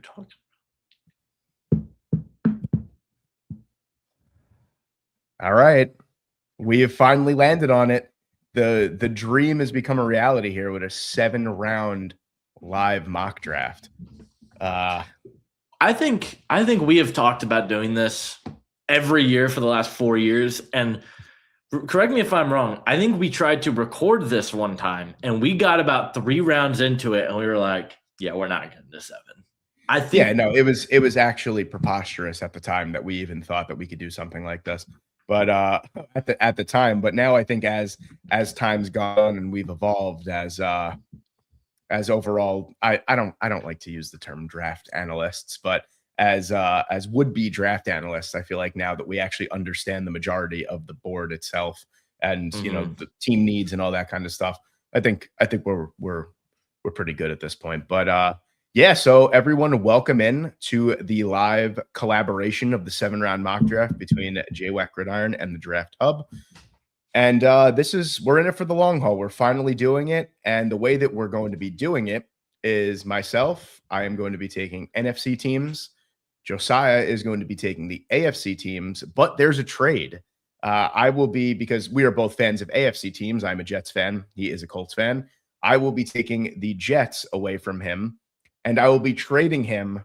talking. All right. We have finally landed on it. The dream has become a reality here with a 7-round live mock draft. I think we have talked about doing this every year for the last 4 years. And correct me if I'm wrong. I think we tried to record this one time and we got about 3 rounds into it and we were like, yeah, we're not getting to 7. I think it was actually preposterous at the time that we even thought that we could do something like this. But at the time, but now I think as time's gone and we've evolved as overall, I don't like to use the term draft analysts, but as would-be draft analysts, I feel like now that we actually understand the majority of the board itself and you know the team needs and all that kind of stuff, I think we're pretty good at this point. But yeah, so everyone, welcome in to the live collaboration of the 7-round mock draft between JWAC Gridiron and the Draft Hub. And we're in it for the long haul. We're finally doing it. And the way that we're going to be doing it is myself, I am going to be taking NFC teams. Josiah is going to be taking the AFC teams, but there's a trade. I will be, because we are both fans of AFC teams. I'm a Jets fan. He is a Colts fan. I will be taking the Jets away from him, and I will be trading him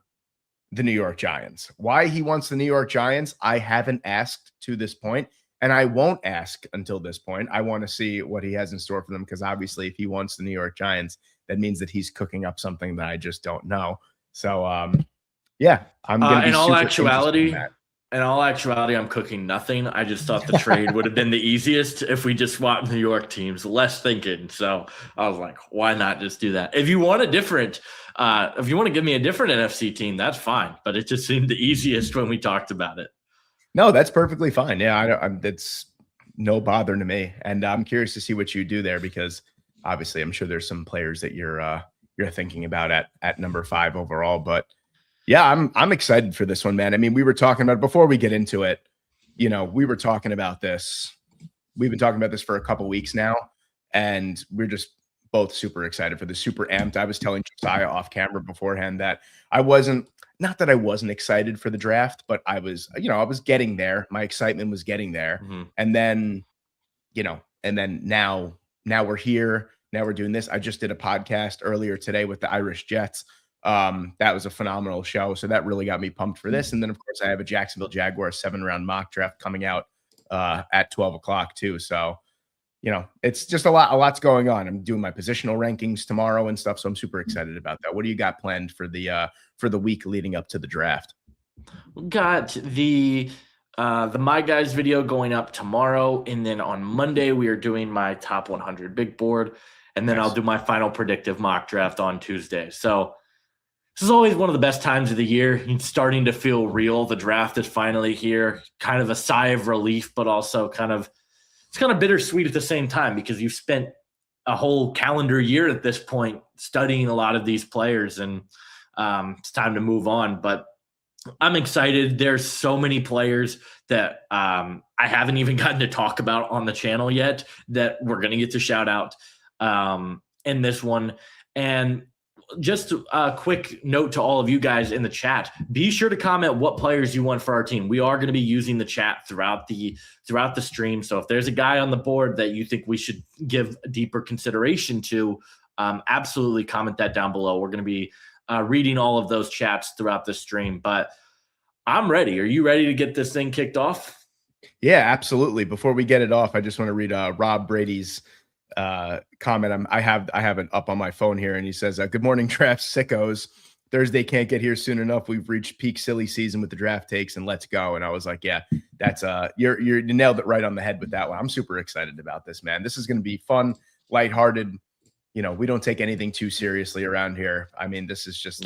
the New York Giants. Why he wants the New York Giants, I haven't asked to this point, and I won't ask until this point. I want to see what he has in store for them, because obviously if he wants the New York Giants, that means that he's cooking up something that I just don't know. So, yeah, I'm going to be in all actuality, I'm cooking nothing. I just thought the trade would have been the easiest if we just swapped New York teams, less thinking. So I was like, why not just do that? If you want if you want to give me a different NFC team, that's fine. But it just seemed the easiest when we talked about it. No, that's perfectly fine. Yeah, that's no bother to me. And I'm curious to see what you do there, because obviously I'm sure there's some players that you're thinking about at number 5 overall. But yeah, I'm excited for this one, man. I mean, we were talking about it before we get into it. You know, we were talking about this. We've been talking about this for a couple weeks now, and we're just both super excited for this, super amped. I was telling Josiah off camera beforehand that I wasn't excited for the draft, but I was getting there. My excitement was getting there. And then, now we're here. Now we're doing this. I just did a podcast earlier today with the Irish Jets. That was a phenomenal show. So that really got me pumped for this. And then of course I have a Jacksonville Jaguars 7-round mock draft coming out at 12 o'clock too. So, it's just a lot's going on. I'm doing my positional rankings tomorrow and stuff. So I'm super excited about that. What do you got planned for the week leading up to the draft? We got the My Guys video going up tomorrow. And then on Monday, we are doing my top 100 big board. And then I'll do my final predictive mock draft on Tuesday. So this is always one of the best times of the year. It's starting to feel real. The draft is finally here. Kind of a sigh of relief, but also it's kind of bittersweet at the same time, because you've spent a whole calendar year at this point studying a lot of these players, and it's time to move on. But I'm excited. There's so many players that I haven't even gotten to talk about on the channel yet that we're going to get to shout out in this one. And just a quick note to all of you guys in the chat: be sure to comment what players you want for our team. We are going to be using the chat throughout the stream. So if there's a guy on the board that you think we should give a deeper consideration to, absolutely comment that down below. We're going to be reading all of those chats throughout the stream. But I'm ready. Are you ready to get this thing kicked off? Yeah, absolutely. Before we get it off, I just want to read Rob Brady's comment. I have it up on my phone here, and he says, good morning, draft sickos. Thursday can't get here soon enough. We've reached peak silly season with the draft takes, and let's go. And I was like, yeah, that's you nailed it right on the head with that one. I'm super excited about this, man. This is going to be fun, lighthearted. We don't take anything too seriously around here. I mean, this is just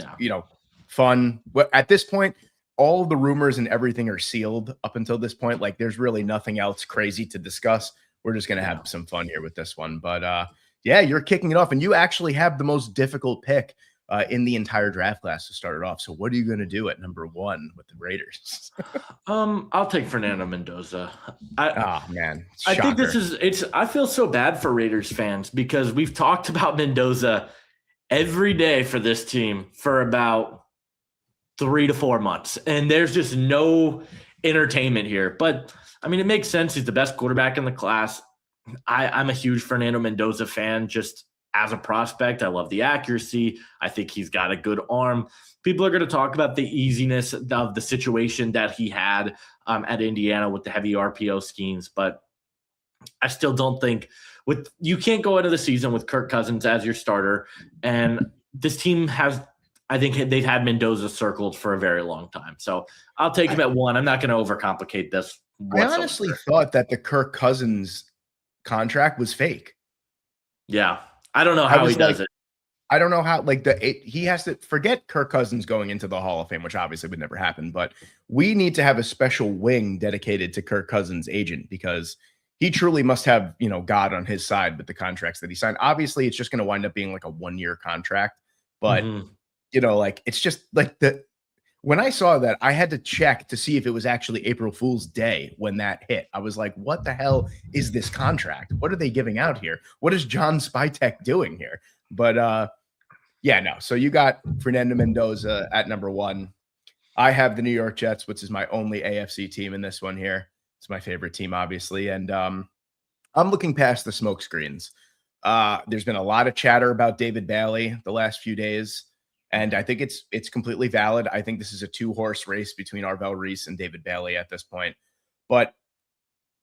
fun. At this point, all the rumors and everything are sealed up until this point. Like, there's really nothing else crazy to discuss. We're just going to have some fun here with this one. But yeah, you're kicking it off, and you actually have the most difficult pick in the entire draft class to start it off. So what are you going to do at number 1 with the Raiders? I'll take Fernando Mendoza. Man. I think I feel so bad for Raiders fans, because we've talked about Mendoza every day for this team for about 3 to 4 months, and there's just no entertainment here. But I mean, it makes sense. He's the best quarterback in the class. I'm a huge Fernando Mendoza fan just as a prospect. I love the accuracy. I think he's got a good arm. People are going to talk about the easiness of the situation that he had at Indiana with the heavy RPO schemes, but I still don't think you can't go into the season with Kirk Cousins as your starter. And this team has, I think they've had Mendoza circled for a very long time. So I'll take him at 1. I'm not going to overcomplicate this whatsoever. I honestly thought that the Kirk Cousins contract was fake. Yeah. I don't know how he does it. I don't know how, he has to forget Kirk Cousins going into the Hall of Fame, which obviously would never happen, but we need to have a special wing dedicated to Kirk Cousins' agent, because he truly must have, God on his side with the contracts that he signed. Obviously, it's just going to wind up being like a 1-year contract, but it's just like when I saw that, I had to check to see if it was actually April Fool's Day when that hit. I was like, what the hell is this contract? What are they giving out here? What is John Spytek doing here? But no. So you got Fernando Mendoza at number 1. I have the New York Jets, which is my only AFC team in this one here. It's my favorite team, obviously. And I'm looking past the smoke screens. There's been a lot of chatter about David Bailey the last few days, and I think it's completely valid. I think this is a 2-horse race between Arvell Reese and David Bailey at this point. But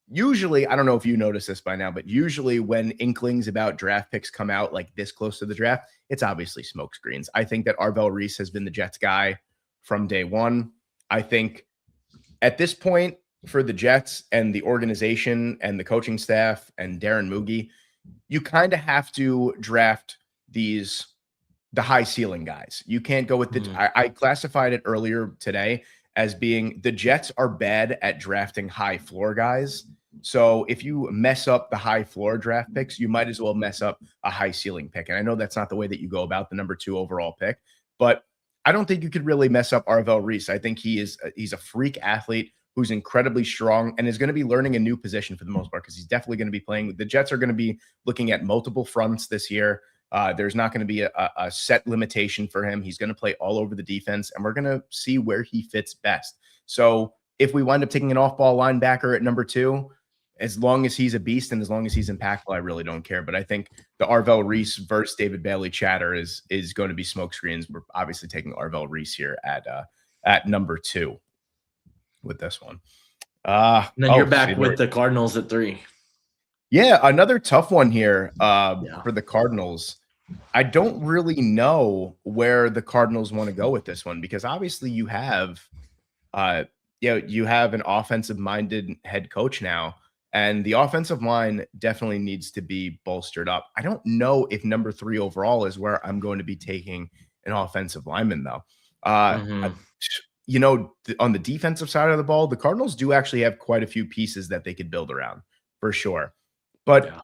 usually, I don't know if you noticed this by now, but usually when inklings about draft picks come out like this close to the draft, it's obviously smoke screens. I think that Arvell Reese has been the Jets guy from day one. I think at this point, for the Jets and the organization and the coaching staff and Darren Moogie, you kind of have to draft the high ceiling guys. You can't go with I classified it earlier today as being the Jets are bad at drafting high floor guys. So if you mess up the high floor draft picks, you might as well mess up a high ceiling pick. And I know that's not the way that you go about the number 2 overall pick, but I don't think you could really mess up Arvell Reese. I think he's a freak athlete who's incredibly strong and is going to be learning a new position for the most part, because he's definitely going to be playing. The Jets are going to be looking at multiple fronts this year. There's not going to be a set limitation for him. He's going to play all over the defense, and we're going to see where he fits best. So if we wind up taking an off-ball linebacker at number 2, as long as he's a beast and as long as he's impactful, I really don't care. But I think the Arvell Reese versus David Bailey chatter is going to be smoke screens. We're obviously taking Arvell Reese here at number 2. With this one. And then you're back with the Cardinals at 3. Yeah, another tough one here for the Cardinals. I don't really know where the Cardinals want to go with this one, because obviously you have you have an offensive-minded head coach now, and the offensive line definitely needs to be bolstered up. I don't know if number 3 overall is where I'm going to be taking an offensive lineman, though. On the defensive side of the ball, the Cardinals do actually have quite a few pieces that they could build around, for sure. But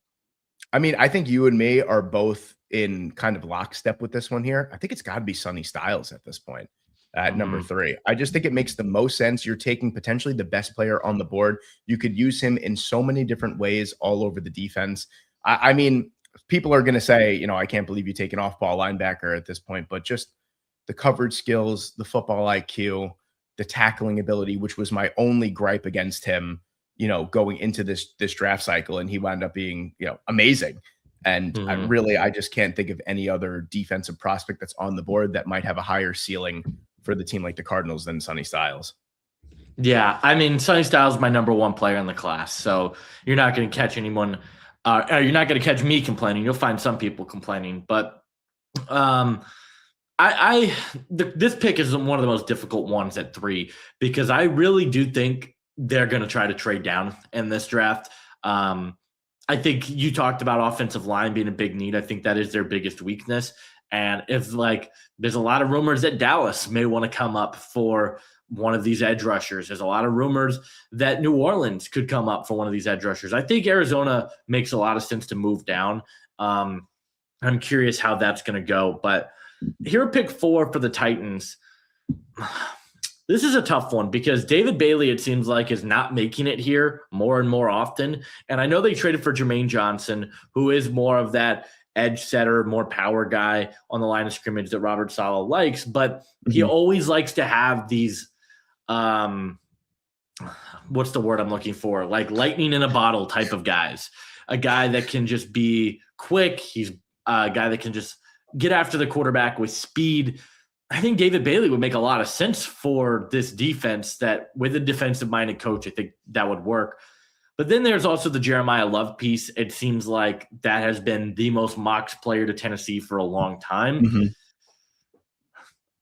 I mean, I think you and me are both in kind of lockstep with this one here. I think it's got to be Sonny Styles at this point at number 3. I just think it makes the most sense. You're taking potentially the best player on the board. You could use him in so many different ways all over the defense. I mean, people are going to say, I can't believe you take an off-ball linebacker at this point, but just the coverage skills, the football IQ, the tackling ability, which was my only gripe against him, going into this draft cycle. And he wound up being, amazing. And I just can't think of any other defensive prospect that's on the board that might have a higher ceiling for the team like the Cardinals than Sonny Styles. Yeah. I mean, Sonny Styles is my number 1 player in the class. So you're not going to catch anyone. You're not going to catch me complaining. You'll find some people complaining, but this pick is one of the most difficult ones at 3, because I really do think they're going to try to trade down in this draft. I think you talked about offensive line being a big need. I think that is their biggest weakness. And if there's a lot of rumors that Dallas may want to come up for one of these edge rushers. There's a lot of rumors that New Orleans could come up for one of these edge rushers. I think Arizona makes a lot of sense to move down. I'm curious how that's going to go, but here at pick 4 for the Titans. This is a tough one because David Bailey, it seems like, is not making it here more and more often. And I know they traded for Jermaine Johnson, who is more of that edge setter, more power guy on the line of scrimmage that Robert Saleh likes, but he always likes to have these what's the word I'm looking for? Like lightning in a bottle type of guys. A guy that can just be quick. He's a guy that can just get after the quarterback with speed. I think David Bailey would make a lot of sense for this defense, that with a defensive-minded coach, I think that would work. But then there's also the Jeremiah Love piece. It seems like that has been the most mocked player to Tennessee for a long time.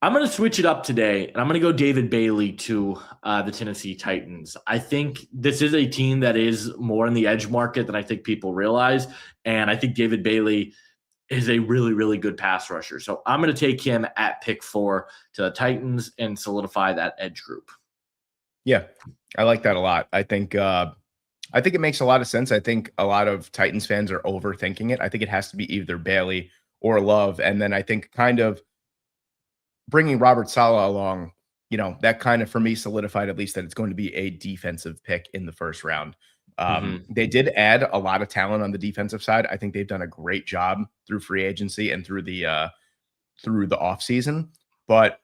I'm going to switch it up today, and I'm going to go David Bailey to the Tennessee Titans. I think this is a team that is more in the edge market than I think people realize, and I think David Bailey is a really, really good pass rusher. So I'm going to take him at pick 4 to the Titans and solidify that edge group. Yeah, I like that a lot. I think it makes a lot of sense. I think a lot of Titans fans are overthinking it. I think it has to be either Bailey or Love, and then I think kind of bringing Robert Saleh along, that kind of for me solidified at least that it's going to be a defensive pick in the first round. They did add a lot of talent on the defensive side. I think they've done a great job through free agency and through the offseason, but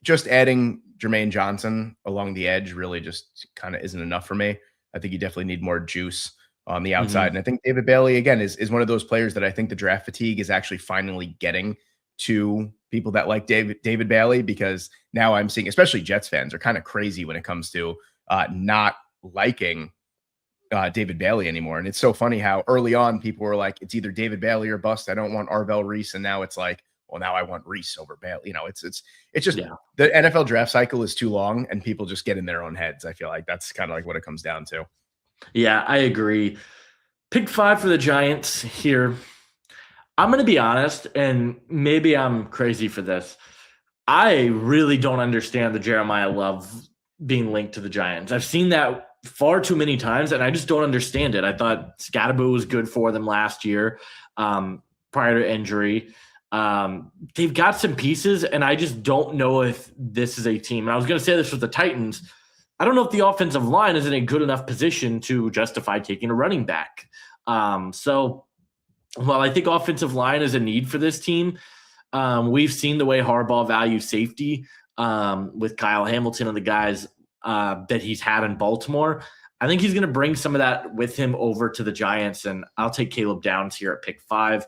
just adding Jermaine Johnson along the edge really just kind of isn't enough for me. I think you definitely need more juice on the outside. And I think David Bailey, again, is one of those players that I think the draft fatigue is actually finally getting to people that like David Bailey, because now I'm seeing, especially Jets fans, are kind of crazy when it comes to not liking David Bailey anymore. And it's so funny how early on people were like, it's either David Bailey or bust. I don't want Arvell Reese. And now it's like, well, now I want Reese over Bailey. It's just the NFL draft cycle is too long and people just get in their own heads. I feel like that's kind of like what it comes down to. Yeah, I agree. Pick 5 for the Giants here. I'm going to be honest, and maybe I'm crazy for this. I really don't understand the Jeremiah Love being linked to the Giants. I've seen that far too many times, and I just don't understand it. I thought Scatterbo was good for them last year prior to injury. They've got some pieces, and I just don't know if this is a team. And I was going to say this with the Titans. I don't know if the offensive line is in a good enough position to justify taking a running back. Well, I think offensive line is a need for this team. We've seen the way Harbaugh values safety with Kyle Hamilton and the guys that he's had in Baltimore. I think he's going to bring some of that with him over to the Giants, and I'll take Caleb Downs here at pick 5.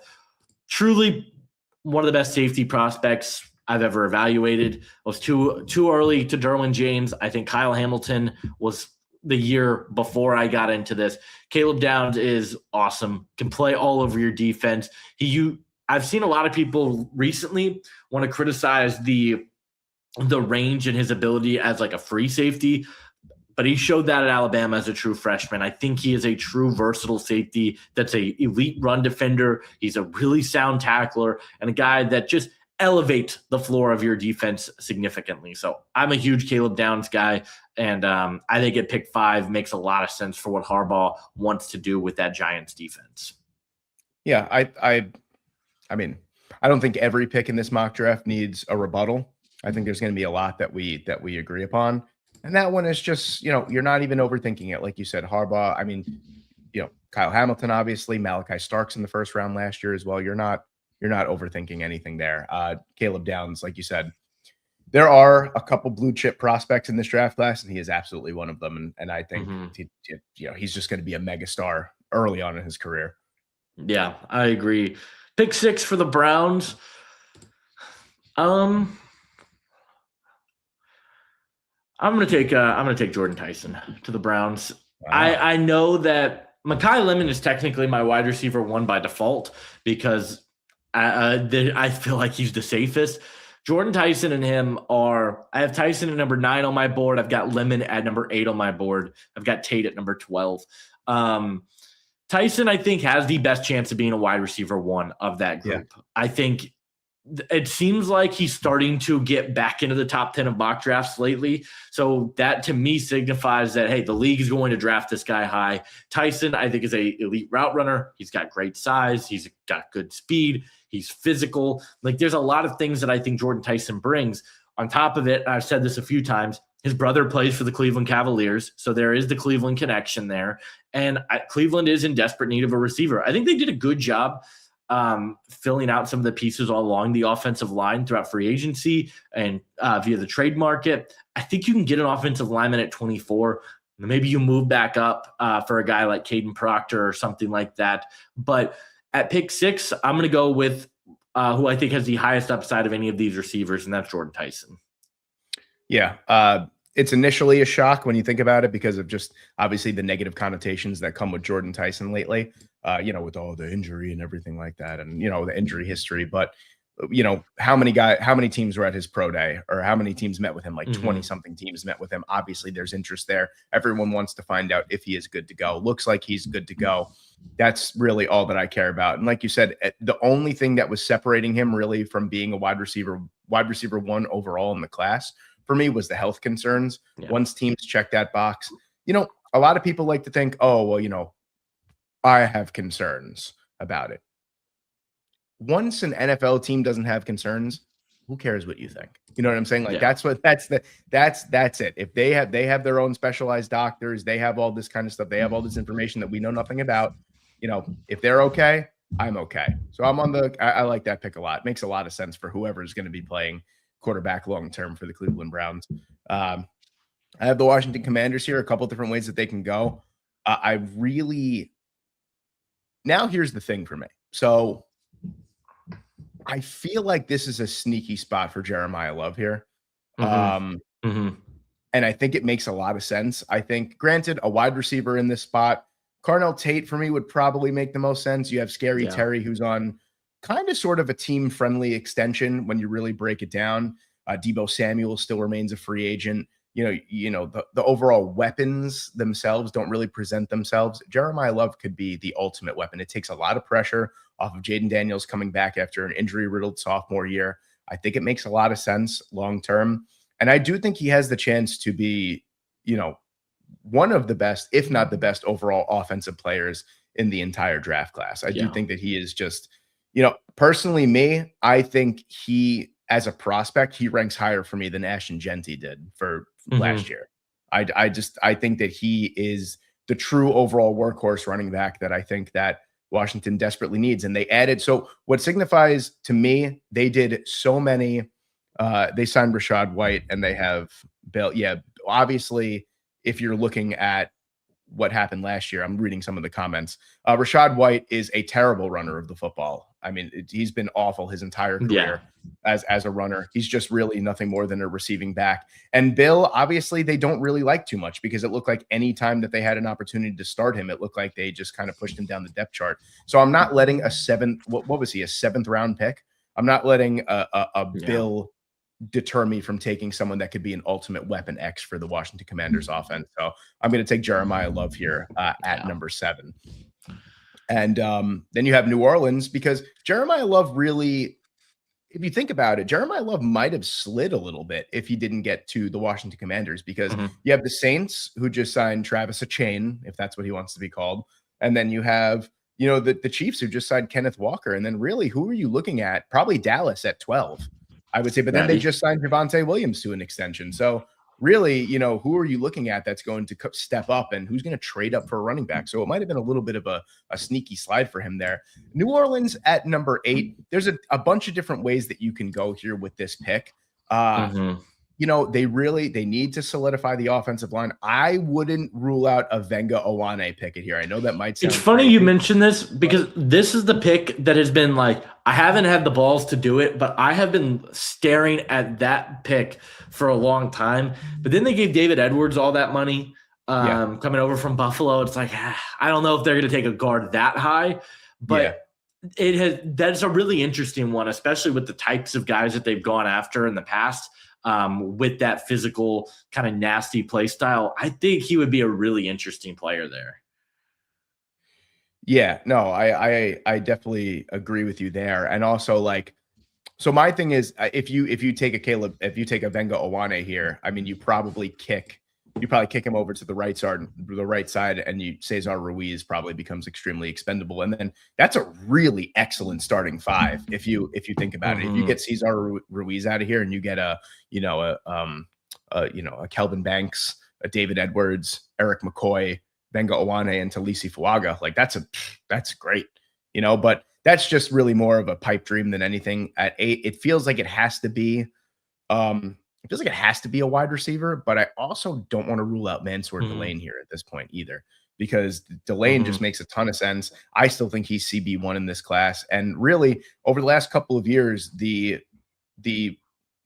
Truly one of the best safety prospects I've ever evaluated. It was too early to Derwin James. I think Kyle Hamilton was the year before I got into this. Caleb Downs is awesome, can play all over your defense. I've seen a lot of people recently want to criticize the range and his ability as like a free safety, but he showed that at Alabama as a true freshman. I think he is a true versatile safety that's a elite run defender. He's a really sound tackler and a guy that just elevate the floor of your defense significantly. So I'm a huge Caleb Downs guy, and I think at pick 5 makes a lot of sense for what Harbaugh wants to do with that Giants defense. Yeah, I mean, I don't think every pick in this mock draft needs a rebuttal. I think there's going to be a lot that we agree upon, and that one is just, you're not even overthinking it. Like you said, Harbaugh. I mean, Kyle Hamilton, obviously, Malachi Starks in the first round last year as well. You're not overthinking anything there. Caleb Downs, like you said, there are a couple blue chip prospects in this draft class, and he is absolutely one of them. And I think he's just going to be a megastar early on in his career. Yeah, I agree. Pick 6 for the Browns. I'm gonna take Jordan Tyson to the Browns. Wow. I know that Mekhi Lemon is technically my wide receiver 1 by default because I feel like he's the safest. Jordan Tyson and him I have Tyson at number 9 on my board. I've got Lemon at number 8 on my board. I've got Tate at number 12. Tyson, I think, has the best chance of being a wide receiver 1 of that group. Yeah. I think it seems like he's starting to get back into the top 10 of mock drafts lately. So that to me signifies that, hey, the league is going to draft this guy high. Tyson, I think, is a elite route runner. He's got great size. He's got good speed. He's physical. Like, there's a lot of things that I think Jordan Tyson brings. On top of it, I've said this a few times, his brother plays for the Cleveland Cavaliers. So there is the Cleveland connection there. And Cleveland is in desperate need of a receiver. I think they did a good job filling out some of the pieces along the offensive line throughout free agency and via the trade market. I think you can get an offensive lineman at 24. Maybe you move back up for a guy like Caden Proctor or something like that. But at pick 6, I'm going to go with who I think has the highest upside of any of these receivers, and that's Jordan Tyson. Yeah. It's initially a shock when you think about it because of just obviously the negative connotations that come with Jordan Tyson lately, with all the injury and everything like that and, the injury history. But, how many teams were at his pro day or how many teams met with him? Like 20 something teams met with him. Obviously there's interest there. Everyone wants to find out if he is good to go. Looks like he's good to go. That's really all that I care about. And like you said, the only thing that was separating him really from being a wide receiver 1 overall in the class for me was the health concerns. Yeah. Once teams check that box, a lot of people like to think, oh, well, I have concerns about it. Once an NFL team doesn't have concerns, who cares what you think? You know what I'm saying? Like that's it. If they have their own specialized doctors, they have all this kind of stuff. They have all this information that we know nothing about. If they're okay, I'm okay. So I like that pick a lot. It makes a lot of sense for whoever is going to be playing quarterback long-term for the Cleveland Browns. I have the Washington Commanders here, a couple different ways that they can go. Now here's the thing for me. So I feel like this is a sneaky spot for Jeremiah Love here. And I think it makes a lot of sense. I think, granted, a wide receiver in this spot, Carnell Tate for me would probably make the most sense. You have Scary Terry, who's on kind of sort of a team-friendly extension when you really break it down. Deebo Samuel still remains a free agent. The overall weapons themselves don't really present themselves. Jeremiah Love could be the ultimate weapon. It takes a lot of pressure off of Jaden Daniels coming back after an injury-riddled sophomore year. I think it makes a lot of sense long-term. And I do think he has the chance to be, one of the best, if not the best overall offensive players in the entire draft class. I do think that he is just, personally me, I think he, as a prospect, he ranks higher for me than Ashton Jeanty did for last year. I think that he is the true overall workhorse running back that I think that Washington desperately needs. And they added, so what signifies to me, they did so many, they signed Rachaad White and they have Bill. Yeah, obviously, if you're looking at what happened last year, I'm reading some of the comments. Rachaad White is a terrible runner of the football. I mean, he's been awful his entire career as a runner. He's just really nothing more than a receiving back. And Bill, obviously, they don't really like too much because it looked like any time that they had an opportunity to start him, it looked like they just kind of pushed him down the depth chart. So I'm not letting a what was he, a 7th round pick? I'm not letting a Bill deter me from taking someone that could be an ultimate weapon X for the Washington Commanders offense. So I'm going to take Jeremiah Love here at number 7. And then you have New Orleans, because Jeremiah Love really, if you think about it, Jeremiah Love might have slid a little bit if he didn't get to the Washington Commanders, because you have the Saints who just signed Travis Etienne, if that's what he wants to be called. And then you have, the Chiefs who just signed Kenneth Walker. And then really, who are you looking at? Probably Dallas at 12. I would say, but then they just signed Javonte Williams to an extension. So really, who are you looking at that's going to step up and who's going to trade up for a running back? So it might have been a little bit of a sneaky slide for him there. New Orleans at number 8. There's a bunch of different ways that you can go here with this pick. They need to solidify the offensive line. I wouldn't rule out a Venga Owane pick here. I know that might sound It's funny crazy. You mentioned this because this is the pick that has been like, I haven't had the balls to do it, but I have been staring at that pick for a long time. But then they gave David Edwards all that money coming over from Buffalo. It's like, I don't know if they're going to take a guard that high, but that's a really interesting one, especially with the types of guys that they've gone after in the past. With that physical kind of nasty play style, I think he would be a really interesting player there. Yeah, no, I definitely agree with you there. And also, so my thing is, if you take a Venga Owane here, I mean, you probably kick him over to the right side, and Cesar Ruiz probably becomes extremely expendable. And then that's a really excellent starting 5 if you think about it. If you get Cesar Ruiz out of here and you get a Kelvin Banks, a David Edwards, Eric McCoy, Venga Owane, and Talisi Fuaga, like that's great, but that's just really more of a pipe dream than anything. At 8, it feels like it has to be. It feels like it has to be a wide receiver, but I also don't want to rule out Mansour Mhm. Delane here at this point either, because Delane just Mhm. makes a ton of sense. I still think he's CB1 in this class, and really over the last couple of years, the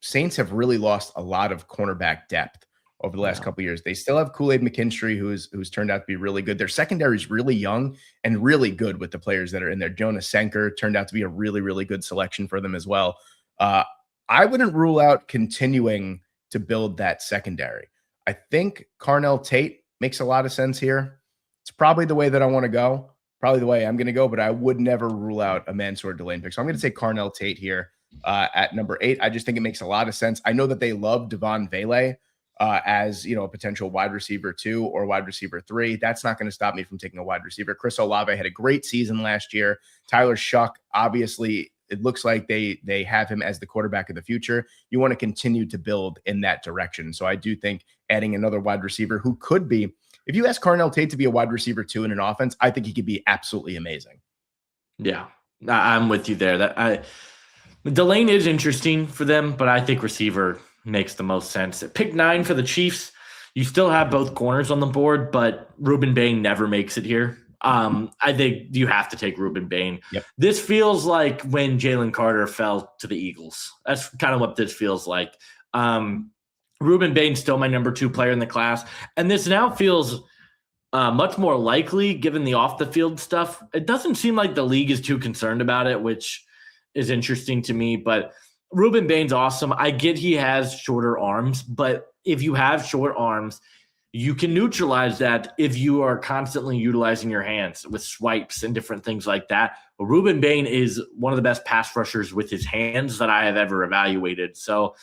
Saints have really lost a lot of cornerback depth over the last Yeah. couple of years. They still have Kool-Aid McKinstry, who's turned out to be really good. Their secondary is really young and really good with the players that are in there. Jonas Senker turned out to be a really, really good selection for them as well. Uh, I wouldn't rule out continuing to build that secondary. I think Carnell Tate makes a lot of sense here. It's probably the way that I want to go, probably the way I'm going to go, but I would never rule out a Mansour Delane pick. So I'm going to take Carnell Tate here at number 8. I just think it makes a lot of sense. I know that they love Devon Vele as a potential wide receiver 2 or wide receiver 3. That's not going to stop me from taking a wide receiver. Chris Olave had a great season last year. Tyler Shuck, obviously, it looks like they have him as the quarterback of the future. You want to continue to build in that direction. So I do think adding another wide receiver who could be, if you ask Carnell Tate to be a wide receiver 2 in an offense, I think he could be absolutely amazing. Yeah. I'm with you there. Delane is interesting for them, but I think receiver makes the most sense. At pick 9 for the Chiefs, you still have both corners on the board, but Ruben Bain never makes it here. I think you have to take Ruben Bain. Yep. This feels like when Jalen Carter fell to the Eagles. That's kind of what this feels like. Ruben Bain's still my number 2 player in the class, and this now feels much more likely given the off the field stuff. It doesn't seem like the league is too concerned about it, which is interesting to me. But Ruben Bain's awesome. I get he has shorter arms, but if you have short arms, you can neutralize that if you are constantly utilizing your hands with swipes and different things like that. Ruben Bain is one of the best pass rushers with his hands that I have ever evaluated. So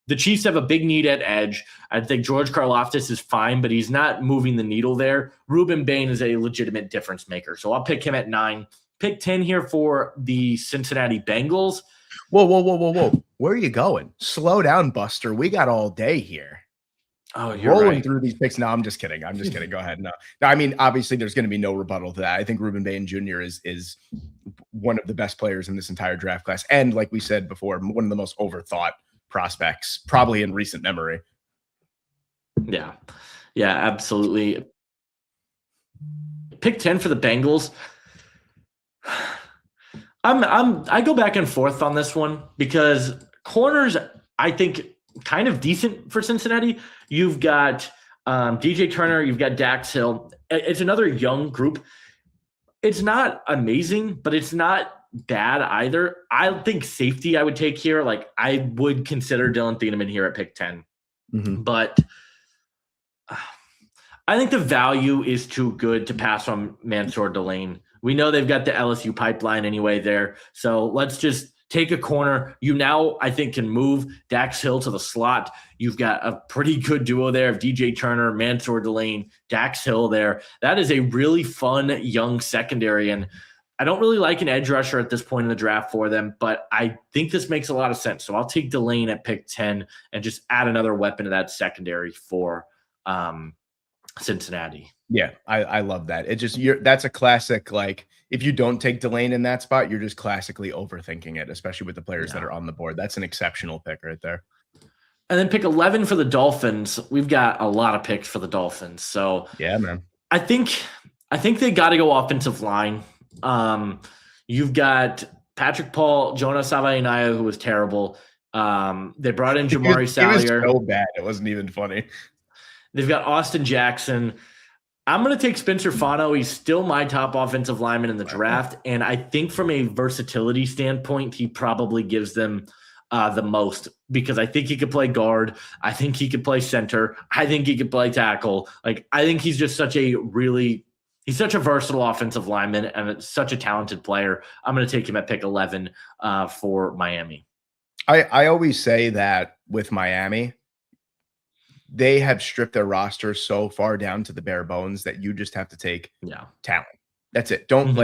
the Chiefs have a big need at edge. I think George Karlaftis is fine, but he's not moving the needle there. Ruben Bain is a legitimate difference maker. So I'll pick him at 9. Pick 10 here for the Cincinnati Bengals. Whoa. Where are you going? Slow down, Buster. We got all day here. Oh, you're rolling right. through these picks. No, I'm just kidding. Go ahead. No, I mean, obviously, there's going to be no rebuttal to that. I think Ruben Bain Jr. is one of the best players in this entire draft class, and like we said before, one of the most overthought prospects, probably in recent memory. Yeah, absolutely. Pick 10 for the Bengals. I go back and forth on this one because corners, I think, kind of decent for Cincinnati. You've got DJ Turner, you've got Dax Hill. It's another young group. It's not amazing, but it's not bad either. I think safety I would take here. Like I would consider Dylan Thieneman here at pick 10. Mm-hmm. But I think the value is too good to pass on Mansour Delane. We know they've got the LSU pipeline anyway there. So let's just take a corner. You now, I think, can move Dax Hill to the slot. You've got a pretty good duo there of DJ Turner, Mansour Delane, Dax Hill there. That is a really fun young secondary. And I don't really like an edge rusher at this point in the draft for them, but I think this makes a lot of sense. So I'll take Delane at pick 10 and just add another weapon to that secondary for Cincinnati. Yeah, I love that. It just that's a classic. Like if you don't take Delane in that spot, you're just classically overthinking it, especially with the players that are on the board. That's an exceptional pick right there. And then pick 11 for the Dolphins. We've got a lot of picks for the Dolphins. So yeah, man. I think they got to go offensive line. You've got Patrick Paul, Jonah Savaiinaia, who was terrible. They brought in Jamari Salyer. He was so bad. It wasn't even funny. They've got Austin Jackson. I'm going to take Spencer Fano. He's still my top offensive lineman in the draft. And I think from a versatility standpoint, he probably gives them the most because I think he could play guard. I think he could play center. I think he could play tackle. Like, I think he's just he's such a versatile offensive lineman and such a talented player. I'm going to take him at pick 11 for Miami. I always say that with Miami, they have stripped their roster so far down to the bare bones that you just have to take talent. That's it. Don't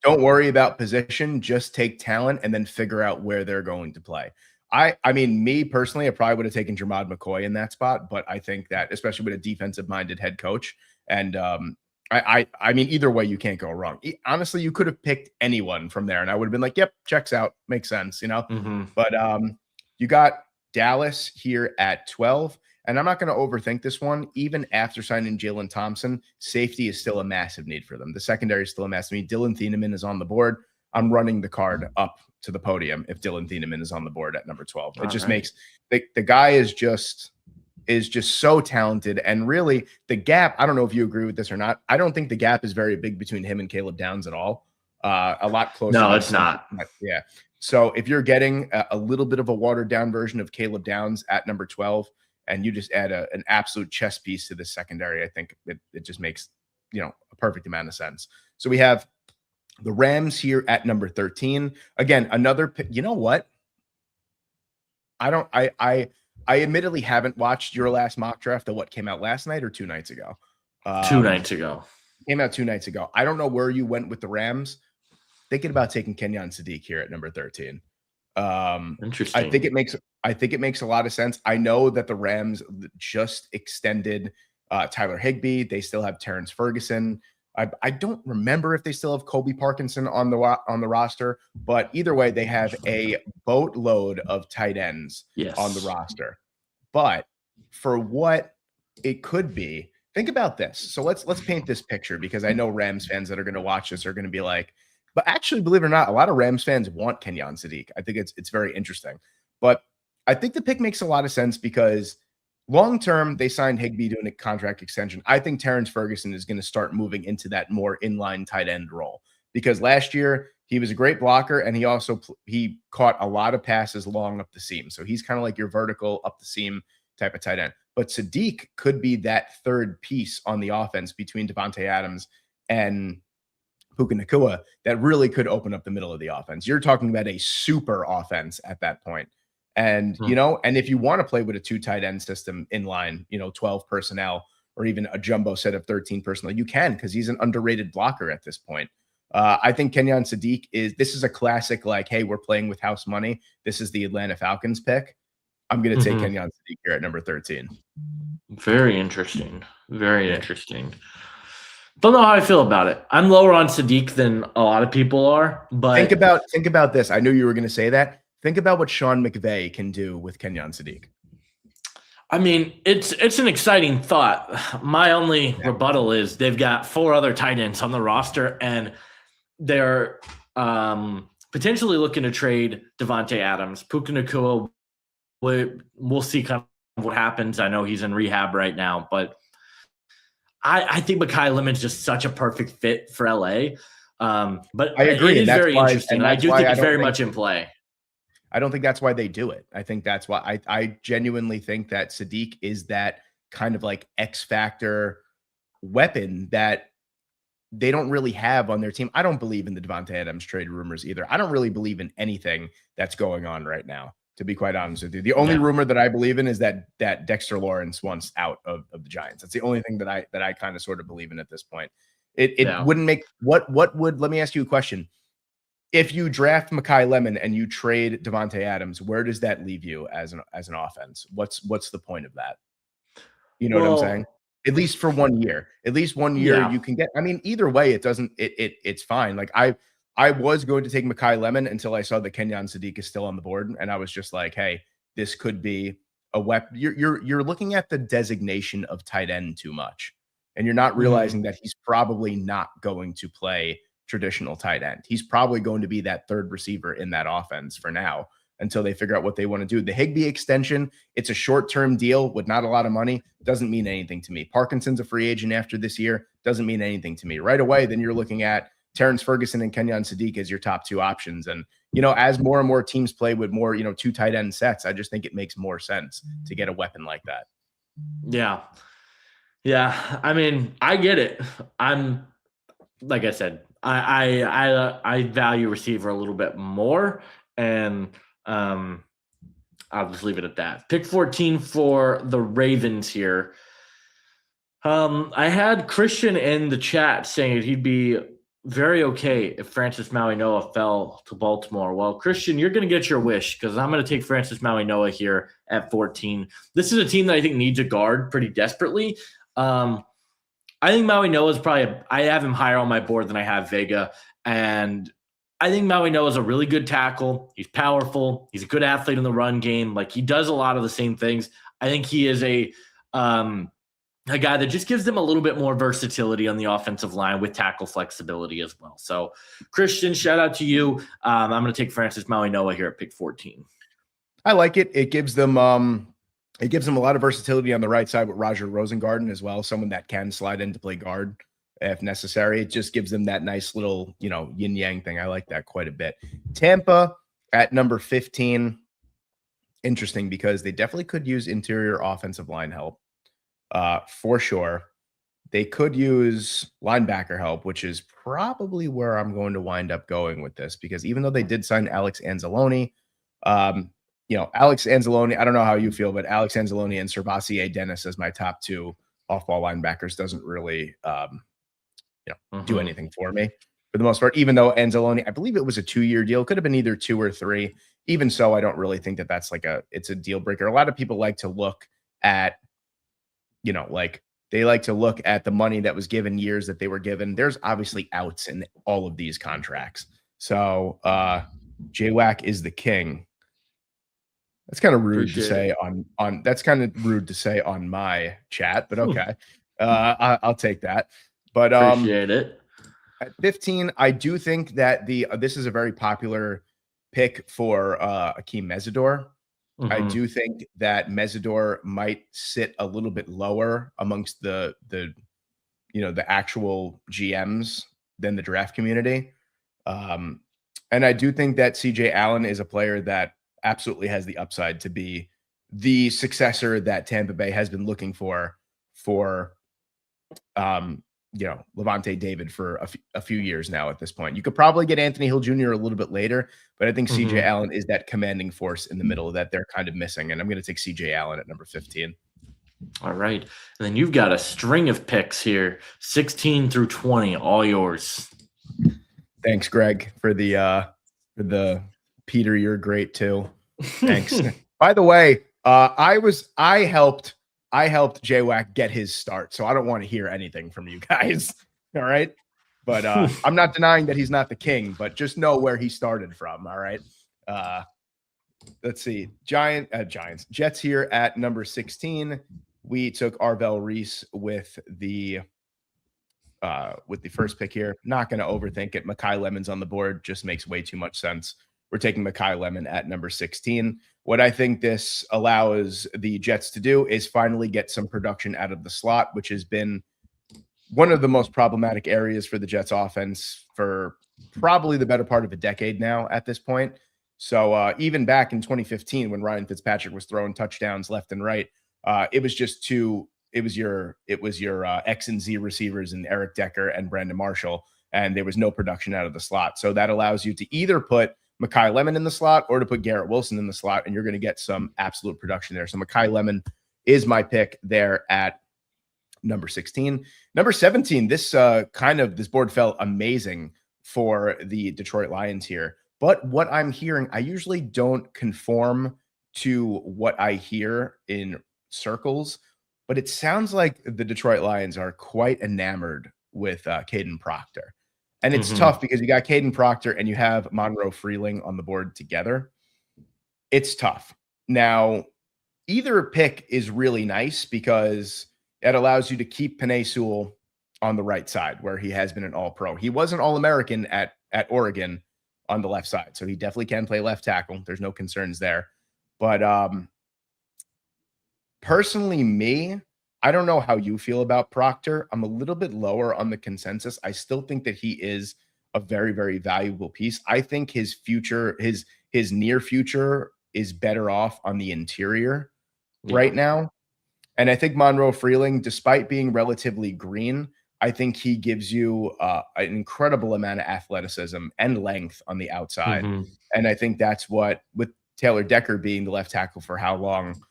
worry about position. Just take talent and then figure out where they're going to play. I mean, me personally, I probably would have taken Jermod McCoy in that spot, but I think that especially with a defensive minded head coach and I mean, either way, you can't go wrong. Honestly, you could have picked anyone from there, and I would have been like, "Yep, checks out, makes sense," you know. Mm-hmm. But you got Dallas here at 12, and I'm not going to overthink this one. Even after signing Jalen Thompson, safety is still a massive need for them. The secondary is still a massive need. Dylan Thieneman is on the board. I'm running the card up to the podium if Dylan Thieneman is on the board at number 12. It just makes the guy is just so talented. And really the gap, I don't know if you agree with this or not. I don't think the gap is very big between him and Caleb Downs at all. A lot closer. No, it's not. Yeah. So if you're getting a little bit of a watered down version of Caleb Downs at number 12, and you just add an absolute chess piece to the secondary, I think it just makes, a perfect amount of sense. So we have the Rams here at number 13. Again, another pick. You know what? I admittedly haven't watched your last mock draft of what came out last night or 2 nights ago. 2 nights ago. Came out 2 nights ago. I don't know where you went with the Rams. Thinking about taking Kenyon Sadiq here at number 13. Interesting. I think it makes a lot of sense. I know that the Rams just extended Tyler Higbee. They still have Terrence Ferguson. I don't remember if they still have Colby Parkinson on the roster, but either way, they have a boatload of tight ends on the roster. But for what it could be, think about this. So let's paint this picture, because I know Rams fans that are going to watch this are going to be like, but actually, believe it or not, a lot of Rams fans want Kenyon Sadiq. I think it's very interesting. But I think the pick makes a lot of sense because long-term, they signed Higbee to a contract extension. I think Terrence Ferguson is going to start moving into that more inline tight end role, because last year he was a great blocker, and he caught a lot of passes long up the seam. So he's kind of like your vertical up the seam type of tight end. But Sadiq could be that third piece on the offense between Davante Adams and Puka Nacua that really could open up the middle of the offense. You're talking about a super offense at that point. And, and if you want to play with a 2 tight end system in line, 12 personnel, or even a jumbo set of 13 personnel, you can, because he's an underrated blocker at this point. I think Kenyon Sadiq this is a classic, like, hey, we're playing with house money. This is the Atlanta Falcons pick. I'm going to take Kenyon Sadiq here at number 13. Very interesting. Very interesting. Don't know how I feel about it. I'm lower on Sadiq than a lot of people are, but think about this. I knew you were going to say that. Think about what Sean McVay can do with Kenyon Sadiq. I mean, it's an exciting thought. My only rebuttal is they've got 4 other tight ends on the roster, and they're potentially looking to trade Davante Adams. Puka Nacua, we'll see kind of what happens. I know he's in rehab right now, but I think Mekhi Lemon's just such a perfect fit for LA. But I agree. It is very interesting. I do think it's very much in play. I don't think that's why they do it. I think that's why I genuinely think that Sadiq is that kind of like X factor weapon that they don't really have on their team. I don't believe in the Davante Adams trade rumors either. I don't really believe in anything that's going on right now, to be quite honest with you. The only rumor that I believe in is that Dexter Lawrence wants out of the Giants. That's the only thing that I kind of sort of believe in at this point. It wouldn't make what would, let me ask you a question. If you draft Mekhi Lemon and you trade Davante Adams, where does that leave you as an offense? What's the point of that? You know what I'm saying? At least for 1 year. At least 1 year you can get. I mean, either way, it's fine. Like I was going to take Mekhi Lemon until I saw that Kenyon Sadiq is still on the board, and I was just like, hey, this could be a weapon. You're looking at the designation of tight end too much, and you're not realizing that he's probably not going to play traditional tight end. He's probably going to be that third receiver in that offense for now until they figure out what they want to do. The Higbee extension, it's a short-term deal with not a lot of money. Doesn't mean anything to me. Parkinson's a free agent after this year. Doesn't mean anything to me. Right away, then you're looking at Terrence Ferguson and Kenyon Sadiq as your top 2 options. And, as more and more teams play with more, 2 tight end sets, I just think it makes more sense to get a weapon like that. Yeah. Yeah. I mean, I get it. I'm, like I said, I value receiver a little bit more, and I'll just leave it at that. Pick 14 for the Ravens here. I had Christian in the chat saying he'd be very okay if Francis Maui-Noah fell to Baltimore. Well, Christian, you're going to get your wish, because I'm going to take Francis Maui-Noah here at 14. This is a team that I think needs a guard pretty desperately. I think Maui Noah is probably, I have him higher on my board than I have Vega. And I think Maui Noah is a really good tackle. He's powerful. He's a good athlete in the run game. Like, he does a lot of the same things. I think he is a guy that just gives them a little bit more versatility on the offensive line with tackle flexibility as well. So, Christian, shout out to you. I'm going to take Francis Maui Noah here at pick 14. I like it. It gives them a lot of versatility on the right side with Roger Rosengarten as well, someone that can slide in to play guard if necessary. It just gives them that nice little, yin yang thing. I like that quite a bit. Tampa at number 15. Interesting, because they definitely could use interior offensive line help. For sure. They could use linebacker help, which is probably where I'm going to wind up going with this, because even though they did sign Alex Anzalone, Alex Anzalone, I don't know how you feel, but Alex Anzalone and Servassier Dennis as my top two off-ball linebackers doesn't really, do anything for me for the most part, even though Anzalone, I believe it was a 2-year deal, could have been either 2 or 3. Even so, I don't really think that that's it's a deal breaker. A lot of people like to look at, they like to look at the money that was given, years that they were given. There's obviously outs in all of these contracts. So JWAC is the king. That's kind of rude to say on that's kind of rude to say on my chat, but okay. I'll take that. But appreciate it. At 15, I do think that this is a very popular pick for Akeem Mesidor. I do think that Mesidor might sit a little bit lower amongst the actual GMs than the draft community. And I do think that CJ Allen is a player that absolutely has the upside to be the successor that Tampa Bay has been looking for Levante David for a few years now at this point. You could probably get Anthony Hill Jr. a little bit later, but I think CJ Allen is that commanding force in the middle that they're kind of missing. And I'm going to take CJ Allen at number 15. All right. And then you've got a string of picks here, 16 through 20, all yours. Thanks, Greg, for the Peter, you're great too. Thanks. By the way, I helped JWAC get his start, so I don't want to hear anything from you guys. All right. But I'm not denying that he's not the king, but just know where he started from. All right. Let's see. Jets here at number 16. We took Arvell Reese with the first pick here. Not going to overthink it. Mekhi Lemon's on the board. Just makes way too much sense. We're taking Mekhi Lemon at number 16. What I think this allows the Jets to do is finally get some production out of the slot, which has been one of the most problematic areas for the Jets offense for probably the better part of a decade now at this point. So even back in 2015, when Ryan Fitzpatrick was throwing touchdowns left and right, it was your X and Z receivers and Eric Decker and Brandon Marshall, and there was no production out of the slot. So that allows you to either put Mekhi Lemon in the slot or to put Garrett Wilson in the slot, and you're going to get some absolute production there. So Mekhi Lemon is my pick there at number 16. Number 17, this board felt amazing for the Detroit Lions here. But what I'm hearing, I usually don't conform to what I hear in circles, but it sounds like the Detroit Lions are quite enamored with Caden Proctor. And it's tough because you got Caden Proctor and you have Monroe Freeling on the board together. It's tough. Now, either pick is really nice because it allows you to keep Penei Sewell on the right side where he has been an all-pro. He was an all-American at Oregon on the left side, so he definitely can play left tackle. There's no concerns there. But personally, I don't know how you feel about Proctor. I'm a little bit lower on the consensus. I still think that he is a very, very valuable piece. I think his future, his near future is better off on the interior right now. And I think Monroe Freeling, despite being relatively green, I think he gives you an incredible amount of athleticism and length on the outside. And I think that's what, with Taylor Decker being the left tackle for how long,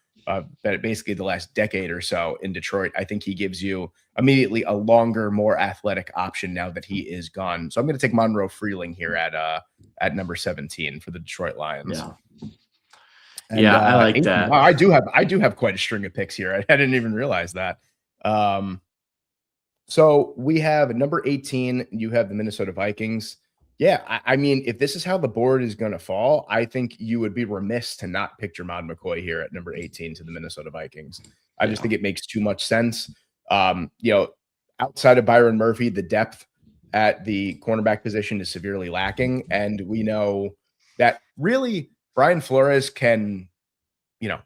basically the last decade or so in Detroit, I think he gives you immediately a longer, more athletic option now that he is gone. So I'm going to take Monroe Freeling here at number 17 for the Detroit Lions. And, I like that. I do have quite a string of picks here. I didn't even realize that. So we have number 18. You have the Minnesota Vikings. Yeah, I mean, if this is how the board is going to fall, I think you would be remiss to not pick Jermod McCoy here at number 18 to the Minnesota Vikings. I just think it makes too much sense. Outside of Byron Murphy, the depth at the cornerback position is severely lacking. And we know that really Brian Flores can,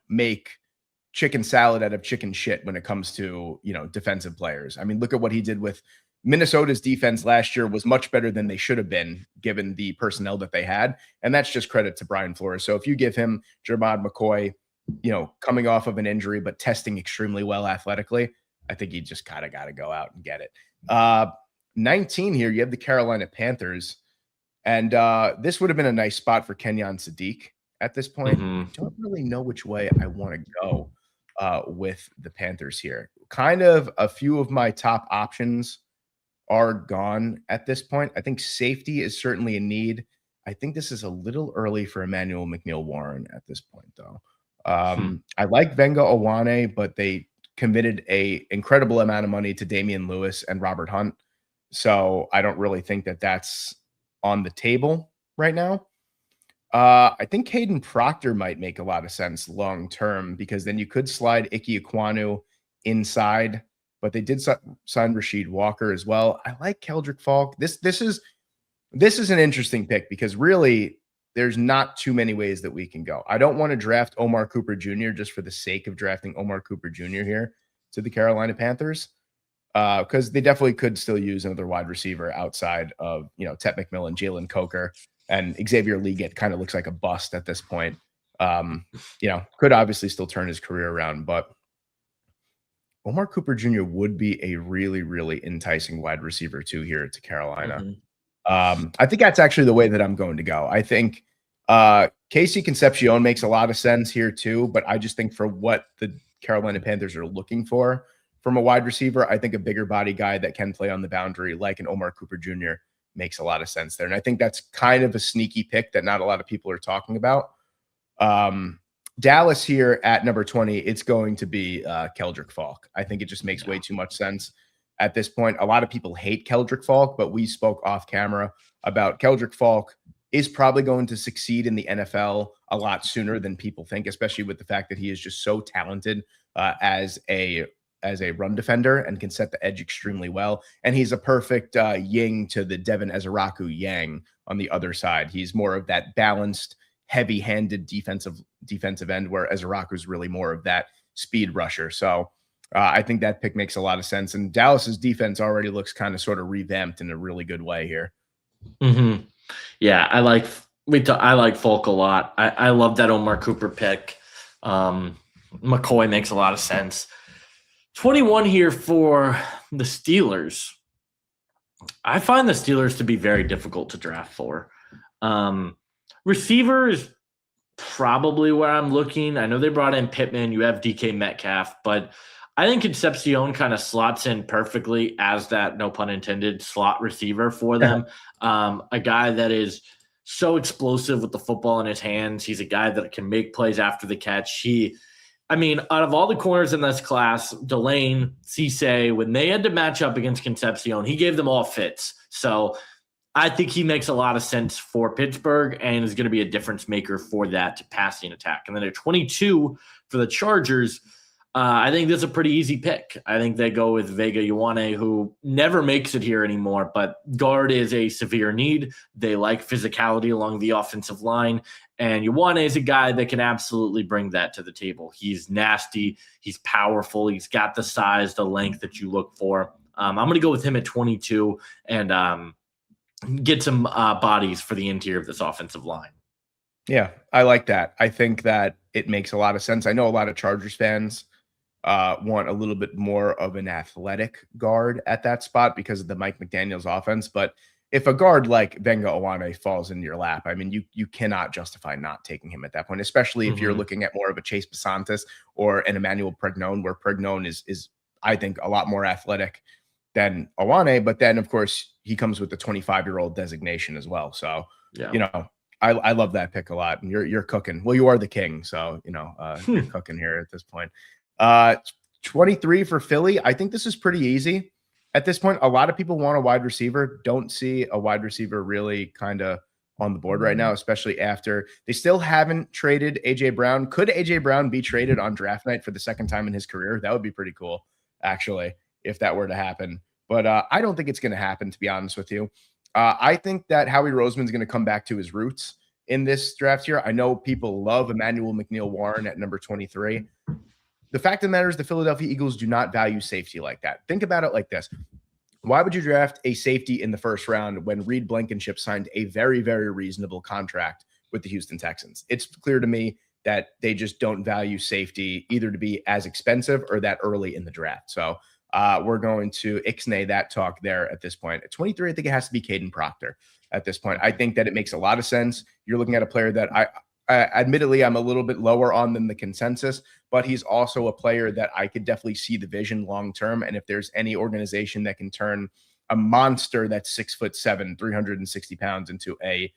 make chicken salad out of chicken shit when it comes to, defensive players. I mean, look at what he did with Minnesota's defense last year was much better than they should have been given the personnel that they had. And that's just credit to Brian Flores. So if you give him Jermod McCoy, coming off of an injury, but testing extremely well athletically, I think you just kind of got to go out and get it. 19 here, you have the Carolina Panthers. And this would have been a nice spot for Kenyon Sadiq at this point. I don't really know which way I want to go with the Panthers here. Kind of a few of my top options are gone at this point. I think safety is certainly a need. I think this is a little early for Emmanuel McNeil-Warren at this point, though. I like Venga Owane, but they committed a incredible amount of money to Damian Lewis and Robert Hunt. So I don't really think that that's on the table right now. I think Caden Proctor might make a lot of sense long-term because then you could slide Ike Ekwonu inside, but they did sign Rasheed Walker as well. I like Keldrick Falk. This is an interesting pick because really there's not too many ways that we can go. I don't want to draft Omar Cooper Jr. just for the sake of drafting Omar Cooper Jr. here to the Carolina Panthers because they definitely could still use another wide receiver outside of, Tet McMillan, Jalen Coker, and Xavier Leggett kind of looks like a bust at this point. Could obviously still turn his career around, but Omar Cooper Jr. would be a really, really enticing wide receiver too here to Carolina. I think that's actually the way that I'm going to go. I think Casey Concepcion makes a lot of sense here too, but I just think for what the Carolina Panthers are looking for from a wide receiver, I think a bigger body guy that can play on the boundary like an Omar Cooper Jr. makes a lot of sense there. And I think that's kind of a sneaky pick that not a lot of people are talking about. Dallas here at number 20, it's going to be Keldrick Falk. I think it just makes way too much sense at this point. A lot of people hate Keldrick Falk, but we spoke off camera about Keldrick Falk is probably going to succeed in the NFL a lot sooner than people think, especially with the fact that he is just so talented as a run defender and can set the edge extremely well. And he's a perfect yin to the Devin Ezeraku Yang on the other side. He's more of that balanced, heavy-handed defensive end, where Ezeraku is really more of that speed rusher. So I think that pick makes a lot of sense. And Dallas's defense already looks kind of sort of revamped in a really good way here. Yeah, I like Falk a lot. I love that Omar Cooper pick. McCoy makes a lot of sense. 21 here for the Steelers. I find the Steelers to be very difficult to draft for. Receiver is probably where I'm looking. I know they brought in Pittman. You have DK Metcalf, but I think Concepcion kind of slots in perfectly as that, no pun intended, slot receiver for them. A guy that is so explosive with the football in his hands. He's a guy that can make plays after the catch. Out of all the corners in this class, Delane, Cisse, when they had to match up against Concepcion, he gave them all fits. So I think he makes a lot of sense for Pittsburgh and is going to be a difference maker for that passing attack. And then at 22 for the Chargers, I think this is a pretty easy pick. I think they go with Vega Ioane, who never makes it here anymore, but guard is a severe need. They like physicality along the offensive line, and Ioane is a guy that can absolutely bring that to the table. He's nasty. He's powerful. He's got the size, the length that you look for. I'm going to go with him at 22 and get some bodies for the interior of this offensive line. Yeah, I like that. I think that it makes a lot of sense. I know a lot of Chargers fans want a little bit more of an athletic guard at that spot because of the Mike McDaniels offense. But if a guard like Venga Owane falls in your lap, I mean, you cannot justify not taking him at that point, especially if you're looking at more of a Chase Besantis or an Emmanuel Pregnon, where Pregnon is I think, a lot more athletic than Owane. But then, of course, he comes with the 25-year-old designation as well. So, I love that pick a lot. And you're cooking. Well, you are the king. So, you're cooking here at this point. 23 for Philly. I think this is pretty easy. at this point, a lot of people want a wide receiver. Don't see a wide receiver really kind of on the board right now, especially after they still haven't traded AJ Brown. Could AJ Brown be traded on draft night for the second time in his career? That would be pretty cool, actually, if that were to happen. But I don't think it's going to happen, to be honest with you. I think that Howie Roseman's going to come back to his roots in this draft year. I know people love Emmanuel McNeil-Warren at number 23. The fact of the matter is the Philadelphia Eagles do not value safety like that. Think about it like this. Why would you draft a safety in the first round when Reed Blankenship signed a very, very reasonable contract with the Houston Texans? It's clear to me that they just don't value safety either to be as expensive or that early in the draft. So we're going to ixnay that talk there at this point. At 23, I think it has to be Caden Proctor at this point. I think that it makes a lot of sense. You're looking at a player that admittedly, I'm a little bit lower on than the consensus, but he's also a player that I could definitely see the vision long term. And if there's any organization that can turn a monster that's 6'7", 360 pounds into a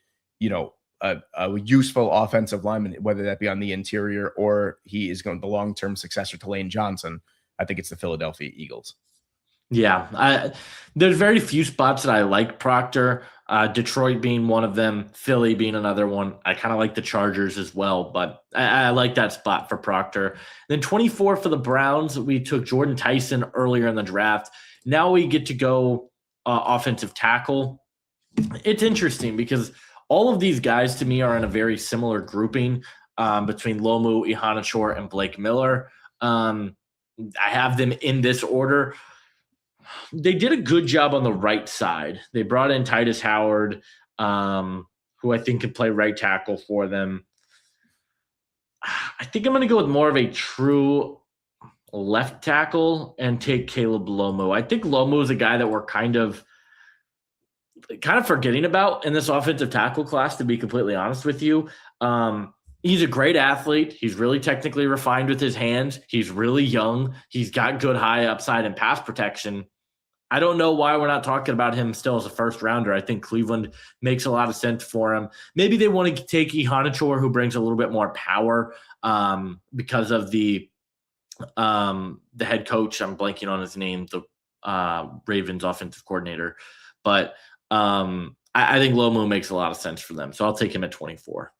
useful offensive lineman, whether that be on the interior or he is going the long-term successor to Lane Johnson, I think it's the Philadelphia Eagles. Yeah, there's very few spots that I like Proctor. Detroit being one of them, Philly being another one. I kind of like the Chargers as well, but I like that spot for Proctor. Then 24 for the Browns, we took Jordan Tyson earlier in the draft. Now we get to go offensive tackle. It's interesting because all of these guys to me are in a very similar grouping between Lomu, Iheanacho, and Blake Miller. I have them in this order. They did a good job on the right side. They brought in Titus Howard, who I think can play right tackle for them. I think I'm going to go with more of a true left tackle and take Caleb Lomu. I think Lomu is a guy that we're kind of forgetting about in this offensive tackle class, to be completely honest with you. He's a great athlete. He's really technically refined with his hands. He's really young. He's got good high upside and pass protection. I don't know why we're not talking about him still as a first rounder. I think Cleveland makes a lot of sense for him. Maybe they want to take Iheanacho, who brings a little bit more power because of the head coach. I'm blanking on his name, the Ravens offensive coordinator. But I think Lomu makes a lot of sense for them. So I'll take him at 24.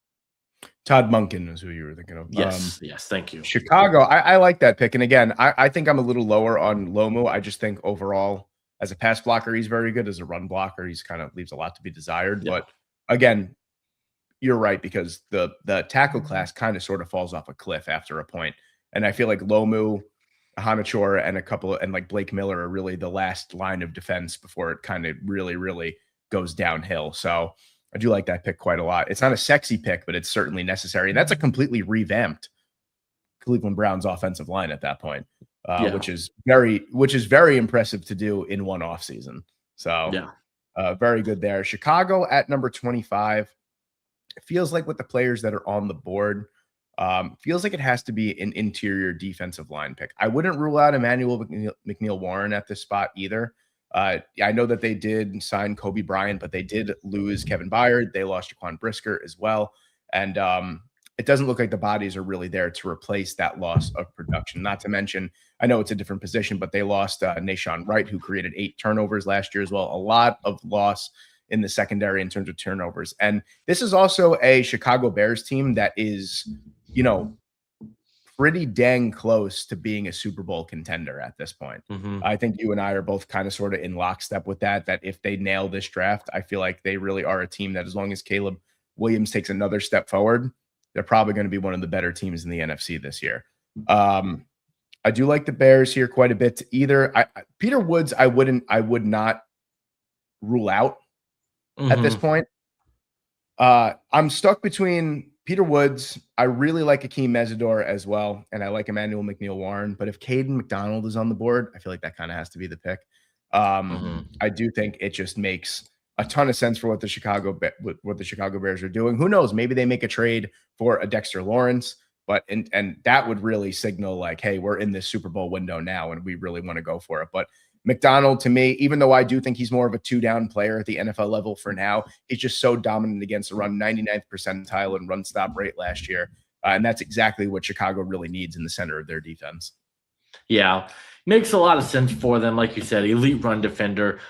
Todd Monken is who you were thinking of. Yes, thank you. Chicago, I like that pick. And again, I think I'm a little lower on Lomu. I just think overall, as a pass blocker, he's very good. As a run blocker, he's kind of leaves a lot to be desired. Yeah. But again, you're right, because the tackle class kind of sort of falls off a cliff after a point. And I feel like Lomu, Iheanacho, and like Blake Miller are really the last line of defense before it kind of really, really goes downhill. So I do like that pick quite a lot. It's not a sexy pick, but it's certainly necessary. And that's a completely revamped Cleveland Browns offensive line at that point, which is very impressive to do in one offseason. So very good there. Chicago at number 25. It feels like with the players that are on the board, feels like it has to be an interior defensive line pick. I wouldn't rule out Emmanuel McNeil-Warren at this spot either. I know that they did sign Kobe Bryant, but they did lose Kevin Byard. They lost Jaquan Brisker as well. And it doesn't look like the bodies are really there to replace that loss of production. Not to mention, I know it's a different position, but they lost Nahshon Wright, who created 8 turnovers last year as well. A lot of loss in the secondary in terms of turnovers. And this is also a Chicago Bears team that is, pretty dang close to being a Super Bowl contender at this point. Mm-hmm. I think you and I are both kind of sort of in lockstep with that if they nail this draft, I feel like they really are a team that, as long as Caleb Williams takes another step forward, they're probably going to be one of the better teams in the NFC this year. I do like the Bears here quite a bit. Peter Woods, I would not rule out at this point. I'm stuck between Peter Woods. I really like Akeem Mesidor as well, and I like Emmanuel McNeil-Warren. But if Caden McDonald is on the board, I feel like that kind of has to be the pick. I do think it just makes a ton of sense for what the Chicago Bears are doing. Who knows? Maybe they make a trade for a Dexter Lawrence, but and that would really signal like, hey, we're in this Super Bowl window now, and we really want to go for it. But McDonald, to me, even though I do think he's more of a 2-down player at the NFL level for now, he's just so dominant against the run, 99th percentile in run stop rate last year. And that's exactly what Chicago really needs in the center of their defense. Yeah, makes a lot of sense for them. Like you said, elite run defender.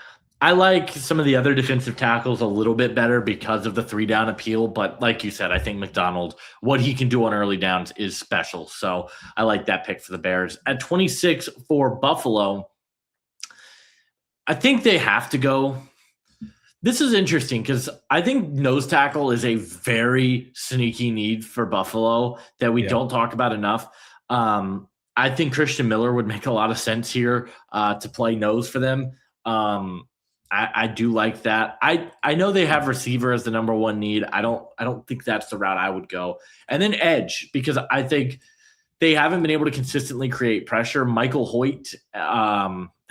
I like some of the other defensive tackles a little bit better because of the 3-down appeal. But like you said, I think McDonald, what he can do on early downs is special. So I like that pick for the Bears. At 26 for Buffalo, I think they have to go. This is interesting because I think nose tackle is a very sneaky need for Buffalo that we don't talk about enough. I think Christian Miller would make a lot of sense here to play nose for them. I do like that. I know they have receiver as the number one need. I don't think that's the route I would go. And then edge, because I think they haven't been able to consistently create pressure. Michael Hoyt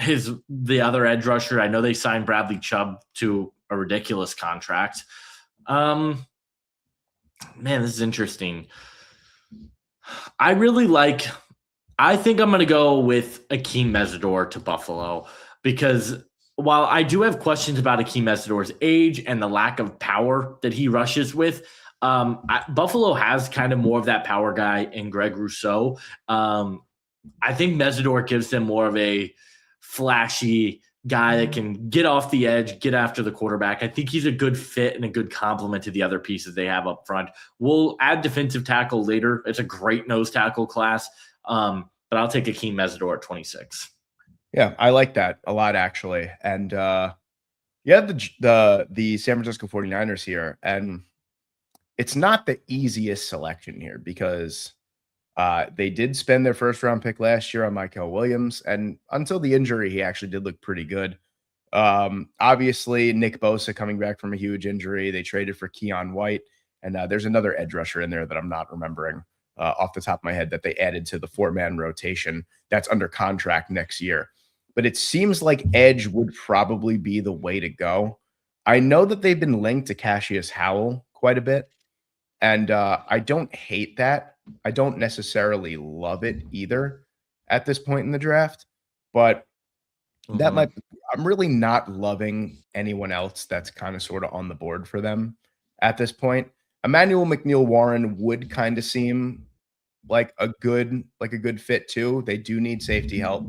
is the other edge rusher. I know they signed Bradley Chubb to a ridiculous contract. Man, this is interesting. I think I'm going to go with Akeem Mesidor to Buffalo because while I do have questions about Akeem Mesidor's age and the lack of power that he rushes with, Buffalo has kind of more of that power guy in Greg Rousseau. I think Mesidor gives them more of a flashy guy that can get off the edge, get after the quarterback. I think he's a good fit and a good complement to the other pieces they have up front. We'll add defensive tackle later. It's a great nose tackle class, but I'll take Akeem Mesidor at 26. Yeah, I like that a lot, actually. And yeah, the San Francisco 49ers here, and it's not the easiest selection here because they did spend their first round pick last year on Mykel Williams, and until the injury, he actually did look pretty good. Obviously, Nick Bosa coming back from a huge injury. They traded for Keon White, and there's another edge rusher in there that I'm not remembering off the top of my head that they added to the 4-man rotation that's under contract next year. But it seems like edge would probably be the way to go. I know that they've been linked to Cassius Howell quite a bit, and I don't hate that. I don't necessarily love it either at this point in the draft, but that might, I'm really not loving anyone else that's kind of sort of on the board for them at this point. Emmanuel McNeil-Warren would kind of seem like a good fit too. They do need safety help.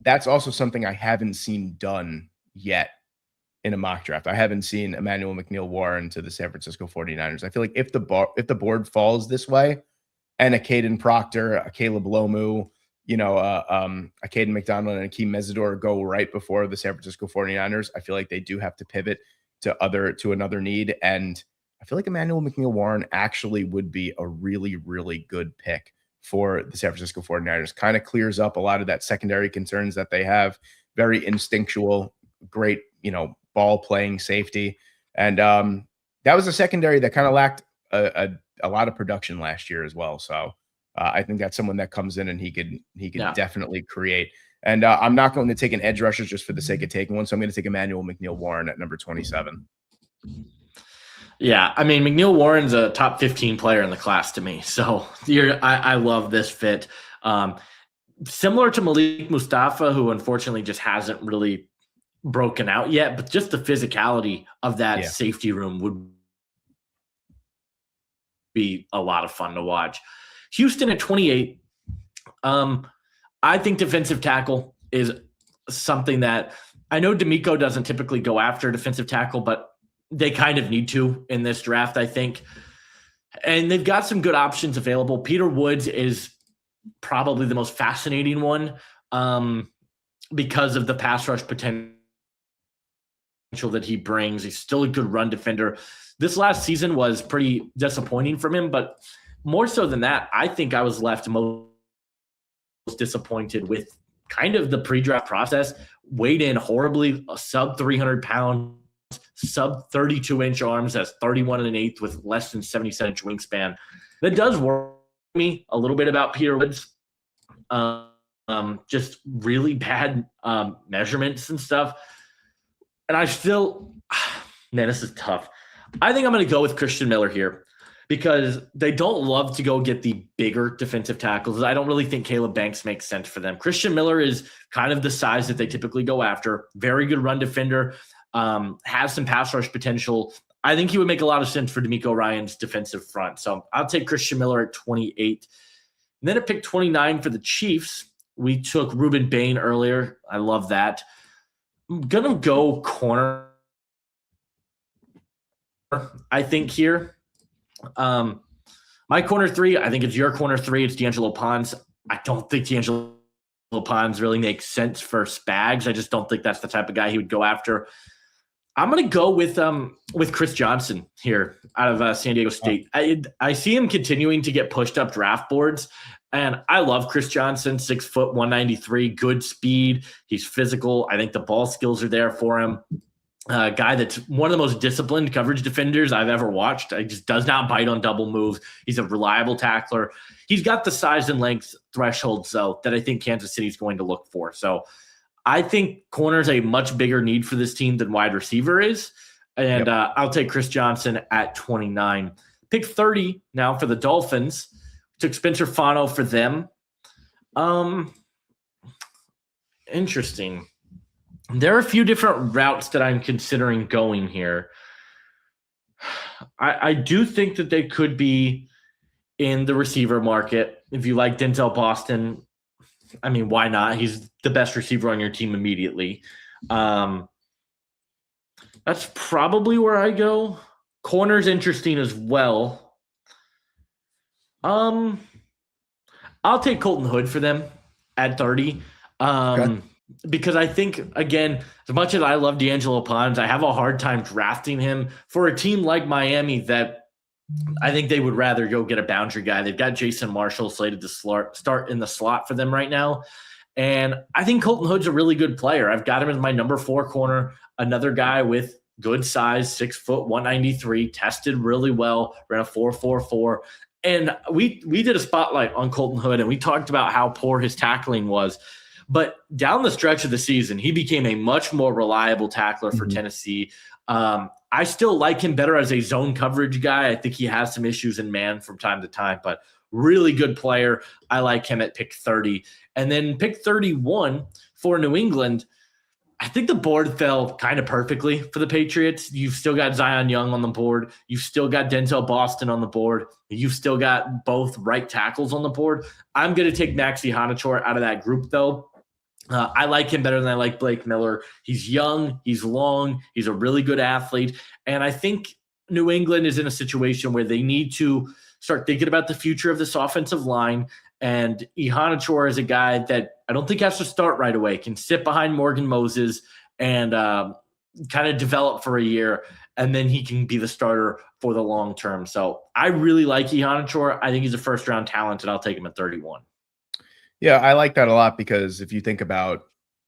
That's also something I haven't seen done yet in a mock draft. I haven't seen Emmanuel McNeil-Warren to the San Francisco 49ers. I feel like if the board falls this way and a Caden Proctor, a Caleb Lomu, a Caden McDonald and Akeem Mesidor go right before the San Francisco 49ers, I feel like they do have to pivot to another need. And I feel like Emmanuel McNeil-Warren actually would be a really, really good pick for the San Francisco 49ers. Kind of clears up a lot of that secondary concerns that they have. Very instinctual, great, ball playing safety. And that was a secondary that kind of lacked a lot of production last year as well. So I think that's someone that comes in and he could definitely create. And I'm not going to take an edge rusher just for the sake of taking one. So I'm going to take Emmanuel McNeil-Warren at number 27. Yeah, I mean, McNeil-Warren's a top 15 player in the class to me. So I love this fit. Similar to Malik Mustafa, who unfortunately just hasn't really broken out yet, but just the physicality of that safety room would be a lot of fun to watch. Houston at 28. I think defensive tackle is something that I know D'Amico doesn't typically go after defensive tackle, but they kind of need to in this draft, I think. And they've got some good options available. Peter Woods is probably the most fascinating one because of the pass rush potential that he brings. He's still a good run defender. This last season was pretty disappointing from him, but more so than that, I think I was left most disappointed with kind of the pre-draft process. Weighed in horribly, a sub 300 pound, sub 32-inch arms, has 31 1/8 with less than 77-inch wingspan. That does worry me a little bit about Peter Woods. Just really bad measurements and stuff. And I still, man, this is tough. I think I'm going to go with Christian Miller here because they don't love to go get the bigger defensive tackles. I don't really think Caleb Banks makes sense for them. Christian Miller is kind of the size that they typically go after. Very good run defender, has some pass rush potential. I think he would make a lot of sense for D'Amico Ryan's defensive front. So I'll take Christian Miller at 28. And then at pick 29 for the Chiefs, we took Ruben Bain earlier. I love that. I'm going to go corner, I think, here. My corner 3, I think it's your corner 3. It's D'Angelo Pons. I don't think D'Angelo Pons really makes sense for Spags. I just don't think that's the type of guy he would go after. I'm going to go with Chris Johnson here out of San Diego State. I see him continuing to get pushed up draft boards, and I love Chris Johnson, 6 foot, 193, good speed. He's physical. I think the ball skills are there for him. Guy that's one of the most disciplined coverage defenders I've ever watched. He just does not bite on double moves. He's a reliable tackler. He's got the size and length threshold, so that I think Kansas City is going to look for. So I think corner is a much bigger need for this team than wide receiver is. And I'll take Chris Johnson at 29. Pick 30 now for the Dolphins. Took Spencer Fano for them. Interesting. There are a few different routes that I'm considering going here. I do think that they could be in the receiver market. If you like Denzel Boston, I mean, why not? He's the best receiver on your team immediately. That's probably where I go. Corner's interesting as well. I'll take Colton Hood for them at 30. Okay. Because I think, again, as much as I love D'Angelo Pons, I have a hard time drafting him for a team like Miami that I think they would rather go get a boundary guy. They've got Jason Marshall slated to start in the slot for them right now. And I think Colton Hood's a really good player. I've got him as my number 4 corner, another guy with good size, 6 foot, 193, tested really well, ran a 4.44. And we did a spotlight on Colton Hood, and we talked about how poor his tackling was. But down the stretch of the season, he became a much more reliable tackler for Tennessee. I still like him better as a zone coverage guy. I think he has some issues in man from time to time, but really good player. I like him at pick 30. And then pick 31 for New England, I think the board fell kind of perfectly for the Patriots. You've still got Zion Young on the board. You've still got Denzel Boston on the board. You've still got both right tackles on the board. I'm going to take Maxi Hanator out of that group, though. I like him better than I like Blake Miller. He's young. He's long. He's a really good athlete. And I think New England is in a situation where they need to start thinking about the future of this offensive line. And Ihanator is a guy that I don't think has to start right away, can sit behind Morgan Moses and kind of develop for a year, and then he can be the starter for the long term. So I really like Ihanator. I think he's a first-round talent, and I'll take him at 31. Yeah, I like that a lot because if you think about,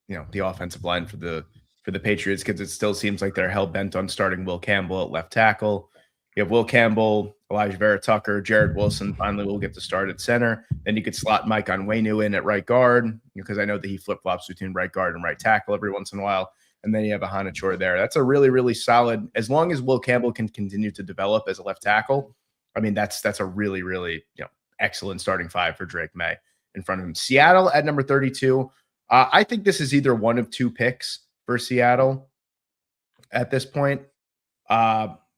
the offensive line for the Patriots, because it still seems like they're hell-bent on starting Will Campbell at left tackle. You have Will Campbell, Elijah Vera Tucker, Jared Wilson finally will get to start at center. Then you could slot Mike Onwenu in at right guard, because I know that he flip-flops between right guard and right tackle every once in a while. And then you have a Hanator there. That's a really, really solid, as long as Will Campbell can continue to develop as a left tackle. I mean, that's a really, really excellent starting 5 for Drake May in front of him. Seattle at number 32. I think this is either one of 2 picks for Seattle at this point.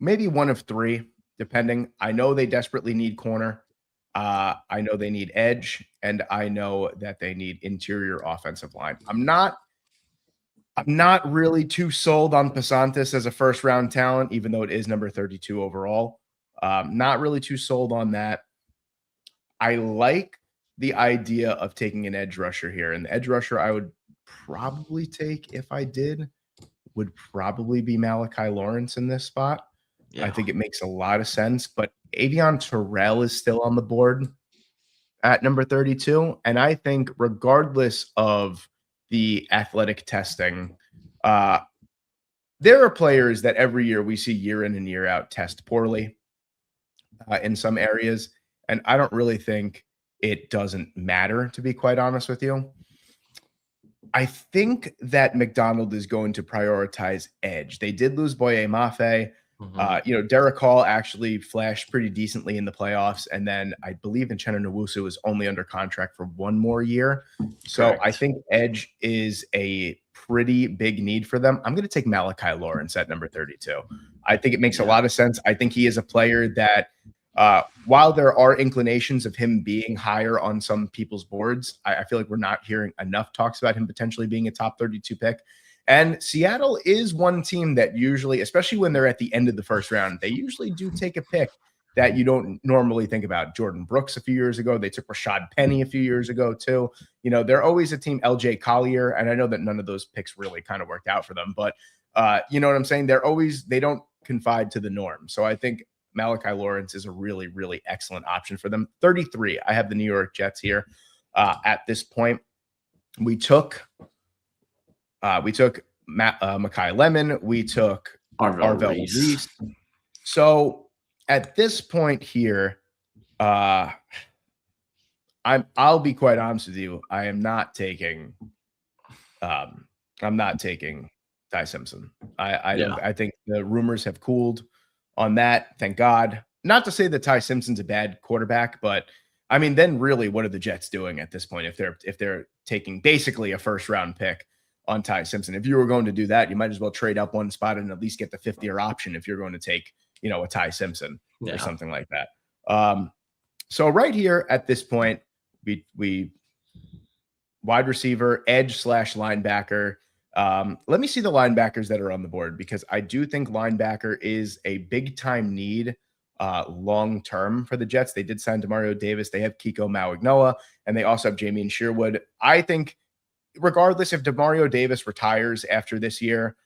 Maybe one of 3, depending. I know they desperately need corner. I know they need edge, and I know that they need interior offensive line. I'm not really too sold on Pasantis as a first-round talent, even though it is number 32 overall. Not really too sold on that. I like the idea of taking an edge rusher here, and the edge rusher I would probably take if I did would probably be Malachi Lawrence in this spot. Yeah. I think it makes a lot of sense, but Avion Terrell is still on the board at number 32. And I think regardless of the athletic testing, there are players that every year we see year in and year out test poorly in some areas. And I don't really think it doesn't matter, to be quite honest with you. I think that McDonald is going to prioritize edge. They did lose Boye Mafe. Derek Hall actually flashed pretty decently in the playoffs. And then I believe Uchenna Nwosu is only under contract for 1 more year. So correct. I think edge is a pretty big need for them. I'm going to take Malachi Lawrence at number 32. I think it makes a lot of sense. I think he is a player that While there are inclinations of him being higher on some people's boards, I feel like we're not hearing enough talks about him potentially being a top 32 pick. And Seattle is one team that usually, especially when they're at the end of the first round, they usually do take a pick that you don't normally think about. Jordan Brooks a few years ago, they took Rashad Penny a few years ago too. They're always a team. LJ Collier, and I know that none of those picks really kind of worked out for them, but you know what I'm saying? They don't confide to the norm. So I think Malachi Lawrence is a really, really excellent option for them. 33. I have the New York Jets here at this point. We took Mekhi Lemon. We took Arvell Reese. So at this point here, I'll be quite honest with you. I'm not taking Ty Simpson. I think the rumors have cooled on that. Thank God. Not to say that Ty Simpson's a bad quarterback, but I mean, then really, what are the Jets doing at this point if they're taking basically a first round pick on Ty Simpson? If you were going to do that, you might as well trade up one spot and at least get the 50-year option if you're going to take, a Ty Simpson or something like that. So right here at this point, we wide receiver, edge / linebacker. Let me see the linebackers that are on the board, because I do think linebacker is a big time need long term for the Jets. They did sign Demario Davis. They have Kiko Mauignoa, and they also have Jamien Sherwood. I think regardless if Demario Davis retires after this year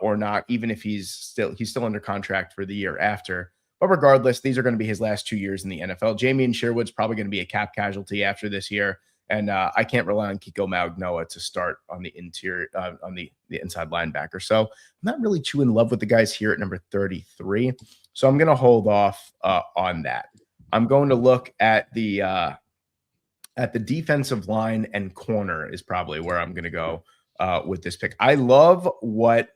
or not, even if he's still under contract for the year after, but regardless, these are going to be his last 2 years in the NFL. Jamien Sherwood's probably going to be a cap casualty after this year. And I can't rely on Kiko Mauignoa to start on the interior, on the inside linebacker. So I'm not really too in love with the guys here at number 33. So I'm going to hold off on that. I'm going to look at the defensive line and corner is probably where I'm going to go with this pick. I love what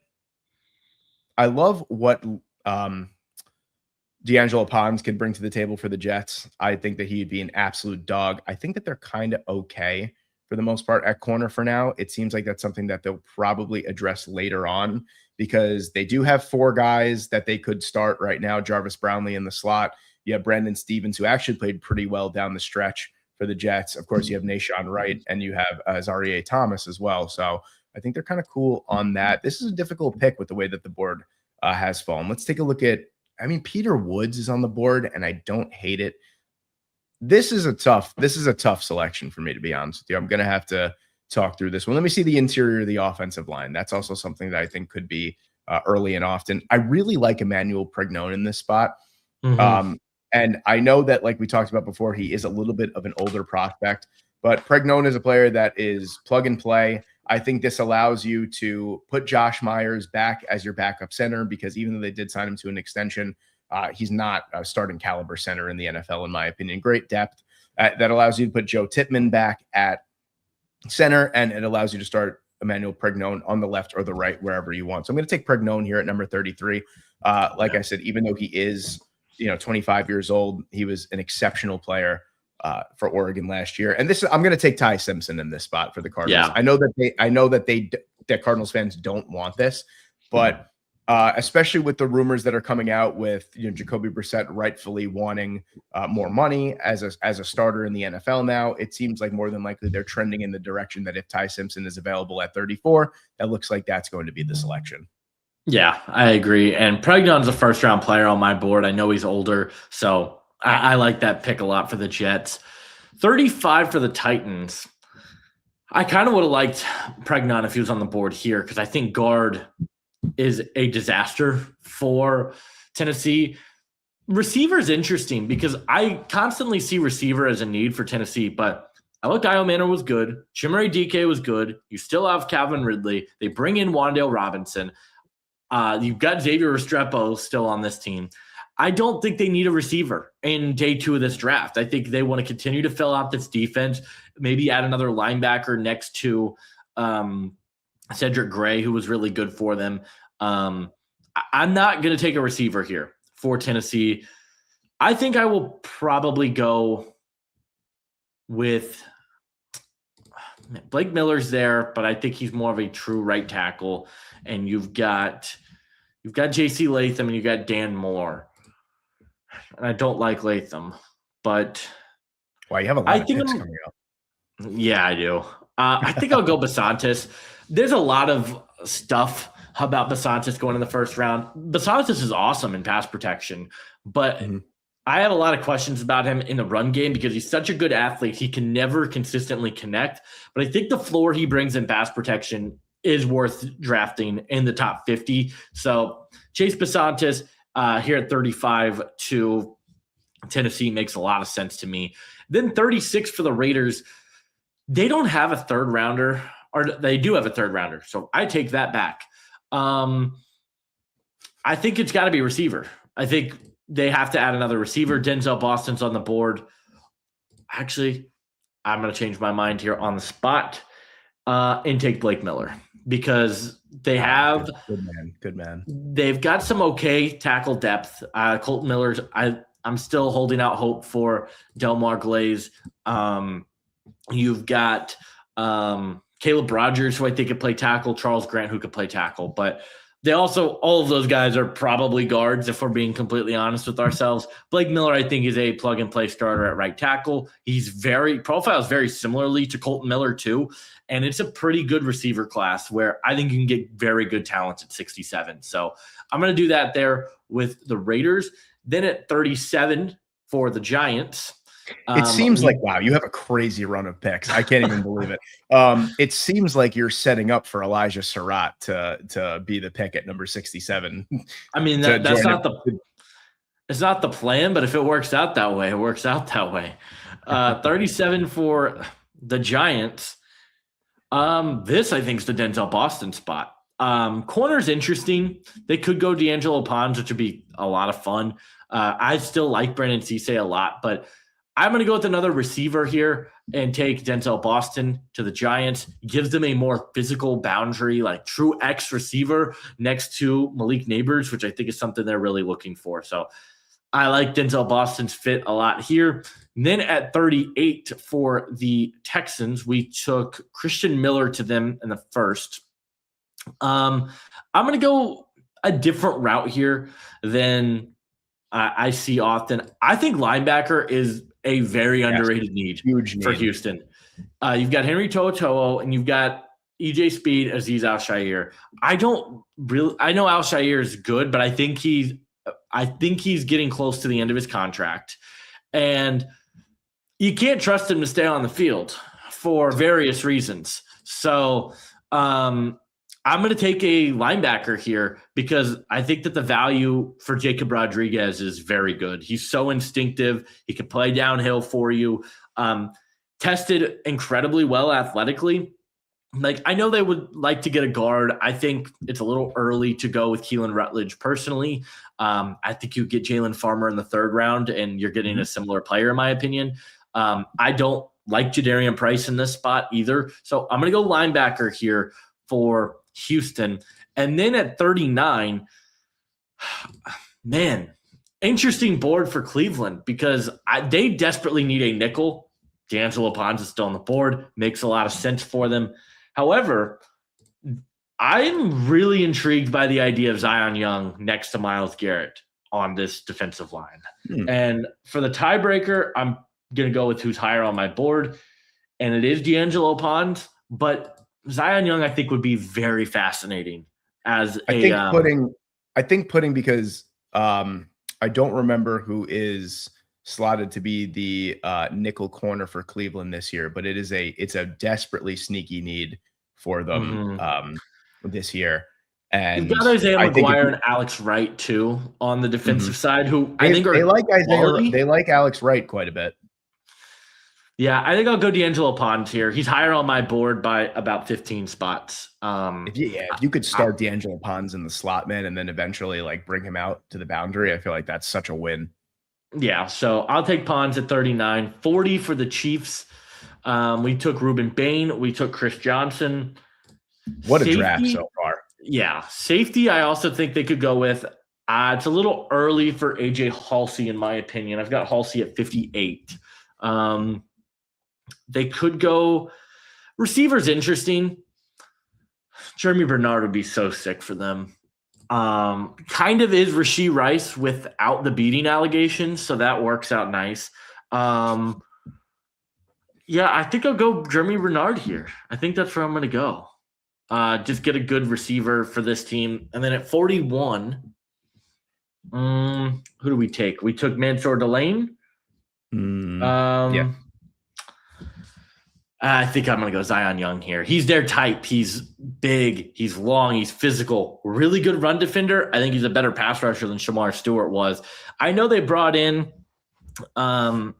D'Angelo Pons could bring to the table for the Jets. I think that he'd be an absolute dog. I think that they're kind of okay for the most part at corner for now. It seems like that's something that they'll probably address later on, because they do have 4 guys that they could start right now. Jarvis Brownlee in the slot. You have Brandon Stevens, who actually played pretty well down the stretch for the Jets. Of course, you have Nashawn Wright, and you have Zaire Thomas as well. So I think they're kind of cool on that. This is a difficult pick with the way that the board has fallen. Let's take a look at, Peter Woods is on the board, and I don't hate it. This is a tough selection for me, to be honest with you. I'm going to have to talk through this one. Let me see the interior of the offensive line. That's also something that I think could be early and often. I really like Emmanuel Pregnon in this spot. Mm-hmm. And I know that, like we talked about before, he is a little bit of an older prospect, but Pregnon is a player that is plug and play. I think this allows you to put Josh Myers back as your backup center, because even though they did sign him to an extension, he's not a starting caliber center in the NFL, in my opinion. Great depth. That allows you to put Joe Tippmann back at center, and it allows you to start Emmanuel Pregnon on the left or the right, wherever you want. So I'm going to take Pregnon here at number 33. Like I said, even though he is 25 years old, he was an exceptional player for Oregon last year. And I'm going to take Ty Simpson in this spot for the Cardinals. Yeah. I know that Cardinals fans don't want this, but especially with the rumors that are coming out with Jacoby Brissett rightfully wanting more money as a starter in the NFL now, it seems like more than likely they're trending in the direction that if Ty Simpson is available at 34, that looks like that's going to be the selection. Yeah, I agree. And Pregnon's a first-round player on my board. I know he's older, so I like that pick a lot for the Jets. 35 for the Titans. I kind of would have liked Pregnon if he was on the board here, because I think guard is a disaster for Tennessee. Receiver is interesting because I constantly see receiver as a need for Tennessee, but Io Manor was good. Chimere Dike was good. You still have Calvin Ridley. They bring in Wan'Dale Robinson. You've got Xavier Restrepo still on this team. I don't think they need a receiver in day 2 of this draft. I think they want to continue to fill out this defense, maybe add another linebacker next to Cedric Gray, who was really good for them. I'm not going to take a receiver here for Tennessee. I think I will probably go with Blake Miller's there, but I think he's more of a true right tackle. And you've got J.C. Latham and you've got Dan Moore. and I don't like Latham, but Wow, you have a I lot of think picks coming up. yeah, I do. I think I'll go Basantis. There's a lot of stuff about Basantis going in the first round. Basantis is awesome in pass protection, but Mhm. I have a lot of questions about him in the run game because he's such a good athlete. He can never consistently connect, but I think the floor he brings in pass protection is worth drafting in the top 50. So Chase Basantis here at 35 to Tennessee makes a lot of sense to me. Then 36 for the Raiders. They don't have a third rounder, or they do have a third rounder. So I take that back. I think it's got to be receiver. I think they have to add another receiver. Denzel Boston's on the board. Actually, I'm going to change my mind here on the spot and take Blake Miller because they have good man. They've got some okay tackle depth. Colton Miller's. I'm still holding out hope for Delmar Glaze. You've got Caleb Rogers, who I think could play tackle. Charles Grant, who could play tackle, but they also, all of those guys are probably guards, if we're being completely honest with ourselves. Blake Miller, I think, is a plug-and-play starter at right tackle. He's profiles very similarly to Colton Miller, too, and it's a pretty good receiver class where I think you can get very good talent at 67. So I'm going to do that there with the Raiders. Then at 37 for the Giants. It seems like, wow, you have a crazy run of picks. I can't even believe it. It seems like you're setting up for Elijah Surratt to be the pick at number 67. I mean, that's not it's not the plan, but if it works out that way, it works out that way. 37 for the Giants. This, I think, is the Denzel Boston spot. Corner's interesting. They could go D'Angelo Pons, which would be a lot of fun. I still like Brandon Cisse a lot, but I'm going to go with another receiver here and take Denzel Boston to the Giants. Gives them a more physical boundary, like true X receiver next to Malik Neighbors, which I think is something they're really looking for. So I like Denzel Boston's fit a lot here. And then at 38 for the Texans, we took Christian Miller to them in the first. I'm going to go a different route here than I see often. I think linebacker is a very underrated need for Houston. You've got Henry To'oTo'o and you've got EJ Speed, Azeez Al-Shaair. I know Al-Shaair is good, but I think he's getting close to the end of his contract. And you can't trust him to stay on the field for various reasons. So I'm going to take a linebacker here because I think that the value for Jacob Rodriguez is very good. He's so instinctive. He can play downhill for you. Tested incredibly well athletically. Like, I know they would like to get a guard. I think it's a little early to go with Keelan Rutledge personally. I think you get Jalen Farmer in the third round and you're getting a similar player, in my opinion. I don't like Jadarian Price in this spot either. So I'm going to go linebacker here for Houston. And then at 39, man, interesting board for Cleveland because they desperately need a nickel. D'Angelo Pons is still on the board. Makes a lot of sense for them. However, I'm really intrigued by the idea of Zion Young next to Myles Garrett on this defensive line. And for the tiebreaker, I'm going to go with who's higher on my board, and it is D'Angelo Pons, but Zion Young, I think, would be very fascinating as I think putting because I don't remember who is slotted to be the nickel corner for Cleveland this year, but it's a desperately sneaky need for them this year. And you've got Isaiah McGuire and Alex Wright too on the defensive side, who I think they like Alex Wright quite a bit. Yeah, I think I'll go D'Angelo Pons here. He's higher on my board by about 15 spots. If you could start D'Angelo Pons in the slot, man, and then eventually like bring him out to the boundary, I feel like that's such a win. Yeah, so I'll take Pons at 39. 40 for the Chiefs. We took Ruben Bain. We took Chris Johnson. What a draft so far. Yeah, safety I also think they could go with. It's a little early for AJ Halsey, in my opinion. I've got Halsey at 58. They could go receivers. Interesting. Jeremy Bernard would be so sick for them. Kind of is Rashee Rice without the beating allegations, so that works out nice. Yeah, I think I'll go Jeremy Renard here. I think that's where I'm going to go. Just get a good receiver for this team. And then at 41, who do we take? We took Mansour Delane. Yeah. I think I'm going to go Zion Young here. He's their type. He's big. He's long. He's physical. Really good run defender. I think he's a better pass rusher than Shamar Stewart was. I know they brought in who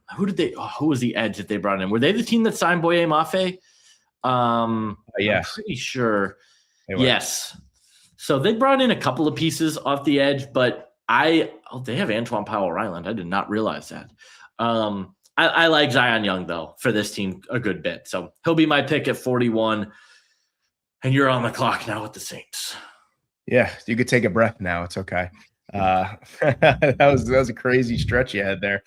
was the edge that they brought in? Were they the team that signed Boye Mafe? Yes. I'm pretty sure. Yes. So they brought in a couple of pieces off the edge, but they have Antoine Powell-Ryland. I did not realize that. I like Zion Young, though, for this team a good bit. So he'll be my pick at 41. And you're on the clock now with the Saints. Yeah, you could take a breath now. It's okay. That was a crazy stretch you had there.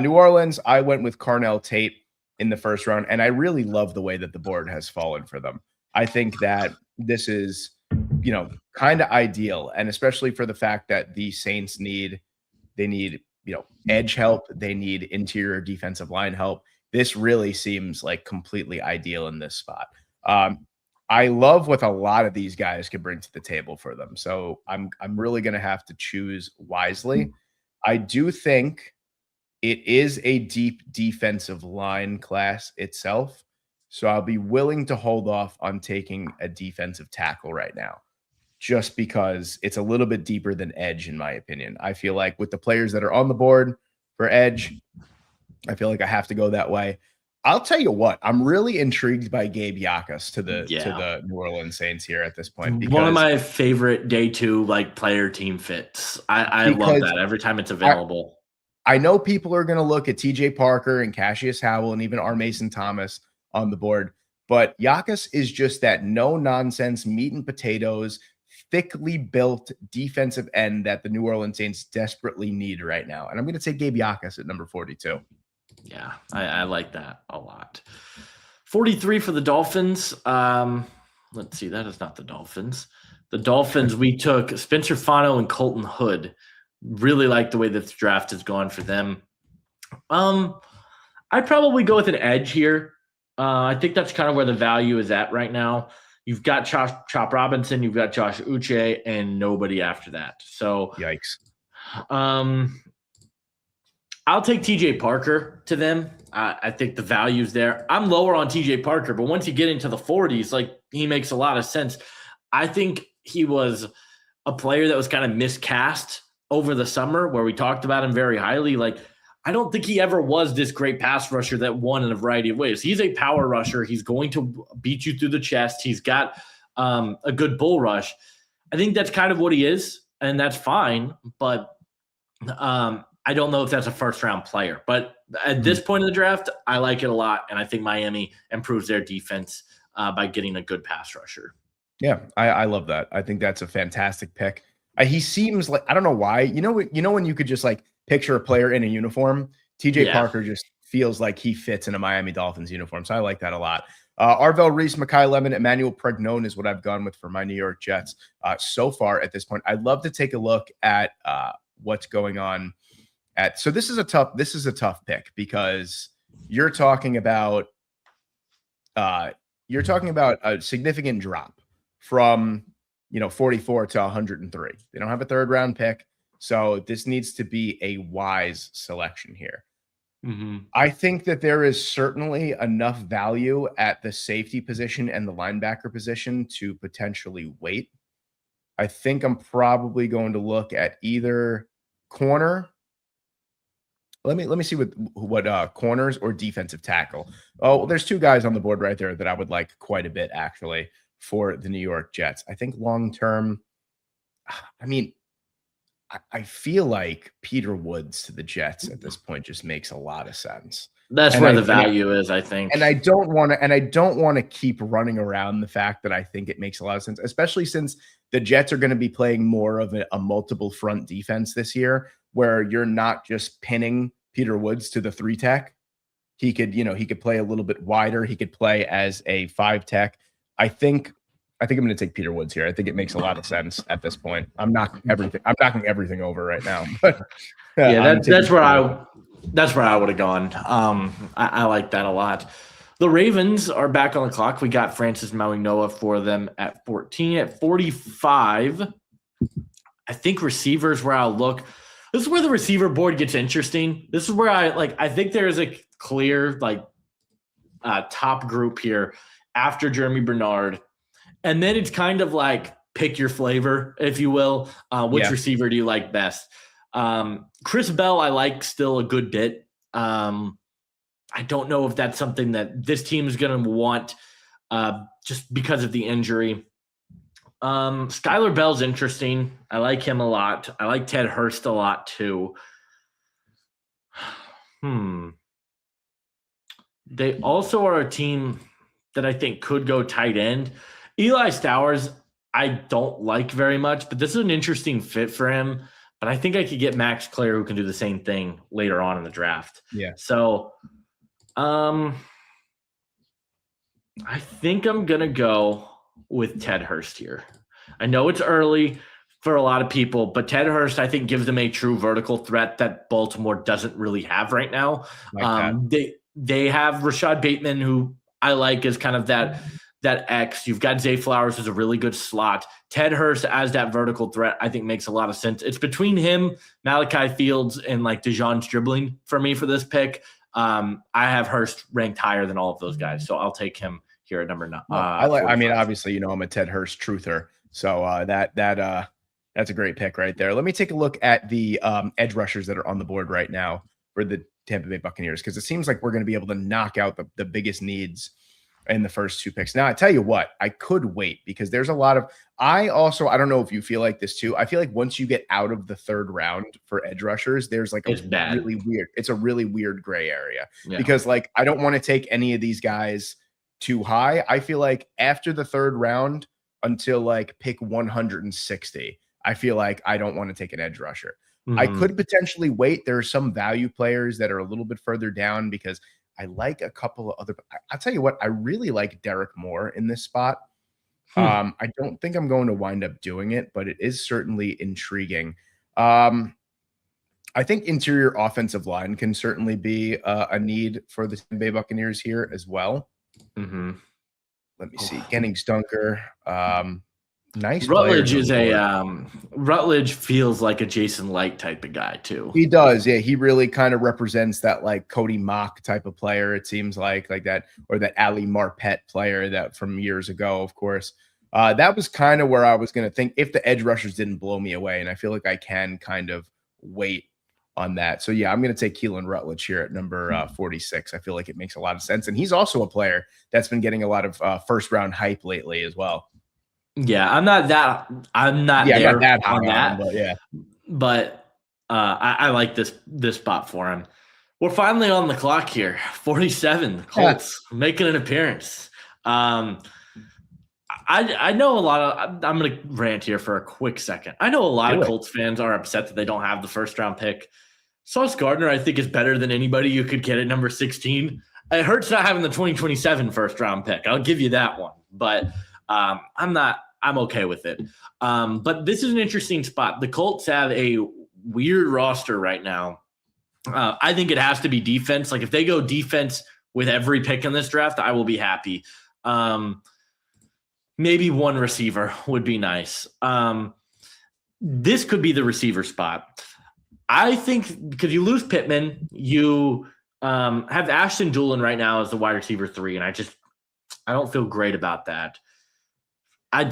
New Orleans, I went with Carnell Tate in the first round, and I really love the way that the board has fallen for them. I think that this is, kind of ideal, and especially for the fact that the Saints need edge help, they need interior defensive line help. This really seems like completely ideal in this spot. I love what a lot of these guys can bring to the table for them. So I'm really going to have to choose wisely. I do think it is a deep defensive line class itself. So I'll be willing to hold off on taking a defensive tackle right now, just because it's a little bit deeper than edge, in my opinion. I feel like with the players that are on the board for edge, I feel like I have to go that way. I'll tell you what, I'm really intrigued by Gabe Yakas to the New Orleans Saints here at this point. Because one of my favorite day two player team fits. I love that every time it's available. I know people are going to look at TJ Parker and Cassius Howell and even R. Mason Thomas on the board, but Yakas is just that no nonsense meat and potatoes, thickly built defensive end that the New Orleans Saints desperately need right now. And I'm going to take Gabe Yakas at number 42. Yeah, I like that a lot. 43 for the Dolphins. Let's see. That is not the Dolphins. The Dolphins, we took Spencer Fano and Colton Hood. Really like the way that the draft has gone for them. I'd probably go with an edge here. I think that's kind of where the value is at right now. You've got Chop Robinson, you've got Josh Uche, and nobody after that. So yikes. I'll take TJ Parker to them. I think the value's there. I'm lower on TJ Parker, but once you get into the 40s, he makes a lot of sense. I think he was a player that was kind of miscast over the summer, where we talked about him very highly. I don't think he ever was this great pass rusher that won in a variety of ways. He's a power rusher. He's going to beat you through the chest. He's got a good bull rush. I think that's kind of what he is, and that's fine. But I don't know if that's a first-round player. But at this point in the draft, I like it a lot, and I think Miami improves their defense by getting a good pass rusher. Yeah, I love that. I think that's a fantastic pick. He seems like, I don't know why. You know when you could just picture a player in a uniform, TJ Parker just feels like he fits in a Miami Dolphins uniform. So I like that a lot. Arvell Reese, Mekhi Lemon, Emmanuel Pregnon is what I've gone with for my New York Jets so far at this point. I'd love to take a look at what's going on so this is a tough pick, because you're talking about a significant drop from 44 to 103. They don't have a third round pick. So this needs to be a wise selection here. Mm-hmm. I think that there is certainly enough value at the safety position and the linebacker position to potentially wait. I think I'm probably going to look at either corner. Let me see what corners or defensive tackle. Oh, well, there's two guys on the board right there that I would like quite a bit, actually, for the New York Jets. I think long-term, I feel like Peter Woods to the Jets at this point just makes a lot of sense. That's where the value is, I think. And I don't want to keep running around the fact that I think it makes a lot of sense, especially since the Jets are going to be playing more of a multiple front defense this year, where you're not just pinning Peter Woods to the 3 tech. He could play a little bit wider. He could play as a 5 tech. I think I think I'm going to take Peter Woods here. I think it makes a lot of sense at this point. I'm knocking everything over right now. But yeah, that's where I would have gone. I like that a lot. The Ravens are back on the clock. We got Francis Mauigoa for them at 14. At 45, I think receivers where I'll look. This is where the receiver board gets interesting. This is where I think there is a clear top group here after Jeremy Bernard. And then it's kind of like pick your flavor, if you will. Which receiver do you like best? Chris Bell, I like still a good bit. I don't know if that's something that this team is going to want just because of the injury. Skylar Bell's interesting. I like him a lot. I like Ted Hurst a lot too. They also are a team that I think could go tight end. Eli Stowers, I don't like very much, but this is an interesting fit for him. But I think I could get Max Clare, who can do the same thing later on in the draft. Yeah. So, I think I'm going to go with Ted Hurst here. I know it's early for a lot of people, but Ted Hurst, I think, gives them a true vertical threat that Baltimore doesn't really have right now. They have Rashad Bateman, who I like as kind of that X. You've got Zay Flowers as a really good slot. Ted Hurst as that vertical threat, I think, makes a lot of sense. It's between him, Malachi Fields, and Dejon Stribling for me for this pick. I have Hurst ranked higher than all of those guys, so I'll take him here at number 9. Obviously, I'm a Ted Hurst truther, so that's a great pick right there. Let me take a look at the edge rushers that are on the board right now for the Tampa Bay Buccaneers, because it seems like we're going to be able to knock out the biggest needs in the first 2 picks. Now, I tell you what, I could wait because there's a lot of I don't know if you feel like this too. I feel like once you get out of the 3rd round for edge rushers, there's it's a really weird gray area because I don't want to take any of these guys too high. I feel like after the 3rd round until pick 160, I feel like I don't want to take an edge rusher. I could potentially wait. There are some value players that are a little bit further down because I like a couple of other. I'll tell you what, I really like Derek Moore in this spot. I don't think I'm going to wind up doing it, but it is certainly intriguing. I think interior offensive line can certainly be a need for the Tampa Bay Buccaneers here as well. Let me see. Gennings Dunker. Nice. Rutledge Rutledge feels like a Jason Light type of guy too. He does. Yeah. He really kind of represents that Cody Mock type of player. It seems like that, or that Ali Marpet player that from years ago, of course. That was kind of where I was going to think if the edge rushers didn't blow me away. And I feel like I can kind of wait on that. So yeah, I'm going to take Keelan Rutledge here at number 46. I feel like it makes a lot of sense. And he's also a player that's been getting a lot of 1st round hype lately as well. Yeah, I'm not there on that. But I like this spot for him. We're finally on the clock here. 47, the Colts making an appearance. I know a lot of. I'm going to rant here for a quick second. I know a lot of Colts fans are upset that they don't have the 1st round pick. Sauce Gardner, I think, is better than anybody you could get at number 16. It hurts not having the 2027 1st round pick. I'll give you that one, but. I'm okay with it. But this is an interesting spot. The Colts have a weird roster right now. I think it has to be defense. If they go defense with every pick in this draft, I will be happy. Maybe one receiver would be nice. This could be the receiver spot. I think because you lose Pittman, you have Ashton Doolin right now as the wide receiver 3, and I don't feel great about that. I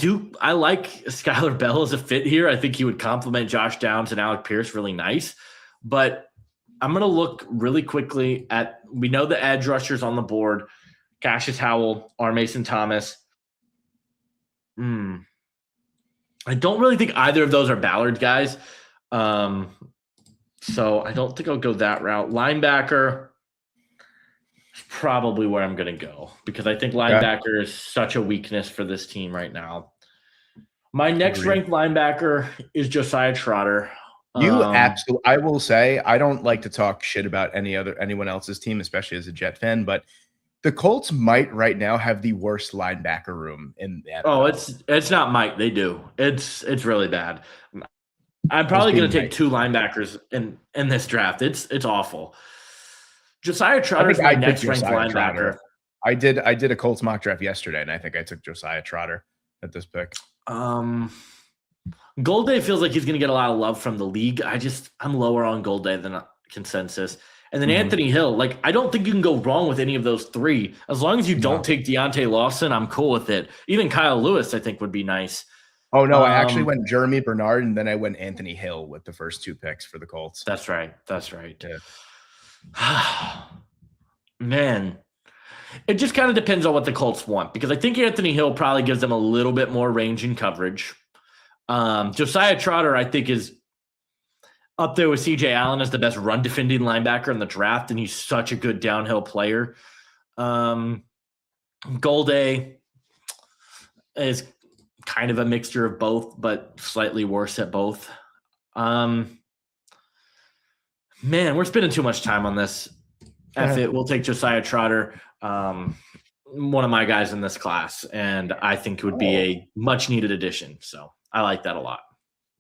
like Skylar Bell as a fit here. I think he would complement Josh Downs and Alec Pierce really nice. But I'm going to look really quickly at – we know the edge rushers on the board. Cassius Howell, R. Mason Thomas. I don't really think either of those are Ballard guys. So I don't think I'll go that route. Linebacker – probably where I'm going to go because I think linebacker is such a weakness for this team right now. My next ranked linebacker is Josiah Trotter. I will say, I don't like to talk shit about anyone else's team, especially as a Jet fan, but The Colts might right now have the worst linebacker room in the Oh, NFL. it's not Mike. They do. It's really bad. I'm I was probably going being to take nice. 2 linebackers in this draft. It's awful. Josiah I Trotter think is my I took next ranked Josiah Trotter. linebacker. I did a Colts mock draft yesterday, and I think I took Josiah Trotter at this pick. Golday feels like he's going to get a lot of love from the league. I'm lower on Golday than consensus. And then Anthony Hill, like I don't think you can go wrong with any of those 3. As long as you don't take Deontay Lawson, I'm cool with it. Even Kyle Lewis, I think, would be nice. Oh no, I actually went Jeremy Bernard, and then I went Anthony Hill with the first 2 picks for the Colts. That's right. That's right. Yeah. Man, it just kind of depends on what the Colts want, because I think Anthony Hill probably gives them a little bit more range and coverage. Josiah Trotter, I think, is up there with CJ Allen as the best run defending linebacker in the draft, and he's such a good downhill player. Golday is kind of a mixture of both, but slightly worse at both. Man, we're spending too much time on this. We'll take Josiah Trotter, one of my guys in this class, and I think it would be a much needed addition. So I like that a lot.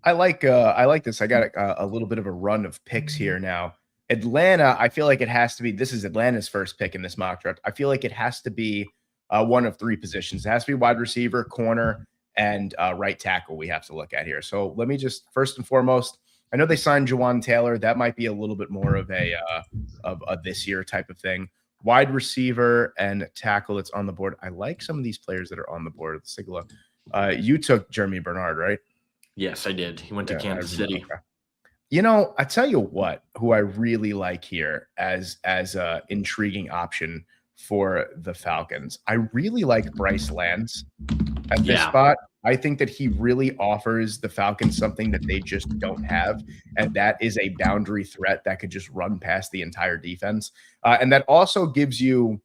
I like this. I got a little bit of a run of picks here now. Atlanta, I feel like it has to be. This is Atlanta's first pick in this mock draft. I feel like it has to be one of 3 positions. It has to be wide receiver, corner, and right tackle. We have to look at here. So let me just first and foremost. I know they signed Jawan Taylor. That might be a little bit more of a this year type of thing. Wide receiver and tackle that's on the board. I like some of these players that are on the board. Let's take a look. You took Jeremy Bernard, right? Yes, I did. He went to Kansas City. Okay. You know, I tell you what, who I really like here as a intriguing option for the Falcons. I really like Bryce Lance at this spot. I think that he really offers the Falcons something that they just don't have, and that is a boundary threat that could just run past the entire defense. And that also gives you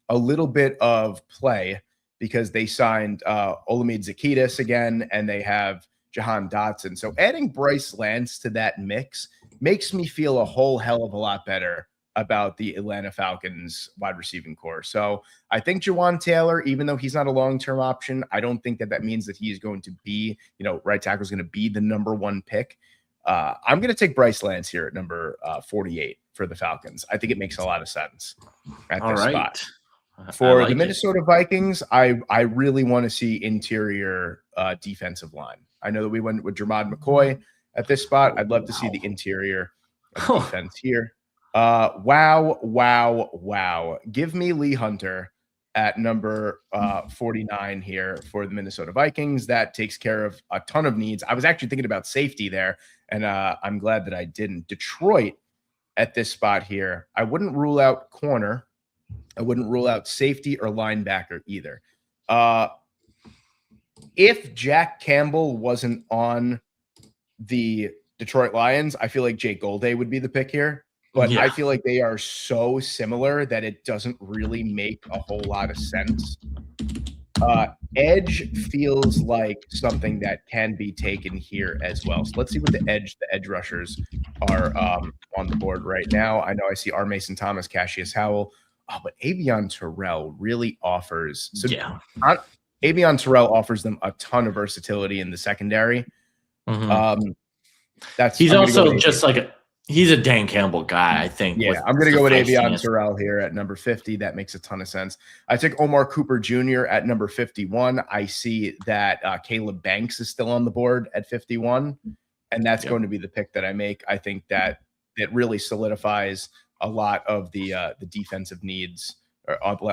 a little bit of play because they signed Olamide Zaccheaus again, and they have Jahan Dotson. So adding Bryce Lance to that mix makes me feel a whole hell of a lot better about the Atlanta Falcons wide receiving core. So I think Jawan Taylor, even though he's not a long-term option, I don't think that means that he is going to be, right tackle is going to be the number 1 pick. I'm going to take Bryce Lance here at number 48 for the Falcons. I think it makes a lot of sense at this spot. For the Minnesota Vikings, I really want to see interior defensive line. I know that we went with Jermod McCoy at this spot. I'd love to see the interior defense here. Wow. Give me Lee Hunter at number 49 here for the Minnesota Vikings. That takes care of a ton of needs. I was actually thinking about safety there, and I'm glad that I didn't. Detroit at this spot here, I wouldn't rule out corner. I wouldn't rule out safety or linebacker either. If Jack Campbell wasn't on the Detroit Lions, I feel like Jake Golday would be the pick here. But I feel like they are so similar that it doesn't really make a whole lot of sense. Edge feels like something that can be taken here as well. So let's see what the edge rushers are on the board right now. I know I see R. Mason Thomas, Cassius Howell. Oh, but Avion Terrell really offers. Avion Terrell offers them a ton of versatility in the secondary. He's also just like he's a Dan Campbell guy, I think. Yeah, I'm going to go with Avion Terrell here at number 50. That makes a ton of sense. I took Omar Cooper Jr. at number 51. I see that Caleb Banks is still on the board at 51, and that's going to be the pick that I make. I think that it really solidifies a lot of the defensive needs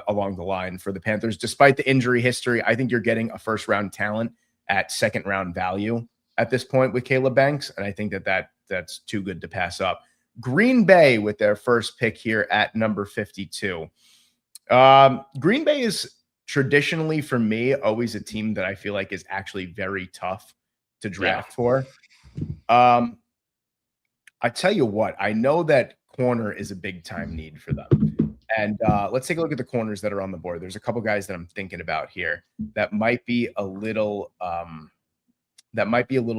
along the line for the Panthers. Despite the injury history, I think you're getting a first-round talent at second-round value at this point with Caleb Banks, and I think that's too good to pass up. Green Bay with their first pick here at number 52. Green Bay is traditionally, for me, always a team that I feel like is actually very tough to draft for. I tell you what, I know that corner is a big time need for them. And let's take a look at the corners that are on the board. There's a couple guys that I'm thinking about here that might be a little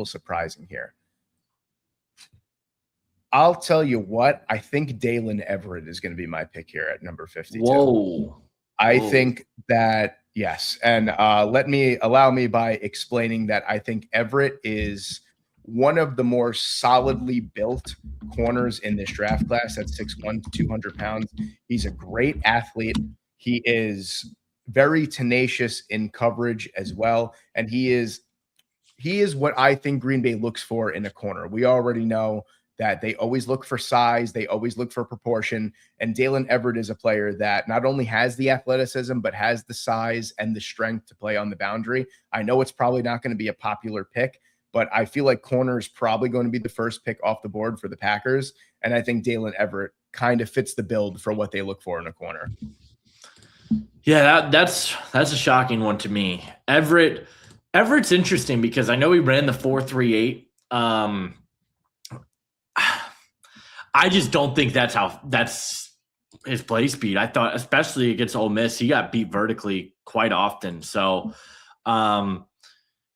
surprising here. I'll tell you what, I think Dalen Everett is going to be my pick here at number 52. Whoa. I Whoa. think that yes, and allow me by explaining that I think Everett is one of the more solidly built corners in this draft class. That's 6'1", 200 pounds. He's a great athlete. He is very tenacious in coverage as well, and he is what I think Green Bay looks for in a corner. We already know that they always look for size, they always look for proportion. And Daylen Everett is a player that not only has the athleticism, but has the size and the strength to play on the boundary. I know it's probably not going to be a popular pick, but I feel like corner is probably going to be the first pick off the board for the Packers. And I think Daylen Everett kind of fits the build for what they look for in a corner. Yeah, that's a shocking one to me. Everett's interesting because I know he ran the 4.38. I just don't think that's his play speed. I thought, especially against Ole Miss, he got beat vertically quite often. So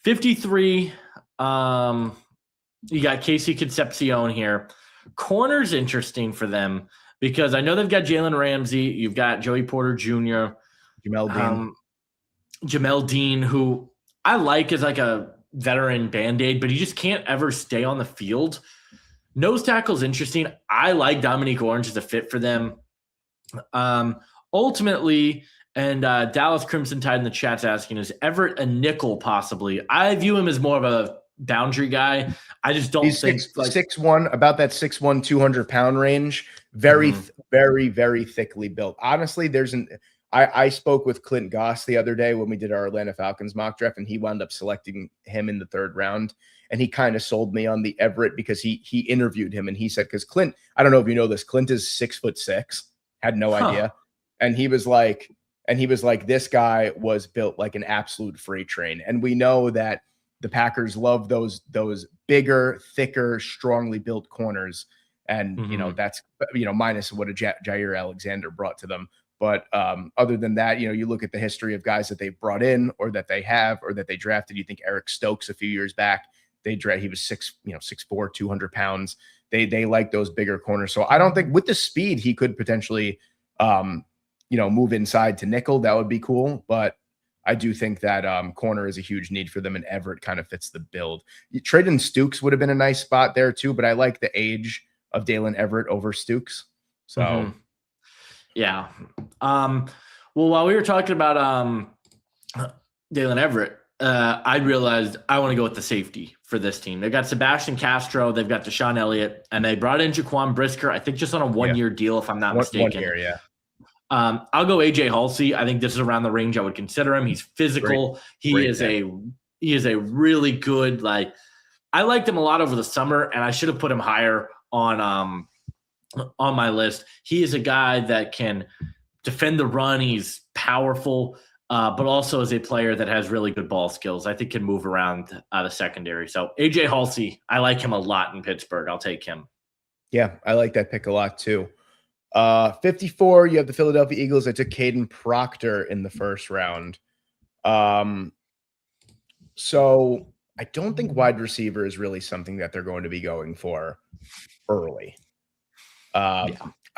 53, you got Casey Concepcion here. Corner's interesting for them because I know they've got Jalen Ramsey. You've got Joey Porter Jr., Jamel Dean, who I like as like a veteran Band-Aid, but he just can't ever stay on the field. Nose tackle's interesting. I like Dominique Orange as a fit for them. Ultimately, and Dallas Crimson Tide in the chat's asking, is Everett a nickel possibly? I view him as more of a boundary guy. I just don't think – 6'1", about that 6'1", 200-pound range. Very, very thickly built. Honestly, I spoke with Clint Goss the other day when we did our Atlanta Falcons mock draft, and he wound up selecting him in the 3rd round. And he kind of sold me on the Everett because he interviewed him and he said, because Clint, I don't know if you know this, Clint is 6'6", had no idea. And he was like, this guy was built like an absolute freight train. And we know that the Packers love those bigger, thicker, strongly built corners. And, that's, minus what a Jair Alexander brought to them. But other than that, you look at the history of guys that they've brought in or that they have or that they drafted. You think Eric Stokes a few years back, he was 6'4", 200 pounds. They like those bigger corners. So I don't think with the speed he could potentially, move inside to nickel. That would be cool. But I do think that corner is a huge need for them, and Everett kind of fits the build. Trading Stukes would have been a nice spot there too, but I like the age of Daylen Everett over Stukes. So, yeah. Well, while we were talking about Daylen Everett, I realized I want to go with the safety for this team. They've got Sebastian Castro, they've got Deshaun Elliott, and they brought in Jaquan Brisker, I think just on a one-year deal, if I'm not mistaken. 1 year, yeah. I'll go AJ Halsey. I think this is around the range I would consider him. He's physical. He is a really good, I liked him a lot over the summer, and I should have put him higher on my list. He is a guy that can defend the run. He's powerful. But also is a player that has really good ball skills. I think can move around the secondary. So AJ Halsey, I like him a lot in Pittsburgh. I'll take him. Yeah, I like that pick a lot too. 54, you have the Philadelphia Eagles. I took Caden Proctor in the 1st round. So I don't think wide receiver is really something that they're going to be going for early.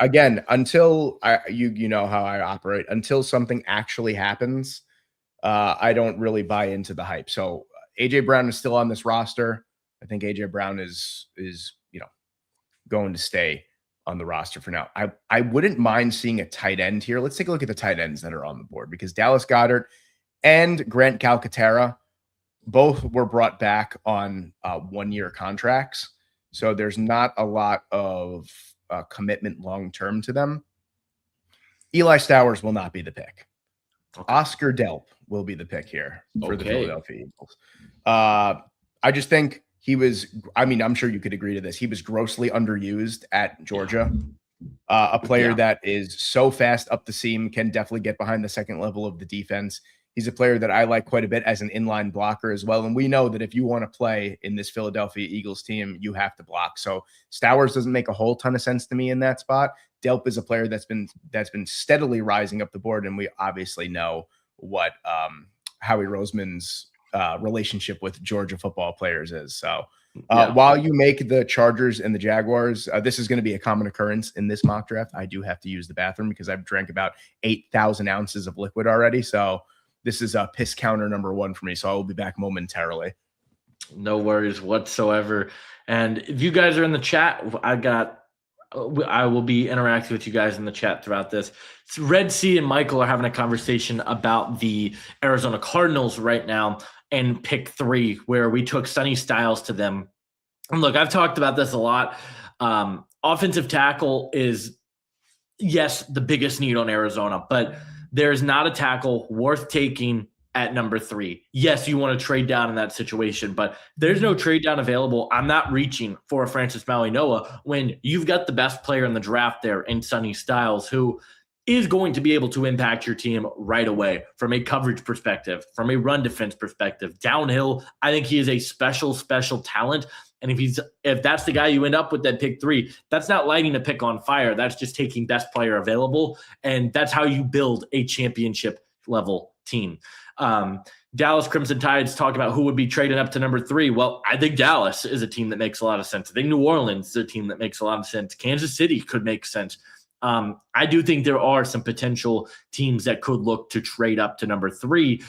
Again, until you know how I operate, until something actually happens, I don't really buy into the hype. So AJ Brown is still on this roster. I think AJ Brown is going to stay on the roster for now. I wouldn't mind seeing a tight end here. Let's take a look at the tight ends that are on the board, because Dallas Goedert and Grant Calcaterra both were brought back on 1-year contracts. So there's not a lot of commitment long-term to them. Eli Stowers will not be the pick. Okay. Oscar Delp will be the pick here for the Philadelphia Eagles. I just think I'm sure you could agree to this. He was grossly underused at Georgia. A player that is so fast up the seam, can definitely get behind the second level of the defense. He's a player that I like quite a bit as an inline blocker as well. And we know that if you want to play in this Philadelphia Eagles team, you have to block. So Stowers doesn't make a whole ton of sense to me in that spot. Delp is a player that's been steadily rising up the board. And we obviously know what Howie Roseman's relationship with Georgia football players is. So Yeah. while you make the Chargers and the Jaguars, this is going to be a common occurrence in this mock draft. I do have to use the bathroom because I've drank about 8,000 ounces of liquid already. So this is a piss counter number 1 for me. So I will be back momentarily. No worries whatsoever. And if you guys are in the chat, I will be interacting with you guys in the chat throughout this. Red Sea and Michael are having a conversation about the Arizona Cardinals right now and pick 3, where we took Sonny Styles to them. And look, I've talked about this a lot. Offensive tackle is, yes, the biggest need on Arizona, but there's not a tackle worth taking at number 3. Yes, you want to trade down in that situation, but there's no trade down available. I'm not reaching for a Francis Mauigoa when you've got the best player in the draft there in Sonny Styles, who is going to be able to impact your team right away from a coverage perspective, from a run defense perspective, downhill. I think he is a special talent. And if that's the guy you end up with that pick 3, that's not lighting a pick on fire. That's just taking best player available. And that's how you build a championship level team. Dallas Crimson Tides talk about who would be trading up to number 3. Well, I think Dallas is a team that makes a lot of sense. I think New Orleans is a team that makes a lot of sense. Kansas City could make sense. I do think there are some potential teams that could look to trade up to number 3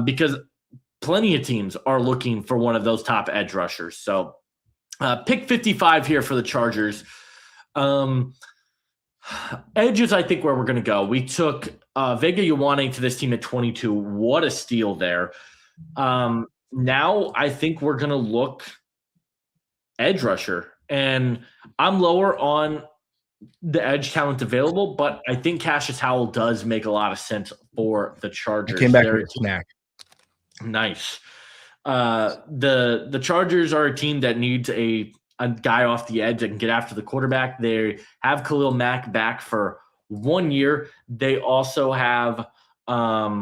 because plenty of teams are looking for one of those top edge rushers. So pick 55 here for the Chargers. Edge is, I think, where we're going to go. We took Vega Ioane to this team at 22. What a steal there. Now I think we're going to look edge rusher. And I'm lower on the edge talent available, but I think Cassius Howell does make a lot of sense for the Chargers. I came back with a snack. Nice. The Chargers are a team that needs a guy off the edge that can get after the quarterback. They have Khalil Mack back for 1 year. They also have let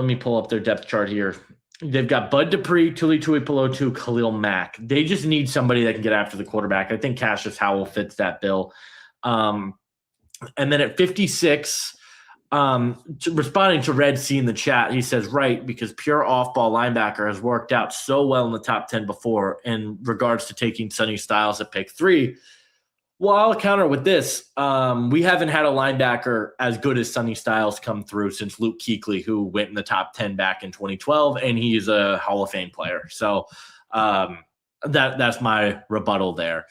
me pull up their depth chart here. They've got Bud Dupree, Tuli Tuipulotu, Khalil Mack. They just need somebody that can get after the quarterback. I think Cassius Howell fits that bill. And then at 56, responding to Red Sea in the chat, he says, right, because pure off-ball linebacker has worked out so well in the top 10 before in regards to taking Sonny Styles at pick 3. Well, I'll counter with this. We haven't had a linebacker as good as Sonny Styles come through since Luke Kuechly, who went in the top 10 back in 2012, and he's a Hall of Fame player. So that's my rebuttal there.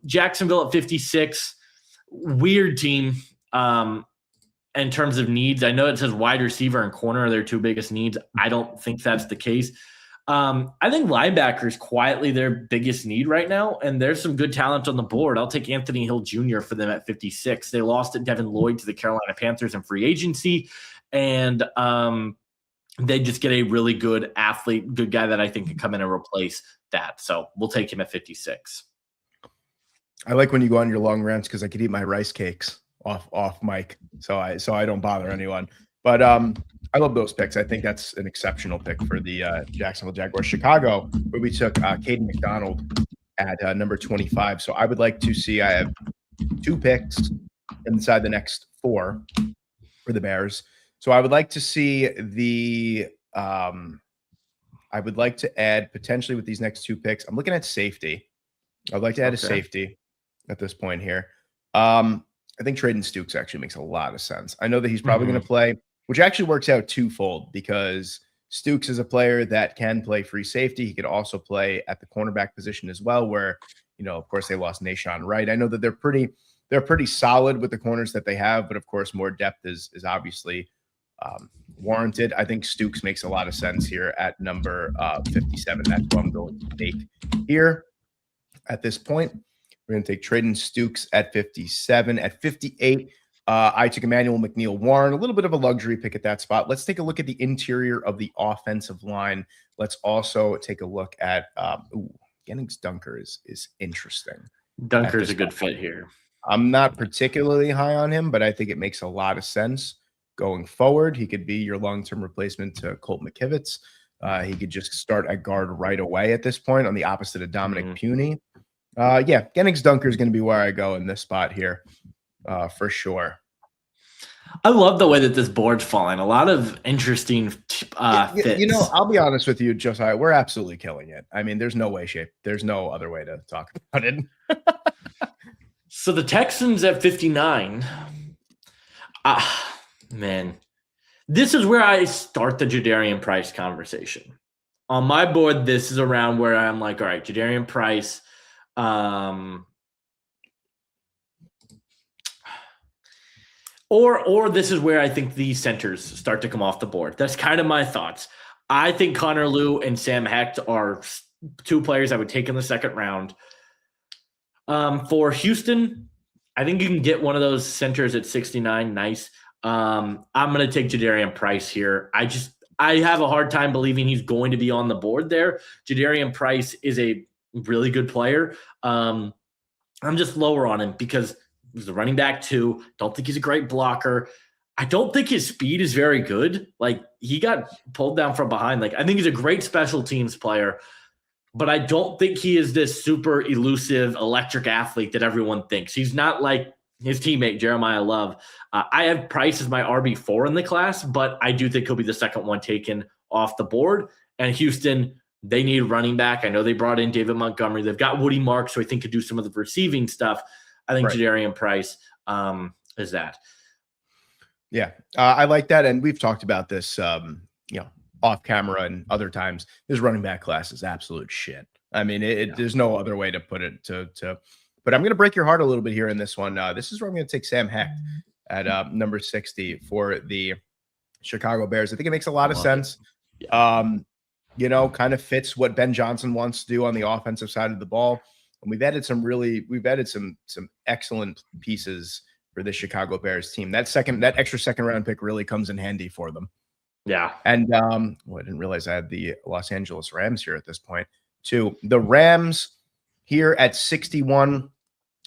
Jacksonville at 56, weird team in terms of needs. I know it says wide receiver and corner are their 2 biggest needs. I don't think that's the case. I think linebacker is quietly their biggest need right now, and there's some good talent on the board. I'll take Anthony Hill Jr. for them at 56. They lost at Devin Lloyd to the Carolina Panthers in free agency, and they just get a really good athlete, good guy that I think can come in and replace that. So we'll take him at 56. I like when you go on your long rants because I could eat my rice cakes off mic, so I don't bother anyone. But I love those picks. I think that's an exceptional pick for the Jacksonville Jaguars. Chicago, where we took Caden McDonald at number 25. So I would like to see, I have 2 picks inside the next 4 for the Bears. So I would like to see I would like to add potentially with these next 2 picks. I'm looking at safety. I'd like to add a safety at this point here. I think Traden Stukes actually makes a lot of sense. I know that he's probably going to play, which actually works out twofold because Stukes is a player that can play free safety. He could also play at the cornerback position as well, where, of course, they lost Nahshon Wright. I know that they're pretty solid with the corners that they have, but of course, more depth is obviously warranted. I think Stukes makes a lot of sense here at number 57. That's what I'm going to take here at this point. We're going to take Traden Stukes at 57. At 58, I took Emmanuel McNeil-Warren, a little bit of a luxury pick at that spot. Let's take a look at the interior of the offensive line. Let's also take a look at Jennings Dunker is interesting. Dunker is a good fit here. I'm not particularly high on him, but I think it makes a lot of sense going forward. He could be your long-term replacement to Colt McKivitz. He could just start at guard right away at this point on the opposite of Dominic Puny. Jennings Dunker is going to be where I go in this spot here for sure. I love the way that this board's falling. A lot of interesting fits. I'll be honest with you, Josiah. We're absolutely killing it. I mean, there's no other way to talk about it. So the Texans at 59. Man, this is where I start the Jadarian Price conversation. On my board, this is around where I'm like, all right, Jadarian Price. Or this is where I think these centers start to come off the board. That's kind of my thoughts. I think Connor Lew and Sam Hecht are two players I would take in the second round. For Houston, I think you can get one of those centers at 69. Nice. I'm going to take Jadarian Price here. I have a hard time believing he's going to be on the board there. Jadarian Price is a really good player. I'm just lower on him because he's a running back too. Don't think he's a great blocker. I don't think his speed is very good. Like, he got pulled down from behind. Like, I think he's a great special teams player, but I don't think he is this super elusive electric athlete that everyone thinks. He's not like his teammate, Jeremiah Love. I have Price as my RB4 in the class, but I do think he'll be the second one taken off the board. And Houston, they need running back. I know they brought in David Montgomery. They've got Woody Marks, who I think could do some of the receiving stuff. I think Jadarian Price is that. Yeah, I like that. And we've talked about this, off camera and other times. This running back class is absolute shit. I mean, there's no other way to put it. But I'm going to break your heart a little bit here in this one. This is where I'm going to take Sam Hecht at number 60 for the Chicago Bears. I think it makes a lot of sense. Yeah. Kind of fits what Ben Johnson wants to do on the offensive side of the ball. And we've added some excellent pieces for the Chicago Bears team. That extra second round pick really comes in handy for them. Yeah. And I didn't realize I had the Los Angeles Rams here at this point too. The Rams here at 61,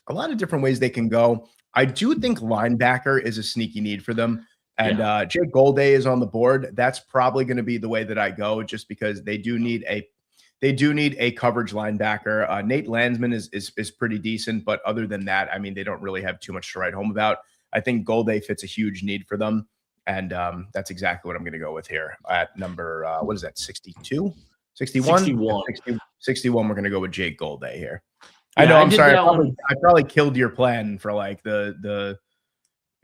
a lot of different ways they can go. I do think linebacker is a sneaky need for them. And Jake Golday is on the board. That's probably going to be the way that I go, just because they do need a coverage linebacker. Nate Landsman is pretty decent, but other than that, I mean, they don't really have too much to write home about. I think Golday fits a huge need for them. And that's exactly what I'm going to go with here at number, 62? 61? 61, we're going to go with Jake Golday here. Yeah, I know, I'm sorry. I probably killed your plan for like the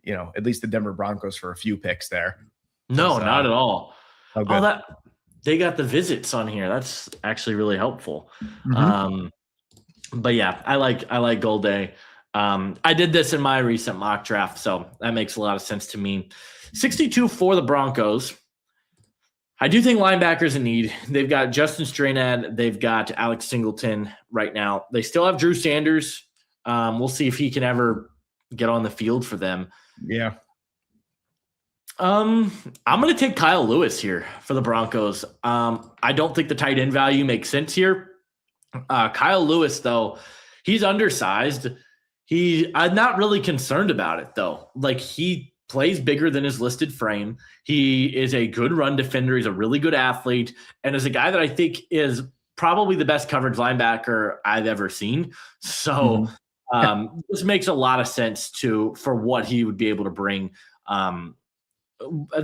at least the Denver Broncos for a few picks there. No, not at all. They got the visits on here. That's actually really helpful. Mm-hmm. But yeah, I like Golday. I did this in my recent mock draft, so that makes a lot of sense to me. 62 for the Broncos. I do think linebackers in need. They've got Justin Stranad. They've got Alex Singleton right now. They still have Drew Sanders. We'll see if he can ever get on the field for them. Yeah. I'm going to take Kyle Lewis here for the Broncos. I don't think the tight end value makes sense here. Kyle Lewis, though, he's undersized. I'm not really concerned about it, though. Like, he plays bigger than his listed frame. He is a good run defender. He's a really good athlete, and is a guy that I think is probably the best coverage linebacker I've ever seen. So this makes a lot of sense for what he would be able to bring. Been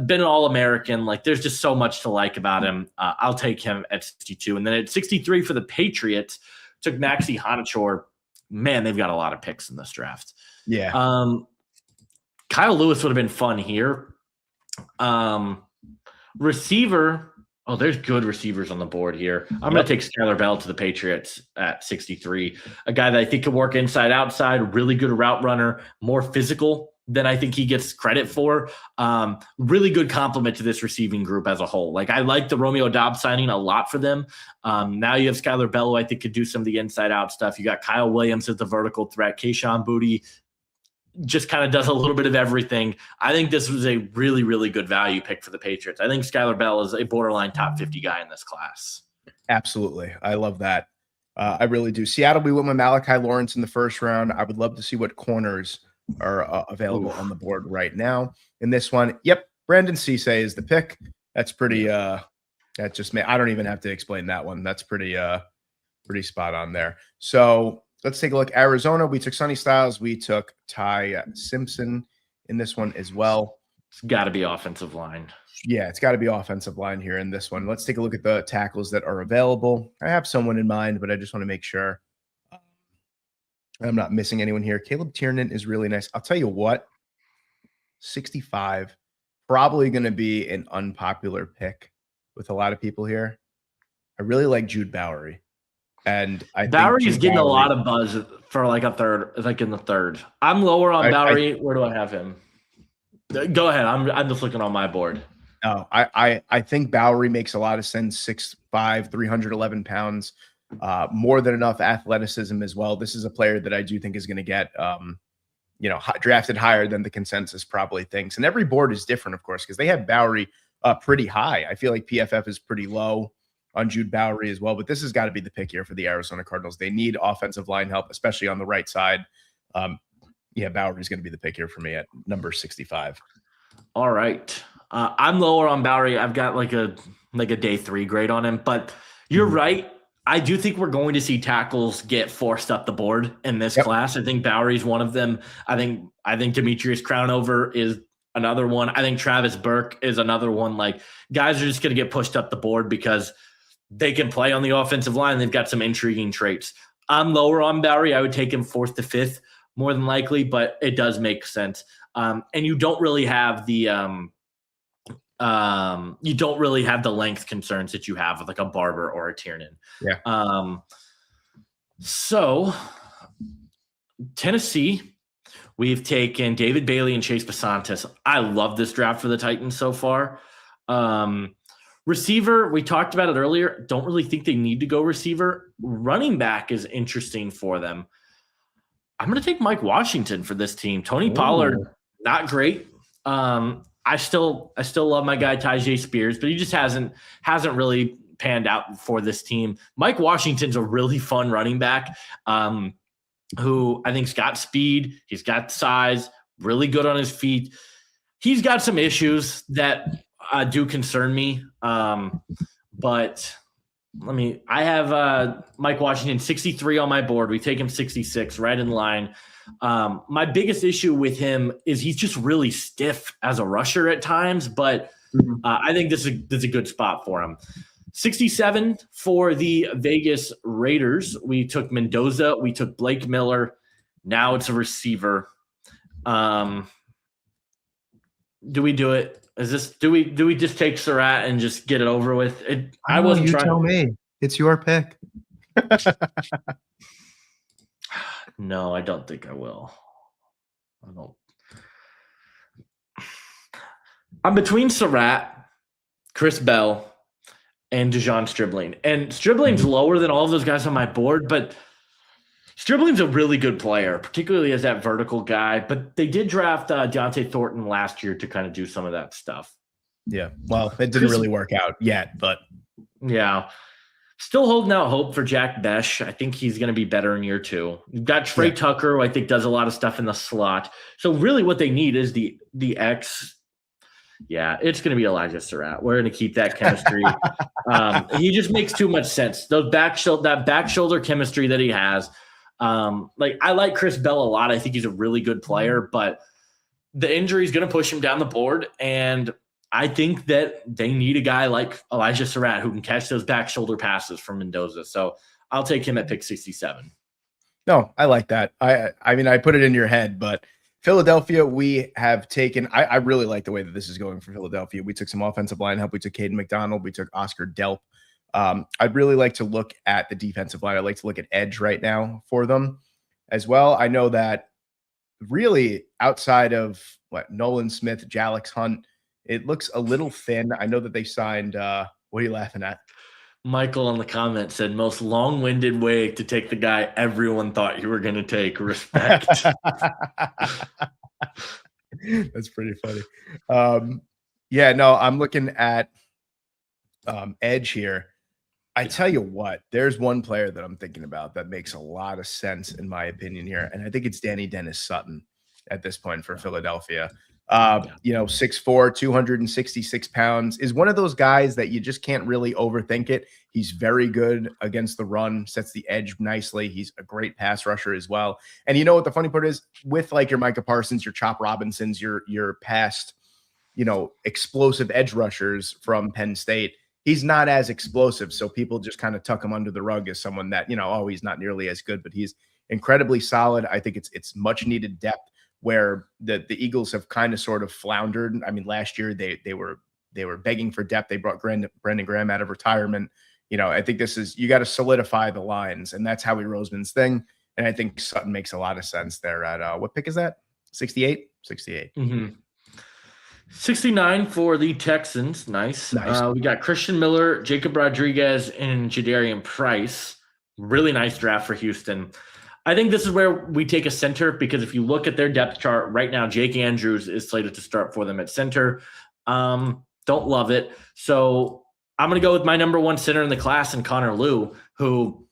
an All-American. Like, there's just so much to like about him. I'll take him at 62. And then at 63 for the Patriots, took Maxi Honachor. Man, they've got a lot of picks in this draft. Yeah. Kyle Lewis would have been fun here. Receiver. Oh, there's good receivers on the board here. I'm going to take Skylar Bell to the Patriots at 63. A guy that I think can work inside, outside, really good route runner, more physical than I think he gets credit for. Really good compliment to this receiving group as a whole. Like, I like the Romeo Doubs signing a lot for them. Now you have Skylar Bell, who I think could do some of the inside out stuff. You got Kyle Williams as the vertical threat. Kayshon Boutte just kind of does a little bit of everything. I think this was a really, really good value pick for the Patriots. I think Skylar Bell is a borderline top 50 guy in this class. Absolutely. I love that. I really do. Seattle, we went with Malachi Lawrence in the first round. I would love to see what corners are available on the board right now in this one. Yep. Brandon Cisse is the pick. That's pretty, that just I don't even have to explain that one. That's pretty spot on there. So let's take a look. Arizona, we took Sonny Styles. We took Ty Simpson in this one as well. It's got to be offensive line. Yeah, it's got to be offensive line here in this one. Let's take a look at the tackles that are available. I have someone in mind, but I just want to make sure I'm not missing anyone here. Caleb Tiernan is really nice. I'll tell you what, 65, probably going to be an unpopular pick with a lot of people here. I really like Jude Bowery. And I Bowery's think getting a lot of buzz for like a third, like in the third. I'm lower on Bowery. Where do I have him? Go ahead. I'm just looking on my board. No, I think Bowery makes a lot of sense. 6'5", 311 pounds, more than enough athleticism as well. This is a player that I do think is going to get, drafted higher than the consensus probably thinks. And every board is different, of course, because they have Bowery pretty high. I feel like PFF is pretty low on Jude Bowery as well, but this has got to be the pick here for the Arizona Cardinals. They need offensive line help, especially on the right side. Bowery is going to be the pick here for me at number 65. All right. I'm lower on Bowery. I've got like a day 3 grade on him, but you're right. I do think we're going to see tackles get forced up the board in this class. I think Bowery's one of them. I think Demetrius Crownover is another one. I think Travis Burke is another one. Like, guys are just going to get pushed up the board because they can play on the offensive line. They've got some intriguing traits. I'm lower on Bowery. I would take him 4th to 5th more than likely, but it does make sense. And you don't really have the length concerns that you have with like a Barber or a Tiernan. Yeah. So Tennessee, we've taken David Bailey and Chase Basantis. I love this draft for the Titans so far. Receiver, we talked about it earlier. Don't really think they need to go receiver. Running back is interesting for them. I'm going to take Mike Washington for this team. Tony Pollard, not great. I still love my guy Tyjae Spears, but he just hasn't really panned out for this team. Mike Washington's a really fun running back who I think's got speed. He's got size, really good on his feet. He's got some issues that do concern me. But I have Mike Washington 63 on my board. We take him 66, right in line. My biggest issue with him is he's just really stiff as a rusher at times, but I think this is a good spot for him. 67 for the Vegas Raiders. We took Mendoza. We took Blake Miller. Now it's a receiver. Do we do it? Do we just take Surratt and just get it over with? I wasn't trying. Tell me. It's your pick. No, I don't think I will. I'm between Surratt, Chris Bell, and Dejon Stribling. And Stribling's lower than all of those guys on my board, but Stribling's a really good player, particularly as that vertical guy. But they did draft Deontay Thornton last year to kind of do some of that stuff. Yeah, well, it didn't really work out yet, but yeah. Still holding out hope for Jack Besh. I think he's going to be better in year 2. You've got Trey Tucker, who I think does a lot of stuff in the slot. So really what they need is the X. Yeah, it's going to be Elijah Surratt. We're going to keep that chemistry. He just makes too much sense. That back shoulder chemistry that he has. I like Chris Bell a lot. I think he's a really good player, but the injury is going to push him down the board. And I think that they need a guy like Elijah Surratt who can catch those back shoulder passes from Mendoza. So I'll take him at pick 67. No, I like that. I mean, I put it in your head, but Philadelphia, we have taken, I really like the way that this is going for Philadelphia. We took some offensive line help. We took Caden McDonald. We took Oscar Delp. I'd really like to look at the defensive line. I'd like to look at edge right now for them as well. I know that really outside of Nolan Smith, Jalix Hunt, it looks a little thin. I know that they signed, what are you laughing at? Michael in the comments said, most long-winded way to take the guy everyone thought you were going to take. Respect. That's pretty funny. I'm looking at edge here. I tell you what, there's one player that I'm thinking about that makes a lot of sense in my opinion here, and I think it's Danny Dennis Sutton at this point for Philadelphia. 6'4", 266 pounds, is one of those guys that you just can't really overthink it. He's very good against the run, sets the edge nicely. He's a great pass rusher as well. And you know what the funny part is with like your Micah Parsons, your Chop Robinsons, your past explosive edge rushers from Penn State. He's not as explosive, so people just kind of tuck him under the rug as someone that, oh, he's not nearly as good, but he's incredibly solid. I think it's much needed depth where the Eagles have kind of sort of floundered. I mean, last year they were begging for depth. They brought Brandon Graham out of retirement. I think you got to solidify the lines, and that's Howie Roseman's thing. And I think Sutton makes a lot of sense there at what pick is that? 68? 68. Mm-hmm. 69 for the Texans. Nice. We got Christian Miller, Jacob Rodriguez, and Jadarian Price. Really nice draft for Houston. I think this is where we take a center, because if you look at their depth chart right now, Jake Andrews is slated to start for them at center. Don't love it. So I'm going to go with my number one center in the class, and Connor Lew, who,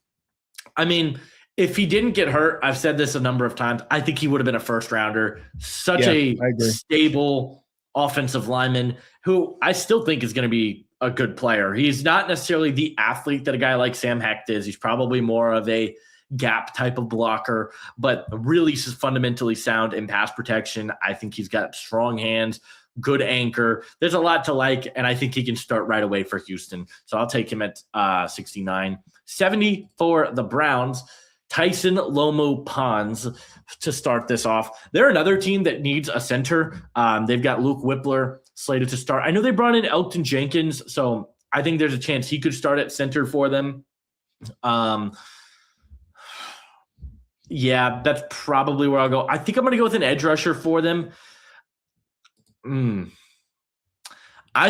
I mean, if he didn't get hurt, I've said this a number of times, I think he would have been a first rounder. Such a stable offensive lineman who I still think is going to be a good player. He's not necessarily the athlete that a guy like Sam Hecht is. He's probably more of a gap type of blocker, but really fundamentally sound in pass protection. I think he's got strong hands, good anchor. There's a lot to like, and I think he can start right away for Houston. So I'll take him at 69. 70 for the Browns, Tyson Lomu Pons to start this off. They're another team that needs a center. They've got Luke Whippler slated to start. I know they brought in Elton Jenkins, so I think there's a chance he could start at center for them. Yeah, that's probably where I'll go. I think I'm going to go with an edge rusher for them. I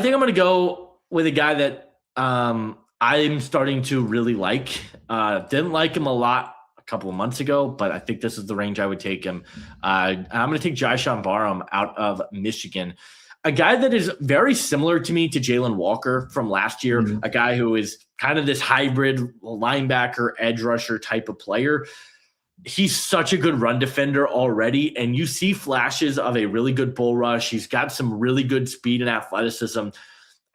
think I'm going to go with a guy that I'm starting to really like. Didn't like him a lot a couple of months ago, but I think this is the range I would take him. I'm going to take Jyshawn Barham out of Michigan. A guy that is very similar to me to Jalen Walker from last year, a guy who is kind of this hybrid linebacker, edge rusher type of player. He's such a good run defender already, and you see flashes of a really good bull rush. He's got some really good speed and athleticism.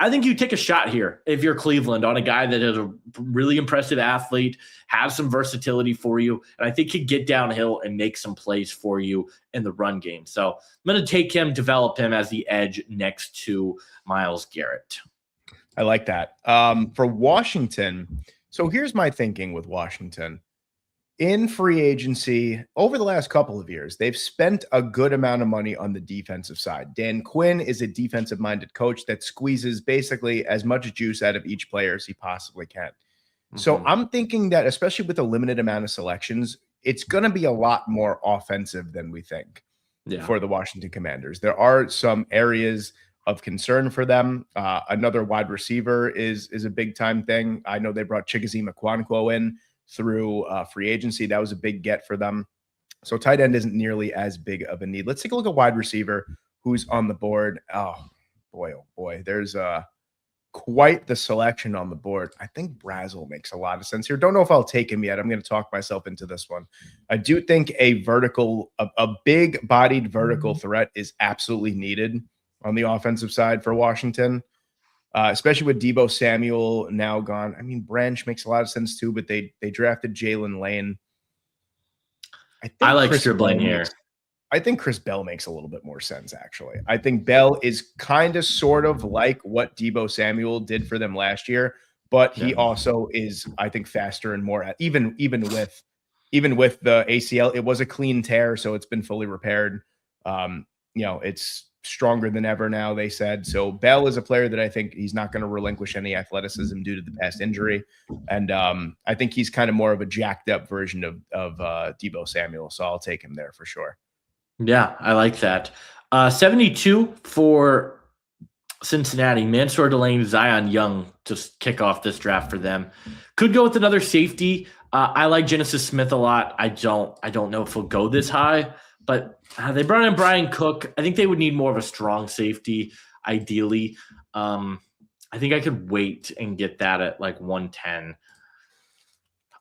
I think you take a shot here if you're Cleveland on a guy that is a really impressive athlete, have some versatility for you, and I think he'd get downhill and make some plays for you in the run game. So I'm going to take him, develop him as the edge next to Myles Garrett. I like that. For Washington, so here's my thinking with Washington. In free agency, over the last couple of years, they've spent a good amount of money on the defensive side. Dan Quinn is a defensive-minded coach that squeezes basically as much juice out of each player as he possibly can. So I'm thinking that, especially with a limited amount of selections, it's going to be a lot more offensive than we think for the Washington Commanders. There are some areas of concern for them. Another wide receiver is a big-time thing. I know they brought Chickasee Okonkwo in through free agency. That was a big get for them. So tight end isn't nearly as big of a need. Let's take a look at wide receiver who's on the board. Oh boy. There's quite the selection on the board. I think Brazel makes a lot of sense here. Don't know if I'll take him yet. I'm going to talk myself into this one. I do think a big bodied vertical threat is absolutely needed on the offensive side for Washington. Especially with Deebo Samuel now gone. I mean, Branch makes a lot of sense too, but they drafted Jalen Lane. I like Stribling here. I think Chris Bell makes a little bit more sense, actually. I think Bell is kind of sort of like what Deebo Samuel did for them last year, but he also is, I think, faster and more even with the ACL. It was a clean tear, so it's been fully repaired. It's stronger than ever now, they said. So Bell is a player that I think he's not going to relinquish any athleticism due to the past injury. And I think he's kind of more of a jacked up version of Deebo Samuel. So I'll take him there for sure. Yeah, I like that. 72 for Cincinnati, Mansour Delane, Zion Young to kick off this draft for them. Could go with another safety. I like Genesis Smith a lot. I don't know if he'll go this high, but they brought in Brian Cook. I think they would need more of a strong safety, ideally. I think I could wait and get that at like 110.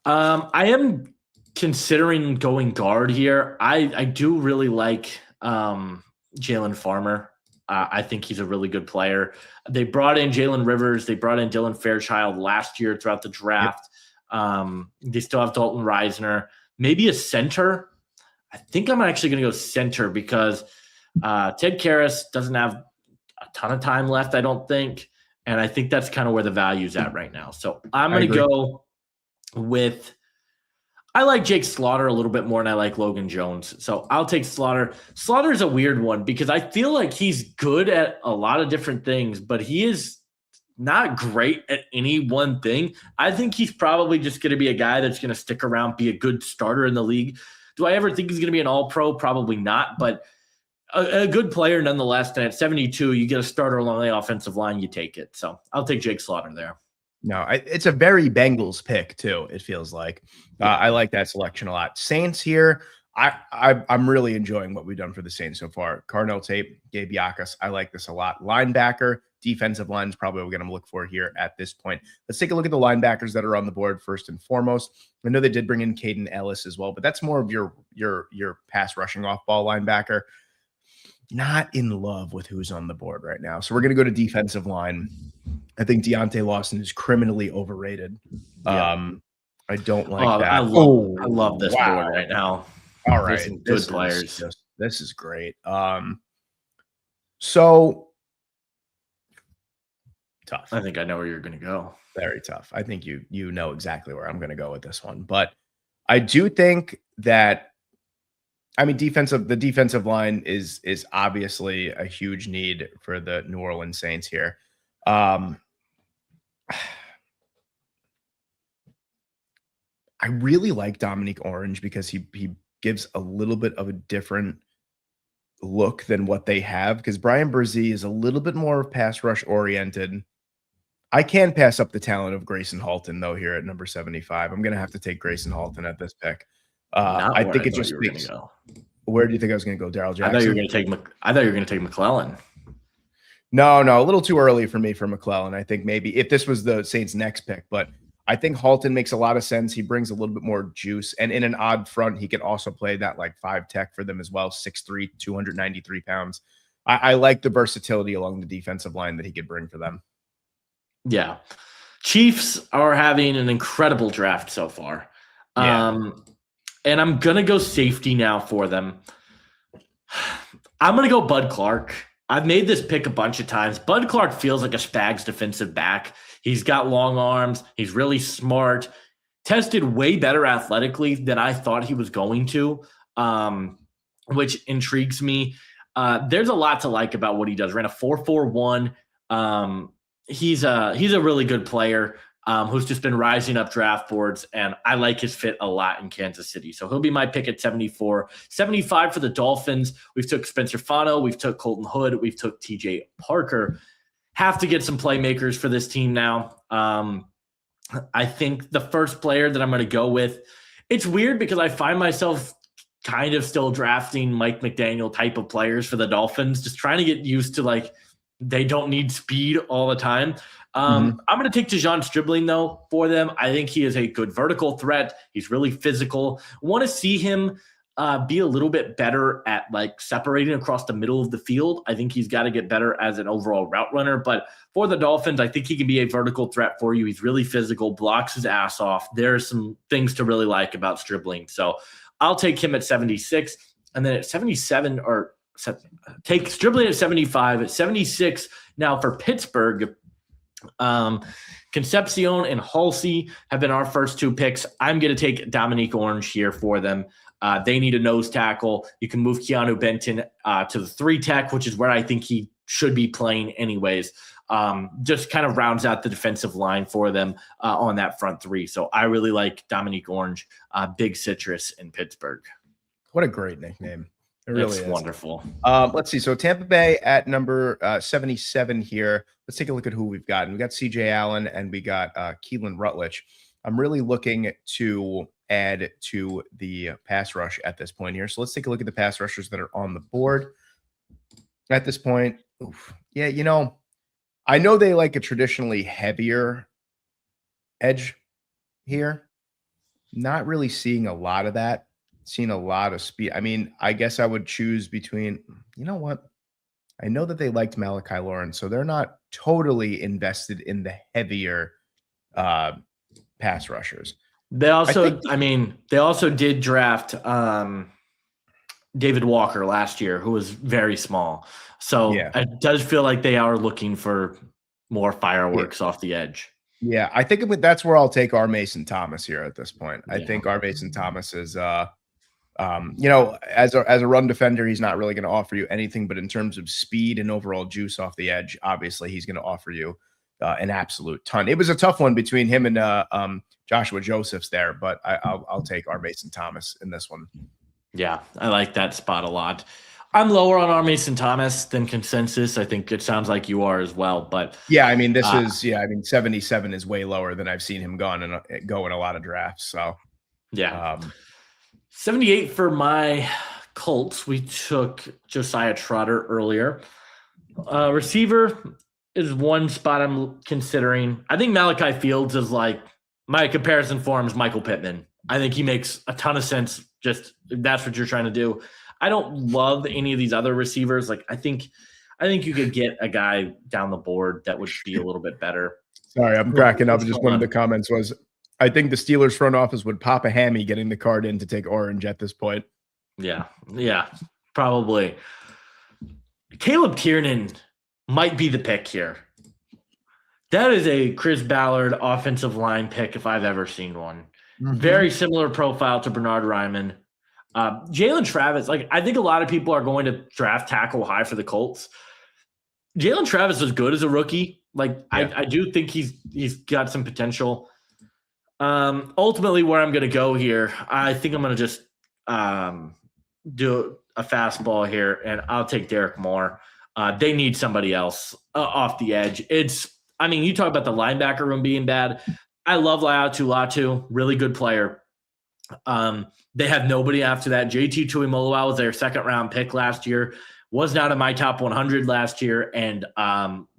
I am considering going guard here. I do really like Jalen Farmer. I think he's a really good player. They brought in Jalen Rivers. They brought in Dylan Fairchild last year throughout the draft. They still have Dalton Reisner. Maybe a center. I think I'm actually going to go center because Ted Karras doesn't have a ton of time left, I don't think. And I think that's kind of where the value's at right now. So I'm going to go with, I like Jake Slaughter a little bit more than I like Logan Jones. So I'll take Slaughter. Slaughter is a weird one because I feel like he's good at a lot of different things, but he is not great at any one thing. I think he's probably just going to be a guy that's going to stick around, be a good starter in the league. Do I ever think he's going to be an all-pro? Probably not, but a good player nonetheless. And at 72, you get a starter along the offensive line, you take it. So I'll take Jake Slaughter there. No, it's a very Bengals pick too. It feels like I like that selection a lot. Saints here. I'm really enjoying what we've done for the Saints so far. Carnell Tate, Gabe Yakas. I like this a lot. Linebacker, defensive line is probably what we're going to look for here at this point. Let's take a look at the linebackers that are on the board first and foremost. I know they did bring in Caden Ellis as well, but that's more of your pass rushing off ball linebacker. Not in love with who's on the board right now. So we're going to go to defensive line. I think Deontay Lawson is criminally overrated. Yeah. I don't like that. I love this board right now. All right. Good players. This is great. So tough. I think I know where you're going to go. Very tough. I think you know exactly where I'm going to go with this one. But I do think that, I mean, the defensive line is obviously a huge need for the New Orleans Saints here. I really like Dominique Orange because he gives a little bit of a different look than what they have, because Brian Brzee is a little bit more pass rush oriented. I can't pass up the talent of Grayson Halton though here at number 75. I'm going to have to take Grayson Halton at this pick. I think it just speaks. Where do you think I was going to go, Darrell Jackson? I thought you were going to take McClellan. No, a little too early for me for McClellan. I think maybe if this was the Saints' next pick, but I think Halton makes a lot of sense. He brings a little bit more juice, and in an odd front, he can also play that like 5 tech for them as well. 6'3", 293 pounds. I like the versatility along the defensive line that he could bring for them. Yeah, Chiefs are having an incredible draft so far. Yeah. And I'm going to go safety now for them. I'm going to go Bud Clark. I've made this pick a bunch of times. Bud Clark feels like a Spags defensive back. He's got long arms. He's really smart. Tested way better athletically than I thought he was going to, which intrigues me. There's a lot to like about what he does. Ran a 4.41. He's a really good player. Who's just been rising up draft boards, and I like his fit a lot in Kansas City. So he'll be my pick at 74. 75 for the Dolphins. We've took Spencer Fano. We've took Colton Hood. We've took TJ Parker. Have to get some playmakers for this team now. I think the first player that I'm going to go with, it's weird because I find myself kind of still drafting Mike McDaniel type of players for the Dolphins, just trying to get used to like they don't need speed all the time. I'm going to take Dejon Stribling, though, for them. I think he is a good vertical threat. He's really physical. Want to see him be a little bit better at like separating across the middle of the field. I think he's got to get better as an overall route runner. But for the Dolphins, I think he can be a vertical threat for you. He's really physical, blocks his ass off. There's some things to really like about Stribling. So I'll take him at 76. And then at 77, or take Stribling at 75. At 76, now for Pittsburgh, Concepcion and Halsey have been our first 2 picks. I'm going to take Dominique Orange here for them. They need a nose tackle. You can move Keanu Benton to the 3 tech, which is where I think he should be playing anyways. Just kind of rounds out the defensive line for them on that front 3. So I really like Dominique Orange, Big Citrus in Pittsburgh. What a great nickname. It really is wonderful. Let's see. So Tampa Bay at number 77 here. Let's take a look at who we've got. We got CJ Allen and we got Keelan Rutledge. I'm really looking to add to the pass rush at this point here. So let's take a look at the pass rushers that are on the board at this point. Oof. Yeah, you know, I know they like a traditionally heavier edge here. Not really seeing a lot of that. Seen a lot of speed. I mean, I guess I would choose between, you know what? I know that they liked Malachi Lawrence, so they're not totally invested in the heavier pass rushers. They also, they also did draft David Walker last year, who was very small. So Yeah. it does feel like they are looking for more Yeah. fireworks off the edge. Yeah, I think that's where I'll take our Mason Thomas here at this point. I Yeah. think our Mason Thomas is, you know, as a run defender, he's not really going to offer you anything, but in terms of speed and overall juice off the edge, obviously he's going to offer you an absolute ton. It was a tough one between him and Joshua Josephs there, but I'll take our Mason Thomas in this one. Yeah, I like that spot a lot. I'm lower on our Mason Thomas than consensus. I think it sounds like you are as well. But yeah, I mean, this is 77 is way lower than I've seen him go in a lot of drafts. So yeah, 78 for my Colts. We took Josiah Trotter earlier. Receiver is one spot I'm considering. I think Malachi Fields is like my comparison for him is Michael Pittman. I think he makes a ton of sense. Just if that's what you're trying to do. I don't love any of these other receivers. Like I think you could get a guy down the board that would be a little bit better. Sorry, I'm cracking up. Just one of the comments was, I think the Steelers front office would pop a hammy getting the card in to take Orange at this point. Yeah, probably. Caleb Tiernan might be the pick here. That is a Chris Ballard offensive line pick if I've ever seen one. Mm-hmm. Very similar profile to Bernard Ryman. Jalen Travis, like I think a lot of people are going to draft tackle high for the Colts. Jalen Travis was good as a rookie. Like yeah. I do think he's got some potential. Ultimately, where I'm going to go here, I think I'm going to just do a fastball here, and I'll take Derek Moore. They need somebody else off the edge. You talk about the linebacker room being bad. I love Latu, really good player. They have nobody after that. JT Tuimoloau was their second-round pick last year, was not in my top 100 last year, and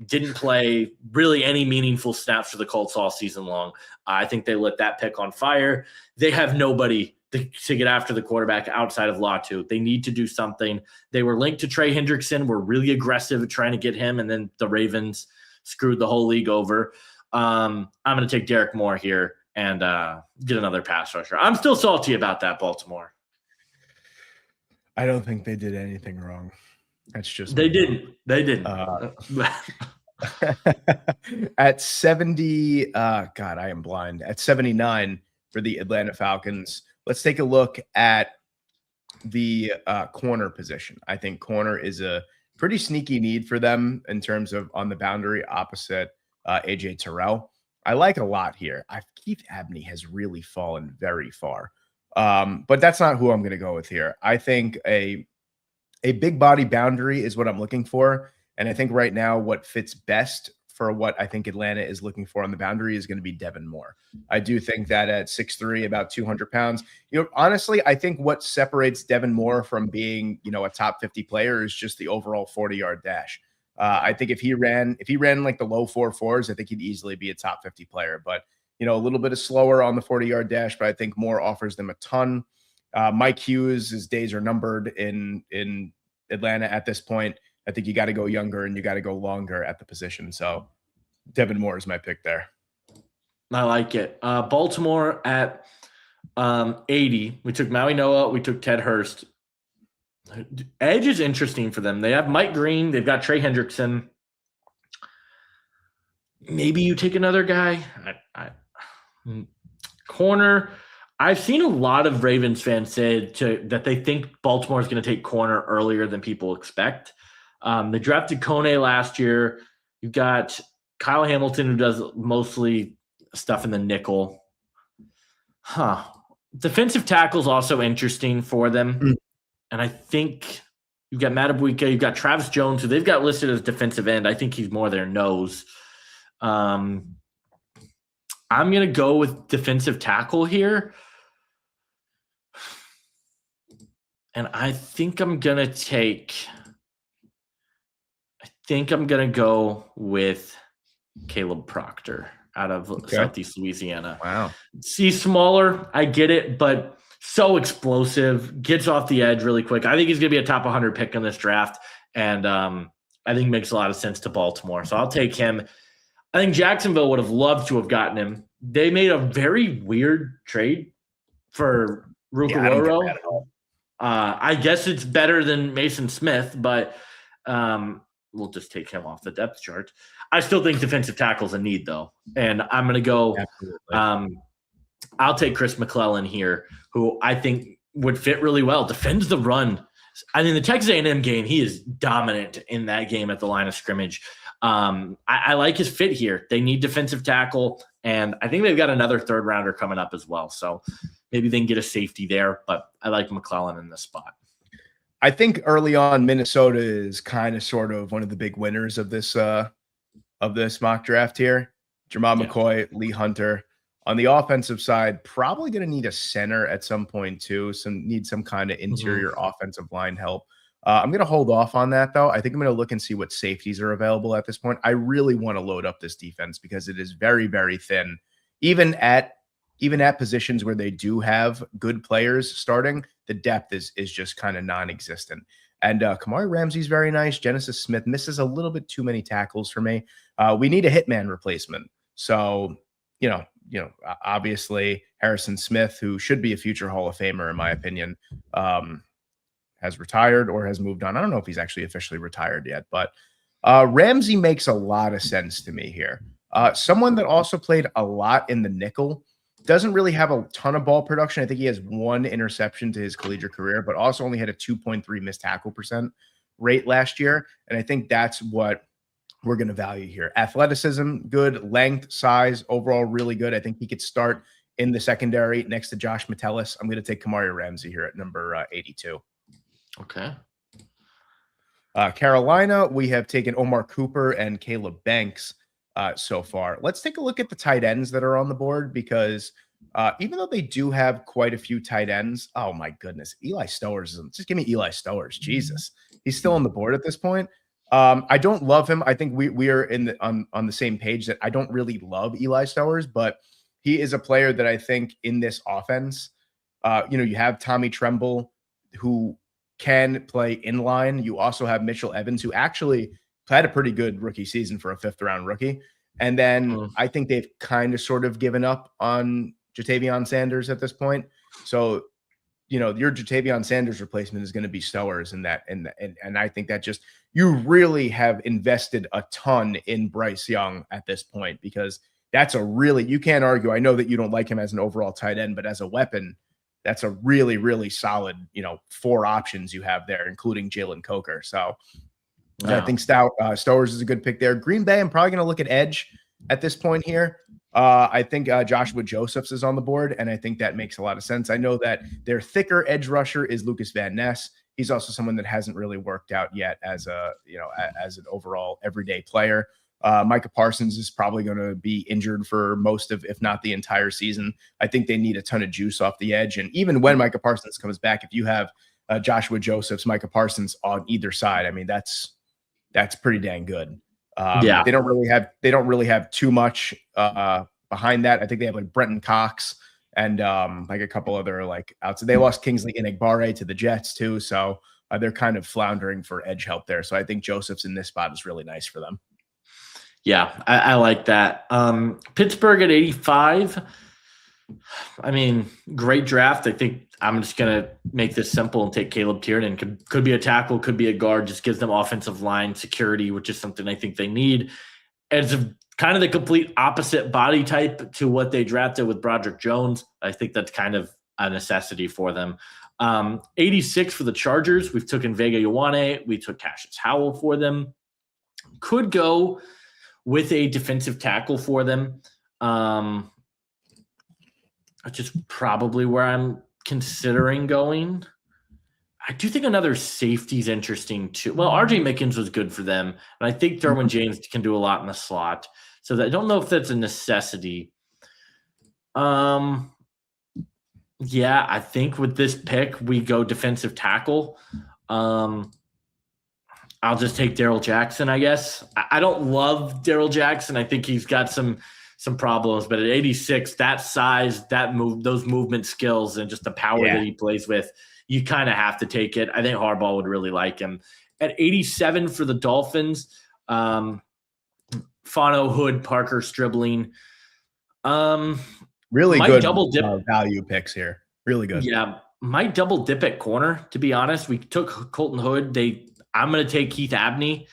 didn't play really any meaningful snaps for the Colts all season long. I think they lit that pick on fire. They have nobody to get after the quarterback outside of Latu. They need to do something. They were linked to Trey Hendrickson, were really aggressive at trying to get him, and then the Ravens screwed the whole league over. I'm going to take Derek Moore here and get another pass rusher. I'm still salty about that, Baltimore. I don't think they did anything wrong. That's just they didn't. At 70, God, I am blind. At 79 for the Atlanta Falcons, let's take a look at the corner position. I think corner is a pretty sneaky need for them in terms of on the boundary opposite AJ Terrell. I like a lot here. Keith Abney has really fallen very far. But that's not who I'm going to go with here. I think a big body boundary is what I'm looking for. And I think right now what fits best for what I think Atlanta is looking for on the boundary is going to be Devin Moore. I do think that at 6'3", about 200 pounds, honestly, I think what separates Devin Moore from being, a top 50 player is just the overall 40-yard dash. I think if he ran like the low 4.4s, I think he'd easily be a top 50 player, but a little bit of slower on the 40-yard dash, but I think Moore offers them a ton. Mike Hughes, his days are numbered in Atlanta at this point. I think you got to go younger and you got to go longer at the position. So Devin Moore is my pick there. I like it. Baltimore at 80. We took Maui Noah. We took Ted Hurst. Edge is interesting for them. They have Mike Green. They've got Trey Hendrickson. Maybe you take another guy. Corner. I've seen a lot of Ravens fans say that they think Baltimore is going to take corner earlier than people expect. They drafted Kone last year. You've got Kyle Hamilton, who does mostly stuff in the nickel. Defensive tackle is also interesting for them. And I think you've got Matabuike, you've got Travis Jones, who they've got listed as defensive end. I think he's more their nose. I'm going to go with defensive tackle here. And I think I'm going to go with Caleb Proctor out of Southeast Louisiana. Wow. He's smaller. I get it, but so explosive, gets off the edge really quick. I think he's going to be a top 100 pick in this draft, and I think makes a lot of sense to Baltimore. So I'll take him. I think Jacksonville would have loved to have gotten him. They made a very weird trade for Rukaroro. I guess it's better than Mason Smith, but we'll just take him off the depth chart. I still think defensive tackle's a need, though. And I'm going to go I'll take Chris McClellan here, who I think would fit really well. Defends the run. I mean, the Texas A&M game, he is dominant in that game at the line of scrimmage. I like his fit here. They need defensive tackle, and I think they've got another third rounder coming up as well. So maybe they can get a safety there, but I like McClellan in this spot. I think early on, Minnesota is kind of sort of one of the big winners of this mock draft here. Jamal McCoy, Lee Hunter. On the offensive side, probably going to need a center at some point too. Need some kind of interior offensive line help. I'm going to hold off on that though. I think I'm going to look and see what safeties are available at this point. I really want to load up this defense because it is very, very thin. Even at positions where they do have good players starting, the depth is just kind of non-existent. And Kamari Ramsey's very nice. Genesis Smith misses a little bit too many tackles for me. We need a hitman replacement. So, obviously Harrison Smith, who should be a future Hall of Famer, in my opinion, has retired or has moved on. I don't know if he's actually officially retired yet, but Ramsey makes a lot of sense to me here. Someone that also played a lot in the nickel, doesn't really have a ton of ball production. I think he has 1 interception to his collegiate career, but also only had a 2.3 missed tackle percent rate last year. And I think that's what we're going to value here. Athleticism, good. Length, size, overall really good. I think he could start in the secondary next to Josh Metellus. I'm going to take Kamari Ramsey here at number 82. Okay. Carolina, we have taken Omar Cooper and Caleb Banks so far. Let's take a look at the tight ends that are on the board because even though they do have quite a few tight ends, oh my goodness, Eli Stowers, just give me Eli Stowers. Jesus, he's still on the board at this point. I don't love him. I think we are on the same page that I don't really love Eli Stowers, but he is a player that I think in this offense, you have Tommy Tremble who can play in line. You also have Mitchell Evans, who actually had a pretty good rookie season for a 5th round rookie. And then I think they've kind of sort of given up on Jatavion Sanders at this point. So, your Jatavion Sanders replacement is going to be Stowers in that. And I think that just, you really have invested a ton in Bryce Young at this point, because that's you can't argue. I know that you don't like him as an overall tight end, but as a weapon, that's a really, really solid, 4 options you have there, including Jalen Coker. So I think Stowers is a good pick there. Green Bay, I'm probably going to look at edge at this point here. I think Joshua Josephs is on the board, and I think that makes a lot of sense. I know that their thicker edge rusher is Lucas Van Ness. He's also someone that hasn't really worked out yet as an overall everyday player. Micah Parsons is probably going to be injured for most of, if not the entire season. I think they need a ton of juice off the edge. And even when Micah Parsons comes back, if you have Joshua Josephs, Micah Parsons on either side, I mean, that's pretty dang good. They don't really have too much behind that. I think they have like Brenton Cox and like a couple other outside. They lost Kingsley Enagbare to the Jets too, so they're kind of floundering for edge help there. So I think Joseph's in this spot is really nice for them. Yeah, I like that. Pittsburgh at 85. I mean, great draft. I think I'm just going to make this simple and take Caleb Tiernan. Could be a tackle, could be a guard, just gives them offensive line security, which is something I think they need. It's kind of the complete opposite body type to what they drafted with Broderick Jones. I think that's kind of a necessity for them. 86 for the Chargers. We've taken Vega Ioane. We took Cassius Howell for them. Could go with a defensive tackle for them. Which is probably where I'm considering going. I do think another safety is interesting too. Well, RJ Mickens was good for them, and I think Derwin James can do a lot in the slot. So I don't know if that's a necessity. Yeah, I think with this pick we go defensive tackle. I'll just take Darrell Jackson, I guess. I don't love Darrell Jackson. I think he's got some problems, but at 86, that size, those movement skills, and just the power that he plays with, you kind of have to take it. I think Harbaugh would really like him. At 87 for the Dolphins, Fano, Hood, Parker, Stribling. Really good double dip value picks here. Really good. Yeah. might double dip at corner, to be honest. We took Colton Hood. I'm going to take Keith Abney.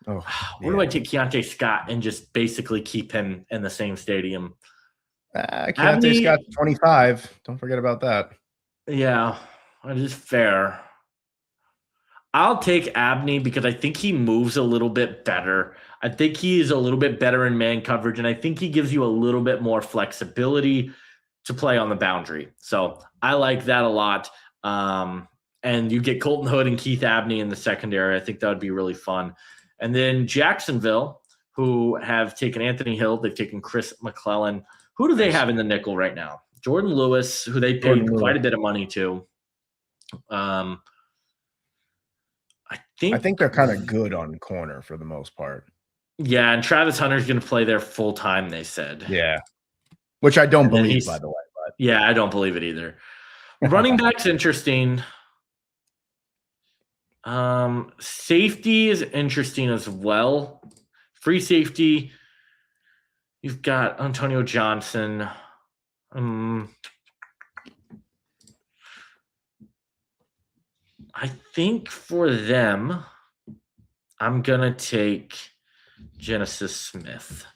Oh, Where do I take Keontae Scott and just basically keep him in the same stadium? Keontae Scott 25. Don't forget about that. Yeah, it is fair. I'll take Abney because I think he moves a little bit better. I think he is a little bit better in man coverage, and I think he gives you a little bit more flexibility to play on the boundary. So I like that a lot. And you get Colton Hood and Keith Abney in the secondary. I think that would be really fun. And then Jacksonville, who have taken Anthony Hill, they've taken Chris McClellan. Who do they have in the nickel right now? Jordan Lewis, who they paid quite a bit of money to. I think they're kind of good on corner for the most part. Yeah, and Travis Hunter's going to play there full time, they said. Yeah, which I don't believe, by the way. But. Yeah, I don't believe it either. Running back's interesting. Safety is interesting as well. Free safety, you've got Antonio Johnson. I think for them, I'm going to take Genesis Smith,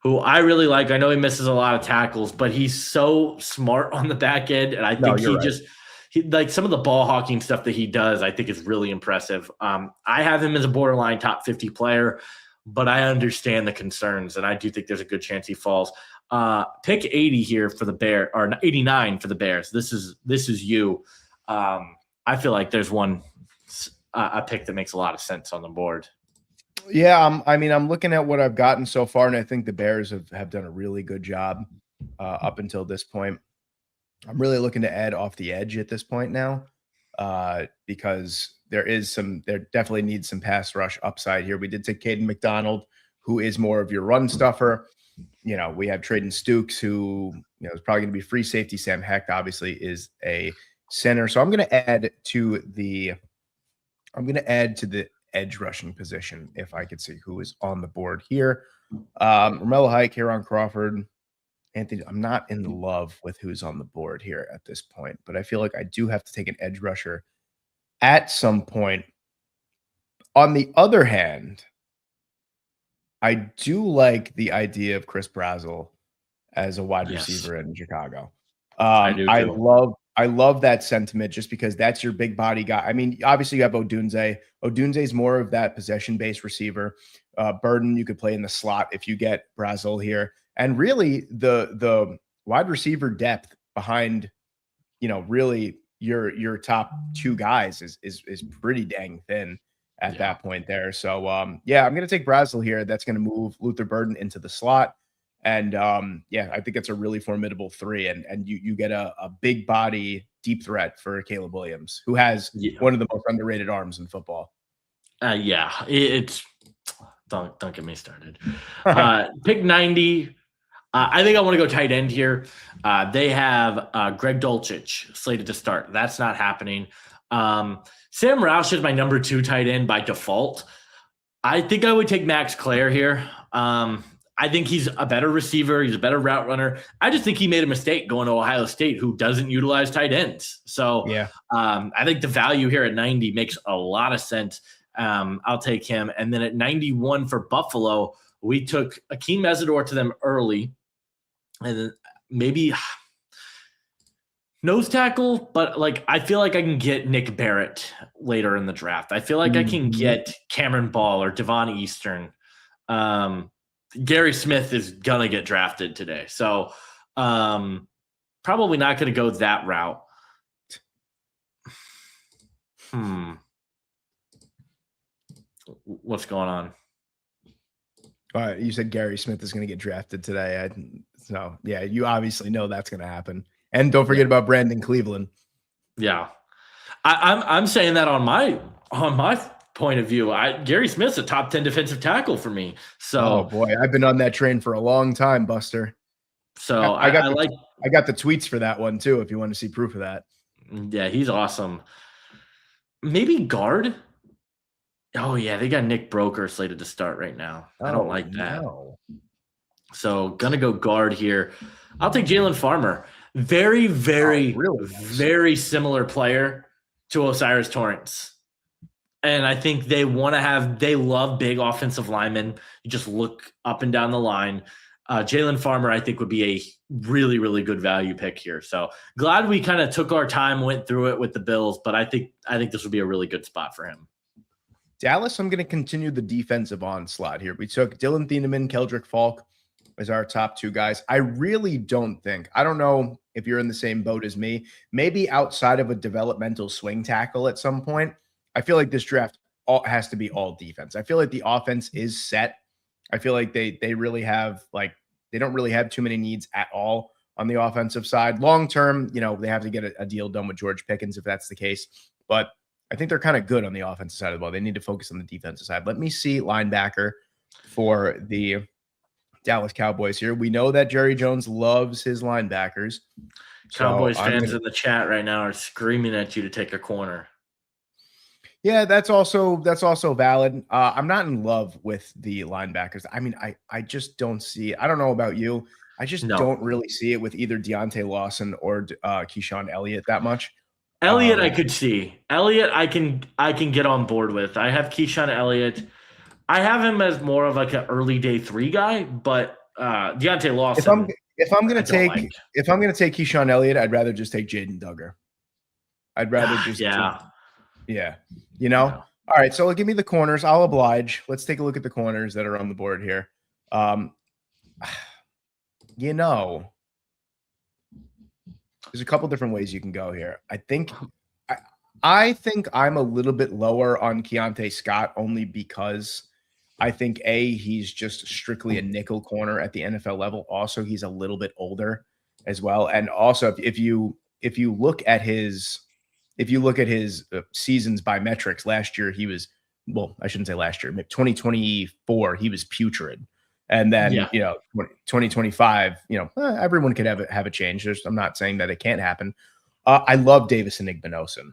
who I really like. I know he misses a lot of tackles, but he's so smart on the back end. And I think he like some of the ball hawking stuff that he does, I think is really impressive. I have him as a borderline top 50 player, but I understand the concerns, and I do think there's a good chance he falls. Pick 80 here for the Bears, or 89 for the Bears. This is you. I feel like there's a pick that makes a lot of sense on the board. Yeah, I'm looking at what I've gotten so far, and I think the Bears have done a really good job up until this point. I'm really looking to add off the edge at this point now because there definitely needs some pass rush upside here. We did take Caden McDonald, who is more of your run stuffer. You know, we have Traden Stukes, who is probably going to be free safety. Sam Hecht obviously is a center. So I'm going to add to the edge rushing position if I could see who is on the board here. Romello Height, Kieran Crawford, Anthony. I'm not in love with who's on the board here at this point, but I feel like I do have to take an edge rusher at some point. On the other hand, I do like the idea of Chris Brazzell as a wide receiver in Chicago. I love that sentiment just because that's your big body guy. I mean, obviously you have Odunze. Odunze's more of that possession-based receiver. Burden, you could play in the slot if you get Brazzell here. And really the wide receiver depth behind, really your top two guys is pretty dang thin at that point there. So I'm going to take Brazzell here. That's going to move Luther Burden into the slot. And I think it's a really formidable three. And you get a big body deep threat for Caleb Williams, who has one of the most underrated arms in football. It's don't get me started. Pick 90. I think I want to go tight end here. They have Greg Dulcich slated to start. That's not happening. Sam Roush is my number 2 tight end by default. I think I would take Max Clare here. I think he's a better receiver. He's a better route runner. I just think he made a mistake going to Ohio State, who doesn't utilize tight ends. So I think the value here at 90 makes a lot of sense. I'll take him. And then at 91 for Buffalo, we took Akeem Mesidor to them early. And then maybe nose tackle, but I feel like I can get Nick Barrett later in the draft. I feel like I can get Cameron Ball or Devon Eastern. Gary Smith is going to get drafted today. So probably not going to go that route. What's going on? All right, you said Gary Smith is going to get drafted today. You obviously know that's going to happen. And don't forget about Brandon Cleveland. Yeah. I'm saying that on my point of view. Gary Smith's a top 10 defensive tackle for me. So, oh boy, I've been on that train for a long time, Buster. So I got the tweets for that one too, if you want to see proof of that. Yeah, he's awesome. Maybe guard. Oh yeah, they got Nick Broker slated to start right now. I don't like that. No. So gonna go guard here. I'll take Jalen Farmer. Very, very, really nice. very similar player to Osiris Torrance. And I think they love big offensive linemen. You just look up and down the line. Jalen Farmer, I think, would be a really, really good value pick here. So glad we kind of took our time, went through it with the Bills, but I think this would be a really good spot for him. Dallas, I'm going to continue the defensive onslaught here. We took Dylan Thieneman, Keldrick Falk as our top two guys. I really don't think, I don't know if you're in the same boat as me, maybe outside of a developmental swing tackle at some point, I feel like this draft has to be all defense. I feel like the offense is set. I feel like they really have, like, they don't really have too many needs at all on the offensive side. Long term, you know, they have to get a deal done with George Pickens if that's the case. But I think they're kind of good on the offensive side of the ball. They need to focus on the defensive side. Let me see linebacker for the Dallas Cowboys here. We know that Jerry Jones loves his linebackers. Cowboys fans in the chat right now are screaming at you to take a corner. Yeah, that's also valid. I'm not in love with the linebackers. I mean, I just don't see it. I don't know about you. I just don't really see it with either Deontay Lawson or Keyshawn Elliott that much. Elliott, I could see. Elliott, I can get on board with. I have Keyshawn Elliott. I have him as more of like an early day 3 guy, but Deontay Lawson. If I'm gonna take Keyshawn Elliott, I'd rather just take Jaden Duggar. I'd rather just yeah. You know? Yeah. All right, so give me the corners. I'll oblige. Let's take a look at the corners that are on the board here. You know, there's a couple different ways you can go here. I think I'm a little bit lower on Keontae Scott only because I think he's just strictly a nickel corner at the NFL level. Also, he's a little bit older as well. And also, if you look at his seasons by metrics, last year he was, well, I shouldn't say last year, 2024 he was putrid. And then, 2025, everyone could have a change. I'm not saying that it can't happen. I love Davison Igbinosun.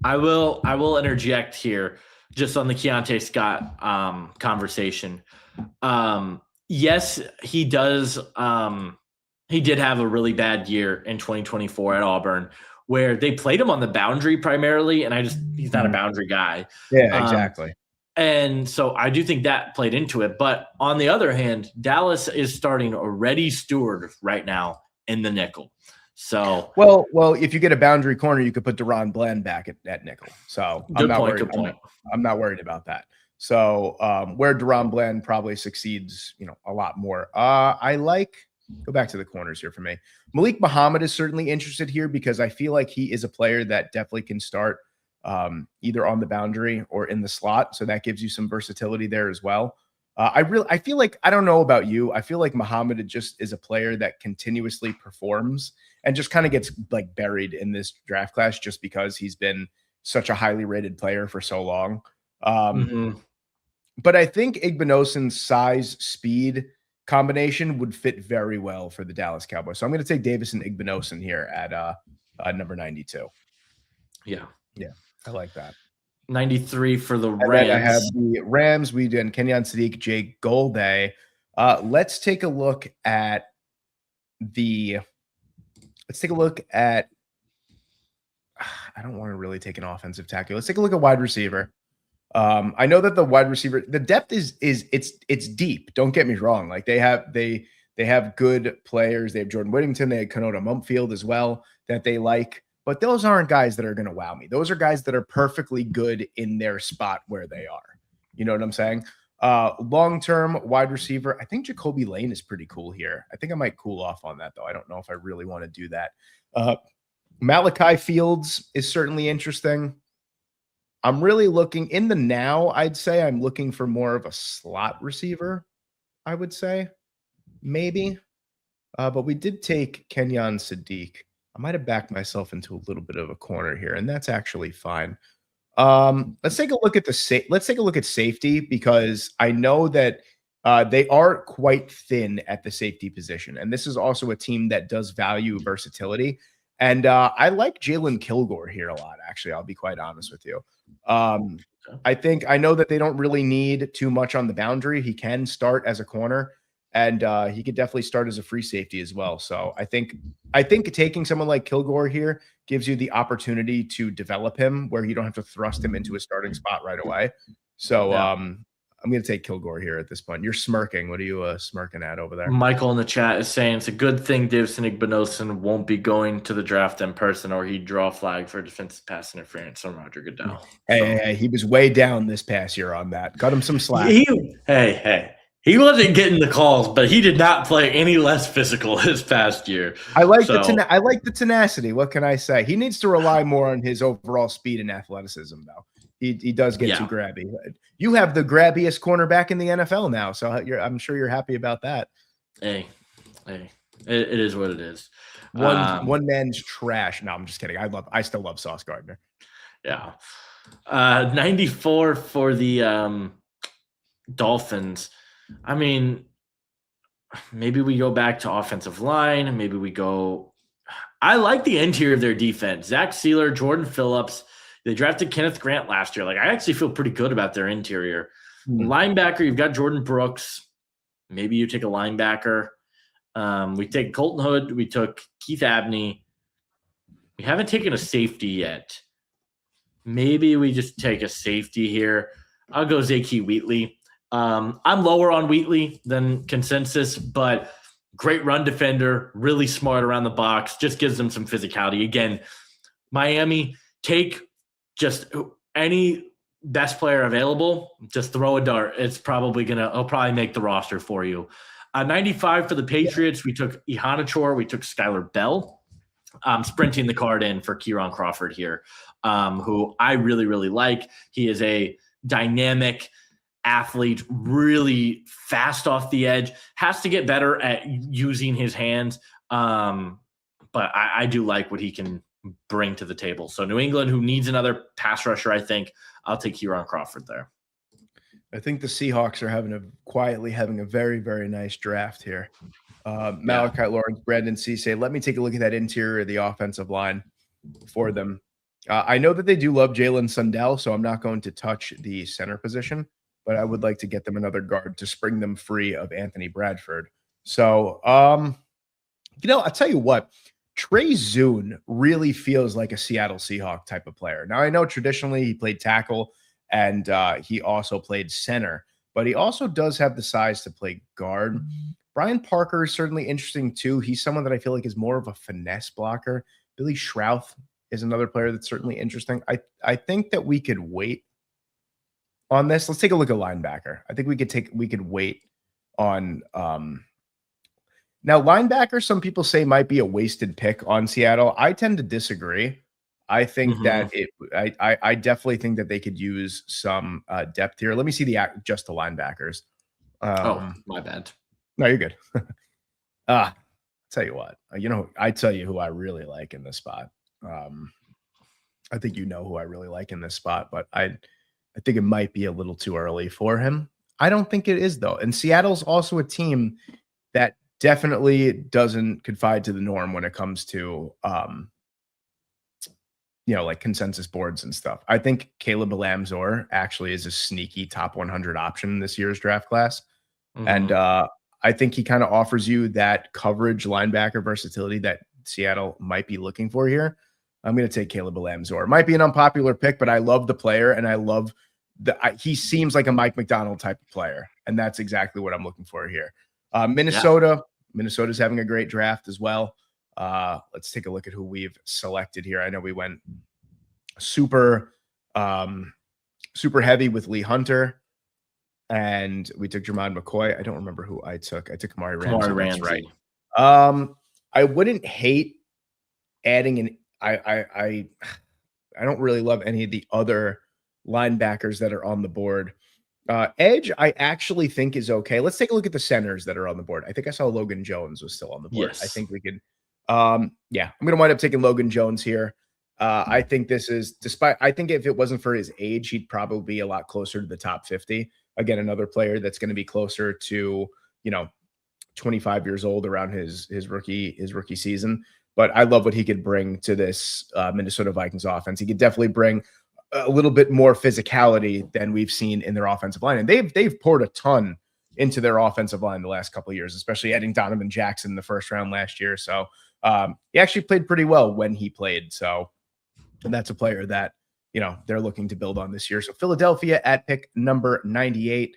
I will interject here just on the Keontae Scott conversation. Yes, he does. He did have a really bad year in 2024 at Auburn where they played him on the boundary primarily. And he's not a boundary guy. Yeah, exactly. And so I do think that played into it. But on the other hand, Dallas is starting a Reddy Stewart right now in the nickel. So well, if you get a boundary corner, you could put Deron Bland back at nickel. So I'm not worried about that. So where Deron Bland probably succeeds, a lot more. Go back to the corners here for me. Malik Muhammad is certainly interested here because I feel like he is a player that definitely can start either on the boundary or in the slot. So that gives you some versatility there as well. I feel like, I don't know about you, I feel like Muhammad just is a player that continuously performs and just kind of gets like buried in this draft class just because he's been such a highly rated player for so long. But I think Igbinosun's size, speed combination would fit very well for the Dallas Cowboys. So I'm going to take Davison Igbinosun here at number 92. Yeah. I like that. 93 for the Rams. I have the Rams. We did Kenyon Sadiq, Jake Golday. Let's take a look at I don't want to really take an offensive tackle. Let's take a look at wide receiver. I know that the wide receiver, the depth is it's deep. Don't get me wrong. Like they have good players. They have Jordan Whittington. They have Kanota Mumfield as well that they like. But those aren't guys that are going to wow me. Those are guys that are perfectly good in their spot where they are. You know what I'm saying? Long-term wide receiver, I think Jacoby Lane is pretty cool here. I think I might cool off on that, though. I don't know if I really want to do that. Malachi Fields is certainly interesting. I'm really looking in the now. I'd say I'm looking for more of a slot receiver, I would say. Maybe. But we did take Kenyon Sadiq. I might have backed myself into a little bit of a corner here, and that's actually fine. Let's take a look at safety because I know that they are quite thin at the safety position, and this is also a team that does value versatility. And I like Jalen Kilgore here a lot. Actually, I'll be quite honest with you. I know that they don't really need too much on the boundary. He can start as a corner. and he could definitely start as a free safety as well. So I think taking someone like Kilgore here gives you the opportunity to develop him where you don't have to thrust him into a starting spot right away. So I'm going to take Kilgore here at this point. You're smirking. What are you smirking at over there? Michael in the chat is saying it's a good thing Davison Igbinosun won't be going to the draft in person, or he'd draw a flag for defensive pass interference on Roger Goodell. Hey, he was way down this past year on that. Cut him some slack. He wasn't getting the calls, but he did not play any less physical this past year. I like the tenacity. What can I say? He needs to rely more on his overall speed and athleticism, though. He does get too grabby. You have the grabbiest cornerback in the NFL now, so I'm sure you're happy about that. Hey, it is what it is. One man's trash. No, I'm just kidding. I still love Sauce Gardner. Yeah. 94 for the Dolphins. I mean, maybe we go back to offensive line. Maybe we go. I like the interior of their defense. Zach Sealer, Jordan Phillips. They drafted Kenneth Grant last year. Like, I actually feel pretty good about their interior. Linebacker, you've got Jordan Brooks. Maybe you take a linebacker. We take Colton Hood. We took Keith Abney. We haven't taken a safety yet. Maybe we just take a safety here. I'll go Zakee Wheatley. I'm lower on Wheatley than consensus, but great run defender, really smart around the box, just gives them some physicality. Again, Miami, take just any best player available, just throw a dart. He'll probably make the roster for you. 95 for the Patriots, we took Ihanachor, we took Skylar Bell. I'm sprinting the card in for Kieran Crawford here, who I really, really like. He is a dynamic athlete, really fast off the edge, has to get better at using his hands. But I do like what he can bring to the table. So New England, who needs another pass rusher, I think I'll take Kieran Crawford there. I think the Seahawks are quietly having a very, very nice draft here. Malachi Lawrence, Brandon Cisse. Let me take a look at that interior of the offensive line for them. I know that they do love Jalen Sundell, so I'm not going to touch the center position, but I would like to get them another guard to spring them free of Anthony Bradford. So, I'll tell you what, Trey Zune really feels like a Seattle Seahawk type of player. Now, I know traditionally he played tackle and he also played center, but he also does have the size to play guard. Brian Parker is certainly interesting too. He's someone that I feel like is more of a finesse blocker. Billy Schrauth is another player that's certainly interesting. I think that we could wait on this. Let's take a look at linebacker. I think we could wait on now linebacker. Some people say might be a wasted pick on Seattle. I tend to disagree. I think that I definitely think that they could use some depth here. Let me see just the linebackers. My bad. No, you're good. Tell you what, I tell you who I really like in this spot. I think you know who I really like in this spot, but I think it might be a little too early for him. I don't think it is, though. And Seattle's also a team that definitely doesn't confide to the norm when it comes to, like consensus boards and stuff. I think Caleb Alamzor actually is a sneaky top 100 option in this year's draft class. And I think he kind of offers you that coverage linebacker versatility that Seattle might be looking for here. I'm going to take Caleb Alamzor. Might be an unpopular pick, but I love the player, and I love he seems like a Mike McDonald type of player, and that's exactly what I'm looking for here. Minnesota's having a great draft as well. Let's take a look at who we've selected here. I know we went super heavy with Lee Hunter, and we took Jermod McCoy. I don't remember who I took. I took Amari Ramsey. That's right. I wouldn't hate adding I don't really love any of the other linebackers that are on the board. Edge, I actually think is okay. Let's take a look at the centers that are on the board. I think I saw Logan Jones was still on the board. Yes. I think we can. I'm going to wind up taking Logan Jones here. I think this is, I think if it wasn't for his age, he'd probably be a lot closer to the top 50. Again, another player that's going to be closer to, 25 years old around his rookie season. But I love what he could bring to this Minnesota Vikings offense. He could definitely bring a little bit more physicality than we've seen in their offensive line. And they've poured a ton into their offensive line the last couple of years, especially adding Donovan Jackson in the first round last year. So he actually played pretty well when he played. So, and that's a player that, you know, they're looking to build on this year. So Philadelphia at pick number 98.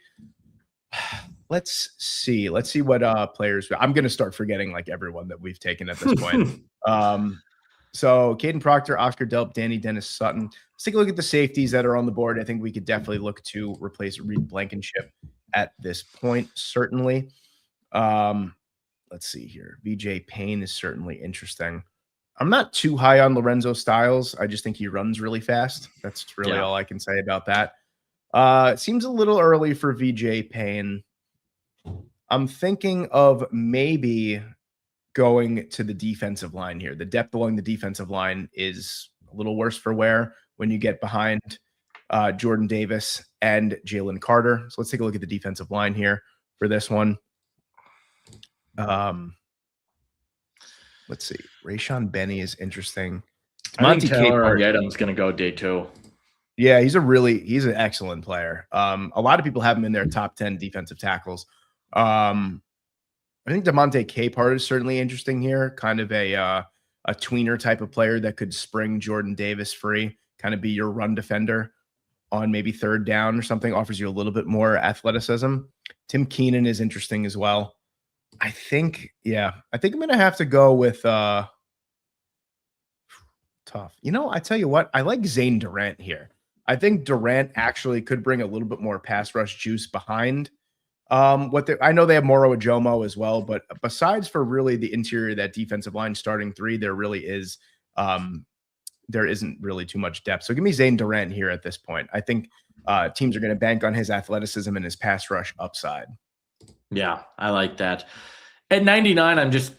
Let's see what players. I'm going to start forgetting like everyone that we've taken at this point. So Caden Proctor, Oscar Delp, Danny Dennis Sutton. Let's take a look at the safeties that are on the board. I think we could definitely look to replace Reed Blankenship at this point, certainly. Let's see here. VJ Payne is certainly interesting. I'm not too high on Lorenzo Styles. I just think he runs really fast. That's really all I can say about that. It seems a little early for VJ Payne. I'm thinking of maybe going to the defensive line here. The depth along the defensive line is a little worse for wear when you get behind Jordan Davis and Jalen Carter. So let's take a look at the defensive line here for this one. Let's see. Rayshon Benny is interesting. I think Taylor Yedam's going to go day 2. Yeah, he's an excellent player. A lot of people have him in their top 10 defensive tackles. I think DeMonte Capehart is certainly interesting here. Kind of a tweener type of player that could spring Jordan Davis free, kind of be your run defender on maybe third down or something, offers you a little bit more athleticism. Tim Keenan is interesting as well. I think I'm going to have to go with tough. You know, I tell you what, I like Zane Durant here. I think Durant actually could bring a little bit more pass rush juice behind I know they have Moro Ajomo as well, but besides for really the interior of that defensive line starting 3, there really is there isn't really too much depth. So give me Zane Durant here at this point. I think teams are going to bank on his athleticism and his pass rush upside. Yeah, I like that. At 99, I'm just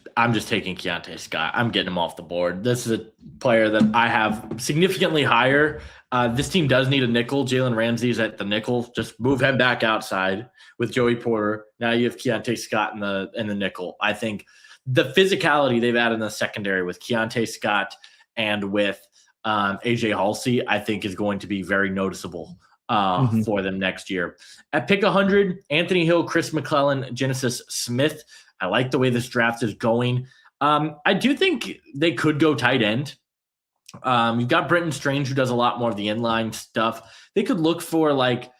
taking Keontae Scott. I'm getting him off the board. This is a player that I have significantly higher. This team does need a nickel. Jalen Ramsey's at the nickel. Just move him back outside with Joey Porter. Now you have Keontae Scott in the nickel. I think the physicality they've added in the secondary with Keontae Scott and with AJ Halsey, I think is going to be very noticeable for them next year. At pick 100, Anthony Hill, Chris McClellan, Genesis Smith. I like the way this draft is going. I do think they could go tight end. You've got Brenton Strange, who does a lot more of the inline stuff. They could look for like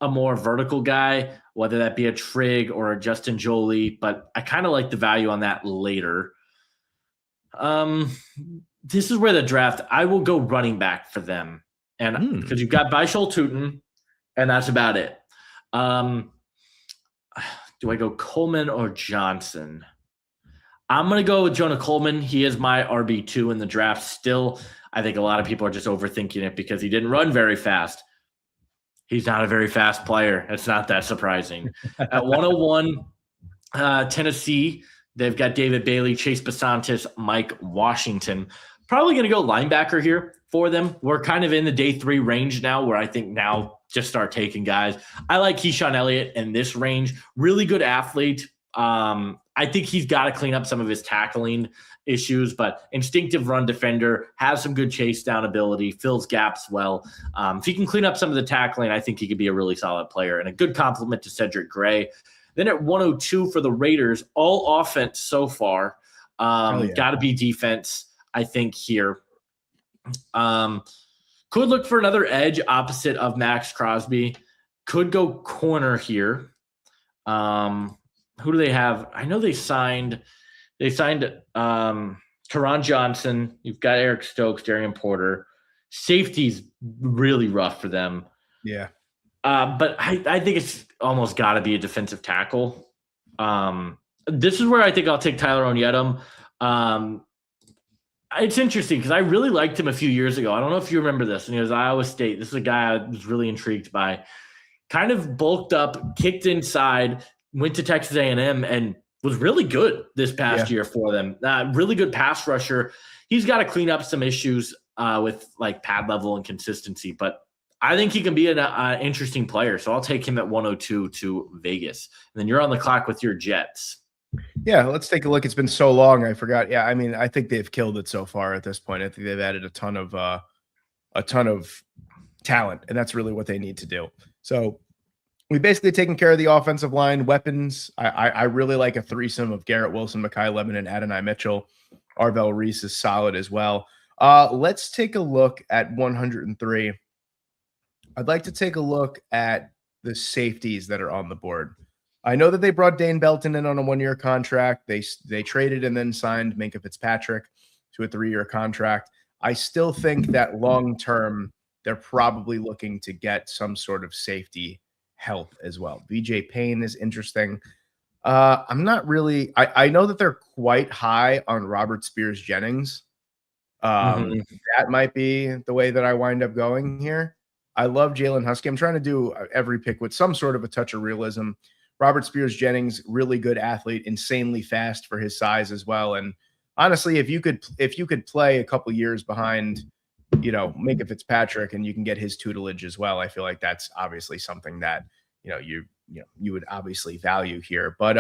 a more vertical guy, whether that be a Trigg or a Justin Jolie, but I kind of like the value on that later. This is where the draft, I will go running back for them. And because you've got Baishal Tutin, and that's about it. Do I go Coleman or Johnson? I'm going to go with Jonah Coleman. He is my RB2 in the draft still. I think a lot of people are just overthinking it because he didn't run very fast. He's not a very fast player. It's not that surprising. At 101, Tennessee, they've got David Bailey, Chase Basantis, Mike Washington. Probably going to go linebacker here for them. We're kind of in the day 3 range now where I think now just start taking guys. I like Keyshawn Elliott in this range. Really good athlete. I think he's got to clean up some of his tackling issues, but instinctive run defender, has some good chase down ability, fills gaps well. If he can clean up some of the tackling, I think he could be a really solid player and a good compliment to Cedric Gray. Then at 102 for the Raiders, all offense so far. Got to be defense, I think, here. Could look for another edge opposite of Max Crosby. Could go corner here. Who do they have? I know they signed Karan Johnson. You've got Eric Stokes, Darian Porter. Safety's really rough for them. Yeah. But I think it's almost got to be a defensive tackle. This is where I think I'll take Tyler Onyedum. It's interesting because I really liked him a few years ago. I don't know if you remember this. And he was Iowa State. This is a guy I was really intrigued by. Kind of bulked up, kicked inside, went to Texas A&M, and was really good this past year for them. Really good pass rusher. He's got to clean up some issues with like pad level and consistency, but I think he can be an interesting player. So I'll take him at 102 to Vegas. And then you're on the clock with your Jets. Yeah, let's take a look. It's been so long, I forgot. Yeah, I mean, I think they've killed it so far at this point. I think they've added a ton of talent, and that's really what they need to do. So we've basically taken care of the offensive line. Weapons, I really like a threesome of Garrett Wilson, Mekhi Lemon, and Adonai Mitchell. Arvell Reese is solid as well. Let's take a look at 103. I'd like to take a look at the safeties that are on the board. I know that they brought Dane Belton in on a 1-year contract. They traded and then signed Minkah Fitzpatrick to a 3-year contract. I still think that long term, they're probably looking to get some sort of safety help as well. BJ Payne is interesting. I'm not really. I know that they're quite high on Robert Spears Jennings. That might be the way that I wind up going here. I love Jalen Husky. I'm trying to do every pick with some sort of a touch of realism. Robert Spears Jennings, really good athlete, insanely fast for his size as well. And honestly, if you could play a couple years behind, Minkah Fitzpatrick, and you can get his tutelage as well, I feel like that's obviously something that you would obviously value here. But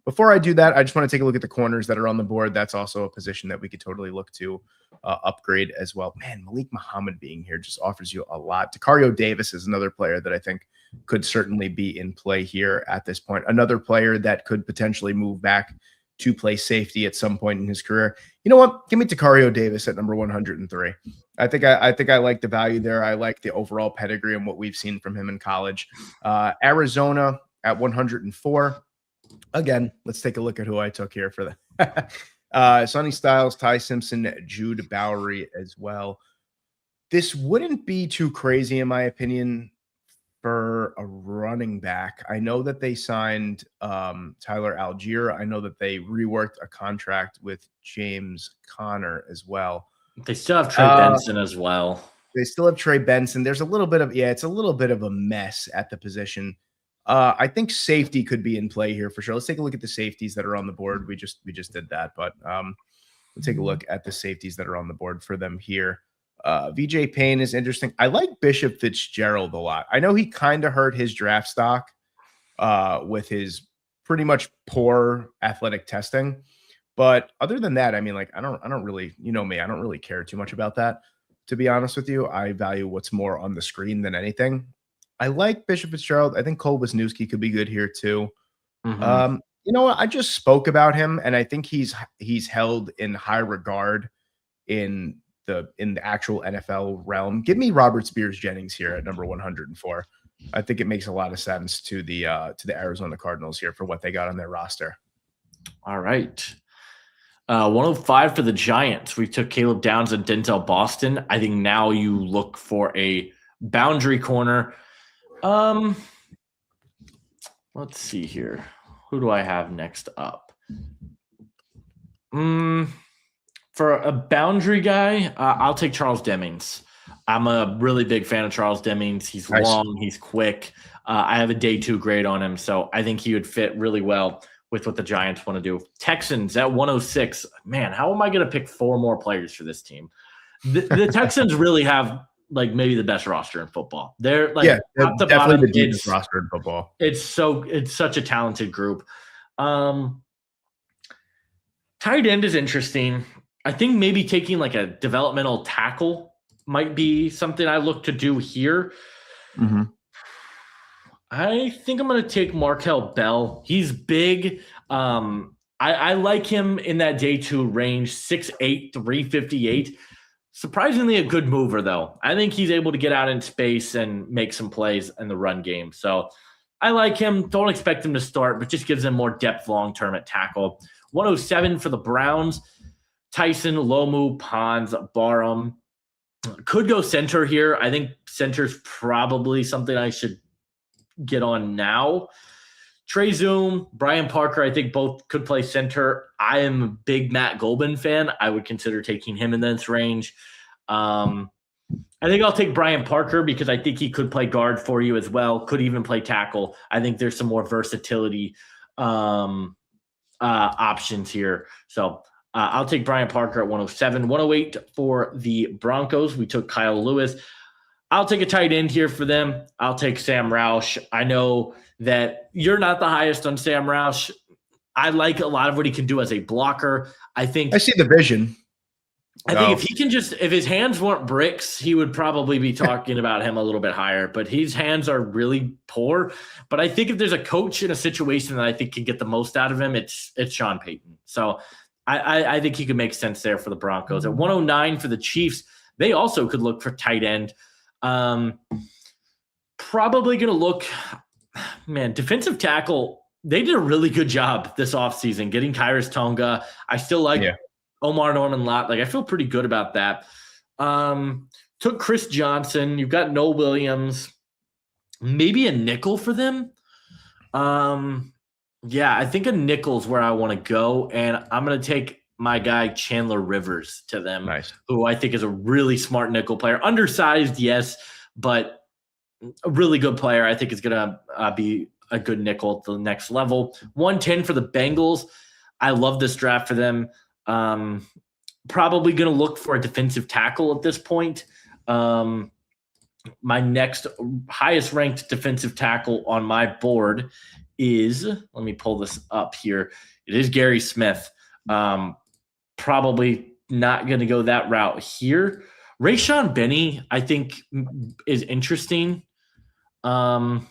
before I do that, I just want to take a look at the corners that are on the board. That's also a position that we could totally look to upgrade as well. Man, Malik Muhammad being here just offers you a lot. Dekario Davis is another player that I think could certainly be in play here at this point. Another player that could potentially move back to play safety at some point in his career. You know what? Give me Dekario Davis at number 103. I think I like the value there. I like the overall pedigree and what we've seen from him in college. Arizona at 104. Again, let's take a look at who I took here for the Sonny Styles, Ty Simpson, Jude Bowery as well. This wouldn't be too crazy, in my opinion, for a running back. I know that they signed Tyler Algier. I know that they reworked a contract with James Conner as well. They still have Trey Benson as well. They still have Trey Benson. There's a little bit of, it's a little bit of a mess at the position. I think safety could be in play here for sure. Let's take a look at the safeties that are on the board. We just did that, but we'll take a look at the safeties that are on the board for them here. VJ Payne is interesting. I like Bishop Fitzgerald a lot. I know he kind of hurt his draft stock with his pretty much poor athletic testing, but other than that, I mean, like I don't really, me, I don't really care too much about that. To be honest with you, I value what's more on the screen than anything. I like Bishop Fitzgerald. I think Cole Wisniewski could be good here too. You know what? I just spoke about him, and I think he's held in high regard in the actual NFL realm. Give me Robert Spears Jennings here at number 104. I think it makes a lot of sense to the Arizona Cardinals here for what they got on their roster. All right. 105 for the Giants. We took Caleb Downs and Denzel Boston. I think now you look for a boundary corner. Let's see here. Who do I have next up? For a boundary guy, I'll take Charles Demings. I'm a really big fan of Charles Demings. He's long, he's quick. I have a day 2 grade on him, so I think he would fit really well with what the Giants want to do. Texans at 106. Man, how am I going to pick 4 more players for this team? The Texans really have like maybe the best roster in football. They're like top to definitely bottom, the deepest roster in football. It's such a talented group. Tight end is interesting. I think maybe taking like a developmental tackle might be something I look to do here. I think I'm going to take Markel Bell. He's big. I like him in that day 2 range, 6'8", 358. Surprisingly a good mover, though. I think he's able to get out in space and make some plays in the run game. So I like him. Don't expect him to start, but just gives him more depth long-term at tackle. 107 for the Browns. Tyson, Lomu, Pons, Barham. Could go center here. I think center's probably something I should get on now. Trey Zoom, Brian Parker, I think both could play center. I am a big Matt Golban fan. I would consider taking him in this range. I think I'll take Brian Parker because I think he could play guard for you as well. Could even play tackle. I think there's some more versatility options here. So I'll take Brian Parker at 107. 108 for the Broncos. We took Kyle Lewis. I'll take a tight end here for them. I'll take Sam Roush. I know that you're not the highest on Sam Roush. I like a lot of what he can do as a blocker. I think I see the vision. I think if he can if his hands weren't bricks, he would probably be talking about him a little bit higher, but his hands are really poor. But I think if there's a coach in a situation that I think can get the most out of him, it's Sean Payton. So I think he could make sense there for the Broncos. At 109 for the Chiefs, they also could look for tight end. Probably going to look, man, defensive tackle. They did a really good job this offseason getting Khyiris Tonga. I still like Omar Norman Lott. Like, I feel pretty good about that. Took Chris Johnson. You've got Noel Williams. Maybe a nickel for them. Yeah, I think a nickel's where I want to go. And I'm going to take my guy Chandler Rivers to them, who I think is a really smart nickel player. Undersized, yes, but a really good player. I think is going to be a good nickel at the next level. 110 for the Bengals. I love this draft for them. Probably going to look for a defensive tackle at this point. My next highest ranked defensive tackle on my board is, let me pull this up here. It is Gary Smith. Probably not going to go that route here. Rayshawn Benny, I think, is interesting. I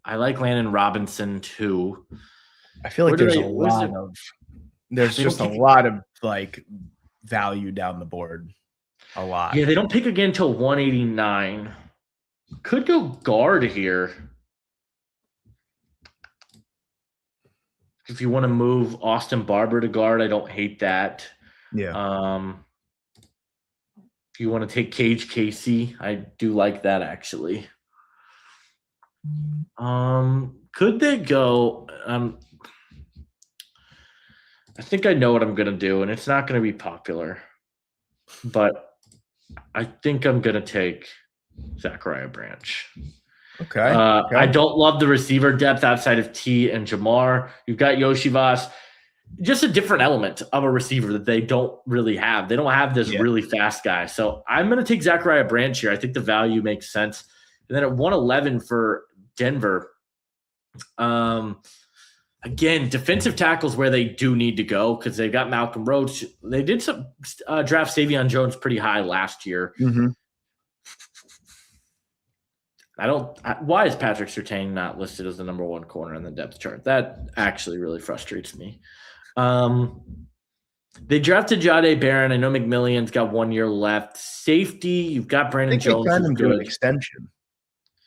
like Landon Robinson too. I feel like there's just a lot of like value down the board. A lot. Yeah, they don't pick again until 189. Could go guard here. If you want to move Austin Barber to guard, I don't hate that. Yeah. If you want to take Cage Casey, I do like that actually. Could they go? I think I know what I'm gonna do, and it's not gonna be popular, but I think I'm going to take Zachariah Branch. Okay. I don't love the receiver depth outside of T and Jamar. You've got Yoshivas. Just a different element of a receiver that they don't really have. They don't have this really fast guy. So I'm going to take Zachariah Branch here. I think the value makes sense. And then at 111 for Denver, again, defensive tackles where they do need to go because they've got Malcolm Roach. They did some draft Savion Jones pretty high last year. Mm-hmm. Why is Patrick Surtain not listed as the number one corner in the depth chart? That actually really frustrates me. They drafted Jahdae Barron. I know McMillion's got 1 year left. Safety, you've got Brandon Jones. They signed him to an extension.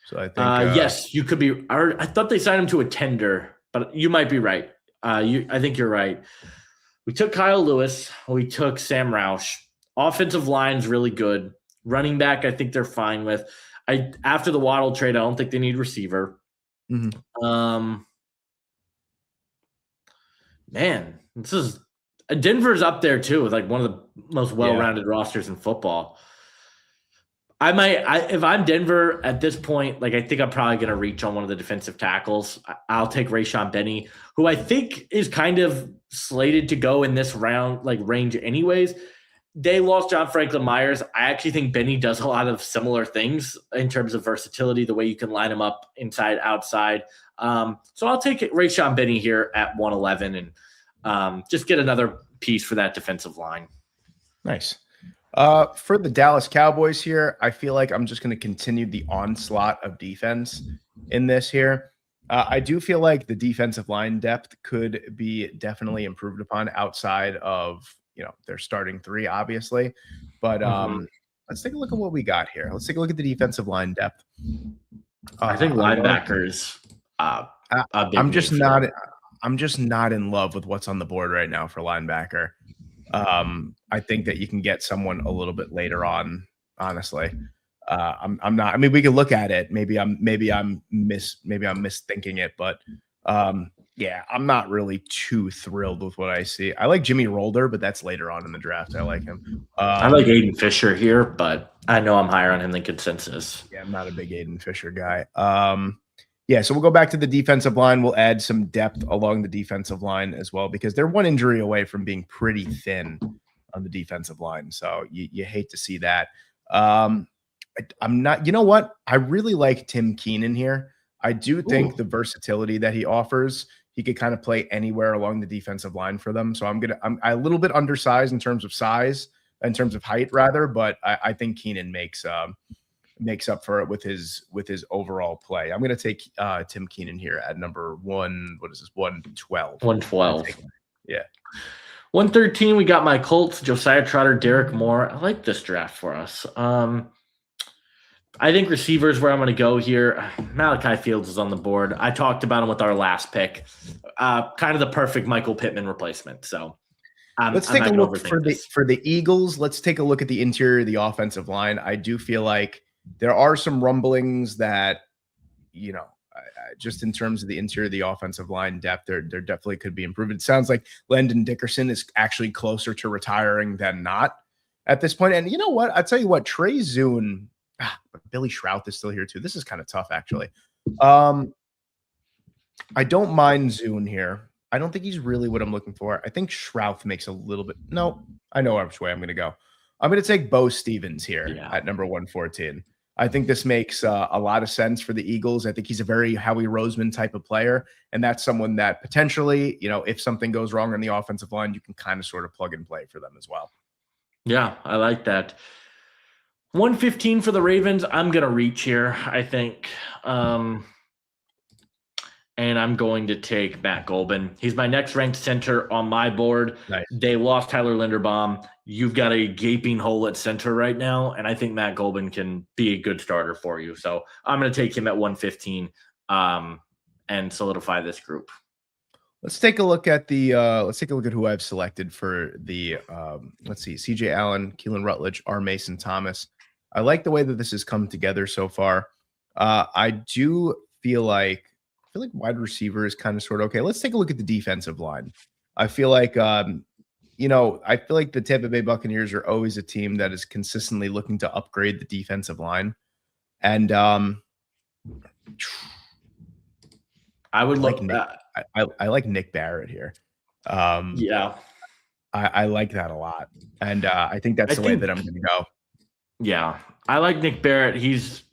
So I think yes, you could be. I thought they signed him to a tender. But you might be right. I think you're right. We took Kyle Lewis. We took Sam Roush. Offensive line's really good. Running back, I think they're fine with. After the Waddle trade, I don't think they need receiver. Mm-hmm. Man, Denver's up there too with like one of the most well-rounded rosters in football. If I'm Denver at this point, like I think I'm probably going to reach on one of the defensive tackles. I'll take Rayshawn Benny, who I think is kind of slated to go in this round, like range anyways. They lost John Franklin Myers. I actually think Benny does a lot of similar things in terms of versatility, the way you can line him up inside, outside. So I'll take Rayshawn Benny here at 111 and just get another piece for that defensive line. Nice. For the Dallas Cowboys here, I feel like I'm just going to continue the onslaught of defense in this here. I do feel like the defensive line depth could be definitely improved upon outside of, their starting three, obviously. But let's take a look at what we got here. Let's take a look at the defensive line depth. I think linebackers. I'm just not in love with what's on the board right now for linebacker. I think that you can get someone a little bit later on, honestly. I'm not, I mean, we could look at it. Maybe I'm misthinking it, but yeah, I'm not really too thrilled with what I see. I like Jimmy Rolder, but that's later on in the draft. I like him. I like Aiden Fisher here, but I know I'm higher on him than consensus. Yeah, I'm not a big Aiden Fisher guy. Yeah, so we'll go back to the defensive line. We'll add some depth along the defensive line as well, because they're one injury away from being pretty thin on the defensive line. So you hate to see that. I'm not, you know what? I really like Tim Keenan here. I do think the versatility that he offers he could kind of play anywhere along the defensive line for them. So I'm a little bit undersized in terms of size, in terms of height rather, but I think Keenan makes up for it with his overall play. I'm going to take Tim Keenan here at number 112. 112. Yeah. 113, we got my Colts, Josiah Trotter, Derek Moore. I like this draft for us. I think receivers where I'm going to go here. Malachi Fields is on the board. I talked about him with our last pick. Kind of the perfect Michael Pittman replacement. So let's take a look for the Eagles. Let's take a look at the interior of the offensive line. I do feel like there are some rumblings that, just in terms of the interior of the offensive line depth, there definitely could be improvement. It sounds like Landon Dickerson is actually closer to retiring than not at this point. And you know what? I'll tell you what, Trey Zune, Billy Shrouth is still here too. This is kind of tough, actually. I don't mind Zune here. I don't think he's really what I'm looking for. I think Shrouth makes a little bit. No, I know which way I'm going to go. I'm going to take Bo Stevens here at number 114. I think this makes a lot of sense for the Eagles. I think he's a very Howie Roseman type of player, and that's someone that potentially, if something goes wrong on the offensive line, you can kind of sort of plug and play for them as well. Yeah, I like that. 115 for the Ravens. I'm going to reach here, I think. And I'm going to take Matt Golban. He's my next ranked center on my board. Nice. They lost Tyler Linderbaum. You've got a gaping hole at center right now, and I think Matt Golban can be a good starter for you. So I'm going to take him at 115 and solidify this group. Let's take a look at who I've selected for the let's see, CJ Allen, Keelan Rutledge, R. Mason Thomas. I like the way that this has come together so far. I do feel like wide receiver is kind of sort of okay. Let's take a look at the defensive line. I feel like the Tampa Bay Buccaneers are always a team that is consistently looking to upgrade the defensive line. And I would like I like Nick Barrett here. Yeah. I like that a lot. And I think that's the way that I'm going to go. Yeah. I like Nick Barrett. He's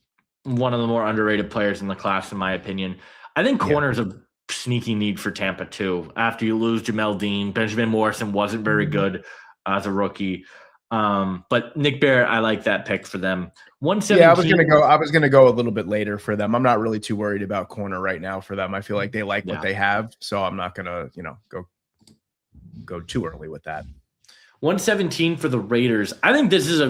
one of the more underrated players in the class, in my opinion. I think corner's a sneaky need for Tampa too. After you lose Jamel Dean, Benjamin Morrison wasn't very good as a rookie. But Nick Barrett, I like that pick for them. 117. Yeah, I was gonna go a little bit later for them. I'm not really too worried about corner right now for them. I feel like they like what they have, so I'm not gonna, go too early with that. 117 for the Raiders. I think this is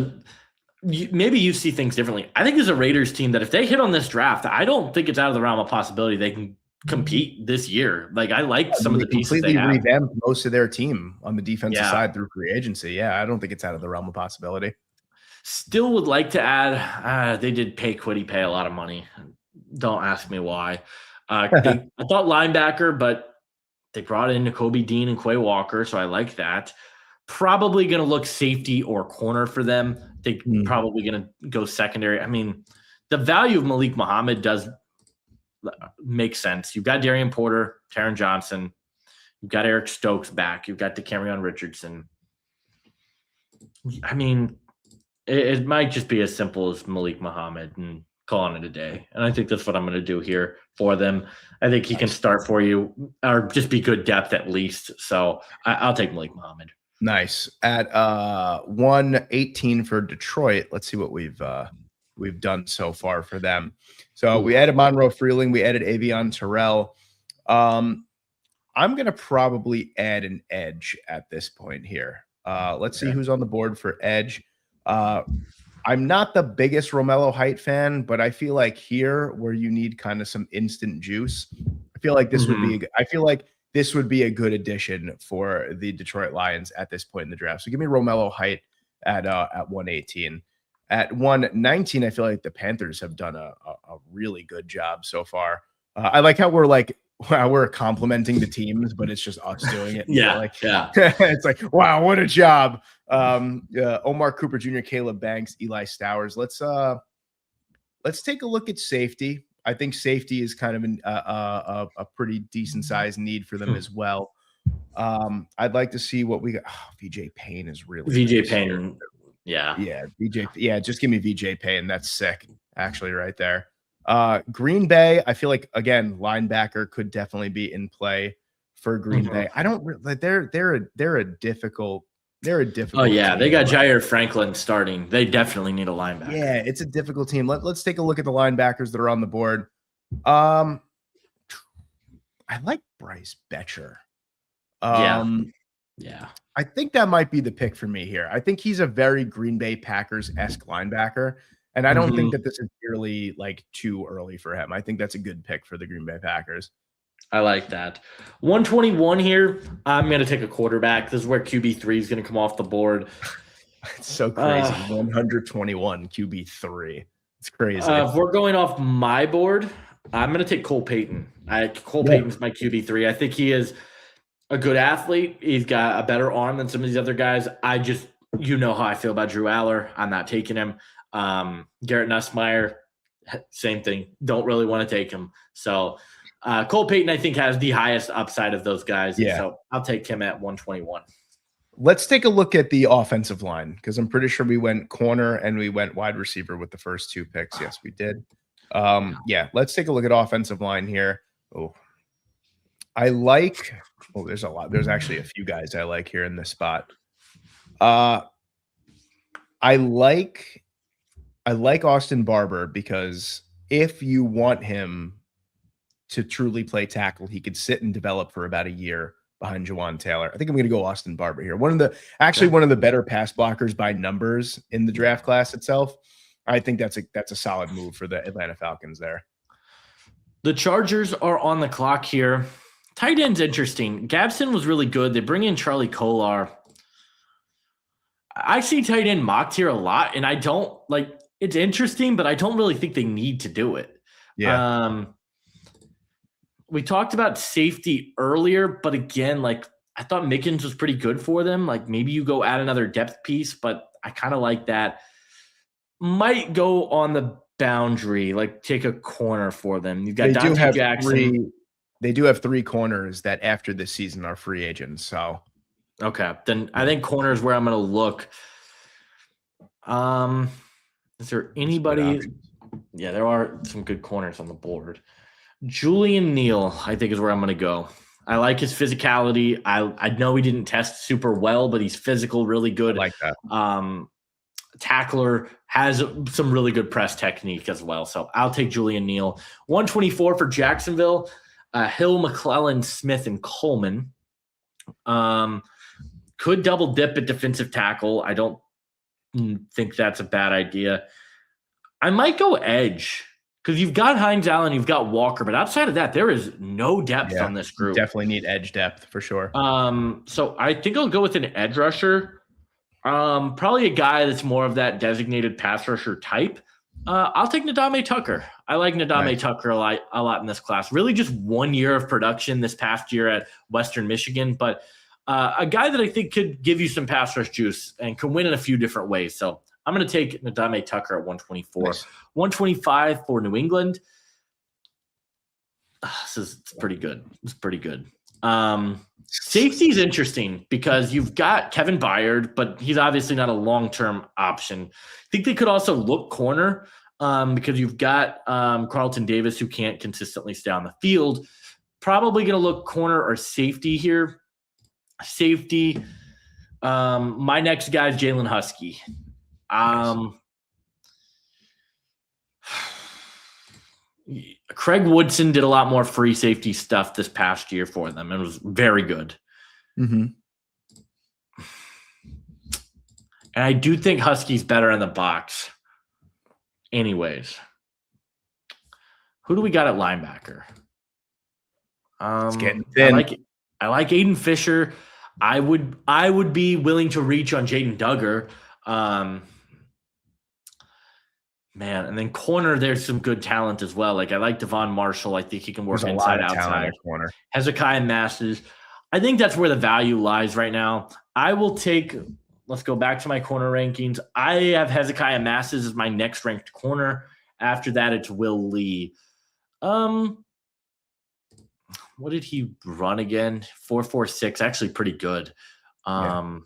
maybe you see things differently. I think there's a Raiders team that if they hit on this draft, I don't think it's out of the realm of possibility they can compete this year. Like I like some of the pieces they have. Completely revamped most of their team on the defensive side through free agency. Yeah, I don't think it's out of the realm of possibility. Still would like to add, they did pay Kwity Paye a lot of money. Don't ask me why. I thought linebacker, but they brought in Nakobe Dean and Quay Walker, so I like that. Probably going to look safety or corner for them. They're probably going to go secondary. I mean, the value of Malik Muhammad does make sense. You've got Darian Porter, Taron Johnson. You've got Eric Stokes back. You've got DeCamerion Richardson. I mean, it might just be as simple as Malik Muhammad and calling it a day. And I think that's what I'm going to do here for them. I think he can start for you or just be good depth at least. So I'll take Malik Muhammad. Nice. At 118 for Detroit, let's see what we've done so far for them. So we added Monroe Freeling, we added Avion Terrell. I'm gonna probably add an edge at this point here. Let's see who's on the board for edge. I'm not the biggest Romello Height fan, but I feel like here where you need kind of some instant juice, I feel like this would be a good addition for the Detroit Lions at this point in the draft. So give me Romello Height at 118. At 119, I feel like the Panthers have done a really good job so far. I like how we're complimenting the teams, but it's just us doing it. It's like, wow, what a job. Omar Cooper Jr., Caleb Banks, Eli Stowers. Let's take a look at safety. I think safety is kind of a pretty decent sized need for them as well. I'd like to see what we got. VJ Payne is really VJ Payne. Yeah. VJ. Yeah. Just give me VJ Payne. That's sick. Actually, right there. Green Bay. I feel like again, linebacker could definitely be in play. for Green Bay. I don't like they're a difficult Oh yeah, team. they got Jair Franklin starting. They definitely need a linebacker. Yeah, it's a difficult team. Let's take a look at the linebackers that are on the board. I like Bryce Betcher. Yeah. I think that might be the pick for me here. I think he's a very Green Bay Packers-esque linebacker, and I don't think that this is really like too early for him. I think that's a good pick for the Green Bay Packers. I like that. 121 here. I'm going to take a quarterback. This is where QB3 is going to come off the board. It's so crazy. 121 QB3. It's crazy. If we're going off my board, I'm going to take Cole Payton. Payton's my QB3. I think he is a good athlete. He's got a better arm than some of these other guys. You know how I feel about Drew Aller. I'm not taking him. Garrett Nussmeier, same thing. Don't really want to take him. So Cole Payton, I think, has the highest upside of those guys. Yeah. So I'll take him at 121. Let's take a look at the offensive line because I'm pretty sure we went corner and we went wide receiver with the first 2 picks. Yes, we did. Let's take a look at offensive line here. There's a lot. There's actually a few guys I like here in this spot. I like Austin Barber because if you want him to truly play tackle, he could sit and develop for about a year behind Jawan Taylor. I think I'm going to go Austin Barber here. One of the better pass blockers by numbers in the draft class itself. I think that's a solid move for the Atlanta Falcons there. The Chargers are on the clock here. Tight end's interesting. Gabson was really good. They bring in Charlie Kolar. I see tight end mocked here a lot, and I don't like it's interesting, but I don't really think they need to do it. Yeah. We talked about safety earlier, but again, like I thought Mickens was pretty good for them. Like maybe you go add another depth piece, but I kind of like that. Might go on the boundary, like take a corner for them. You've got Dante Jackson. They do have 3 corners that after this season are free agents. So, okay, then I think corner is where I'm going to look. Is there anybody? Yeah, there are some good corners on the board. Julian Neal, I think, is where I'm going to go. I like his physicality. I know he didn't test super well, but he's physical, really good. I like that. Tackler, has some really good press technique as well. So I'll take Julian Neal. 124 for Jacksonville. Hill, McClellan, Smith, and Coleman. Could double dip at defensive tackle. I don't think that's a bad idea. I might go edge because you've got Hines Allen, you've got Walker, but outside of that, there is no depth on this group. Definitely need edge depth for sure. So I think I'll go with an edge rusher. Probably a guy that's more of that designated pass rusher type. I'll take Ndame Tucker. I like Ndame Tucker a lot in this class. Really just 1 year of production this past year at Western Michigan, but a guy that I think could give you some pass rush juice and can win in a few different ways. So I'm going to take Ndame Tucker at 124. Nice. 125 for New England. It's pretty good. It's pretty good. Safety is interesting because you've got Kevin Byard, but he's obviously not a long-term option. I think they could also look corner because you've got Carlton Davis who can't consistently stay on the field. Probably going to look corner or safety here. Safety. My next guy is Jalen Husky. Craig Woodson did a lot more free safety stuff this past year for them. It was very good. Mm-hmm. And I do think Husky's better in the box. Anyways, who do we got at linebacker? It's getting thin. I like Aiden Fisher. I would be willing to reach on Jaden Duggar. Man, and then corner, there's some good talent as well. Like I like Devon Marshall. I think he can work inside, outside. Corner. Hezekiah Masses. I think that's where the value lies right now. I will take. Let's go back to my corner rankings. I have Hezekiah Masses as my next ranked corner. After that, it's Will Lee. What did he run again? 4.46. Actually, pretty good. Yeah,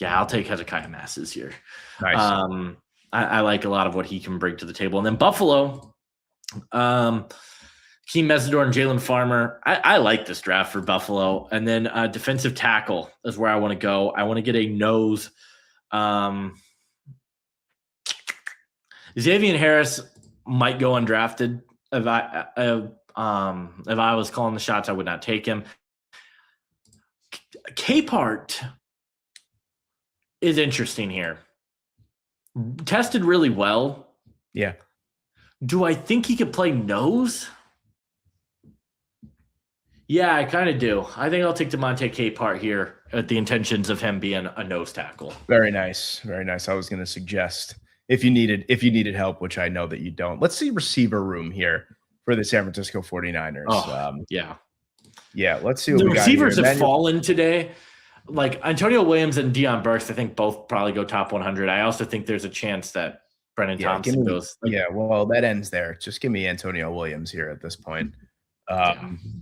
I'll take Hezekiah Masses here. Nice. I like a lot of what he can bring to the table. And then Buffalo, kind Hakeem Mesidor and Jalen Farmer. I like this draft for Buffalo. And then defensive tackle is where I want to go. I want to get a nose. Xavier Harris might go undrafted. If I was calling the shots, I would not take him. Capehart is interesting here. Tested really well. Yeah. Do I think he could play nose? Yeah, I kind of do. I think I'll take Demonte Capehart here at the intentions of him being a nose tackle. Very nice. Very nice. I was going to suggest if you needed help, which I know that you don't. Let's see receiver room here for the San Francisco 49ers. Yeah. Yeah, let's see what the we got receivers here. have fallen today. Like Antonio Williams and Deion Burks, I think both probably go top 100. I also think there's a chance that Brennan Thompson goes. Well, that ends there. Just give me Antonio Williams here at this point.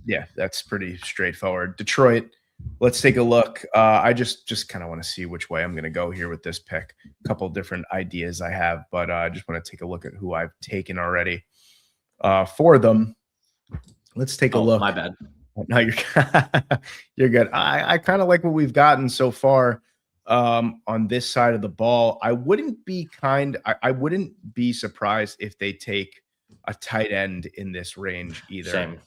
Yeah, that's pretty straightforward. Detroit, let's take a look. I just kind of want to see which way I'm going to go here with this pick. A couple different ideas I have, but I just want to take a look at who I've taken already for them. Let's take a look. My bad. No, you're good. I kind of like what we've gotten so far on this side of the ball. I wouldn't be surprised if they take a tight end in this range either. Same.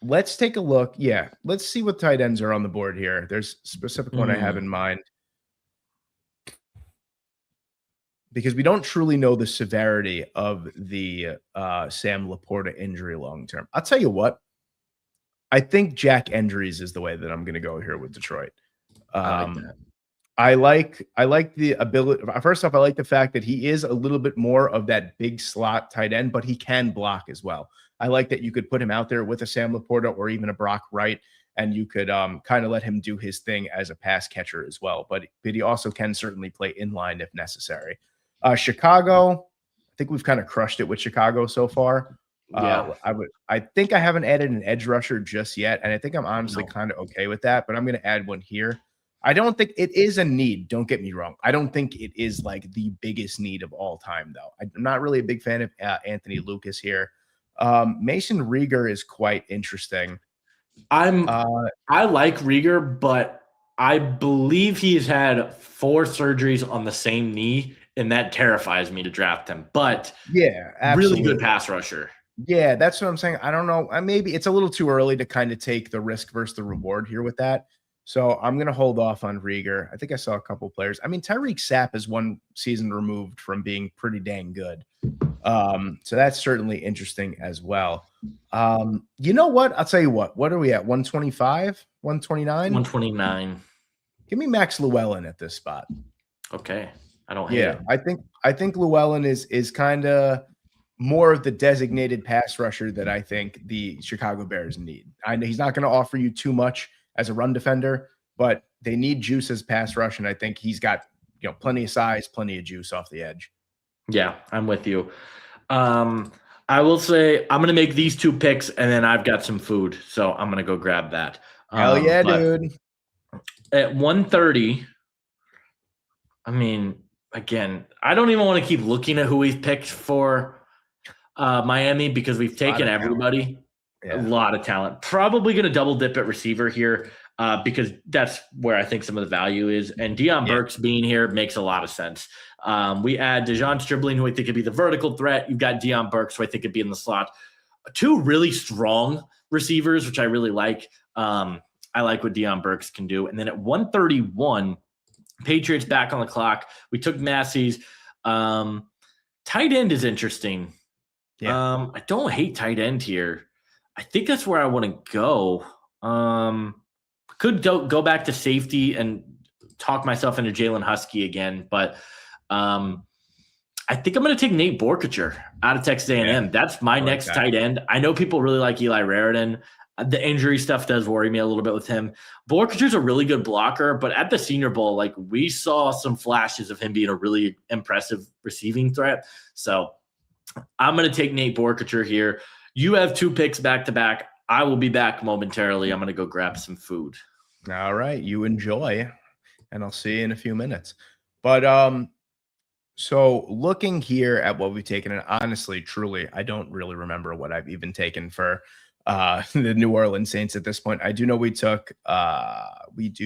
Let's take a look. Yeah, let's see what tight ends are on the board here. There's a specific one I have in mind because we don't truly know the severity of the Sam Laporta injury long term. I'll tell you what. I think Jack Endries is the way that I'm going to go here with Detroit. I like the ability. First off, I like the fact that he is a little bit more of that big slot tight end, but he can block as well. I like that you could put him out there with a Sam Laporta or even a Brock Wright, and you could kind of let him do his thing as a pass catcher as well. But he also can certainly play inline if necessary. Chicago, I think we've kind of crushed it with Chicago so far. I think I haven't added an edge rusher just yet, and I think I'm honestly kind of okay with that, but I'm going to add one here. I don't think it is a need. Don't get me wrong. I don't think it is like the biggest need of all time, though. I'm not really a big fan of Anthony Lucas here. Mason Rieger is quite interesting. I like Rieger, but I believe he's had 4 surgeries on the same knee, and that terrifies me to draft him. But yeah, absolutely. Really good pass rusher. Yeah, that's what I'm saying. I don't know. Maybe it's a little too early to kind of take the risk versus the reward here with that. So I'm going to hold off on Rieger. I think I saw a couple players. I mean, Tyreek Sapp is 1 season removed from being pretty dang good. So that's certainly interesting as well. You know what? I'll tell you what. What are we at? 125? 129? 129. Give me Max Llewellyn at this spot. Okay. I don't hate it. I think Llewellyn is kind of more of the designated pass rusher that I think the Chicago Bears need. I know he's not going to offer you too much as a run defender, but they need juice as pass rush, and I think he's got plenty of size, plenty of juice off the edge. Yeah, I'm with you. I will say I'm going to make these 2 picks, and then I've got some food, so I'm going to go grab that. Hell yeah, dude. At 130, I mean, again, I don't even want to keep looking at who we've picked for Miami because we've taken everybody. A lot of talent. Probably going to double dip at receiver here because that's where I think some of the value is. And Deion Burks being here makes a lot of sense. We add Dejon Stribling, who I think could be the vertical threat. You've got Deion Burks, who I think could be in the slot. 2 really strong receivers, which I really like. I like what Deion Burks can do. And then at 131, Patriots back on the clock. We took Massey's. Tight end is interesting. Yeah. I don't hate tight end here. I think that's where I want to go. Could go back to safety and talk myself into Jalen Husky again, but I think I'm going to take Nate Borkacher out of Texas A&M. Yeah, that's my next tight end. I know people really like Eli Raritan. The injury stuff does worry me a little bit with him. Borkacher's a really good blocker, but at the Senior Bowl, like we saw some flashes of him being a really impressive receiving threat. So I'm going to take Nate Borkacher here. You have 2 picks back to back. I will be back momentarily. I'm going to go grab some food. All right. You enjoy, and I'll see you in a few minutes. But So looking here at what we've taken, and honestly, truly, I don't really remember what I've even taken for the New Orleans Saints at this point. I do know we took Carnell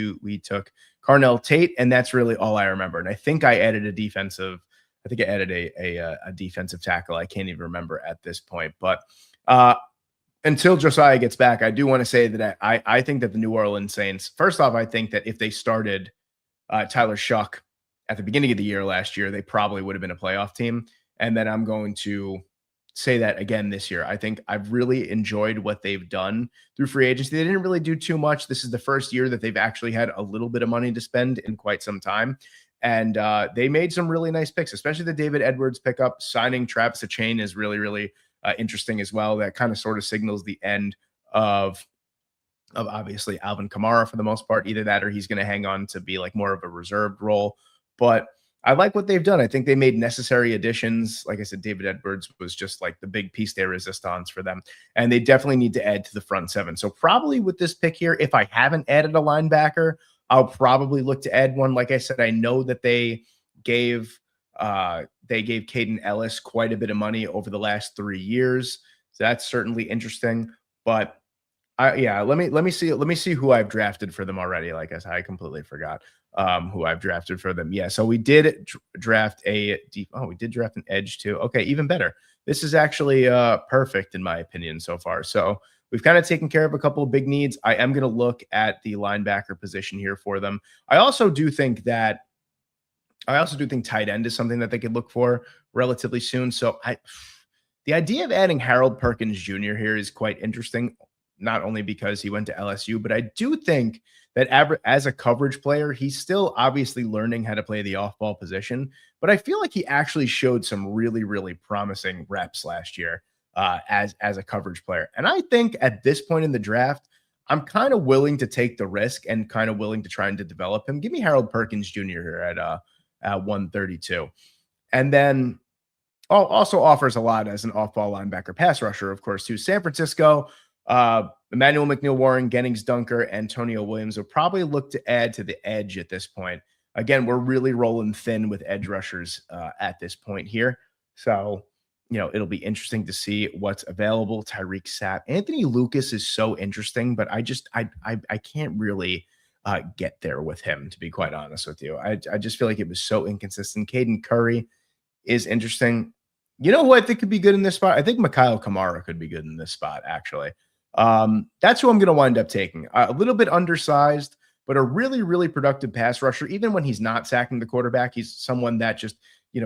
Tate, and that's really all I remember. And I think I added a defensive, I think I added a defensive tackle. I can't even remember at this point. But until Josiah gets back, I do want to say that I think that the New Orleans Saints, first off, I think that if they started Tyler Shuck at the beginning of the year last year, they probably would have been a playoff team. And then I'm going to say that again this year. I think I've really enjoyed what they've done through free agency. They didn't really do too much. This is the first year that they've actually had a little bit of money to spend in quite some time. And they made some really nice picks, especially the David Edwards pickup. Signing Travis Etienne is really, really interesting as well. That kind of sort of signals the end of obviously Alvin Kamara for the most part. Either that or he's going to hang on to be like more of a reserved role. But I like what they've done. I think they made necessary additions. Like I said, David Edwards was just like the big piece de resistance for them. And they definitely need to add to the front seven. So probably with this pick here, if I haven't added a linebacker, I'll probably look to add one. Like I said, I know that they gave Caden Ellis quite a bit of money over the last 3 years. So that's certainly interesting. But let me see who I've drafted for them already. Like I said, I completely forgot who I've drafted for them. Yeah, so we did draft we did draft an edge too. Okay, even better. This is actually perfect in my opinion so far. So we've kind of taken care of a couple of big needs. I am going to look at the linebacker position here for them. I also do think tight end is something that they could look for relatively soon. So the idea of adding Harold Perkins Jr. here is quite interesting, not only because he went to LSU, but I do think that as a coverage player, he's still obviously learning how to play the off-ball position. But I feel like he actually showed some really, really promising reps last year as a coverage player. And I think at this point in the draft, I'm kind of willing to take the risk and kind of willing to try and to develop him. Give me Harold Perkins Jr. here at 132. And then also offers a lot as an off-ball linebacker pass rusher, of course, to San Francisco. Emmanuel McNeil-Warren, Gennings Dunker, Antonio Williams will probably look to add to the edge at this point. Again, we're really rolling thin with edge rushers at this point here. So, it'll be interesting to see what's available. Tyreek Sapp. Anthony Lucas is so interesting, but I can't really get there with him, to be quite honest with you. I just feel like it was so inconsistent. Caden Curry is interesting. You know who I think could be good in this spot? I think Mikhail Kamara could be good in this spot, actually. That's who I'm going to wind up taking. A little bit undersized, but a really, really productive pass rusher. Even when he's not sacking the quarterback, he's someone that just,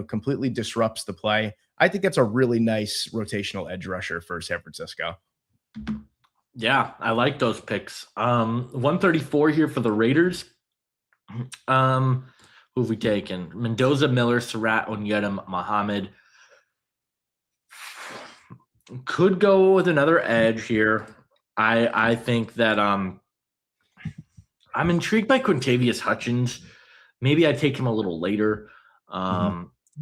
completely disrupts the play. I think that's a really nice rotational edge rusher for San Francisco. Yeah, I like those picks. 134 here for the Raiders. Who have we taken? Mendoza, Miller, Surratt, Onyedim, Muhammad. Could go with another edge here. I think that I'm intrigued by Quintavious Hutchins. Maybe I take him a little later.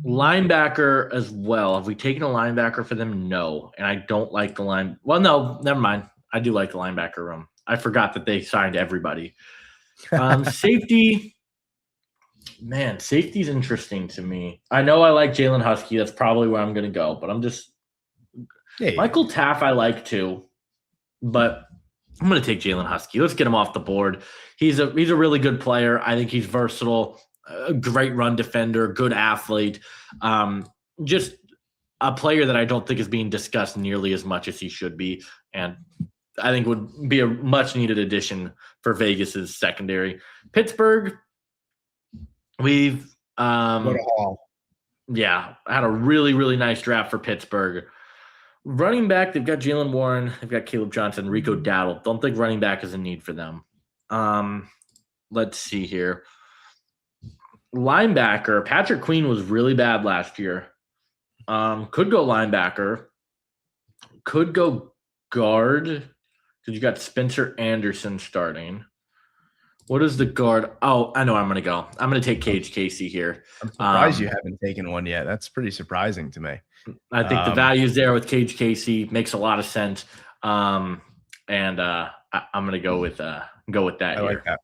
Linebacker as well. Have we taken a linebacker for them? No. And I don't like the line. Well, no, never mind. I do like the linebacker room. I forgot that they signed everybody. Safety. Man, safety's interesting to me. I know I like Jalen Husky. That's probably where I'm going to go, but I'm just Michael Taff I like too, but I'm going to take Jalen Husky. Let's get him off the board. He's a really good player. I think he's versatile, a great run defender, good athlete. Just a player that I don't think is being discussed nearly as much as he should be, and I think would be a much needed addition for Vegas's secondary. Pittsburgh, we've had a really, really nice draft for Pittsburgh. Running back, they've got Jalen Warren, they've got Caleb Johnson, Rico Dowdle. Don't think running back is a need for them. Let's see here. Linebacker, Patrick Queen was really bad last year. Could go linebacker. Could go guard, because you got Spencer Anderson starting. What is the guard? Oh, I know where I'm going to go. I'm going to take Cage Casey here. I'm surprised you haven't taken one yet. That's pretty surprising to me. I think the value's there with Cage Casey. Makes a lot of sense. I'm going to go with that. I like that.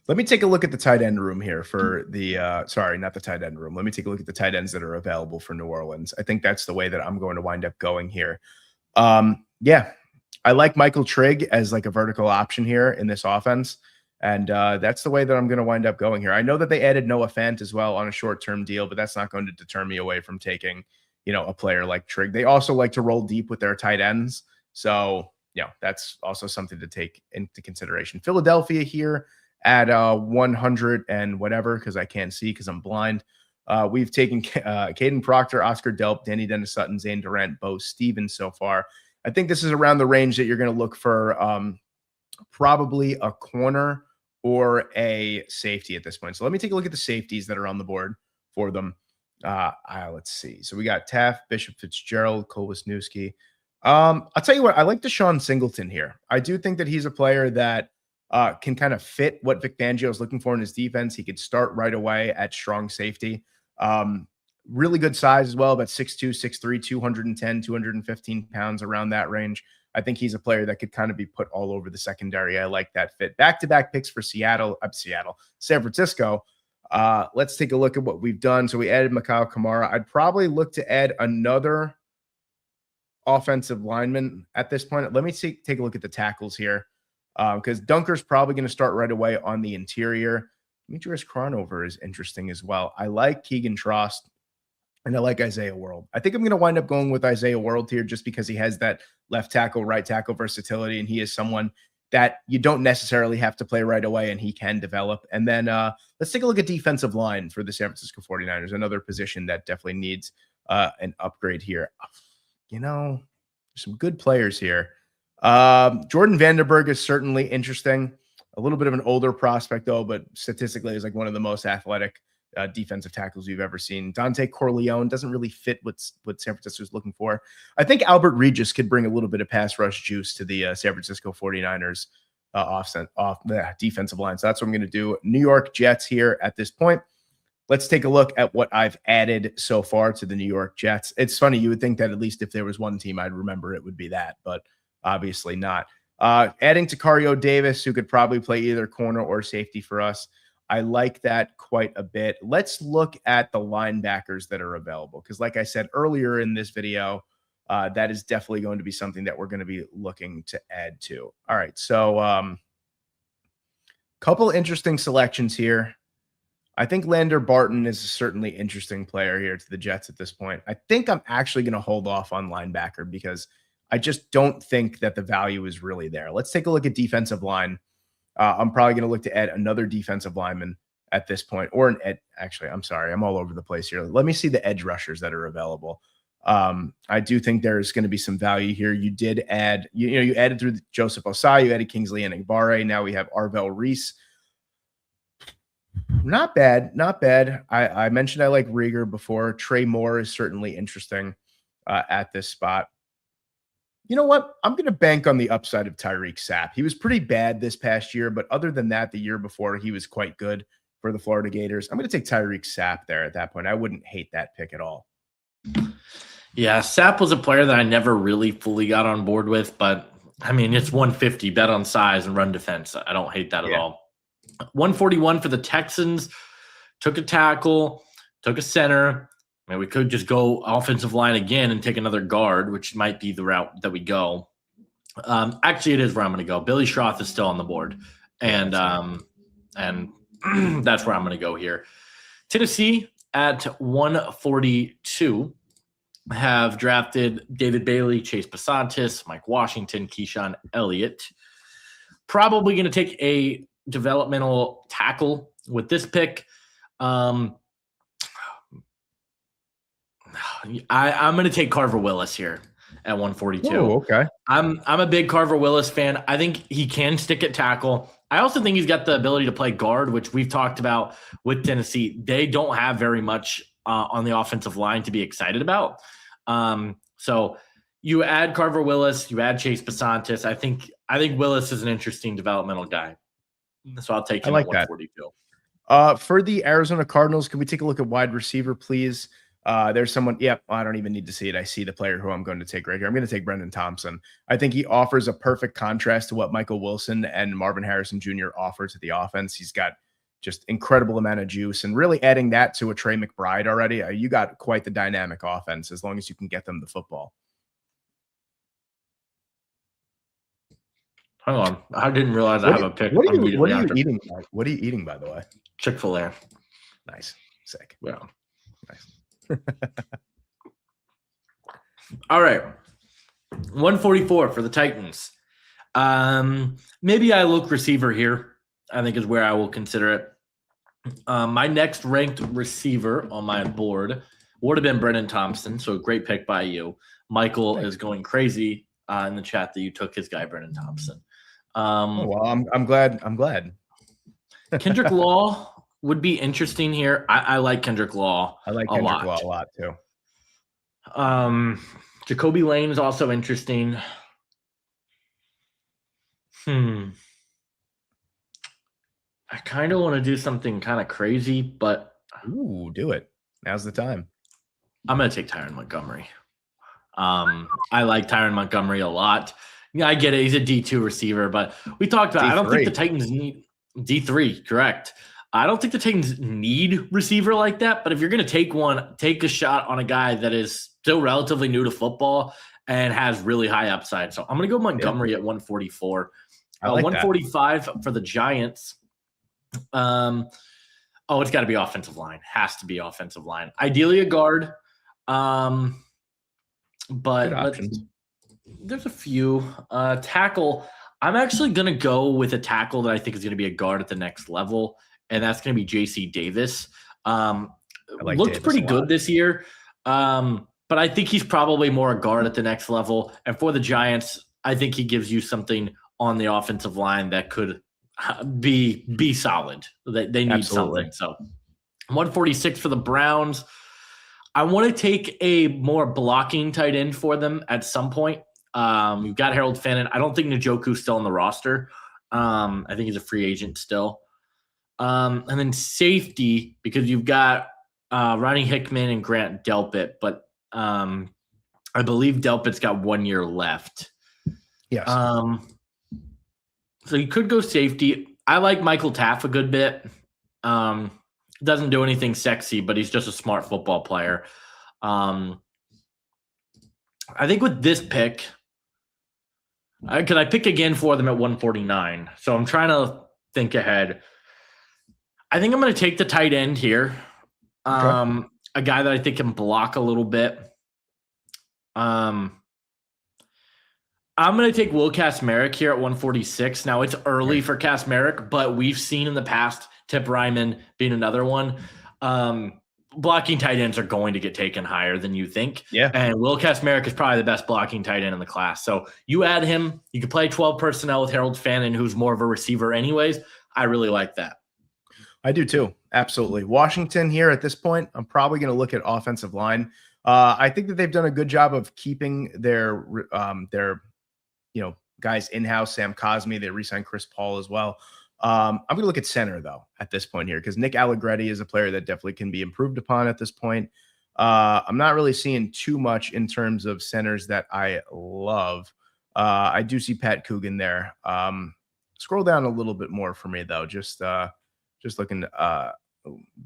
Let me take a look at the tight end room here for the sorry, not the tight end room. Let me take a look at the tight ends that are available for New Orleans. I think that's the way that I'm going to wind up going here. Yeah, I like Michael Trigg as like a vertical option here in this offense. And that's the way that I'm going to wind up going here. I know that they added Noah Fant as well on a short-term deal, but that's not going to deter me away from taking, a player like Trigg. They also like to roll deep with their tight ends. So, that's also something to take into consideration. Philadelphia here at 100 and whatever, because I can't see because I'm blind. We've taken Caden Proctor, Oscar Delp, Danny Dennis Sutton, Zane Durant, Bo Stevens so far. I think this is around the range that you're going to look for probably a corner or a safety at this point. So let me take a look at the safeties that are on the board for them. Let's see. So we got Taft, Bishop, Fitzgerald, Cole Wisniewski. I'll tell you what, I like Deshaun Singleton here. I do think that he's a player that can kind of fit what Vic Fangio is looking for in his defense. He could start right away at strong safety. Really good size as well, about 6'2", 6'3", 210, 215 pounds, around that range. I think he's a player that could kind of be put all over the secondary. I like that fit. Back-to-back picks for San Francisco. Let's take a look at what we've done. So we added Mikhail Kamara. I'd probably look to add another offensive lineman at this point. Let me take a look at the tackles here, because Dunker's probably going to start right away on the interior. Demetrius Cronover is interesting as well. I like Keegan Trost, and I like Isaiah World. I think I'm going to wind up going with Isaiah World here just because he has that left tackle, right tackle versatility, and he is someone that you don't necessarily have to play right away, and he can develop. And then let's take a look at defensive line for the San Francisco 49ers, another position that definitely needs an upgrade here. There's some good players here. Jordan Vandenberg is certainly interesting. A little bit of an older prospect, though, but statistically is like one of the most athletic defensive tackles we've ever seen. Dante Corleone doesn't really fit what San Francisco is looking for. I think Albert Regis could bring a little bit of pass rush juice to the San Francisco 49ers defensive line. So that's what I'm going to do. New York Jets here at this point. Let's take a look at what I've added so far to the New York Jets. It's funny. You would think that at least if there was one team I'd remember, it would be that, but obviously not. Adding Tacario Davis, who could probably play either corner or safety for us. I like that quite a bit. Let's look at the linebackers that are available, because like I said earlier in this video, that is definitely going to be something that we're going to be looking to add to. All right, so couple interesting selections here. I think Lander Barton is a certainly interesting player here to the Jets at this point. I think I'm actually going to hold off on linebacker because I just don't think that the value is really there. Let's take a look at defensive line. I'm probably going to look to add another defensive lineman at this point, or an ed. Actually, I'm sorry, I'm all over the place here. Let me see the edge rushers that are available. I do think there's going to be some value here. You did add, you added through Joseph Osai, you added Kingsley Enagbare. Now we have Arvell Reese. Not bad, not bad. I mentioned I like Rieger before. Trey Moore is certainly interesting at this spot. You know what? I'm going to bank on the upside of Tyreek Sapp. He was pretty bad this past year, but other than that, the year before, he was quite good for the Florida Gators. I'm going to take Tyreek Sapp there at that point. I wouldn't hate that pick at all. Yeah, Sapp was a player that I never really fully got on board with, but I mean, it's 150, bet on size and run defense. I don't hate that at all. 141 for the Texans, took a tackle, took a center. I mean, we could just go offensive line again and take another guard, which might be the route that we go. Actually, it is where I'm going to go. Billy Schroth is still on the board, and that's where I'm going to go here. Tennessee at 142 have drafted David Bailey, Chase Pasantis, Mike Washington, Keyshawn Elliott. Probably going to take a developmental tackle with this pick. I'm going to take Carver Willis here at 142. Oh, okay. I'm a big Carver Willis fan. I think he can stick at tackle. I also think he's got the ability to play guard, which we've talked about with Tennessee. They don't have very much on the offensive line to be excited about. So you add Carver Willis, you add Chase Pasantis. I think Willis is an interesting developmental guy. So I'll take him at 142. For the Arizona Cardinals, can we take a look at wide receiver, please? There's someone, I don't even need to see it. I see the player who I'm going to take right here. I'm going to take Brendan Thompson. I think he offers a perfect contrast to what Michael Wilson and Marvin Harrison Jr. offer to the offense. He's got just incredible amount of juice, and really adding that to a Trey McBride already, you got quite the dynamic offense as long as you can get them the football. Hang on. I didn't realize I have a pick. What are you eating? What are you eating, by the way? Chick-fil-A. Nice. Sick. Yeah. Nice. All right. 144 for the Titans. Maybe I look receiver here, I think is where I will consider it. My next ranked receiver on my board would have been Brendan Thompson. So great pick by you. Michael is going crazy in the chat that you took his guy, Brendan Thompson. Well, I'm glad. Kendrick Law would be interesting here. I like Kendrick Law. I like Kendrick Law a lot too. Jacoby Lane is also interesting. I kind of want to do something kind of crazy, but do it. Now's the time. I'm going to take Tyron Montgomery. I like Tyron Montgomery a lot. Yeah, I get it. He's a D2 receiver, but we talked about, I don't think the Titans need D3, correct. I don't think the Titans need receiver like that, but if you're going to take one, take a shot on a guy that is still relatively new to football and has really high upside. So I'm going to go Montgomery at 144. I like 145 for the Giants. It's got to be offensive line. Has to be offensive line. Ideally a guard. But there's a few. Tackle. I'm actually going to go with a tackle that I think is going to be a guard at the next level, and that's going to be J.C. Davis. Looked pretty good this year, but I think he's probably more a guard at the next level. And for the Giants, I think he gives you something on the offensive line that could be solid. They need something. So 146 for the Browns. I want to take a more blocking tight end for them at some point. We've got Harold Fannin. I don't think Njoku's still on the roster. I think he's a free agent still. And then safety, because you've got Ronnie Hickman and Grant Delpit, but I believe Delpit's got 1 year left. Yes. So you could go safety. I like Michael Taff a good bit. Doesn't do anything sexy, but he's just a smart football player. I think with this pick, could I pick again for them at 149? So I'm trying to think ahead. I think I'm going to take the tight end here. A guy that I think can block a little bit. I'm going to take Will Kacmarek here at 146. Now, it's early for Kacmarek, but we've seen in the past, Tip Ryman being another one, blocking tight ends are going to get taken higher than you think. Yeah. And Will Kacmarek is probably the best blocking tight end in the class. So you add him, you can play 12 personnel with Harold Fannin, who's more of a receiver anyways. I really like that. I do too. Absolutely. Washington here at this point, I'm probably going to look at offensive line. I think that they've done a good job of keeping their guys in-house. Sam Cosmi, they re-signed Chris Paul as well. I'm going to look at center, though, at this point here, because Nick Allegretti is a player that definitely can be improved upon at this point. I'm not really seeing too much in terms of centers that I love. I do see Pat Coogan there. Scroll down a little bit more for me, though. Just looking.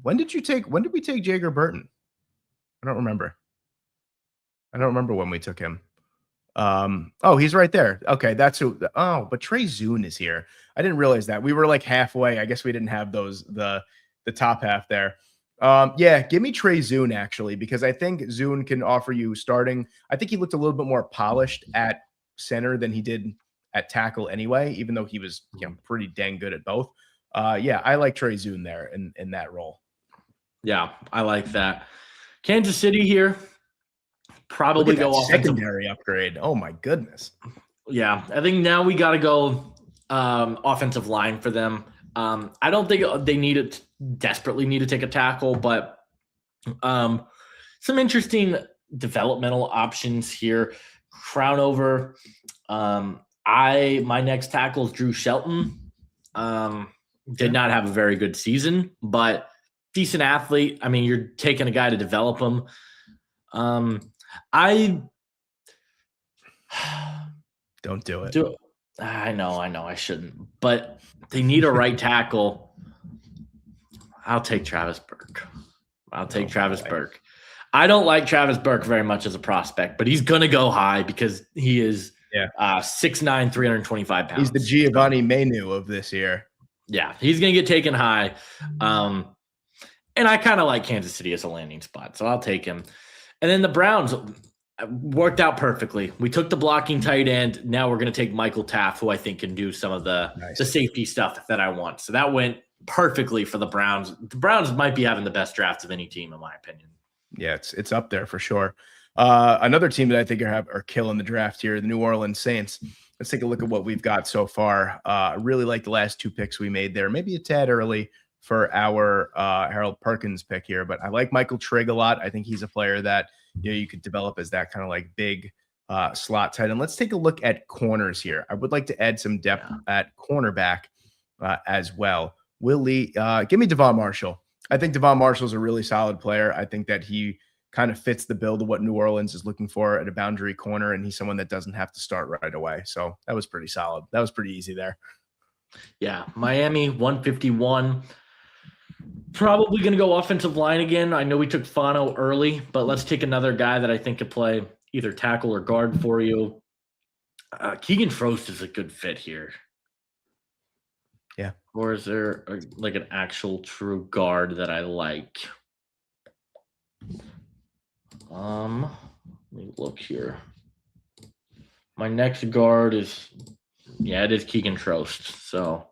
When did we take Jager Burton? I don't remember. When we took him. He's right there. Okay, that's who. Oh, but Trey Zune is here. I didn't realize that. We were like halfway. I guess we didn't have the top half there. Give me Trey Zune actually, because I think Zune can offer you starting. I think he looked a little bit more polished at center than he did at tackle anyway, even though he was pretty dang good at both. I like Trey Zune there in that role. Yeah, I like that. Kansas City here. Probably go secondary upgrade. Oh my goodness. Yeah, I think now we got to go offensive line for them. I don't think they desperately need to take a tackle, but some interesting developmental options here. Crownover. My next tackle is Drew Shelton. Did not have a very good season, but decent athlete. I mean, you're taking a guy to develop him. I don't do it. I know, I shouldn't, but they need a right tackle. I'll take Travis Burke. Travis Burke. I don't like Travis Burke very much as a prospect, but he's going to go high because he is 6'9", 325 pounds. He's the Giovanni Menu of this year. Yeah, he's going to get taken high. And I kind of like Kansas City as a landing spot, so I'll take him. And then the Browns worked out perfectly. We took the blocking tight end. Now we're going to take Michael Taft, who I think can do some of the safety stuff that I want. So that went perfectly for the Browns. The Browns might be having the best drafts of any team, in my opinion. Yeah, it's up there for sure. Another team that I think are killing the draft here, the New Orleans Saints. Let's take a look at what we've got so far. I really like the last 2 picks we made there. Maybe a tad early for our Harold Perkins pick here, but I like Michael Trigg a lot. I think he's a player that you could develop as that kind of like big slot tight end. Let's take a look at corners here. I would like to add some depth at cornerback as well. Will Lee, give me Devon Marshall. I think Devon Marshall's a really solid player. I think that he kind of fits the build of what New Orleans is looking for at a boundary corner, and he's someone that doesn't have to start right away. So that was pretty solid. That was pretty easy there. Yeah, Miami 151. Probably going to go offensive line again. I know we took Fano early, but let's take another guy that I think could play either tackle or guard for you. Keegan Frost is a good fit here. Yeah. Or is there like an actual true guard that I like? Let me look here. My next guard is, it is Keegan Trost. So,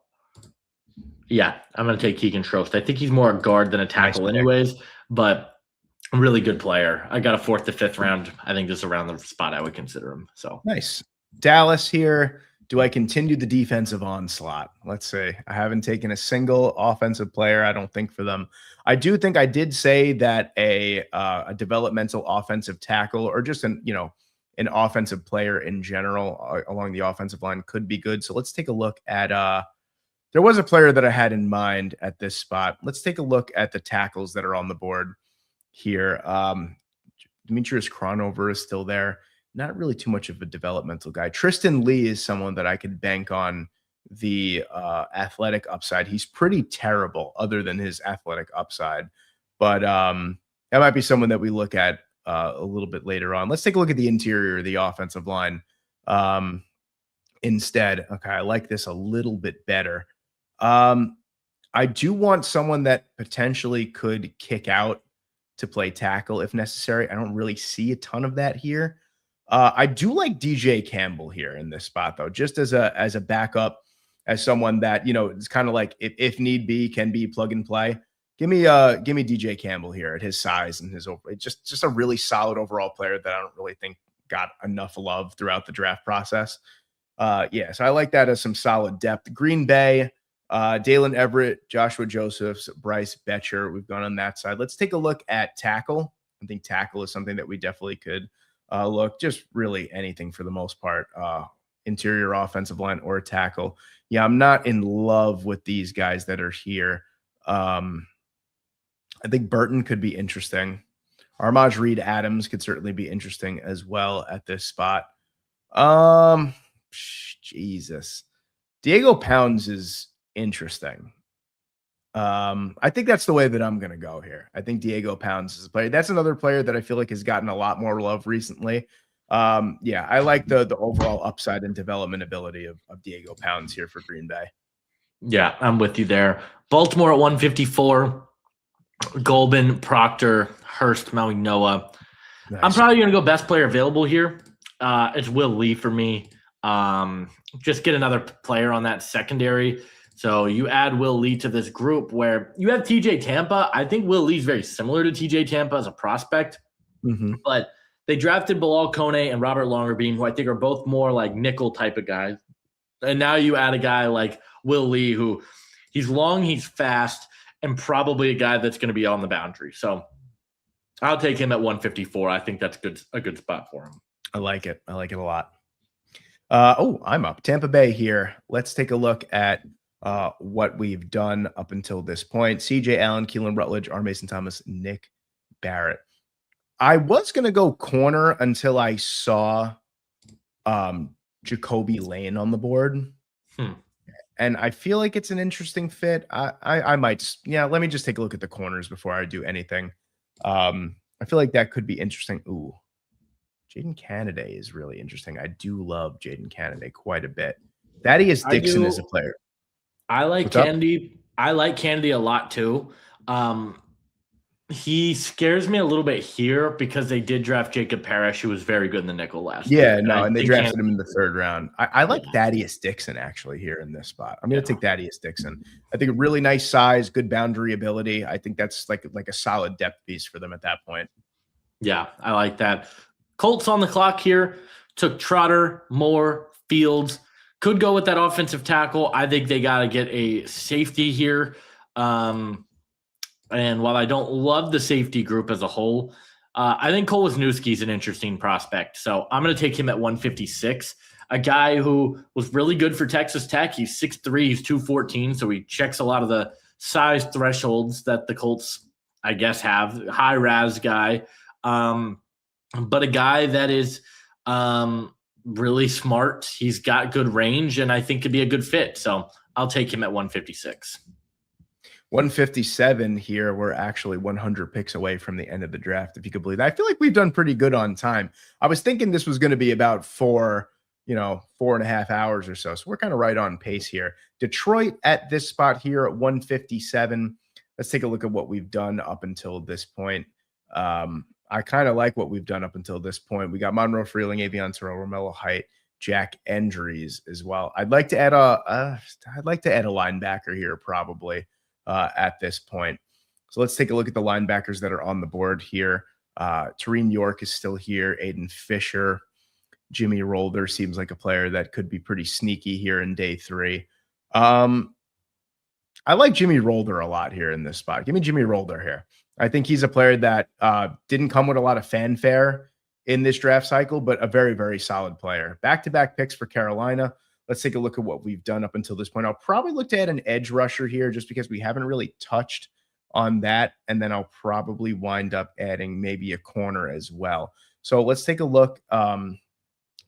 yeah, I'm going to take Keegan Trost. I think he's more a guard than a tackle anyways, but a really good player. I got a 4th to 5th round. I think this is around the spot I would consider him. So nice. Dallas here. Do I continue the defensive onslaught? Let's see. I haven't taken a single offensive player, I don't think, for them. I do think I did say that a developmental offensive tackle or just an offensive player in general along the offensive line could be good. So let's take a look at there was a player that I had in mind at this spot. Let's take a look at the tackles that are on the board here. Demetrius Cronover is still there. Not really too much of a developmental guy. Tristan Lee is someone that I could bank on the athletic upside. He's pretty terrible other than his athletic upside, but that might be someone that we look at a little bit later on. Let's take a look at the interior of the offensive line instead. Okay, I like this a little bit better. I do want someone that potentially could kick out to play tackle if necessary. I don't really see a ton of that here. I do like DJ Campbell here in this spot, though, just as a backup, as someone that, it's kind of like if need be, can be plug and play. Give me DJ Campbell here at his size and his just a really solid overall player that I don't really think got enough love throughout the draft process. So I like that as some solid depth. Green Bay, Dalen Everett, Joshua Josephs, Bryce Betcher. We've gone on that side. Let's take a look at tackle. I think tackle is something that we definitely could look, just really anything for the most part, interior offensive line or tackle. Yeah, I'm not in love with these guys that are here. I think Burton could be interesting. Armaj Reed Adams could certainly be interesting as well at this spot. Jesus. Diego Pounds is interesting. I think that's the way that I'm going to go here. I think Diego Pounds is a player. That's another player that I feel like has gotten a lot more love recently. I like the overall upside and development ability of Diego Pounds here for Green Bay. Yeah, I'm with you there. Baltimore at 154. Golden, Proctor, Hurst, Maui Noah. Nice. I'm probably going to go best player available here. It's Will Lee for me. Just get another player on that secondary. So you add Will Lee to this group where you have TJ Tampa. I think Will Lee's very similar to TJ Tampa as a prospect, but they drafted Bilal Kone and Robert Longerbeam, who I think are both more like nickel type of guys. And now you add a guy like Will Lee, who he's long, he's fast, and probably a guy that's going to be on the boundary. So I'll take him at 154. I think that's a good spot for him. I like it. I like it a lot. I'm up. Tampa Bay here. Let's take a look at what we've done up until this point. CJ Allen, Keelan Rutledge, R. Mason Thomas, Nick Barrett. I was going to go corner until I saw Jacoby Lane on the board. And I feel like it's an interesting fit. I might just, let me just take a look at the corners before I do anything. I feel like that could be interesting. Ooh, Jaden Canaday is really interesting. I do love Jaden Canaday quite a bit. Thaddeus Dixon is a player. I like Kennedy. I like Kennedy a lot too. He scares me a little bit here because they did draft Jacob Parrish, who was very good in the nickel last year. And they drafted him in the 3rd round. I like Thaddeus Dixon actually here in this spot. I'm going to take Thaddeus Dixon. I think a really nice size, good boundary ability. I think that's like a solid depth piece for them at that point. Yeah, I like that. Colts on the clock here. Took Trotter, Moore, Fields. Could go with that offensive tackle. I think they got to get a safety here. And while I don't love the safety group as a whole, I think Cole Wisniewski is an interesting prospect. So I'm going to take him at 156. A guy who was really good for Texas Tech. He's 6'3", he's 214, so he checks a lot of the size thresholds that the Colts, I guess, have. High RAS guy. But a guy that is really smart. He's got good range, and I think could be a good fit. So I'll take him at 156. 157 here. We're actually 100 picks away from the end of the draft, if you could believe that. I feel like we've done pretty good on time. I was thinking this was going to be about 4.5 hours or so. So we're kind of right on pace here. Detroit at this spot here at 157. Let's take a look at what we've done up until this point. I kind of like what we've done up until this point. We got Monroe Freeling, Avion Terrell, Romello Height, Jack Endries as well. I'd like to add a linebacker here probably at this point. So let's take a look at the linebackers that are on the board here. Tareen York is still here. Aiden Fisher, Jimmy Rolder seems like a player that could be pretty sneaky here in day 3. I like Jimmy Rolder a lot here in this spot. Give me Jimmy Rolder here. I think he's a player that didn't come with a lot of fanfare in this draft cycle, but a very, very solid player. Back-to-back picks for Carolina. Let's take a look at what we've done up until this point. I'll probably look to add an edge rusher here just because we haven't really touched on that. And then I'll probably wind up adding maybe a corner as well. So let's take a look. We'll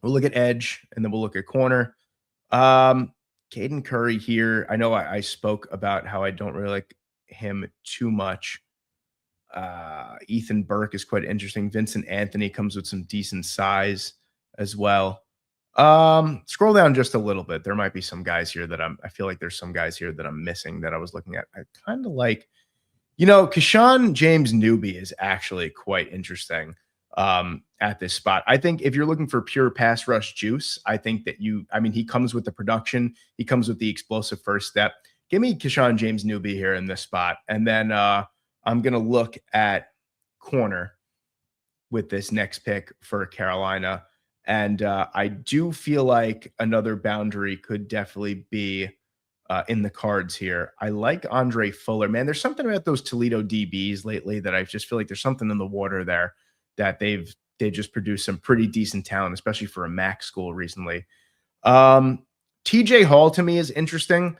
look at edge and then we'll look at corner. Caden Curry here. I know I spoke about how I don't really like him too much. Ethan Burke is quite interesting. Vincent Anthony comes with some decent size as well. Scroll down just a little bit. There might be some guys here that I feel like there's some guys here that I'm missing that I was looking at. I kind of like, Keshawn James Newby is actually quite interesting at this spot. I think if you're looking for pure pass rush juice, I think that he comes with the production. He comes with the explosive first step. Give me Keshawn James Newby here in this spot. And then I'm going to look at corner with this next pick for Carolina. And I do feel like another boundary could definitely be in the cards here. I like Andre Fuller. Man, there's something about those Toledo DBs lately that I just feel like there's something in the water there that they just produced some pretty decent talent, especially for a MAC school recently. TJ Hall to me is interesting.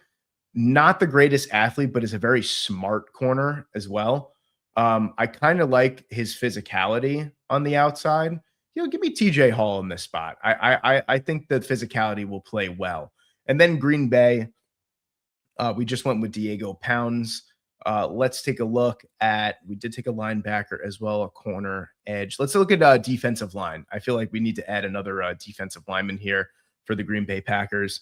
Not the greatest athlete, but is a very smart corner as well. I kind of like his physicality on the outside. Give me TJ Hall in this spot. I think the physicality will play well. And then Green Bay, we just went with Diego Pounds. Let's take a look at, we did take a linebacker as well, a corner, edge. Let's look at defensive line. I feel like we need to add another defensive lineman here for the Green Bay Packers.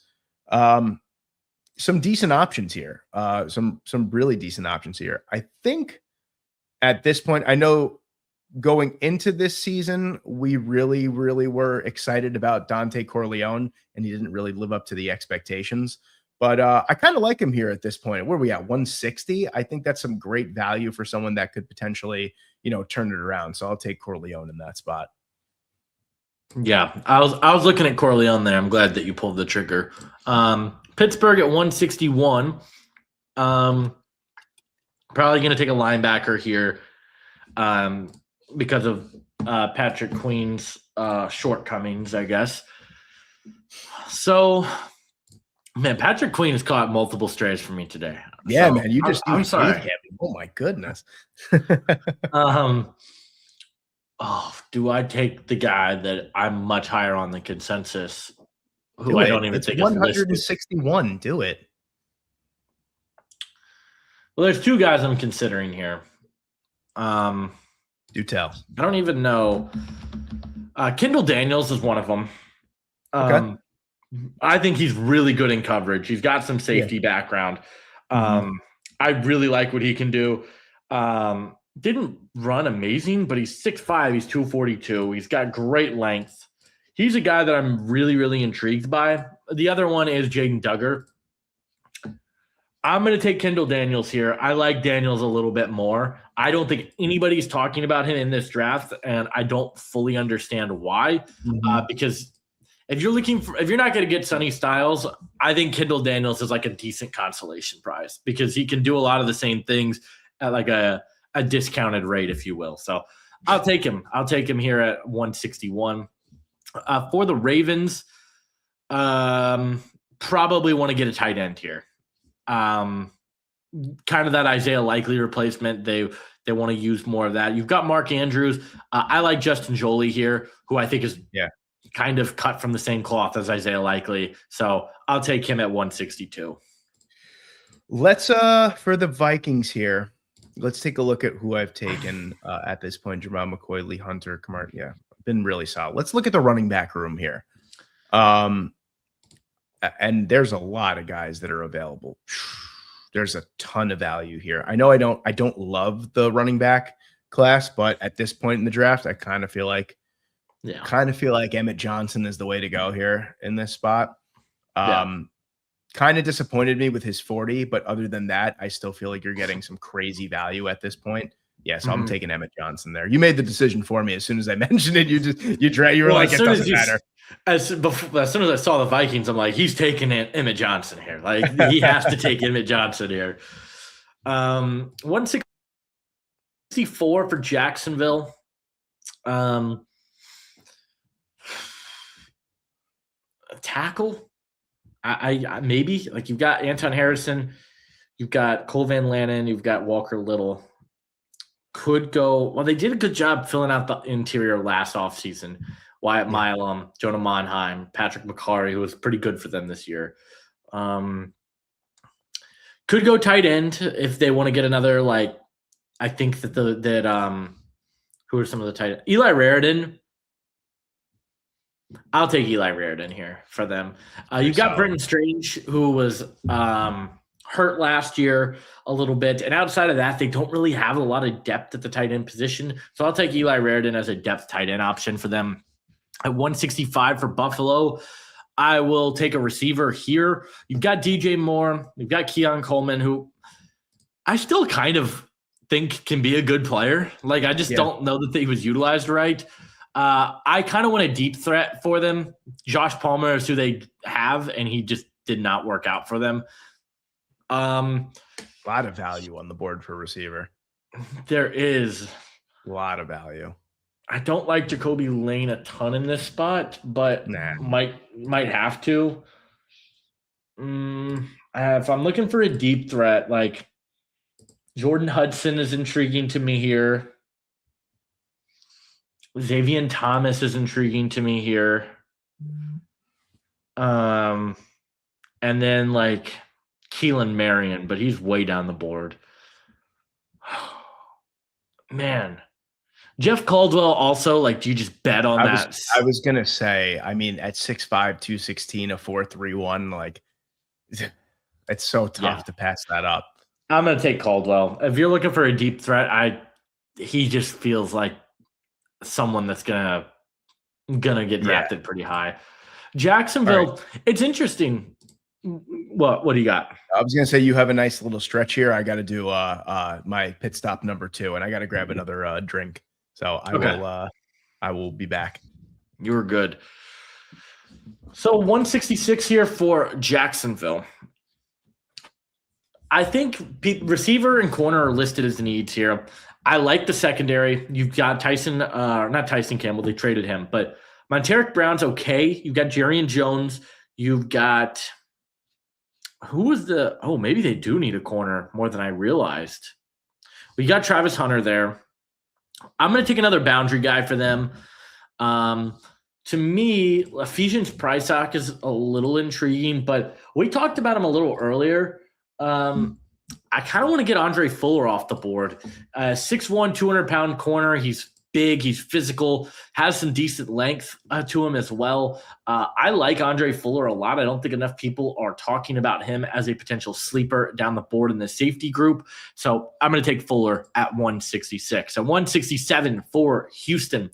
Some decent options here. Some really decent options here. I think at this point, I know going into this season, we really, really were excited about Dante Corleone, and he didn't really live up to the expectations. But I kind of like him here at this point. Where are we at? 160? I think that's some great value for someone that could potentially, turn it around. So I'll take Corleone in that spot. Yeah, I was looking at Corleone there. I'm glad that you pulled the trigger. Pittsburgh at 161. Probably going to take a linebacker here because of Patrick Queen's shortcomings, I guess. So Man, Patrick Queen has caught multiple strays for me today. Yeah, So, man, you just I'm do sorry. hate him. Oh my goodness. Oh, do I take the guy that I'm much higher on the consensus, who Do I it. don't even It's think is listed? 161. Do it. Well, there's two guys I'm considering here. Do tell. I don't even know. Kendall Daniels is one of them. Okay. I think he's really good in coverage. He's got some safety background. I really like what he can do. Didn't run amazing, but he's 6'5", he's 242. He's got great length. He's a guy that I'm really, really intrigued by. The other one is Jaden Duggar. I'm going to take Kendall Daniels here. I like Daniels a little bit more. I don't think anybody's talking about him in this draft, and I don't fully understand why. Because if you're not going to get Sonny Styles, I think Kendall Daniels is like a decent consolation prize because he can do a lot of the same things at like a discounted rate, if you will. So I'll take him. I'll take him here at 161. For the Ravens, probably want to get a tight end here. Kind of that Isaiah Likely replacement. They want to use more of that. You've got Mark Andrews. I like Justin Joly here, who I think is kind of cut from the same cloth as Isaiah Likely. So I'll take him at 162. Let's for the Vikings here, let's take a look at who I've taken at this point. Jamal McCoy, Lee Hunter, Kamar. Yeah, been really solid. Let's look at the running back room here. And there's a lot of guys that are available. There's a ton of value here. I know I don't love the running back class, but at this point in the draft, I kind of feel like Emmett Johnson is the way to go here in this spot. Kind of disappointed me with his 40, but other than that, I still feel like you're getting some crazy value at this point. Yeah, so I'm taking Emmett Johnson there. You made the decision for me as soon as I mentioned it. You were like, it doesn't matter. As soon as I saw the Vikings, I'm like, he's taking Emmett Johnson here. Like he has to take Emmett Johnson here. 164 for Jacksonville. Tackle. I maybe like you've got Anton Harrison, you've got Cole Van Lannon, you've got Walker Little. Could go. Well, they did a good job filling out the interior last offseason. Wyatt Milum, Jonah Monheim, Patrick McCarry, who was pretty good for them this year. Could go tight end if they want to get another. Like, I think that who are some of the tight ends? Eli Raridan. I'll take Eli Raridan here for them. You've got Brenton Strange, who was hurt last year a little bit. And outside of that, they don't really have a lot of depth at the tight end position. So I'll take Eli Raridan as a depth tight end option for them. At 165 for Buffalo, I will take a receiver here. You've got DJ Moore. You've got Keon Coleman, who I still kind of think can be a good player. Like, I just don't know that he was utilized right. I kind of want a deep threat for them. Josh Palmer is who they have, and he just did not work out for them. A lot of value on the board for receiver. There is a lot of value. I don't like Jacoby Lane a ton in this spot, but might have to. If I'm looking for a deep threat, like Jordan Hudson is intriguing to me here. Xavier Thomas is intriguing to me here. And then like Keelan Marion, but he's way down the board. Man. Jeff Caldwell also, like, do you just bet on that? I was going to say, I mean, at 6'5", 216, a 4.31, like, it's so tough to pass that up. I'm going to take Caldwell. If you're looking for a deep threat, he just feels like someone that's going to get drafted pretty high. Jacksonville, it's interesting. What do you got? I was going to say you have a nice little stretch here. I got to do my pit stop number 2, and I got to grab another drink. So I will be back. You were good. So 166 here for Jacksonville. I think receiver and corner are listed as needs here. I like the secondary. You've got not Tyson Campbell. They traded him, but Monteric Brown's okay. You've got Jerrion Jones. You've got Who was the? Oh, maybe they do need a corner more than I realized. We got Travis Hunter there. I'm going to take another boundary guy for them. To me, Ephesians Prysock is a little intriguing, but we talked about him a little earlier. I kind of want to get Andre Fuller off the board. 6'1", 200-pound corner. He's big. He's physical. Has some decent length to him as well. I like Andre Fuller a lot. I don't think enough people are talking about him as a potential sleeper down the board in the safety group. So I'm going to take Fuller at 166. At 167 for Houston,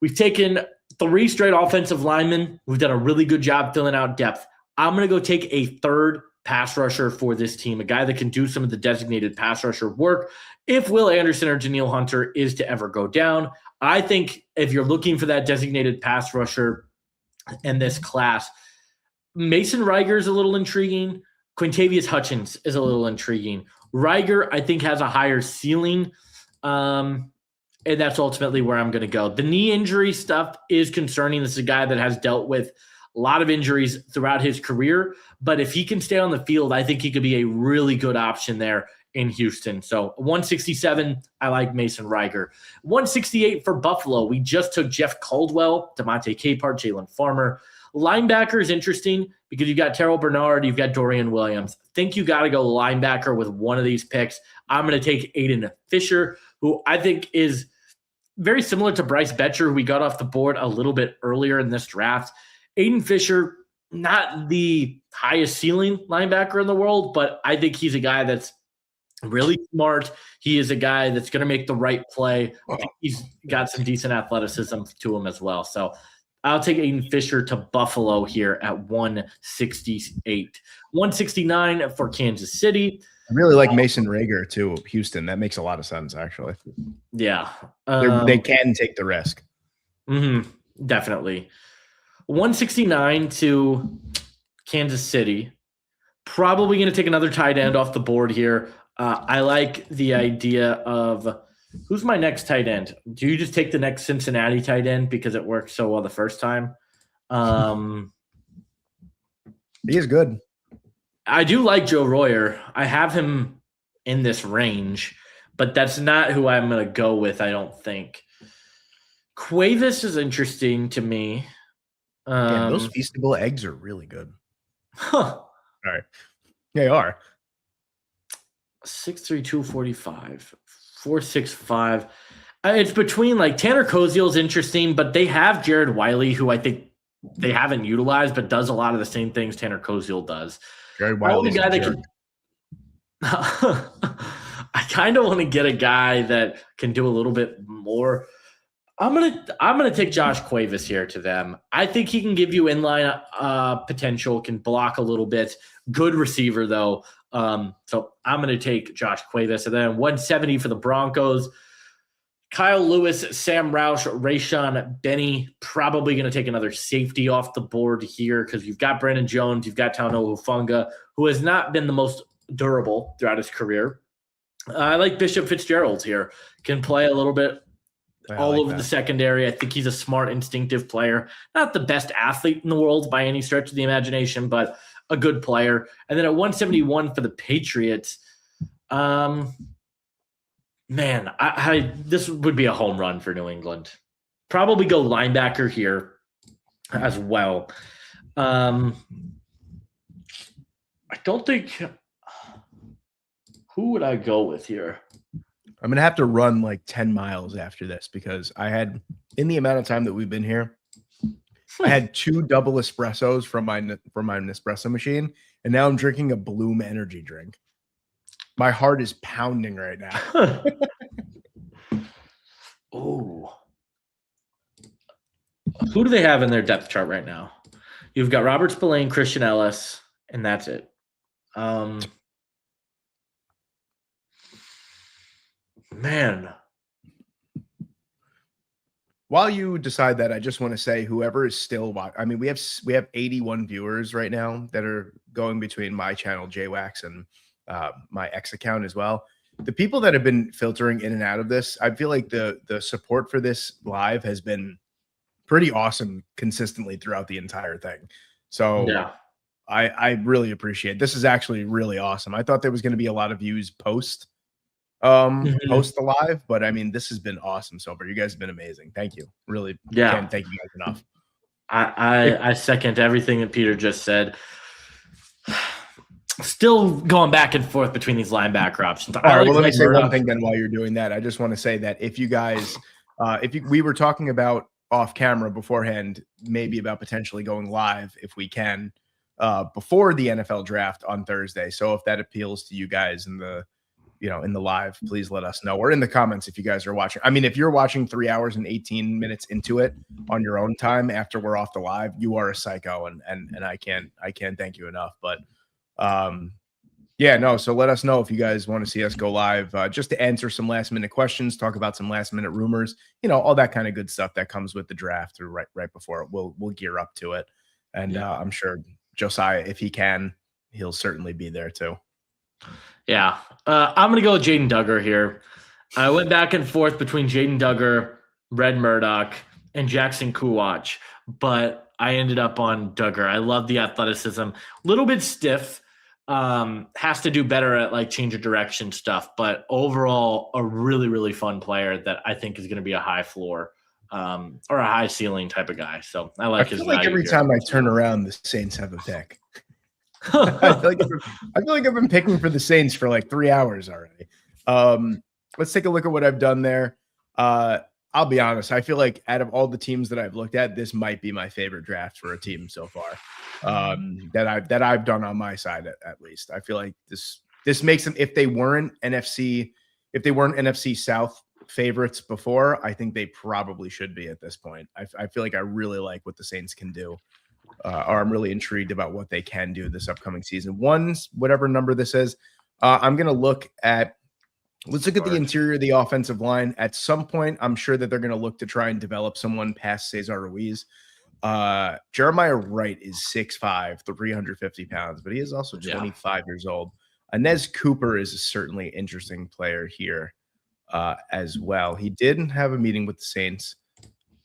we've taken 3 straight offensive linemen. We've done a really good job filling out depth. I'm going to go take a third pass rusher for this team, a guy that can do some of the designated pass rusher work if Will Anderson or Danielle Hunter is to ever go down. I think if you're looking for that designated pass rusher in this class, Mason Reiger is a little intriguing. Quintavious Hutchins is a little intriguing. Reiger, I think, has a higher ceiling, and that's ultimately where I'm going to go. The knee injury stuff is concerning. This is a guy that has dealt with a lot of injuries throughout his career, but if he can stay on the field, I think he could be a really good option there in Houston. So 167, I like Mason Reiger. 168 for Buffalo. We just took Jeff Caldwell, Demonte Capehart, Jalen Farmer. Linebacker is interesting because you've got Terrell Bernard, you've got Dorian Williams. I think you got to go linebacker with one of these picks. I'm going to take Aiden Fisher, who I think is very similar to Bryce Betcher, who we got off the board a little bit earlier in this draft. Aiden Fisher, not the highest ceiling linebacker in the world, but I think he's a guy that's really smart. He is a guy that's going to make the right play. He's got some decent athleticism to him as well. So I'll take Aiden Fisher to Buffalo here at 168. 169 for Kansas City. I really like Mason Reiger too, Houston. That makes a lot of sense, actually. Yeah. They can take the risk. Definitely. 169 to Kansas City. Probably going to take another tight end off the board here. I like the idea of who's my next tight end. Do you just take the next Cincinnati tight end because it worked so well the first time? He is good. I do like Joe Royer. I have him in this range, but that's not who I'm going to go with, I don't think. Cuevas is interesting to me. Those Feastable eggs are really good. Huh. All right. They are. 6'3", 245, 4'6", It's between like Tanner Koziel's interesting, but they have Jared Wiley, who I think they haven't utilized, but does a lot of the same things Tanner Koziel does. Jared Wiley's a guy that can. I kind of want to get a guy that can do a little bit more. I'm gonna take Josh Cuevas here to them. I think he can give you inline potential, can block a little bit. Good receiver though. So I'm gonna take Josh Cuevas. And then 170 for the Broncos. Kyle Lewis, Sam Roush, Rayshon Benny, probably going to take another safety off the board here because you've got Brandon Jones, you've got Talanoa Hufanga, who has not been the most durable throughout his career. I like Bishop Fitzgerald here. Can play a little bit all over the secondary. I think he's a smart, instinctive player. Not the best athlete in the world by any stretch of the imagination, but a good player. And then at 171 for the Patriots, man, this would be a home run for New England. Probably go linebacker here as well. I don't think – who would I go with here? I'm going to have to run like 10 miles after this because I had – in the amount of time that we've been here, I had 2 double espressos from my Nespresso machine, and now I'm drinking a Bloom energy drink. My heart is pounding right now. Oh. Who do they have in their depth chart right now? You've got Robert Spillane, Christian Ellis, and that's it. Man. While you decide that, I just want to say whoever is still watching, I mean, we have 81 viewers right now that are going between my channel, JWax, and my X account as well. The people that have been filtering in and out of this, I feel like the support for this live has been pretty awesome consistently throughout the entire thing. So yeah. I really appreciate it. This is actually really awesome. I thought there was going to be a lot of views post the live, but I mean, this has been awesome so far. You guys have been amazing. Thank you. Really can't thank you guys enough. I second everything that Peter just said. Still going back and forth between these linebacker options. All right, well, let me say one thing then while you're doing that. I just want to say that if you guys, we were talking about off camera beforehand, maybe about potentially going live if we can before the NFL draft on Thursday. So if that appeals to you guys in the live, please let us know, or in the comments if you guys are watching. I mean, if you're watching 3 hours and 18 minutes into it on your own time after we're off the live, you are a psycho, and I can't thank you enough. But so let us know if you guys want to see us go live, just to answer some last minute questions, talk about some last minute rumors, all that kind of good stuff that comes with the draft or right before it. We'll gear up to it. And I'm sure Josiah, if he can, he'll certainly be there too. Yeah. I'm going to go with Jaden Duggar here. I went back and forth between Jaden Duggar, Red Murdoch, and Jackson Kuwatch, but I ended up on Duggar. I love the athleticism. A little bit stiff. Has to do better at like change of direction stuff, but overall a really, really fun player that I think is going to be a high floor or a high ceiling type of guy. So I feel like every time I turn around, the Saints have a pick. I feel like I've been picking for the Saints for like 3 hours already. Let's take a look at what I've done there. I'll be honest. I feel like out of all the teams that I've looked at, this might be my favorite draft for a team so far. That I've done on my side at least. I feel like this makes them, if they weren't NFC South favorites before, I think they probably should be at this point. I feel like I really like what the Saints can do. Or I'm really intrigued about what they can do this upcoming season. Whatever number this is, I'm going to look at. Let's look at the interior of the offensive line. At some point, I'm sure that they're going to look to try and develop someone past Cesar Ruiz. Jeremiah Wright is 6'5", 350 pounds, but he is also 25 years old. Inez Cooper is a certainly interesting player here as well. He didn't have a meeting with the Saints.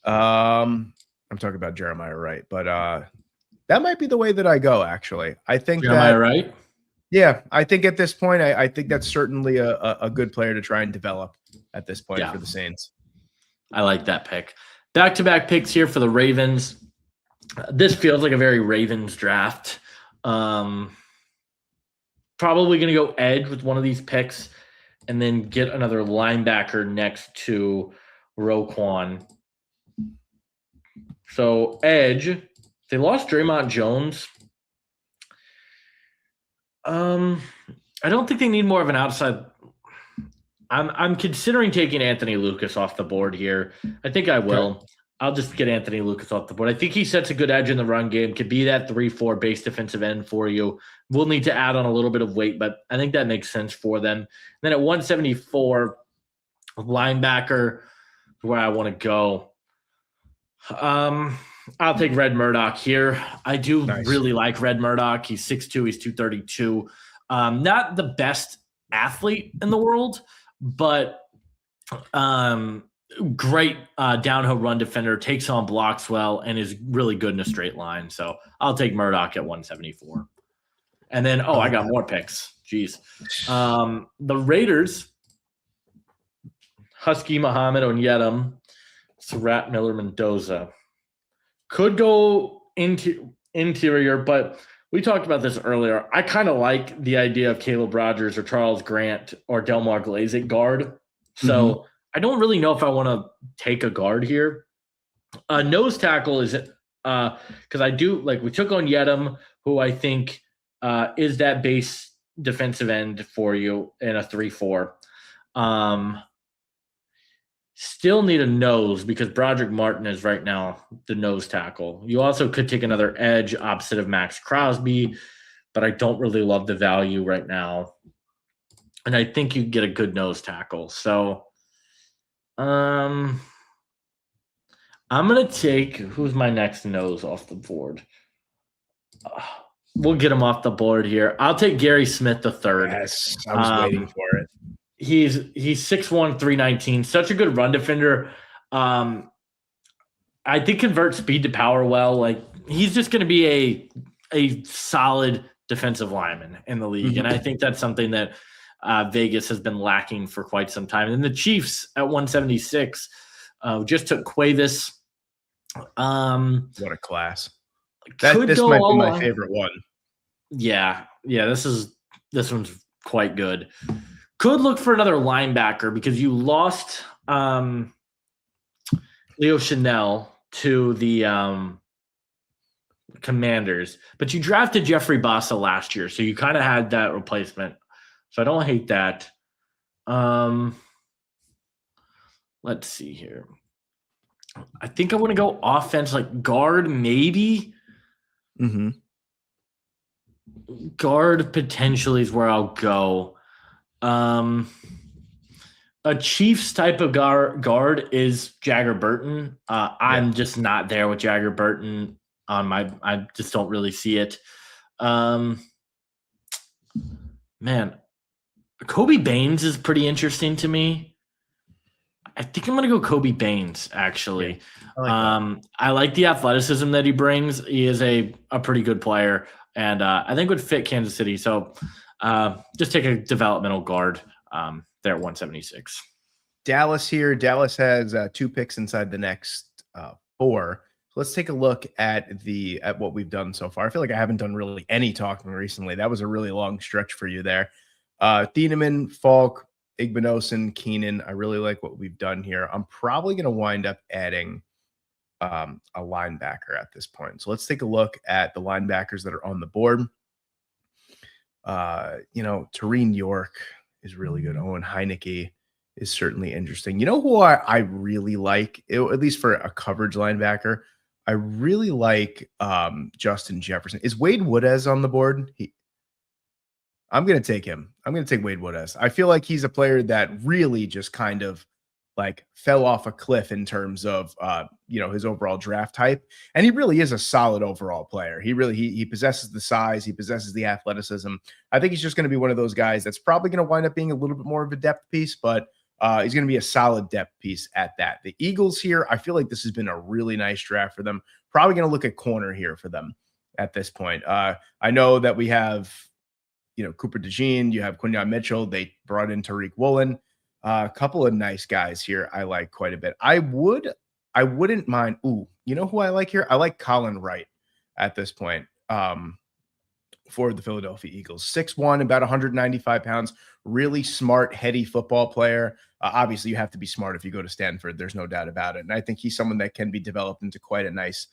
I'm talking about Jeremiah Wright, but that might be the way that I go, actually. I think Jeremiah Wright? Yeah, I think at this point, I think that's certainly a good player to try and develop at this point for the Saints. I like that pick. Back-to-back picks here for the Ravens. This feels like a very Ravens draft. Probably going to go edge with one of these picks and then get another linebacker next to Roquan. So edge, they lost Draymond Jones. I don't think they need more of an outside. I'm considering taking Anthony Lucas off the board here. I think I will. Okay. I'll just get Anthony Lucas off the board. I think he sets a good edge in the run game. Could be that 3-4 base defensive end for you. We'll need to add on a little bit of weight, but I think that makes sense for them. And then at 174, linebacker, where I want to go. I'll take Red Murdoch here. I do really like Red Murdoch. He's 6'2", he's 232. Not the best athlete in the world, but great downhill run defender, takes on blocks well, and is really good in a straight line. So I'll take Murdoch at 174. And then, I got more picks. Jeez. The Raiders, Husky Muhammad Onyedem, Surratt Miller Mendoza. Could go into interior, but we talked about this earlier. I kind of like the idea of Caleb Rogers or Charles Grant or Delmar Glaze at guard. So I don't really know if I want to take a guard here. Nose tackle is because I do like we took on Yedem, who I think is that base defensive end for you in a 3-4. Still need a nose because Broderick Martin is right now the nose tackle. You also could take another edge opposite of Max Crosby, but I don't really love the value right now. And I think you get a good nose tackle. So I'm going to take – who's my next nose off the board? We'll get him off the board here. I'll take Gary Smith III. Yes, I was waiting for it. He's 6'1", 319. Such a good run defender. I think convert speed to power well. Like he's just going to be a solid defensive lineman in the league. And I think that's something that Vegas has been lacking for quite some time. And the Chiefs at 176 just took Cuevas. What a class. This might be my favorite one. Yeah. This one's quite good. Could look for another linebacker because you lost Leo Chanel to the Commanders, but you drafted Jeffrey Bassa last year, so you kind of had that replacement. So I don't hate that. Let's see here. I think I want to go offense, like guard, maybe. Guard potentially is where I'll go. A Chiefs type of guard is Jagger Burton. I'm just not there with Jagger Burton on I just don't really see it. Man, Kobe Baines is pretty interesting to me. I think I'm going to go Kobe Baines, actually. I like the athleticism that he brings. He is a pretty good player, and I think would fit Kansas City. So just take a developmental guard there at 176. Dallas here. Dallas has 2 picks inside the next 4. So let's take a look at what we've done so far. I feel like I haven't done really any talking recently. That was a really long stretch for you there. Thieneman, Falk, Igbinosun, Keenan. I really like what we've done here. I'm probably going to wind up adding a linebacker at this point. So let's take a look at the linebackers that are on the board. Tareen York is really good. Owen Heineke is certainly interesting. You know who I really like, at least for a coverage linebacker? I really like Justin Jefferson. Is Wade Woodez on the board? I'm going to take him. I'm going to take Wade Woodez. I feel like he's a player that really just kind of like fell off a cliff in terms of his overall draft type, and he really is a solid overall player. He possesses the size, he possesses the athleticism. I think he's just going to be one of those guys that's probably going to wind up being a little bit more of a depth piece, but he's going to be a solid depth piece at that. The Eagles here, I feel like this has been a really nice draft for them. Probably going to look at corner here for them at this point. I know that we have Cooper DeJean, you have Quinyon Mitchell. They brought in Tariq Woolen. A couple of nice guys here I like quite a bit. I wouldn't mind. Ooh, you know who I like here? I like Colin Wright at this point for the Philadelphia Eagles. 6'1", about 195 pounds. Really smart, heady football player. Obviously, you have to be smart if you go to Stanford. There's no doubt about it. And I think he's someone that can be developed into quite a nice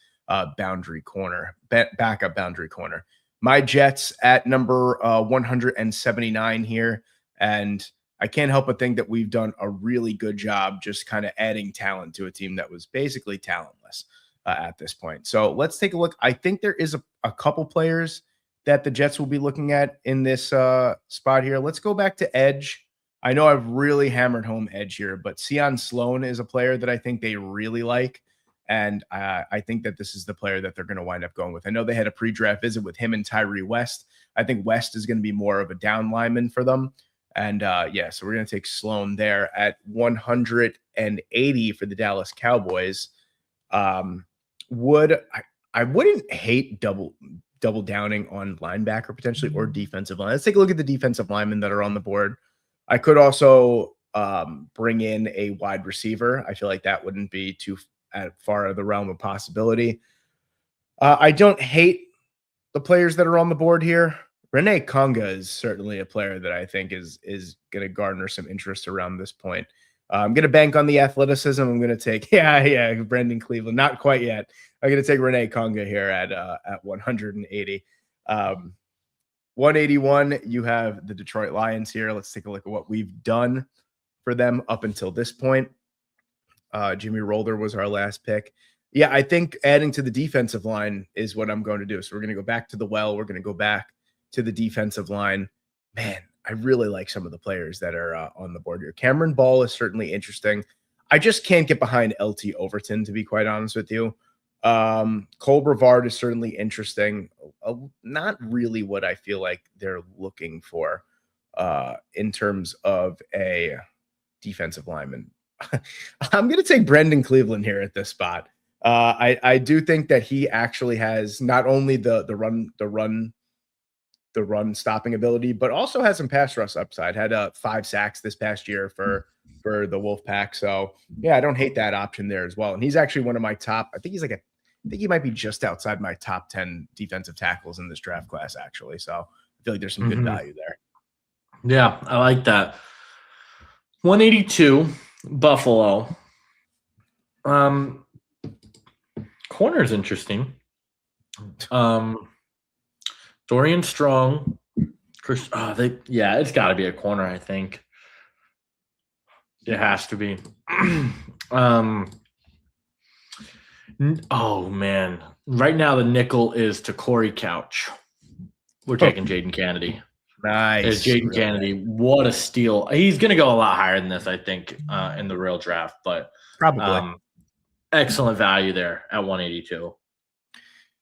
boundary corner, backup boundary corner. My Jets at number 179 here. And I can't help but think that we've done a really good job just kind of adding talent to a team that was basically talentless at this point. So let's take a look. I think there is a couple players that the Jets will be looking at in this spot here. Let's go back to edge. I know I've really hammered home edge here, but Sion Sloan is a player that I think they really like. And I think that this is the player that they're going to wind up going with. I know they had a pre-draft visit with him and Tyree West. I think West is going to be more of a down lineman for them. And so we're going to take Sloan there at 180 for the Dallas Cowboys. I wouldn't hate double downing on linebacker potentially or defensive line. Let's take a look at the defensive linemen that are on the board. I could also bring in a wide receiver. I feel like that wouldn't be too far out of the realm of possibility. I don't hate the players that are on the board here. Rene Konga is certainly a player that I think is going to garner some interest around this point. I'm going to bank on the athleticism. I'm going to take, Brendan Cleveland. Not quite yet. I'm going to take Rene Konga here at 180. 181, you have the Detroit Lions here. Let's take a look at what we've done for them up until this point. Jimmy Roller was our last pick. Yeah, I think adding to the defensive line is what I'm going to do. So we're going to go back to the well. We're going to go back to the defensive line. Man, I really like some of the players that are on the board here. Cameron Ball is certainly interesting. I just can't get behind LT Overton, to be quite honest with you. Cole Brevard is certainly interesting. Not really what I feel like they're looking for in terms of a defensive lineman. I'm going to take Brendan Cleveland here at this spot. I do think that he actually has not only the run stopping ability, but also has some pass rush upside. Had 5 sacks this past year for the Wolfpack. So yeah, I don't hate that option there as well. And he's actually one of my top. I think he might be just outside my top 10 defensive tackles in this draft class, actually. So I feel like there's some good value there. Yeah, I like that. 182 Buffalo. Corner is interesting. Dorian Strong, Chris. It's got to be a corner. I think it has to be. Oh man! Right now the nickel is to Corey Couch. We're taking Jaden Kennedy. Nice, Jaden Kennedy. What a steal! He's going to go a lot higher than this, I think, in the real draft. But probably excellent value there at 182.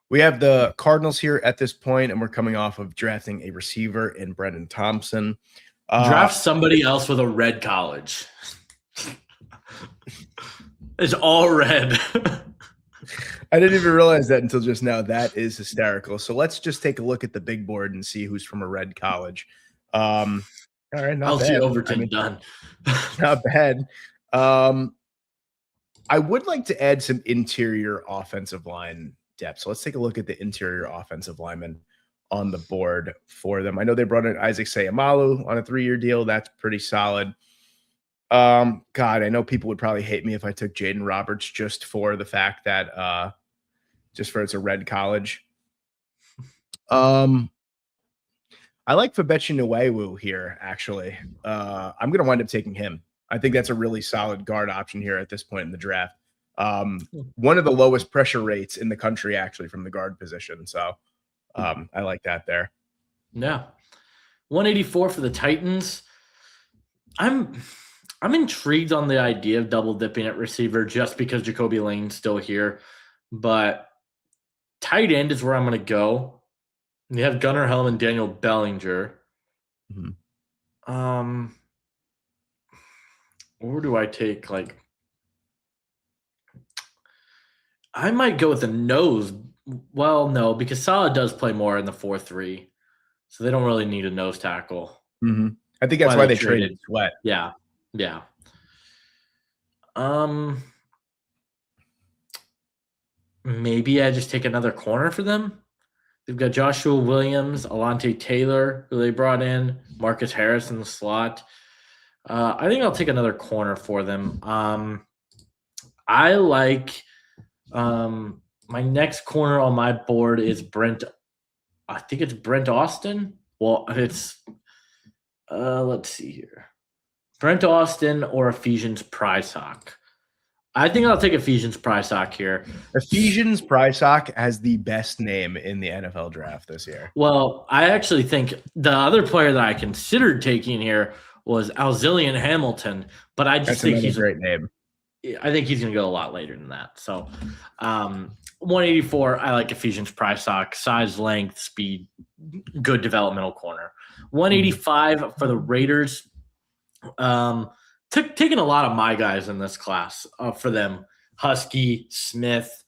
We have the Cardinals here at this point, and we're coming off of drafting a receiver in Brendan Thompson. Draft somebody else with a red college. It's all red. I didn't even realize that until just now. That is hysterical. So let's just take a look at the big board and see who's from a red college. All right, not bad. Overton done. Not bad. I would like to add some interior offensive line depth. So let's take a look at the interior offensive linemen on the board for them. I know they brought in Isaac Seumalo on a 3-year deal. That's pretty solid. God, I know people would probably hate me if I took Jaden Roberts just for the fact that it's a red college. I like Fabechi Nwewu here, actually. I'm going to wind up taking him. I think that's a really solid guard option here at this point in the draft. One of the lowest pressure rates in the country, actually, from the guard position. So I like that there. Yeah. 184 for the Titans. I'm intrigued on the idea of double dipping at receiver just because Jacoby Lane's still here. But tight end is where I'm going to go. You have Gunnar Helm and Daniel Bellinger. Mm-hmm. Or do I take, I might go with the nose. Well, no, because Salah does play more in the 4-3. So they don't really need a nose tackle. Mm-hmm. I think that's why they traded Sweat. Yeah. Maybe I just take another corner for them. They've got Joshua Williams, Alante Taylor, who they brought in, Marcus Harris in the slot. I think I'll take another corner for them. I like my next corner on my board is Brent. I think it's Brent Austin. Well, it's let's see here. Brent Austin or Ephesians Prysock. I think I'll take Ephesians Prysock here. Ephesians Prysock has the best name in the NFL draft this year. Well, I actually think the other player that I considered taking here was Alzillian Hamilton, but I just think he's a great name. I think he's going to go a lot later than that. So 184, I like Ephesians Prysock, size, length, speed, good developmental corner. 185 for the Raiders. Taking a lot of my guys in this class for them. Husky, Smith.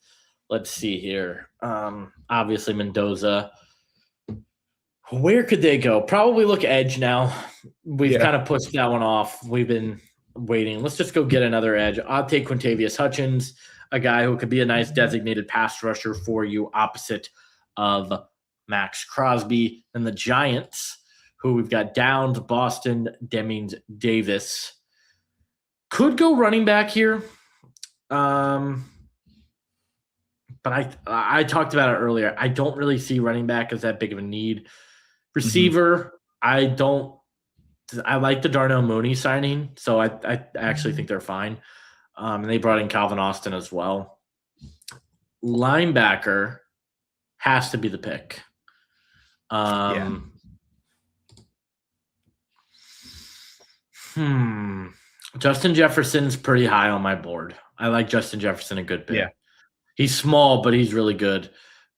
Let's see here. Obviously Mendoza. Where could they go? Probably look edge now. We've kind of pushed that one off. We've been waiting. Let's just go get another edge. I'll take Quintavious Hutchins, a guy who could be a nice designated pass rusher for you opposite of Max Crosby. And the Giants, who we've got Downs, Boston, Demings, Davis. Could go running back here. But I talked about it earlier. I don't really see running back as that big of a need. Receiver, I like the Darnell Mooney signing, so I actually think they're fine. And they brought in Calvin Austin as well. Linebacker has to be the pick. Justin Jefferson's pretty high on my board. I like Justin Jefferson a good bit. Yeah. He's small, but he's really good.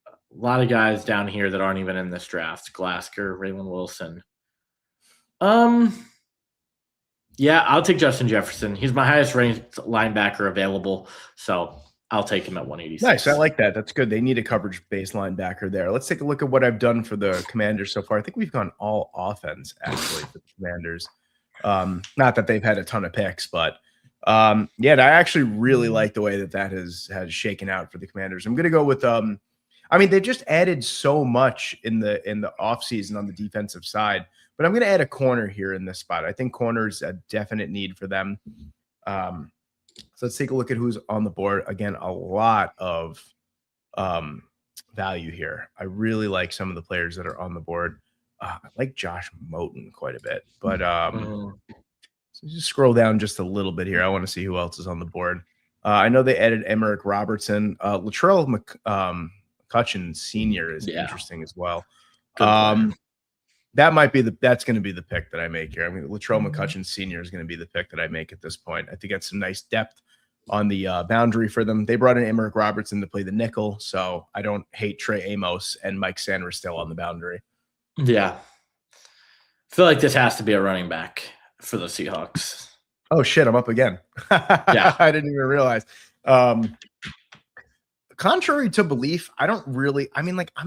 A lot of guys down here that aren't even in this draft. Glasgow, Raymond Wilson. Yeah, I'll take Justin Jefferson. He's my highest ranked linebacker available. So I'll take him at 186. Nice. I like that. That's good. They need a coverage base linebacker there. Let's take a look at what I've done for the Commanders so far. I think we've gone all offense actually for the Commanders. Not that they've had a ton of picks, but yeah, I actually really like the way that has shaken out for the Commanders. I'm going to go with I mean, they just added so much in the offseason on the defensive side, but I'm going to add a corner here in this spot. I think corner's a definite need for them. So let's take a look at who's on the board. Again, a lot of value here. I really like some of the players that are on the board. I like Josh Moten quite a bit, but so just scroll down just a little bit here. I want to see who else is on the board. I know they added Emmerich Robertson. Latrell McCutcheon Sr. is interesting as well. That might be that's going to be the pick that I make here. I mean, Latrell McCutcheon Sr. is going to be the pick that I make at this point. I think that's some nice depth on the boundary for them. They brought in Emmerich Robertson to play the nickel, so I don't hate Trey Amos and Mike Sanders still on the boundary. Yeah. I feel like this has to be a running back for the Seahawks. Oh, shit, I'm up again. Yeah. I didn't even realize. Contrary to belief, I'm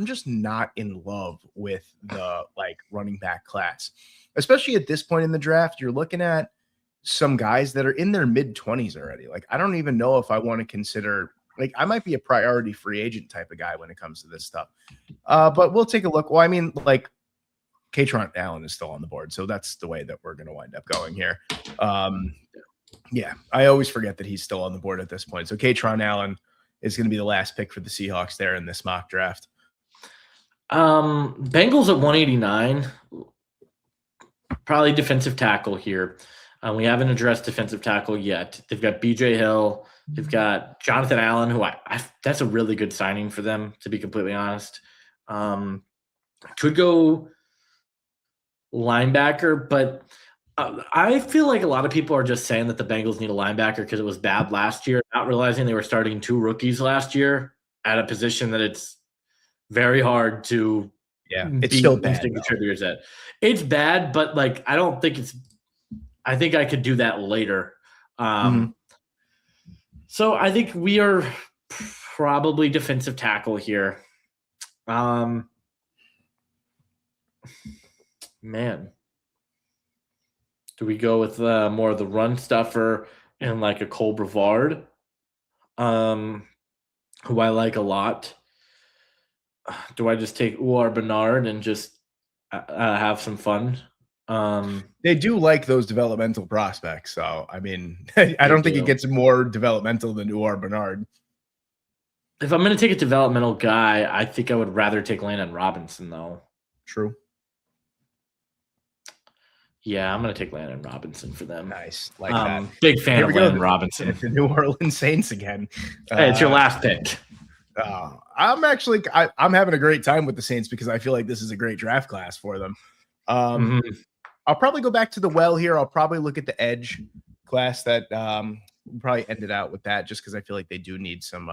just not in love with the running back class, especially at this point in the draft. You're looking at some guys that are in their mid-20s already. I don't even know if I want to consider, I might be a priority free agent type of guy when it comes to this stuff. But we'll take a look. Well, I mean, Kaytron Allen is still on the board, so that's the way that we're going to wind up going here. Yeah, I always forget that he's still on the board at this point. So Kaytron Allen is going to be the last pick for the Seahawks there in this mock draft. Bengals at 189, probably defensive tackle here. We haven't addressed defensive tackle yet. They've got BJ Hill. They've got Jonathan Allen, who that's a really good signing for them, to be completely honest. Could go linebacker, but I feel like a lot of people are just saying that the Bengals need a linebacker because it was bad last year, not realizing they were starting 2 rookies last year at a position that it's very hard to it's still bad contributors at. It's bad, but I don't think it's – I think I could do that later. So I think we are probably defensive tackle here. Man. Do we go with more of the run stuffer and a Cole Brevard, who I like a lot? Do I just take Uar Bernard and just have some fun? They do like those developmental prospects. So, I mean, I don't think it gets more developmental than Uar Bernard. If I'm going to take a developmental guy, I think I would rather take Landon Robinson, though. True. Yeah, I'm going to take Landon Robinson for them. Nice. Like that. Big fan of Landon Robinson. The New Orleans Saints again. Hey, it's your last pick. I'm having a great time with the Saints because I feel like this is a great draft class for them. I'll probably go back to the well here. I'll probably look at the edge class that probably ended out with that just because I feel like they do need some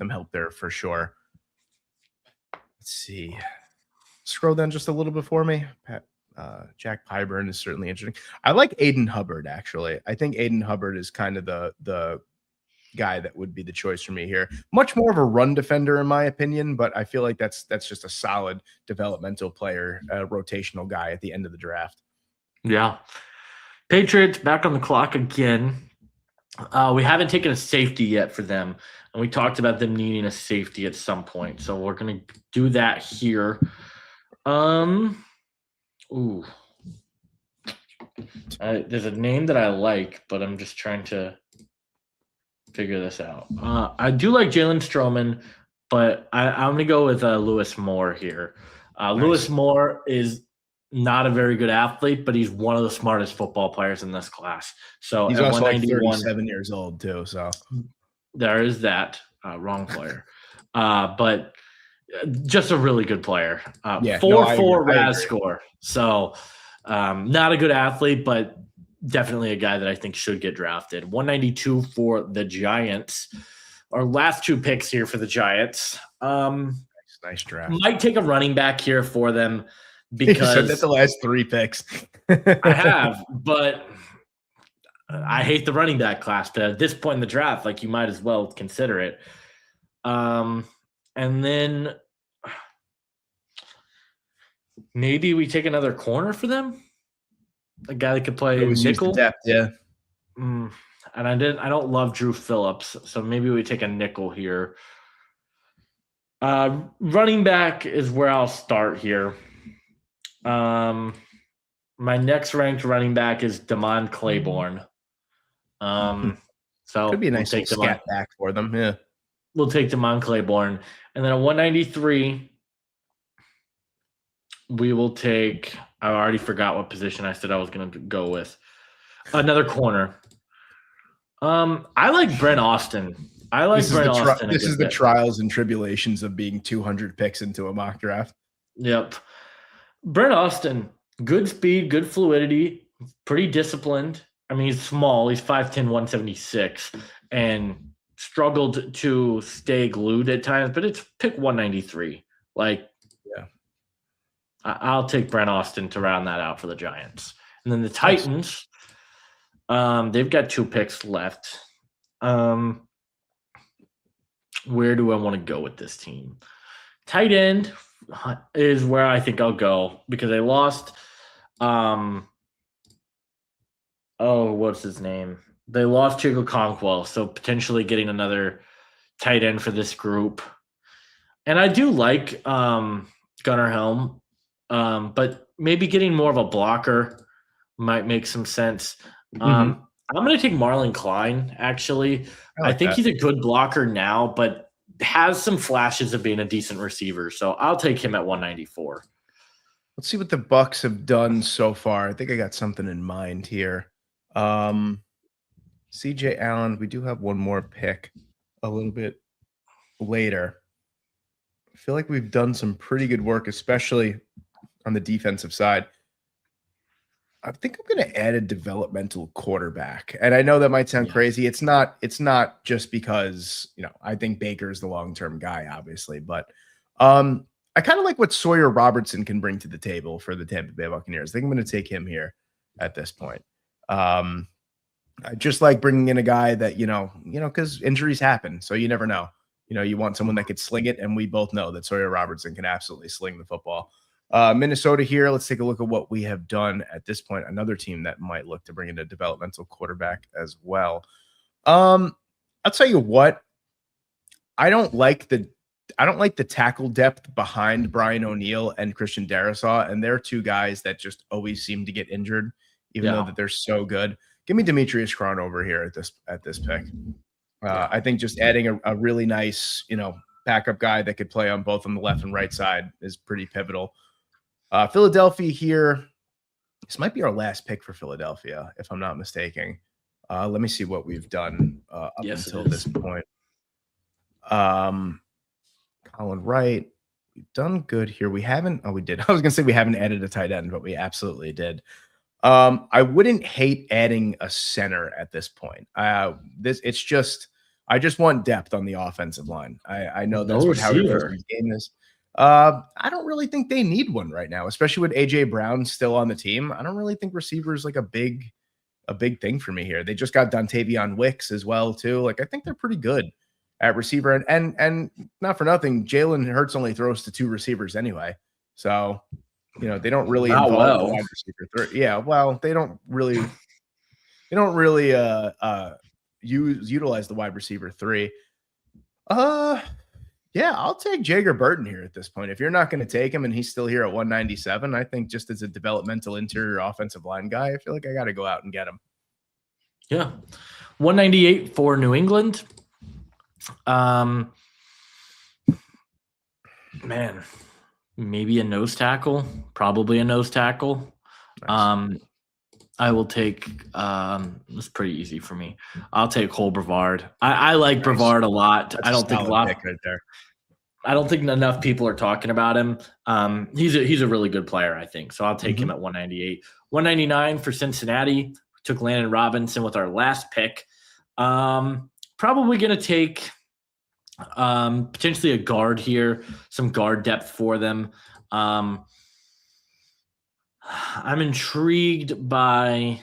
help there for sure. Let's see. Scroll down just a little bit for me. Jack Pyburn is certainly interesting. I like Aiden Hubbard, actually. I think Aiden Hubbard is kind of the guy that would be the choice for me here. Much more of a run defender, in my opinion, but I feel like that's just a solid developmental player, a rotational guy at the end of the draft. Yeah. Patriots back on the clock again. We haven't taken a safety yet for them, and we talked about them needing a safety at some point, so we're going to do that here. There's a name that I like, but I'm just trying to figure this out. I do like Jalen Stroman, but I'm going to go with Lewis Moore here. Nice. Lewis Moore is not a very good athlete, but he's one of the smartest football players in this class. So he's also 37 years old too. So there is that. Wrong player. But just a really good player. 4.4 RAS score. So not a good athlete, but definitely a guy that I think should get drafted. 192 for the Giants. Our last 2 picks here for the Giants. Nice draft. Might take a running back here for them because that's the last 3 picks. I have, but I hate the running back class, but at this point in the draft, like you might as well consider it. And then maybe we take another corner for them, a guy that could play nickel. Depth, yeah. And I don't love Drew Phillips, so maybe we take a nickel here. Running back is where I'll start here. My next ranked running back is Damon Claiborne. So could be a nice scat back for them. Yeah, we'll take Damon Claiborne, and then at 193, we will take. I already forgot what position I said I was going to go with. Another corner. I like Brent Austin. This is the trials and tribulations of being 200 picks into a mock draft. Yep. Brent Austin, good speed, good fluidity, pretty disciplined. I mean, he's small. He's 5'10", 176, and struggled to stay glued at times, but it's pick 193. Like, yeah, I'll take Brent Austin to round that out for the Giants. And then the Titans, they've got 2 picks left. Where do I want to go with this team? Tight end is where I think I'll go because they lost. What's his name? They lost Chico Conquel, so potentially getting another tight end for this group. And I do like Gunnar Helm, but maybe getting more of a blocker might make some sense. I'm going to take Marlon Klein, actually. I think he's a good blocker now, but has some flashes of being a decent receiver. So I'll take him at 194. Let's see what the Bucs have done so far. I think I got something in mind here. CJ Allen, we do have one more pick a little bit later. I feel like we've done some pretty good work, especially on the defensive side. I think I'm going to add a developmental quarterback. And I know that might sound crazy. It's not just because, I think Baker's the long-term guy, obviously, but I kind of like what Sawyer Robertson can bring to the table for the Tampa Bay Buccaneers. I think I'm going to take him here at this point. I just like bringing in a guy that, because injuries happen. So you never know. You want someone that could sling it. And we both know that Sawyer Robertson can absolutely sling the football. Minnesota here. Let's take a look at what we have done at this point. Another team that might look to bring in a developmental quarterback as well. I'll tell you what, I don't like the tackle depth behind Brian O'Neill and Christian Darrisaw, and they're 2 guys that just always seem to get injured, even though that they're so good. Give me Demetrius Cron over here at this pick. I think just adding a really nice, backup guy that could play on both on the left and right side is pretty pivotal. Philadelphia here. This might be our last pick for Philadelphia, if I'm not mistaken. Let me see what we've done up until this point. Colin Wright, we've done good here. We haven't. Oh, we did. I was gonna say we haven't added a tight end, but we absolutely did. I wouldn't hate adding a center at this point. I just want depth on the offensive line. I know that's what Howard Roseman's game is. I don't really think they need one right now, especially with AJ Brown still on the team. I don't really think receiver is like a big thing for me here. They just got Dontavion Wicks as well too. Like I think they're pretty good at receiver, and not for nothing, Jalen Hurts only throws to 2 receivers anyway. So they don't really involve the wide receiver 3. Yeah, well, they don't really utilize the wide receiver 3. Yeah, I'll take Jager Burton here at this point. If you're not going to take him and he's still here at 197, I think just as a developmental interior offensive line guy, I feel like I got to go out and get him. Yeah. 198 for New England. Man, maybe a nose tackle, probably a nose tackle. Nice. I will take it's pretty easy for me. I'll take Cole Brevard. I like Brevard a lot. That's I don't think a lot right there. I don't think enough people are talking about him. He's a really good player, I think. So I'll take him at 198. 199 for Cincinnati. Took Landon Robinson with our last pick. Probably going to take potentially a guard here, some guard depth for them. I'm intrigued by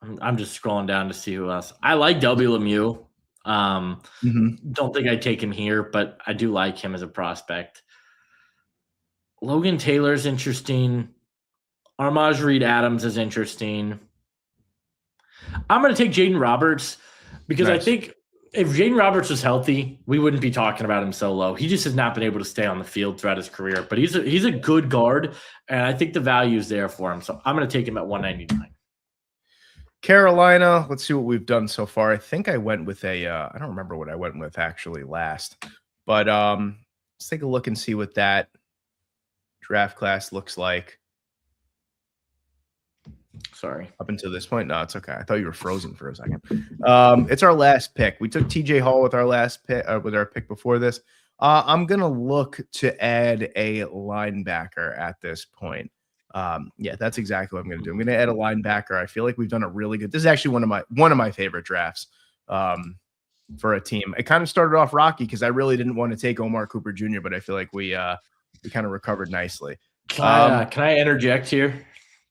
I'm just scrolling down to see who else. I like W. Lemieux. Don't think I'd take him here, but I do like him as a prospect. Logan Taylor's interesting. Armaj Reed Adams is interesting. I'm going to take Jaden Roberts because I think if Jaden Roberts was healthy, we wouldn't be talking about him so low. He just has not been able to stay on the field throughout his career, but he's a good guard, and I think the value is there for him. So I'm going to take him at 199. Carolina, let's see what we've done so far. I think I went with I don't remember what I went with actually last, but let's take a look and see what that draft class looks like. Sorry. Up until this point? No, it's okay. I thought you were frozen for a second. It's our last pick. We took TJ Hall with our last pick, with our pick before this. I'm going to look to add a linebacker at this point. Yeah, that's exactly what I'm going to do. I'm going to add a linebacker. I feel like we've done a really good. This is actually one of my favorite drafts for a team. It kind of started off rocky because I really didn't want to take Omar Cooper Jr., but I feel like we kind of recovered nicely. Can I interject here?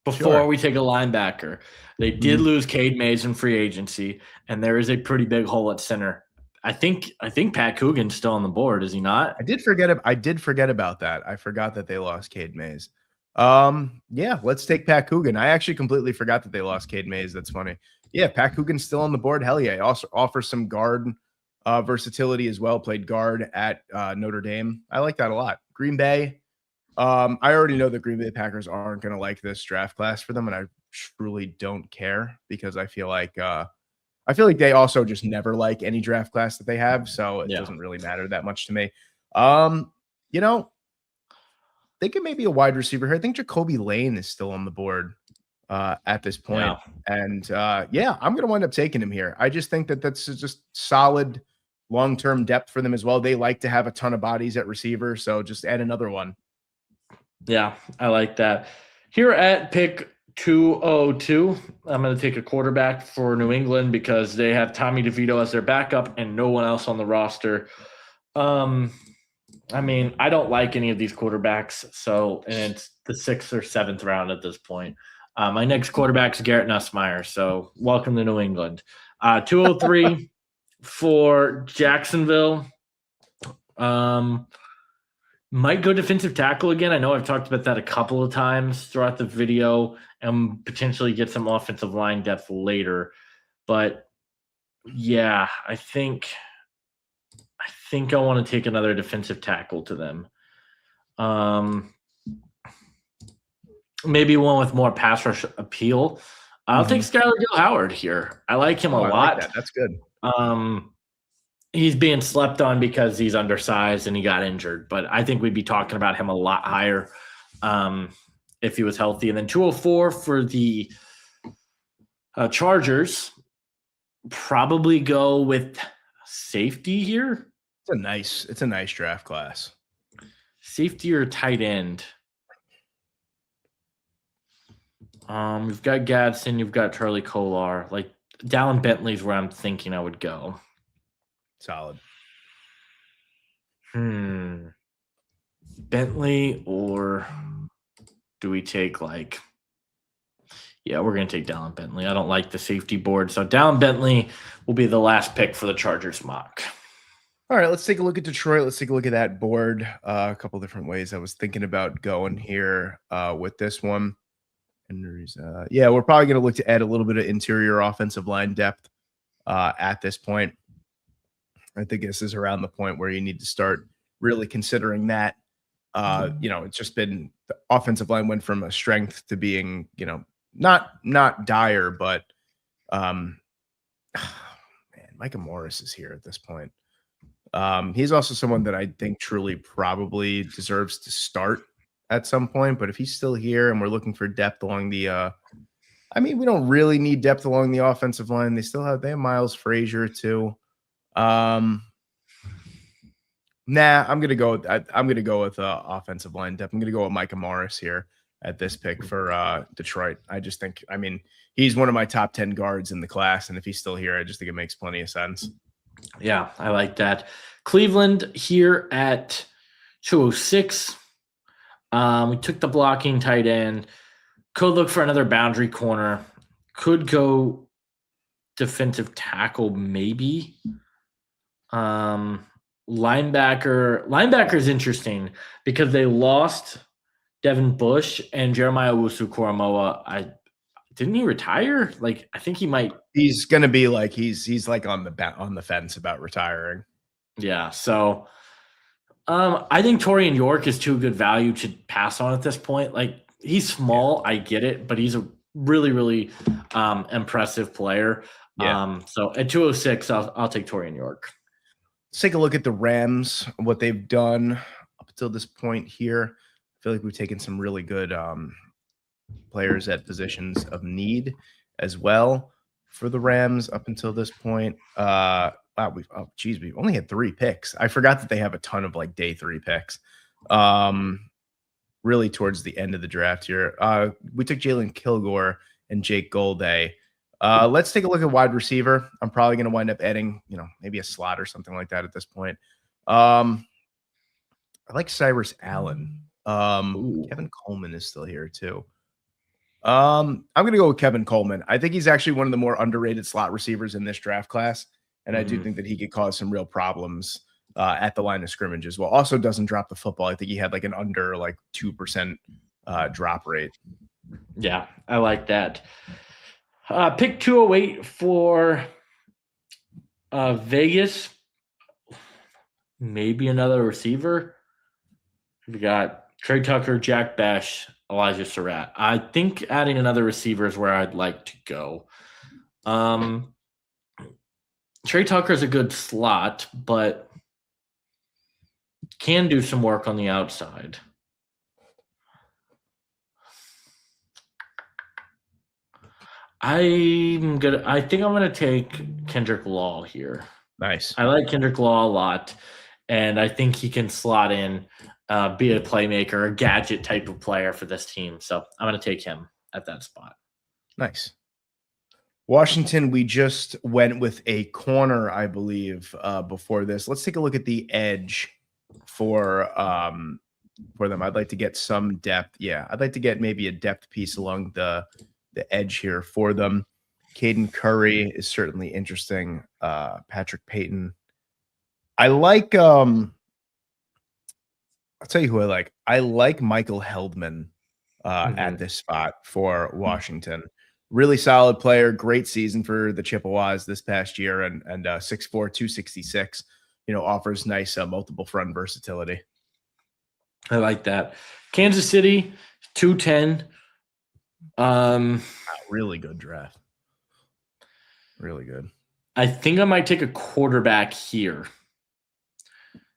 Before we take a linebacker, they did lose Cade Mays in free agency, and there is a pretty big hole at center. I think Pat Coogan's still on the board, is he not? I did forget about that. I forgot that they lost Cade Mays. Yeah, let's take Pat Coogan. I actually completely forgot that they lost Cade Mays. That's funny. Yeah, Pat Coogan's still on the board. Hell yeah. Also offers some guard versatility as well. Played guard at Notre Dame. I like that a lot. Green Bay. I already know the Green Bay Packers aren't going to like this draft class for them, and I truly don't care because I feel like they also just never like any draft class that they have, so it doesn't really matter that much to me. You know, thinking maybe a wide receiver here. I think Jacoby Lane is still on the board at this point, and yeah, I'm going to wind up taking him here. I just think that that's just solid long-term depth for them as well. They like to have a ton of bodies at receiver, so just add another one. Yeah, I like that. Here at pick 202, I'm going to take a quarterback for New England because they have Tommy DeVito as their backup and no one else on the roster. I mean, I don't like any of these quarterbacks, and it's the 6th or 7th round at this point. My next quarterback is Garrett Nussmeier, so welcome to New England. 203 for Jacksonville. Might go defensive tackle again. I know I've talked about that a couple of times throughout the video and potentially get some offensive line depth later. But yeah, I think I want to take another defensive tackle to them. Maybe one with more pass rush appeal. I'll take Skylar Gill Howard here. I like him a lot. Like that. That's good. He's being slept on because he's undersized and he got injured, but I think we'd be talking about him a lot higher if he was healthy. And then 204 for the Chargers, probably go with safety here. It's a nice draft class. Safety or tight end. You've got Gadsden, you've got Charlie Kolar. Like Dallin Bentley's where I'm thinking I would go. Solid. Bentley, or do we take we're going to take Dallin Bentley. I don't like the safety board. So Dallin Bentley will be the last pick for the Chargers mock. All right, let's take a look at Detroit. Let's take a look at that board. A couple different ways I was thinking about going here with this one. And we're probably going to look to add a little bit of interior offensive line depth at this point. I think this is around the point where you need to start really considering that. It's just been the offensive line went from a strength to being, not dire, but man, Micah Morris is here at this point. He's also someone that I think truly probably deserves to start at some point, but if he's still here and we're looking for depth along the we don't really need depth along the offensive line. They have Miles Frazier too. I'm gonna go with offensive line depth. I'm gonna go with Micah Morris here at this pick for Detroit. I just think, he's one of my top 10 guards in the class, and if he's still here, I just think it makes plenty of sense. Yeah, I like that. Cleveland here at 206. We took the blocking tight end. Could look for another boundary corner. could go defensive tackle, maybe. Linebacker is interesting because they lost Devin Bush and Jeremiah Owusu-Koramoah. Didn't he retire? Like, I think he might. He's gonna be like he's like on the fence about retiring. Yeah. So I think Torian York is too good value to pass on at this point. Like, he's small, I get it, but he's a really, really impressive player. Yeah. So at 206, I'll take Torian York. Let's take a look at the Rams, what they've done up until this point here. I feel like we've taken some really good players at positions of need as well for the Rams up until this point. Wow, we've only had 3 picks. I forgot that they have a ton of like day 3 picks. Really towards the end of the draft here. We took Jalen Kilgore and Jake Golday. Let's take a look at wide receiver. I'm probably going to wind up adding, maybe a slot or something like that at this point. I like Cyrus Allen. Kevin Coleman is still here too. I'm going to go with Kevin Coleman. I think he's actually one of the more underrated slot receivers in this draft class. And I do think that he could cause some real problems at the line of scrimmage as well. Also doesn't drop the football. I think he had like an under 2% drop rate. Yeah, I like that. Pick 208 for Vegas. Maybe another receiver. We got Trey Tucker, Jack Bash, Elijah Surratt. I think adding another receiver is where I'd like to go. Trey Tucker is a good slot, but can do some work on the outside. I think I'm gonna take Kendrick Law here. Nice. I like Kendrick Law a lot, and I think he can slot in, be a playmaker, a gadget type of player for this team. So I'm gonna take him at that spot. Nice. Washington, we just went with a corner, I believe, before this. Let's take a look at the edge for them. I'd like to get some depth. Yeah, I'd like to get maybe a depth piece along the edge here for them. Caden Curry is certainly interesting. Patrick Payton. I like I'll tell you who I like. I like Michael Heldman at this spot for Washington. Really solid player, great season for the Chippewas this past year, and 6'4", 266, offers nice multiple front versatility. I like that. Kansas City, 210. Really good draft. Really good. I think I might take a quarterback here.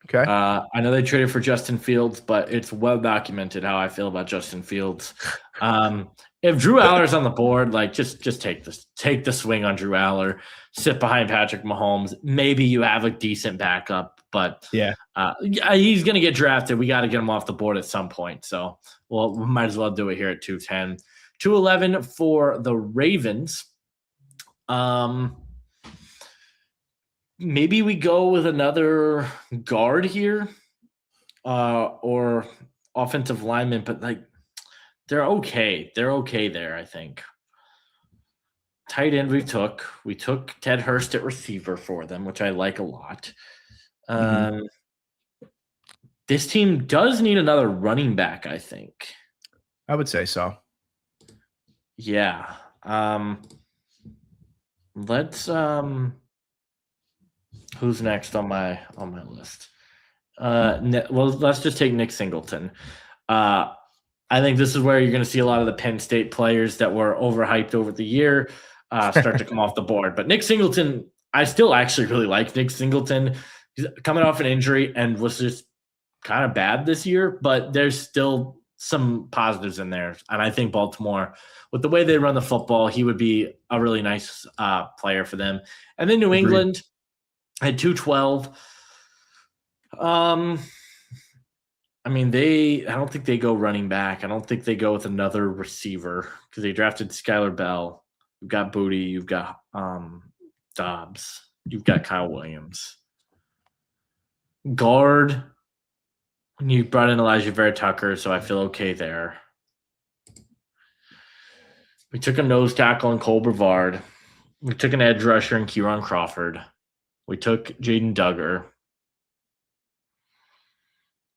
Okay. I know they traded for Justin Fields, but it's well documented how I feel about Justin Fields. If Drew Aller's on the board, just take the swing on Drew Aller, sit behind Patrick Mahomes. Maybe you have a decent backup, but yeah, he's going to get drafted. We got to get him off the board at some point. So, we might as well do it here at 210. 211 for the Ravens. Maybe we go with another guard here, or offensive lineman, but they're okay. They're okay there, I think. Tight end we took Ted Hurst at receiver for them, which I like a lot. This team does need another running back, I think. I would say so. Yeah. Let's who's next on my list? Well, let's just take Nick Singleton. I think this is where you're going to see a lot of the Penn State players that were overhyped over the year start to come off the board. But Nick Singleton, I still actually really like Nick Singleton. He's coming off an injury and was just kind of bad this year, but there's still some positives in there. And I think Baltimore, with the way they run the football, he would be a really nice player for them. And then New England at 212. I don't think they go running back. I don't think they go with another receiver because they drafted Skylar Bell. You've got Booty. You've got Dobbs. You've got Kyle Williams. Guard. You brought in Elijah Vera Tucker, so I feel okay there. We took a nose tackle in Cole Brevard. We took an edge rusher in Kieran Crawford. We took Jaden Duggar.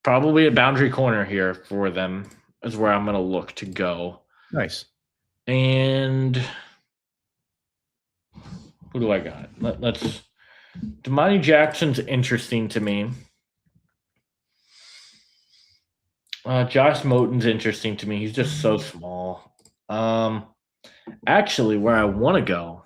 Probably a boundary corner here for them is where I'm going to look to go. Nice. And who do I got? Let's. Damani Jackson's interesting to me. Josh Moten's interesting to me. He's just so small. Actually, where I want to go,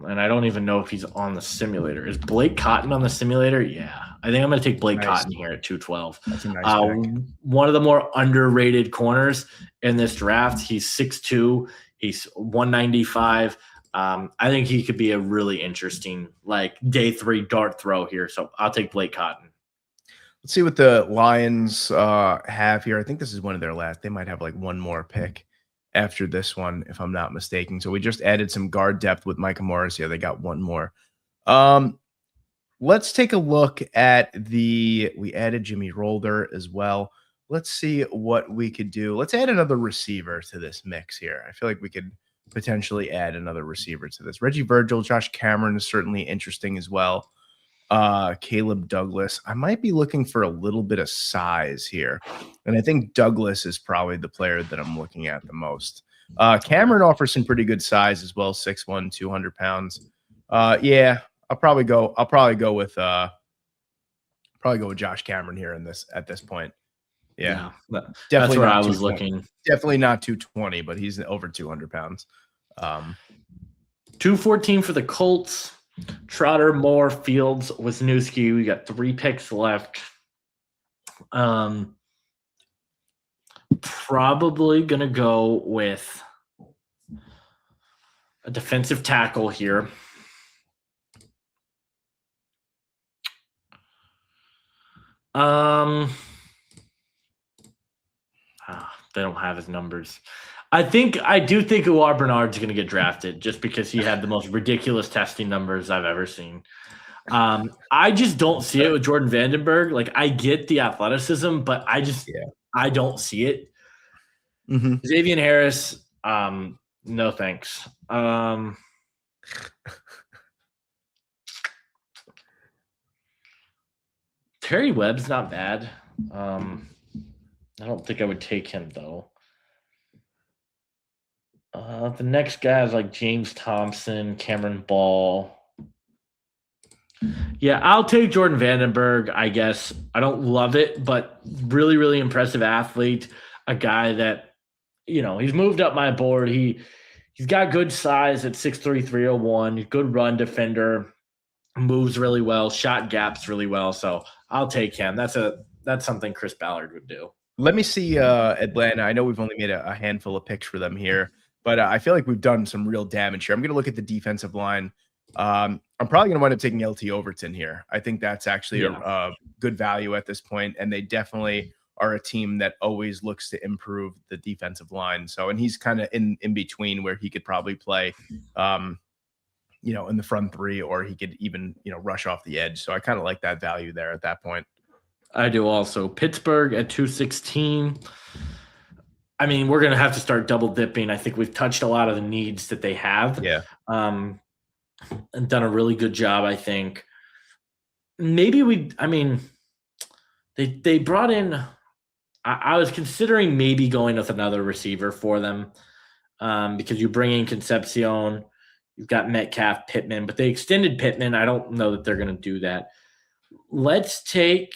and I don't even know if he's on the simulator, is Blake Cotton on the simulator? Yeah. I think I'm going to take Blake Cotton here at 212. That's a nice pick. One of the more underrated corners in this draft. He's 6'2". He's 195. I think he could be a really interesting, like, day 3 dart throw here. So I'll take Blake Cotton. Let's see what the Lions have here. I think this is one of their last. They might have like one more pick after this one, if I'm not mistaken. So we just added some guard depth with Micah Morris. Yeah, they got one more. Let's take a look at we added Jimmy Rolder as well. Let's see what we could do. Let's add another receiver to this mix here. I feel like we could potentially add another receiver to this. Reggie Virgil, Josh Cameron is certainly interesting as well. Caleb Douglas. I might be looking for a little bit of size here. And I think Douglas is probably the player that I'm looking at the most. Cameron offers some pretty good size as well. 6'1", 200 pounds. Yeah, I'll probably go with Josh Cameron here at this point. Yeah, definitely that's where I was looking. Definitely not 220, but he's over 200 pounds. 214 for the Colts. Trotter, Moore, Fields, Wisniewski. We got 3 picks left. Probably going to go with a defensive tackle here. They don't have his numbers. I do think Uar Bernard's going to get drafted just because he had the most ridiculous testing numbers I've ever seen. I just don't see it with Jordan Vandenberg. Like, I get the athleticism, but I don't see it. Mm-hmm. Xavier Harris, no thanks. Terry Webb's not bad. I don't think I would take him, though. The next guy is like James Thompson, Cameron Ball. Yeah, I'll take Jordan Vandenberg, I guess. I don't love it, but really, really impressive athlete. A guy that, he's moved up my board. He's got good size at 6'3", 301. Good run defender. Moves really well. Shot gaps really well. So I'll take him. That's something Chris Ballard would do. Let me see Atlanta. I know we've only made a handful of picks for them here, but I feel like we've done some real damage here. I'm going to look at the defensive line. I'm probably going to wind up taking LT Overton here. I think that's actually a good value at this point, and they definitely are a team that always looks to improve the defensive line. So, and he's kind of in between where he could probably play, in the front 3, or he could even, rush off the edge. So I kind of like that value there at that point. I do also. Pittsburgh at 216. I mean, we're going to have to start double dipping. I think we've touched a lot of the needs that they have. Yeah. And done a really good job, I think. Maybe they brought in – I was considering maybe going with another receiver for them because you bring in Concepcion. You've got Metcalf, Pittman, but they extended Pittman. I don't know that they're going to do that. Let's take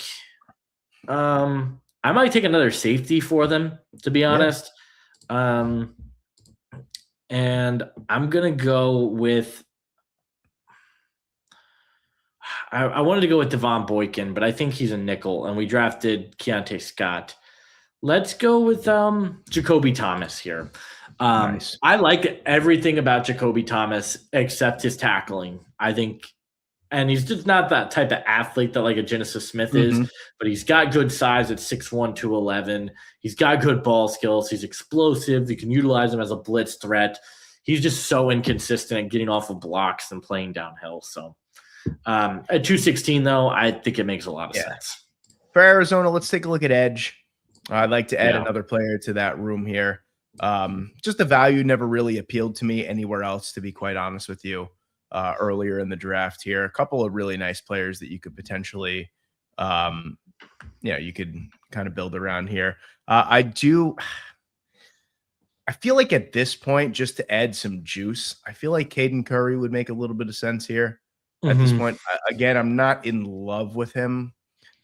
I might take another safety for them, to be honest. And I'm going to go with I wanted to go with Devon Boykin, but I think he's a nickel, and we drafted Keontae Scott. Let's go with Jacoby Thomas here. Nice. I like everything about Jacoby Thomas except his tackling. I think, and he's just not that type of athlete that like a Genesis Smith is, but he's got good size at 6'1", 211. He's got good ball skills. He's explosive. You can utilize him as a blitz threat. He's just so inconsistent at getting off of blocks and playing downhill. So at 216, though, I think it makes a lot of sense. For Arizona, let's take a look at edge. I'd like to add another player to that room here. Just the value never really appealed to me anywhere else, to be quite honest with you. Earlier in the draft here, a couple of really nice players that you could potentially, you could kind of build around here. I feel like at this point, just to add some juice, I feel like Caden Curry would make a little bit of sense here. At this point, again, I'm not in love with him,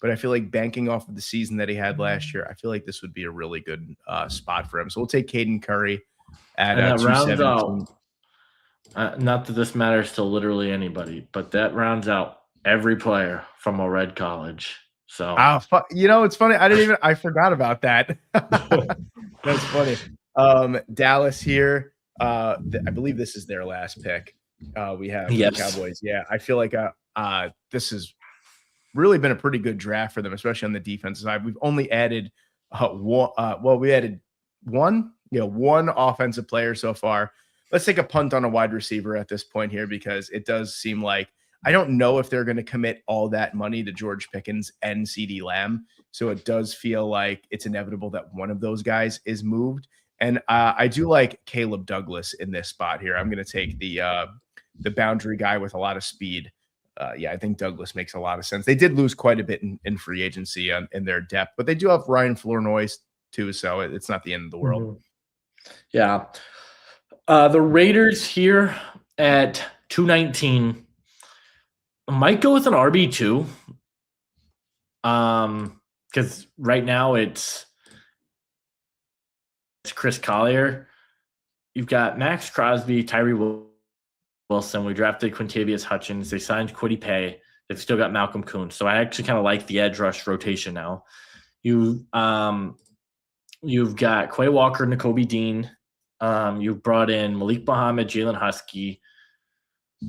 but I feel like banking off of the season that he had last year, I feel like this would be a really good spot for him. So we'll take Caden Curry at And that rounds 217. out. Not that this matters to literally anybody, but that rounds out every player from a red college. So, it's funny. I forgot about that. That's funny. Dallas here. I believe this is their last pick. We have the Cowboys. Yeah, I feel like this has really been a pretty good draft for them, especially on the defensive side. We've only added we added one offensive player so far. Let's take a punt on a wide receiver at this point here, because it does seem like I don't know if they're going to commit all that money to George Pickens and CeeDee Lamb. So it does feel like it's inevitable that one of those guys is moved. And I do like Caleb Douglas in this spot here. I'm going to take the boundary guy with a lot of speed. I think Douglas makes a lot of sense. They did lose quite a bit in free agency in their depth, but they do have Ryan Flournoy too, so it's not the end of the world. Yeah. The Raiders here at 219 might go with an RB2. Because right now it's Chris Collier. You've got Max Crosby, Tyree Wilson. We drafted Quintavious Hutchins. They signed Kwity Paye. They've still got Malcolm Kuhn. So I actually kind of like the edge rush rotation now. You've got Quay Walker, Nakobe Dean. You've brought in Malik Muhammad, Jalen Husky.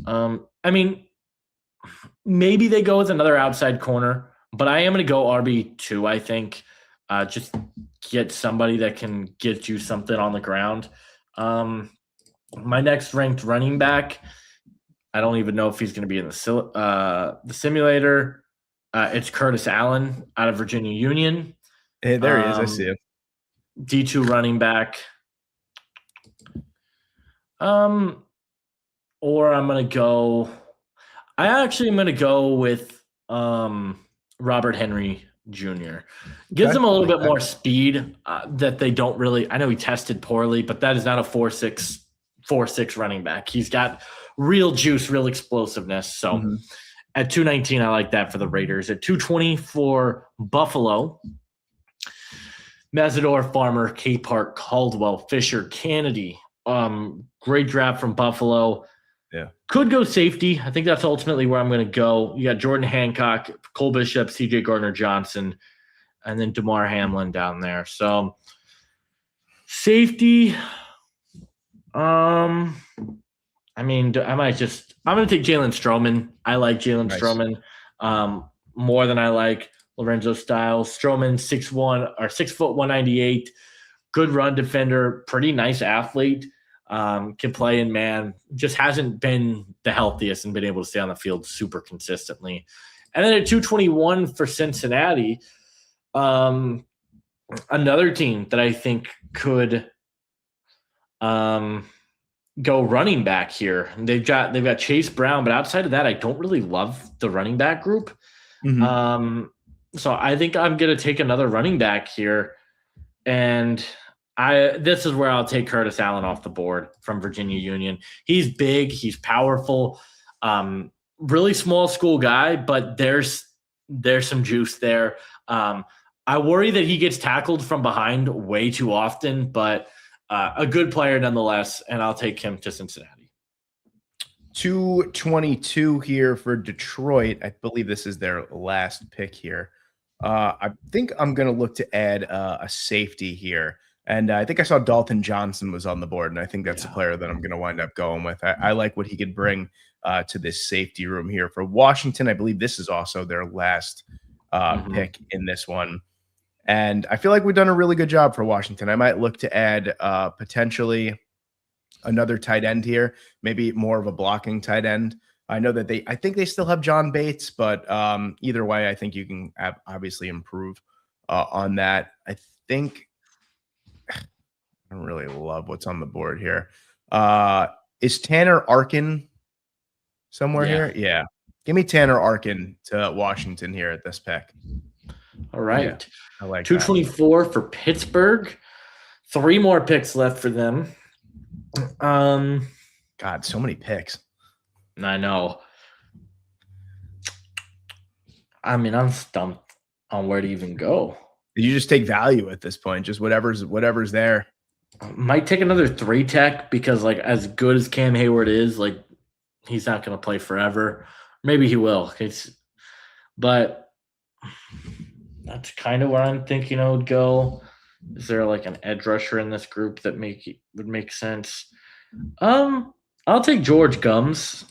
I mean, maybe they go with another outside corner, but I am going to go RB2, I think. Just get somebody that can get you something on the ground. My next ranked running back, I don't even know if he's going to be in the simulator. It's Curtis Allen out of Virginia Union. Hey, there he is. I see him. D2 running back. Or I'm going to go – I actually am going to go with Robert Henry Jr. Gives them a little bit more speed that they don't really – I know he tested poorly, but that is not a 4.6 running back. He's got real juice, real explosiveness. So at 219, I like that for the Raiders. At 220 for Buffalo, Mazador, Farmer, K. Park, Caldwell, Fisher, Kennedy. Great draft from Buffalo. Yeah. Could go safety. I think that's ultimately where I'm going to go. You got Jordan Hancock, Cole Bishop, CJ Gardner-Johnson, and then DeMar Hamlin down there. So safety. I'm going to take Jalen Stroman. I like Jalen Stroman more than I like Lorenzo Styles. Stroman 6'1" or 6 foot 198. Good run defender, pretty nice athlete. Can play in man, just hasn't been the healthiest and been able to stay on the field super consistently. And then at 221 for Cincinnati, another team that I think could go running back here. They've got Chase Brown, but outside of that, I don't really love the running back group. So I think I'm going to take another running back here, and this is where I'll take Curtis Allen off the board from Virginia Union. He's big. He's powerful. Really small school guy, but there's some juice there. I worry that he gets tackled from behind way too often, but a good player nonetheless, and I'll take him to Cincinnati. 222 here for Detroit. I believe this is their last pick here. I think I'm going to look to add a safety here. And I think I saw Dalton Johnson was on the board, and I think that's a player that I'm going to wind up going with. I like what he could bring to this safety room here. For Washington, I believe this is also their last pick in this one. And I feel like we've done a really good job for Washington. I might look to add potentially another tight end here, maybe more of a blocking tight end. I know that I think they still have John Bates, but either way, I think you can obviously improve on that. I think I don't really love what's on the board here. Is Tanner Arkin somewhere here? Yeah. Give me Tanner Arkin to Washington here at this pick. All right. Yeah, I like 224 for Pittsburgh. 3 more picks left for them. God, so many picks. I know. I mean, I'm stumped on where to even go. You just take value at this point, just whatever's there. Might take another 3 tech because, like, as good as Cam Hayward is, like, he's not going to play forever. Maybe he will. But that's kind of where I'm thinking I would go. Is there like an edge rusher in this group that would make sense? I'll take George Gums.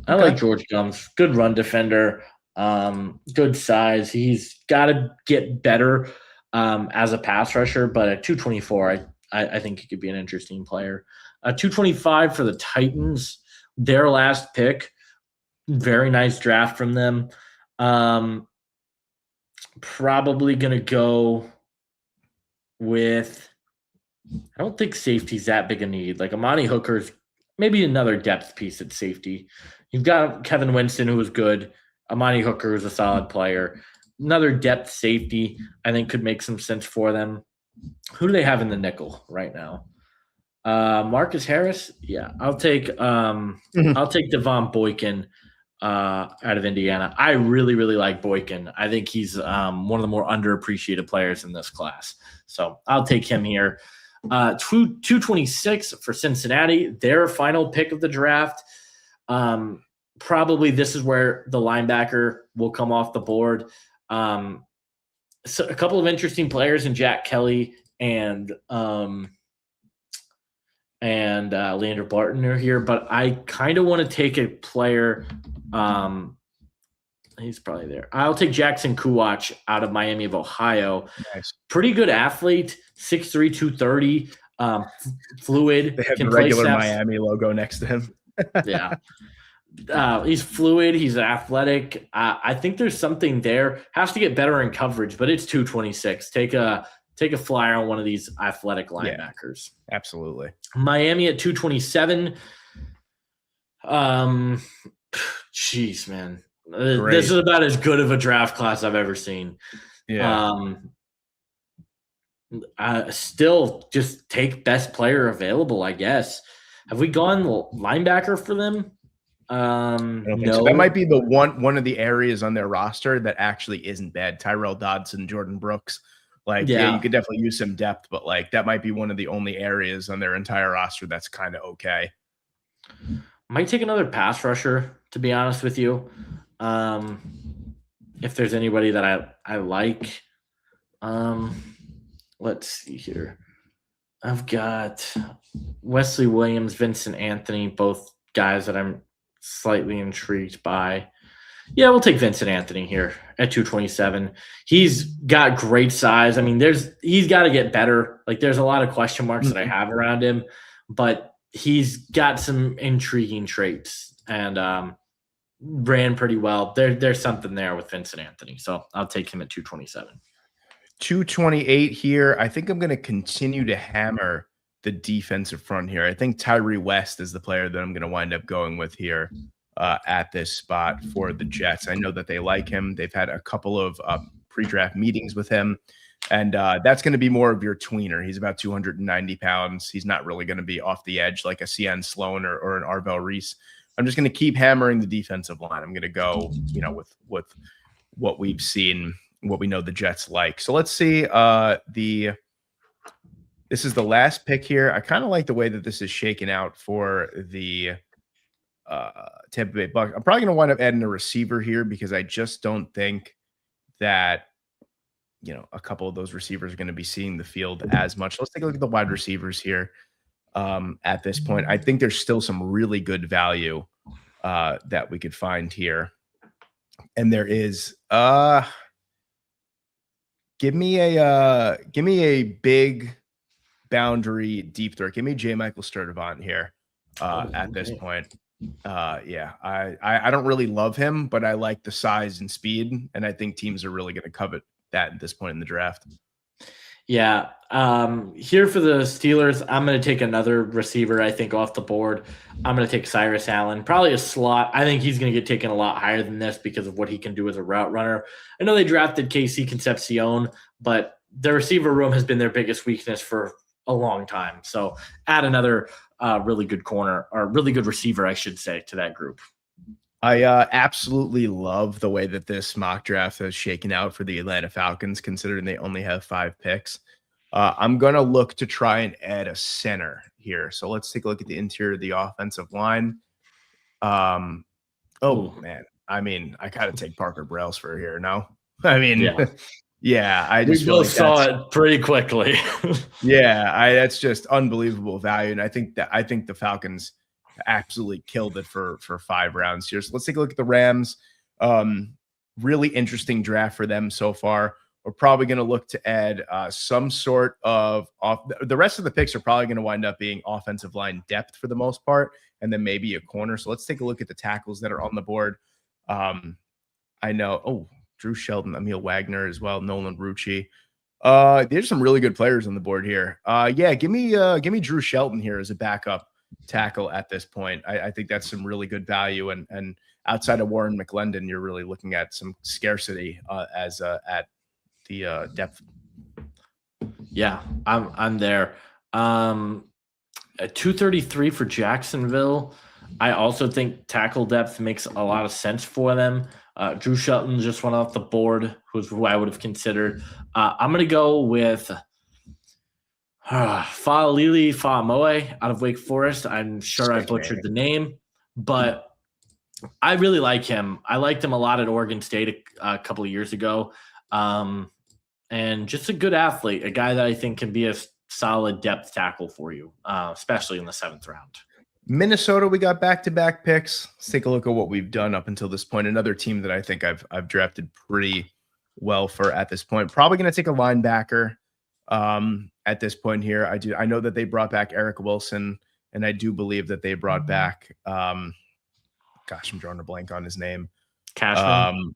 I like George Gums. Good run defender. Good size. He's got to get better as a pass rusher, but at 224, I think he could be an interesting player. 225 for the Titans, their last pick. Very nice draft from them. Probably going to go with – I don't think safety's that big a need. Like Amani Hooker's maybe another depth piece at safety. You've got Kevin Winston, who was good. Amani Hooker is a solid player. Another depth safety, I think, could make some sense for them. Who do they have in the nickel right now? Marcus Harris? Yeah, I'll take Devon Boykin out of Indiana. I really, really like Boykin. I think he's one of the more underappreciated players in this class. So I'll take him here. 226 for Cincinnati, their final pick of the draft. Probably this is where the linebacker will come off the board. So a couple of interesting players in Jack Kelly and Leander Barton are here, but I kind of want to take a player. He's probably there. I'll take Jackson Kuwach out of Miami of Ohio. Nice. Pretty good athlete, 6'3", 230, fluid. They have the regular Miami logo next to him. Yeah. He's fluid. He's athletic. I think there's something there. Has to get better in coverage, but it's 226. Take a flyer on one of these athletic linebackers. Yeah, absolutely. Miami at 227. Jeez, man. This is about as good of a draft class I've ever seen. Yeah. Still just take best player available, I guess. Have we gone linebacker for them? No. So that might be the one of the areas on their roster that actually isn't bad. Tyrell Dodson, Jordan Brooks. Yeah, you could definitely use some depth, but like that might be one of the only areas on their entire roster that's kind of okay. Might take another pass rusher, to be honest with you. If there's anybody that I like. Let's see here. I've got Wesley Williams, Vincent Anthony, both guys that I'm slightly intrigued by. Yeah, we'll take Vincent Anthony here at 227. He's got great size. I mean, he's got to get better. Like, there's a lot of question marks that I have around him, but he's got some intriguing traits and ran pretty well. There's something there with Vincent Anthony, so I'll take him at 227. 228 here. I think I'm going to continue to hammer the defensive front here. I think Tyree West is the player that I'm going to wind up going with here. At this spot for the Jets. I know that they like him. They've had a couple of pre-draft meetings with him, and that's going to be more of your tweener. He's about 290 pounds. He's not really going to be off the edge like a Cian Sloan or an Arvell Reese. I'm just going to keep hammering the defensive line. I'm going to go, with what we've seen, what we know the Jets like. So let's see. This is the last pick here. I kind of like the way that this is shaken out for the Tampa Bay Bucks. I'm probably going to wind up adding a receiver here because I just don't think that, a couple of those receivers are going to be seeing the field as much. Let's take a look at the wide receivers here. At this point, I think there's still some really good value that we could find here. And there is, give me a big boundary deep threat. Give me J. Michael Sturdivant here at this point. I don't really love him, but I like the size and speed, and I think teams are really going to covet that at this point in the draft. Yeah. Here for the Steelers, I'm going to take another receiver, I think, off the board. I'm going to take Cyrus Allen, probably a slot. I think he's going to get taken a lot higher than this because of what he can do as a route runner. I know they drafted KC Concepcion, but the receiver room has been their biggest weakness for a long time. So add another really good corner, or really good receiver, I should say, to that group. I absolutely love the way that this mock draft has shaken out for the Atlanta Falcons, considering they only have 5 picks. I'm going to look to try and add a center here. So let's take a look at the interior of the offensive line. Oh, man. I mean, I got to take Parker Brailsford here. No? I mean, yeah, I just we both saw it pretty quickly. Yeah, that's just unbelievable value. And I think the Falcons absolutely killed it for 5 rounds here. So let's take a look at the Rams. Really interesting draft for them so far. We're probably going to look to add some sort of the rest of the picks are probably going to wind up being offensive line depth for the most part, and then maybe a corner. So let's take a look at the tackles that are on the board. I know, Drew Shelton, Emil Wagner as well, Nolan Rucci. There's some really good players on the board here. Yeah, give me Drew Shelton here as a backup tackle at this point. I think that's some really good value, and outside of Warren McLendon, you're really looking at some scarcity as at the depth. Yeah, I'm there. At 233 for Jacksonville. I also think tackle depth makes a lot of sense for them. Drew Shelton just went off the board, who I would have considered. I'm going to go with Fa'alili Fa'amoe out of Wake Forest. I'm sure I butchered the name, but I really like him. I liked him a lot at Oregon State a couple of years ago. And just a good athlete, a guy that I think can be a solid depth tackle for you, especially in the 7th round. Minnesota, we got back-to-back picks. Let's take a look at what we've done up until this point. Another team that I think I've drafted pretty well for at this point. Probably going to take a linebacker at this point here. I know that they brought back Eric Wilson, and I do believe that they brought back I'm drawing a blank on his name. Cashman?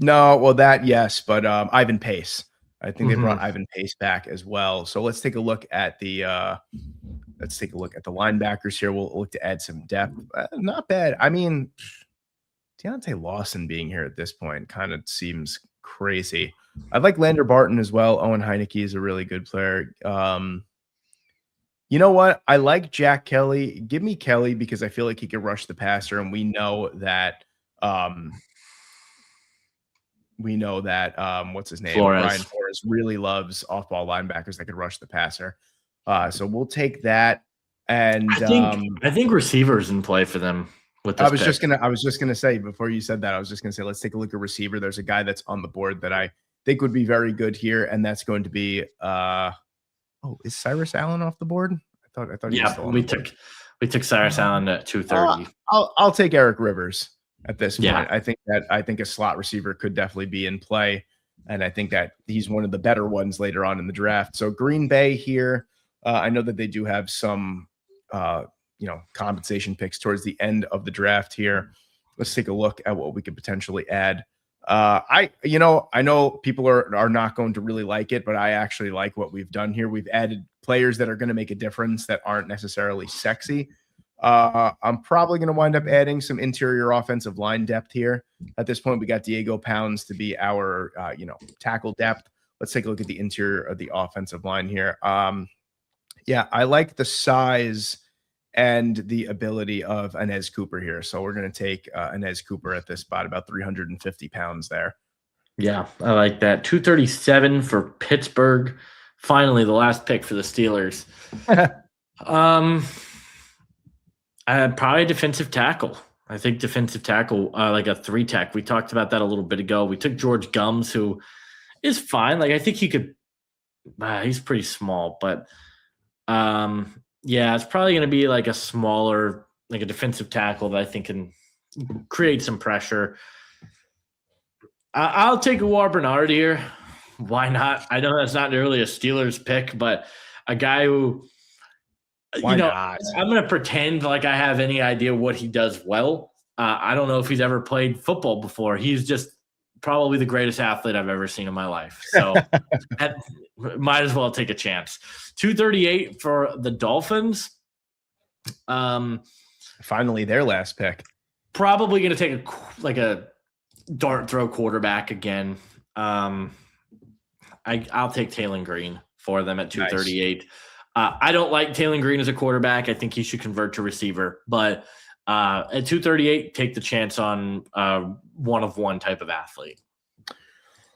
No, well, that, yes, but Ivan Pace. I think they brought Ivan Pace back as well. So let's take a look at the linebackers here. We'll look to add some depth. Not bad. I mean, Deontay Lawson being here at this point kind of seems crazy. I like Lander Barton as well. Owen Heineke is a really good player. You know what? I like Jack Kelly. Give me Kelly because I feel like he can rush the passer, and we know that what's his name? Brian Flores really loves off-ball linebackers that could rush the passer. So we'll take that. And I think receivers in play for them with this I was just gonna say before you said that, let's take a look at receiver. There's a guy that's on the board that I think would be very good here, and that's going to be is Cyrus Allen off the board? I thought yeah, we took Cyrus Allen at 230. I'll take Eric Rivers at this point. Yeah. I think a slot receiver could definitely be in play, and I think that he's one of the better ones later on in the draft. So Green Bay here, I know that they do have some compensation picks towards the end of the draft here. Let's take a look at what we could potentially add. I know people are not going to really like it, but I actually like what we've done here. We've added players that are going to make a difference that aren't necessarily sexy. I'm probably going to wind up adding some interior offensive line depth here. At this point, we got Diego Pounds to be our, tackle depth. Let's take a look at the interior of the offensive line here. Yeah, I like the size and the ability of Inez Cooper here. So we're going to take Inez Cooper at this spot, about 350 pounds there. Yeah, I like that. 237 for Pittsburgh. Finally, the last pick for the Steelers. Probably defensive tackle. I think defensive tackle, like a 3-tech. We talked about that a little bit ago. We took George Gums, who is fine. Like, I think he could he's pretty small, but yeah, it's probably going to be like a smaller, like a defensive tackle that I think can create some pressure. I'll take Awar Bernard here. Why not? I know that's not really a Steelers pick, but a guy who, Why not? I'm going to pretend like I have any idea what he does well. I don't know if he's ever played football before. He's just probably the greatest athlete I've ever seen in my life. So might as well take a chance. 238 for the Dolphins. Finally, their last pick. Probably going to take a dart throw quarterback again. I'll take Taylor Green for them at 238. Nice. I don't like Taylor Green as a quarterback. I think he should convert to receiver. But at 238, take the chance on one-of-one type of athlete.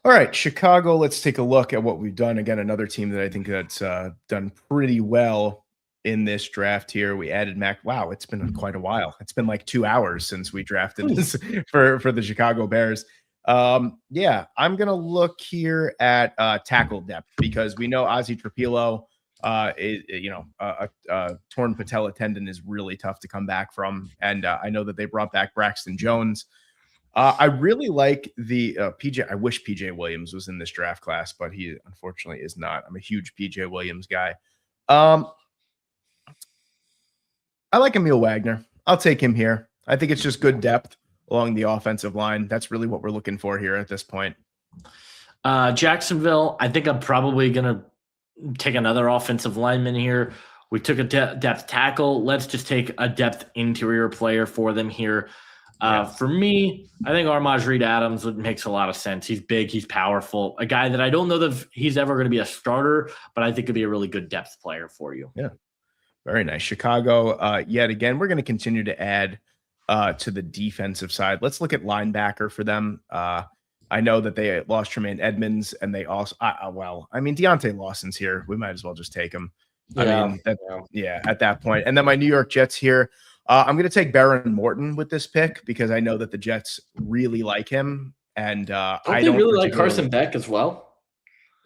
All right, Chicago, let's take a look at what we've done. Again, another team that I think that's done pretty well in this draft here. We added Mac. Wow, it's been quite a while. It's been like 2 hours since we drafted this for the Chicago Bears. Yeah, I'm going to look here at tackle depth because we know Ozzie Trapilo, a torn patella tendon is really tough to come back from. And I know that they brought back Braxton Jones. I really like the PJ. I wish PJ Williams was in this draft class, but he unfortunately is not. I'm a huge PJ Williams guy. I like Emil Wagner. I'll take him here. I think it's just good depth along the offensive line. That's really what we're looking for here at this point. Jacksonville, I think I'm probably going to take another offensive lineman here. We took a depth tackle. Let's just take a depth interior player for them here. For me, I think Armaj Reed Adams makes a lot of sense. He's big, he's powerful, a guy that I don't know that he's ever going to be a starter, but I think could be a really good depth player for you. Yeah, very nice. Chicago, yet again, we're going to continue to add to the defensive side. Let's look at linebacker for them. I know that they lost Tremaine Edmonds, and they also, Deontay Lawson's here. We might as well just take him. At that point. And then my New York Jets here. I'm going to take Baron Morton with this pick because I know that the Jets really like him, and I don't really like Carson Beck as well.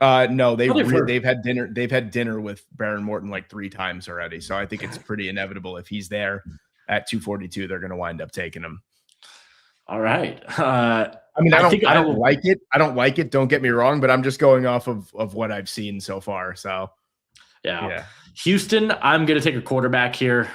No, they've had dinner. They've had dinner with Baron Morton like 3 times already, so I think it's pretty inevitable if he's there at 242, they're going to wind up taking him. All right. I don't like it. I don't like it. Don't get me wrong, but I'm just going off of what I've seen so far. So, yeah. Houston, I'm going to take a quarterback here.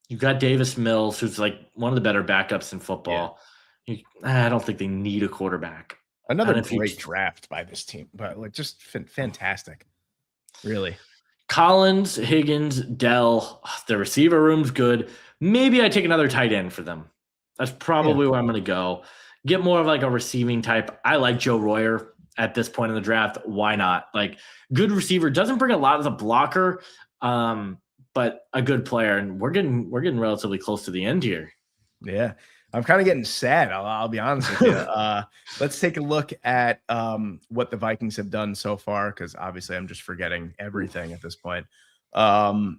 You've got Davis Mills, who's like one of the better backups in football. Yeah. I don't think they need a quarterback. Another great draft by this team, but like just fantastic. Really. Collins, Higgins, Dell, the receiver room's good. Maybe I take another tight end for them. That's probably where I'm going to go. Get more of like a receiving type. I like Joe Royer at this point in the draft. Why not? Like good receiver, doesn't bring a lot as a blocker, but a good player. And we're getting relatively close to the end here. Yeah. I'm kind of getting sad. I'll be honest with you. Let's take a look at what the Vikings have done so far, because obviously I'm just forgetting everything at this point. Our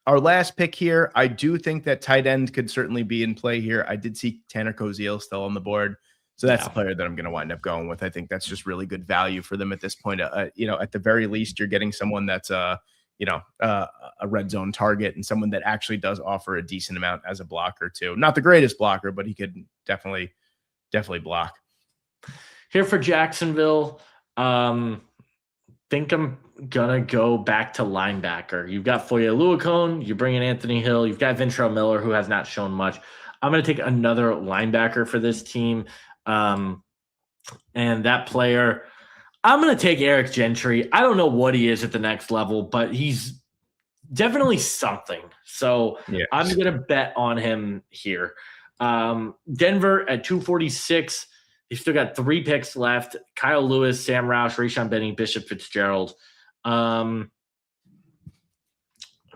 last pick here, I do think that tight end could certainly be in play here. I did see Tanner Koziel still on the board. So that's the player that I'm going to wind up going with. I think that's just really good value for them at this point. At the very least, you're getting someone that's a red zone target and someone that actually does offer a decent amount as a blocker too. Not the greatest blocker, but he could definitely block. Here for Jacksonville, think I'm gonna go back to linebacker. You've got Foye Oluokun, you bring in Anthony Hill, you've got Ventrell Miller, who has not shown much. I'm gonna take another linebacker for this team, and that player, I'm going to take Eric Gentry. I don't know what he is at the next level, but he's definitely something. So I'm going to bet on him here. Denver at 246. He's still got 3 picks left. Kyle Lewis, Sam Roush, Rayshon Benning, Bishop Fitzgerald.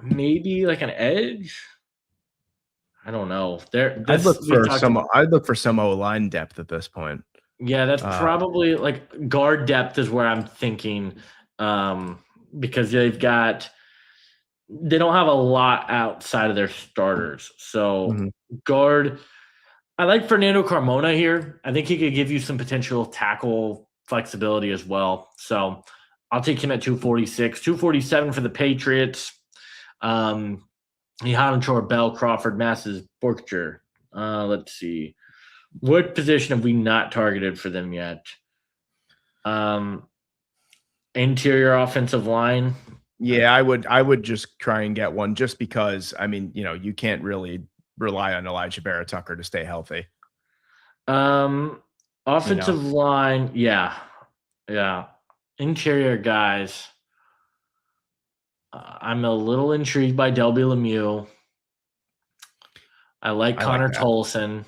Maybe like an edge. I don't know. I'd look for some O-line depth at this point. Yeah, that's probably like guard depth is where I'm thinking, because they don't have a lot outside of their starters. So guard, I like Fernando Carmona here. I think he could give you some potential tackle flexibility as well. So I'll take him at 246, 247 for the Patriots. Johanachor, Bell, Crawford, Masses, Borkjer. Let's see. What position have we not targeted for them yet? Interior offensive line. Yeah, I would just try and get one just because, I mean, you can't really rely on Elijah Vera Tucker to stay healthy. Offensive line, yeah. Interior guys. I'm a little intrigued by Delby Lemieux. I like I like Connor that. Tolson.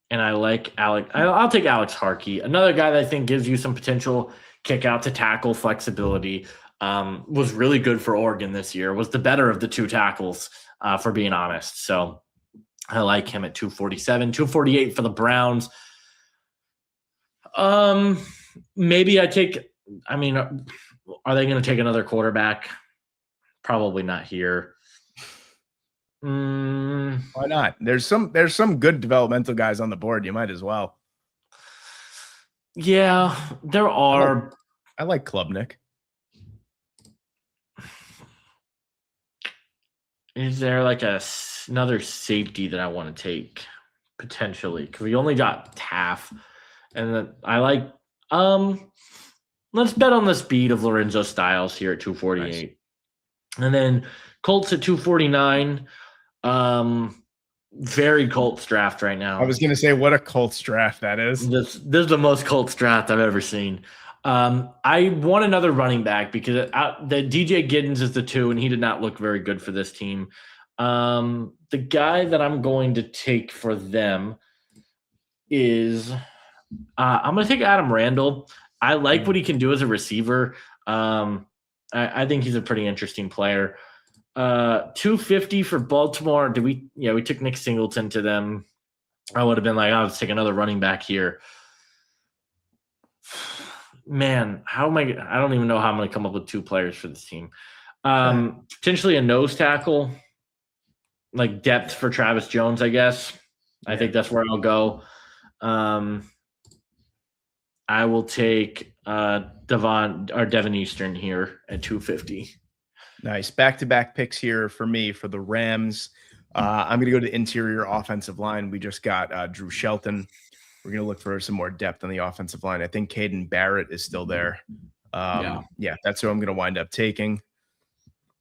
And I like Alex. I'll take Alex Harkey, another guy that I think gives you some potential kick out to tackle flexibility. Was really good for Oregon this year. Was the better of the two tackles, for being honest. So I like him at 247, 248 for the Browns. Maybe I take. I mean, are they going to take another quarterback? Probably not here. Why not? There's some good developmental guys on the board. You might as well. Yeah, there are. I like Klubnik. Is there like another safety that I want to take potentially? Because we only got Taff, and then I like. Let's bet on the speed of Lorenzo Styles here at 248, nice. And then Colts at 249. Very Colts draft right now. I was going to say, what a Colts draft that is. This is the most Colts draft I've ever seen. I want another running back because the DJ Giddens is the 2, and he did not look very good for this team. The guy that I'm going to take for them is I'm going to take Adam Randall. I like what he can do as a receiver. I think he's a pretty interesting player. 250 for Baltimore. We took Nick Singleton to them. I would have been like, let's take another running back here. Man, how am I don't even know how I'm going to come up with 2 players for this team. Potentially a nose tackle, like depth for Travis Jones, I guess. Yeah. I think that's where I'll go. I will take Devin Eastern here at 250. Nice. Back-to-back picks here for me for the Rams. I'm going to go to interior offensive line. We just got Drew Shelton. We're going to look for some more depth on the offensive line. I think Caden Barrett is still there. Yeah, that's who I'm going to wind up taking.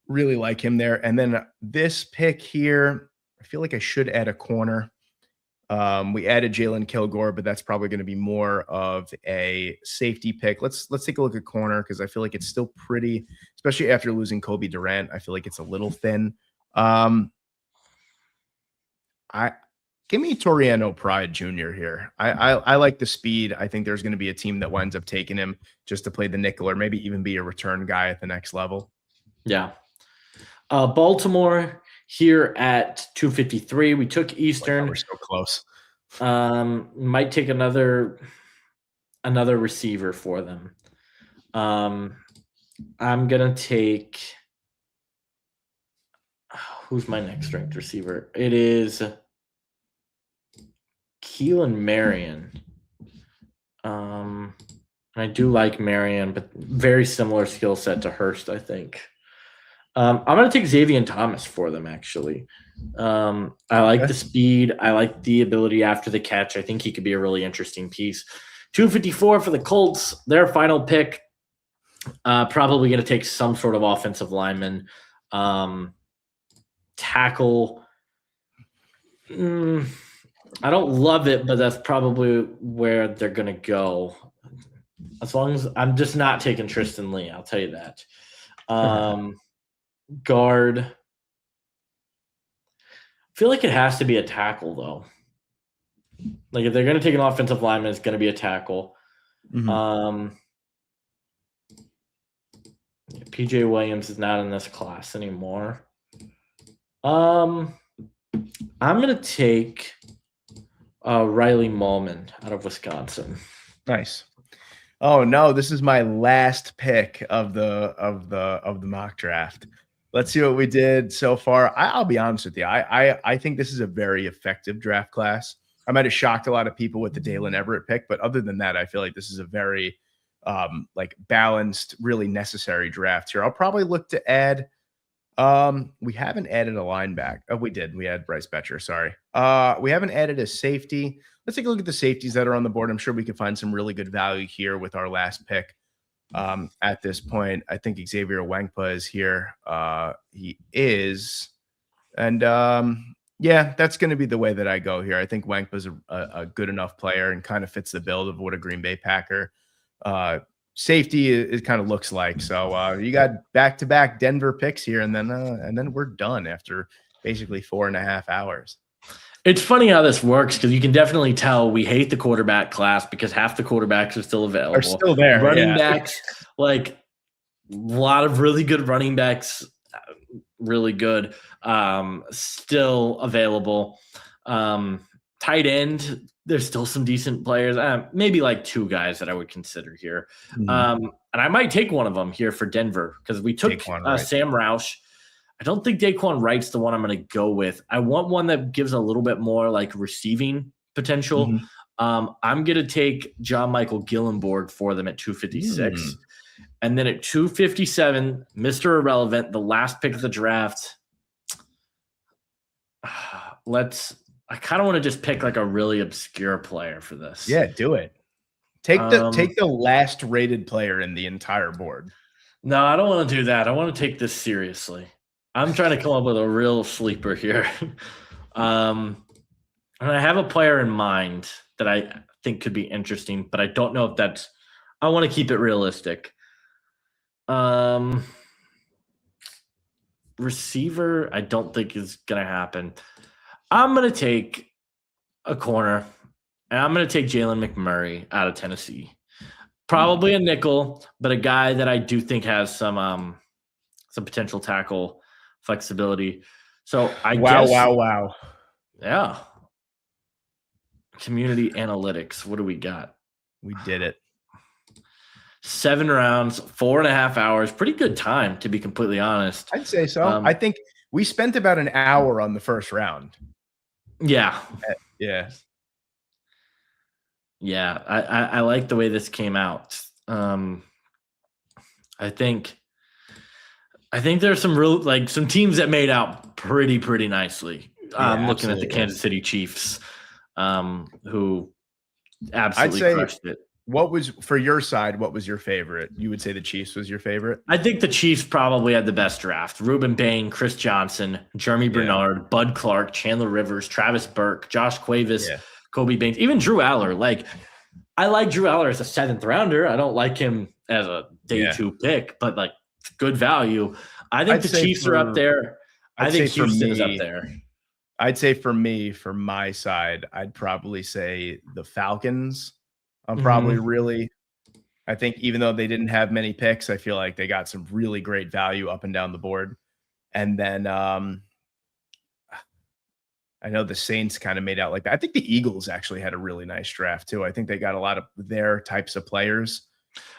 Really like him there. And then this pick here, I feel like I should add a corner. We added Jalen Kilgore, but that's probably going to be more of a safety pick. Let's take a look at corner because I feel like it's still pretty, especially after losing Kobe Durant. I feel like it's a little thin. Give me Toriano Pride Jr. here. I like the speed. I think there's going to be a team that winds up taking him just to play the nickel or maybe even be a return guy at the next level. Yeah. Baltimore here at 253. We took Eastern. We're so close. Might take another receiver for them. I'm gonna take. Who's my next ranked receiver? It is Keelan Marion. I do like Marion, but very similar skill set to Hurst, I think. I'm going to take Xavier Thomas for them, actually. I like the speed. I like the ability after the catch. I think he could be a really interesting piece. 254 for the Colts, their final pick. Probably going to take some sort of offensive lineman. Tackle. I don't love it, but that's probably where they're going to go. As long as I'm just not taking Tristan Lee, I'll tell you that. Guard. I feel like it has to be a tackle, though. Like, if they're going to take an offensive lineman, it's going to be a tackle. Mm-hmm. PJ Williams is not in this class anymore. I'm going to take Riley Mahlman out of Wisconsin. Nice. Oh no, this is my last pick of the mock draft. Let's see what we did so far. I'll be honest with you. I think this is a very effective draft class. I might have shocked a lot of people with the Dalen Everett pick, but other than that, I feel like this is a very balanced, really necessary draft here. I'll probably look to add. We haven't added a linebacker. Oh, we did. We had Bryce Betcher. Sorry. We haven't added a safety. Let's take a look at the safeties that are on the board. I'm sure we could find some really good value here with our last pick. At this point, I think Xavier Wangpa is here. He is. And Yeah, that's going to be the way that I go here. I think Wankba's a good enough player and kind of fits the build of what a Green Bay Packer safety it kind of looks like. So you got back-to-back Denver picks here, and then we're done after basically 4.5 hours. It's funny how this works because you can definitely tell we hate the quarterback class because half the quarterbacks are still available. Are still there. Running backs, like a lot of really good running backs, really good, still available. Tight end, there's still some decent players. Maybe like 2 guys that I would consider here. And I might take one of them here for Denver because we took Sam Roush. I don't think Daquan Wright's the one I'm going to go with. I want one that gives a little bit more like receiving potential. I'm going to take John Michael Gillenborg for them at 256. And then at 257, Mr. Irrelevant, the last pick of the draft. I kind of want to just pick like a really obscure player for this. Yeah, do it. Take the last rated player in the entire board. No, I don't want to do that. I want to take this seriously. I'm trying to come up with a real sleeper here. And I have a player in mind that I think could be interesting, but I don't know if that's – I want to keep it realistic. Receiver, I don't think is going to happen. I'm going to take a corner, and I'm going to take Jalen McMurray out of Tennessee. Probably a nickel, but a guy that I do think has some potential tackle flexibility. So I guess. Wow. Yeah. Community analytics. What do we got? We did it. 7 rounds, 4.5 hours. Pretty good time, to be completely honest. I'd say so. I think we spent about an hour on the first round. Yeah. Yeah. Yeah. I like the way this came out. I think there's some teams that made out pretty nicely. I'm looking at the Kansas City Chiefs, who absolutely crushed it. What was, for your side, what was your favorite? You would say the Chiefs was your favorite? I think the Chiefs probably had the best draft. Ruben Bain, Chris Johnson, Jeremy Bernard, Bud Clark, Chandler Rivers, Travis Burke, Josh Cuevas, Kobe Baines, even Drew Aller. Like, I like Drew Aller as a 7th rounder. I don't like him as a day 2 pick, but like good value. I think the Chiefs are up there. I think Houston is up there. I'd say for me, for my side, I'd probably say the Falcons. I'm probably really, I think even though they didn't have many picks, I feel like they got some really great value up and down the board. And then I know the Saints kind of made out like that. I think the Eagles actually had a really nice draft too. I think they got a lot of their types of players.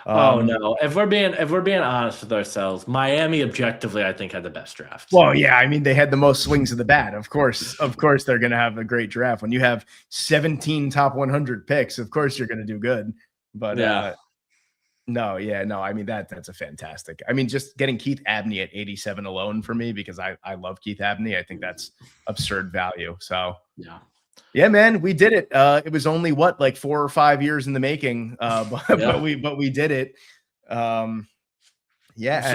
Oh no! If we're being honest with ourselves, Miami objectively, I think, had the best draft. Well, yeah, I mean they had the most swings of the bat. Of course, they're going to have a great draft. When you have 17 top 100 picks, of course you're going to do good. But no. I mean that's a fantastic. I mean, just getting Keith Abney at 87 alone for me, because I love Keith Abney. I think that's absurd value. So yeah, man, we did it. It was only like 4 or 5 years in the making, but we did it. And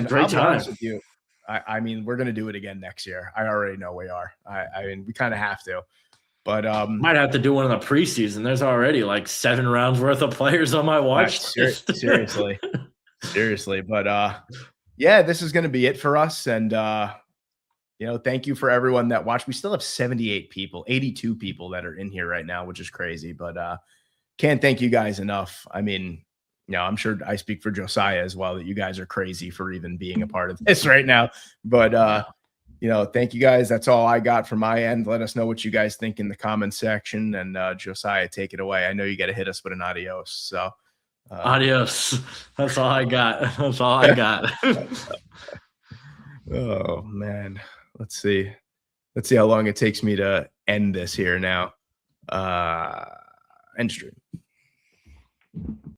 great time. Honest with you, I mean, we're gonna do it again next year. I already know we are. I mean, we kind of have to, but might have to do one in the preseason. There's already like 7 rounds worth of players on my watch list. seriously. But yeah, this is gonna be it for us, and thank you for everyone that watched. We still have 82 people that are in here right now, which is crazy, but can't thank you guys enough. I mean, I'm sure I speak for Josiah as well, that you guys are crazy for even being a part of this right now. But, thank you guys. That's all I got from my end. Let us know what you guys think in the comments section, and Josiah, take it away. I know you got to hit us with an adios. So adios. That's all I got. Oh man. Let's see how long it takes me to end this here now. End stream.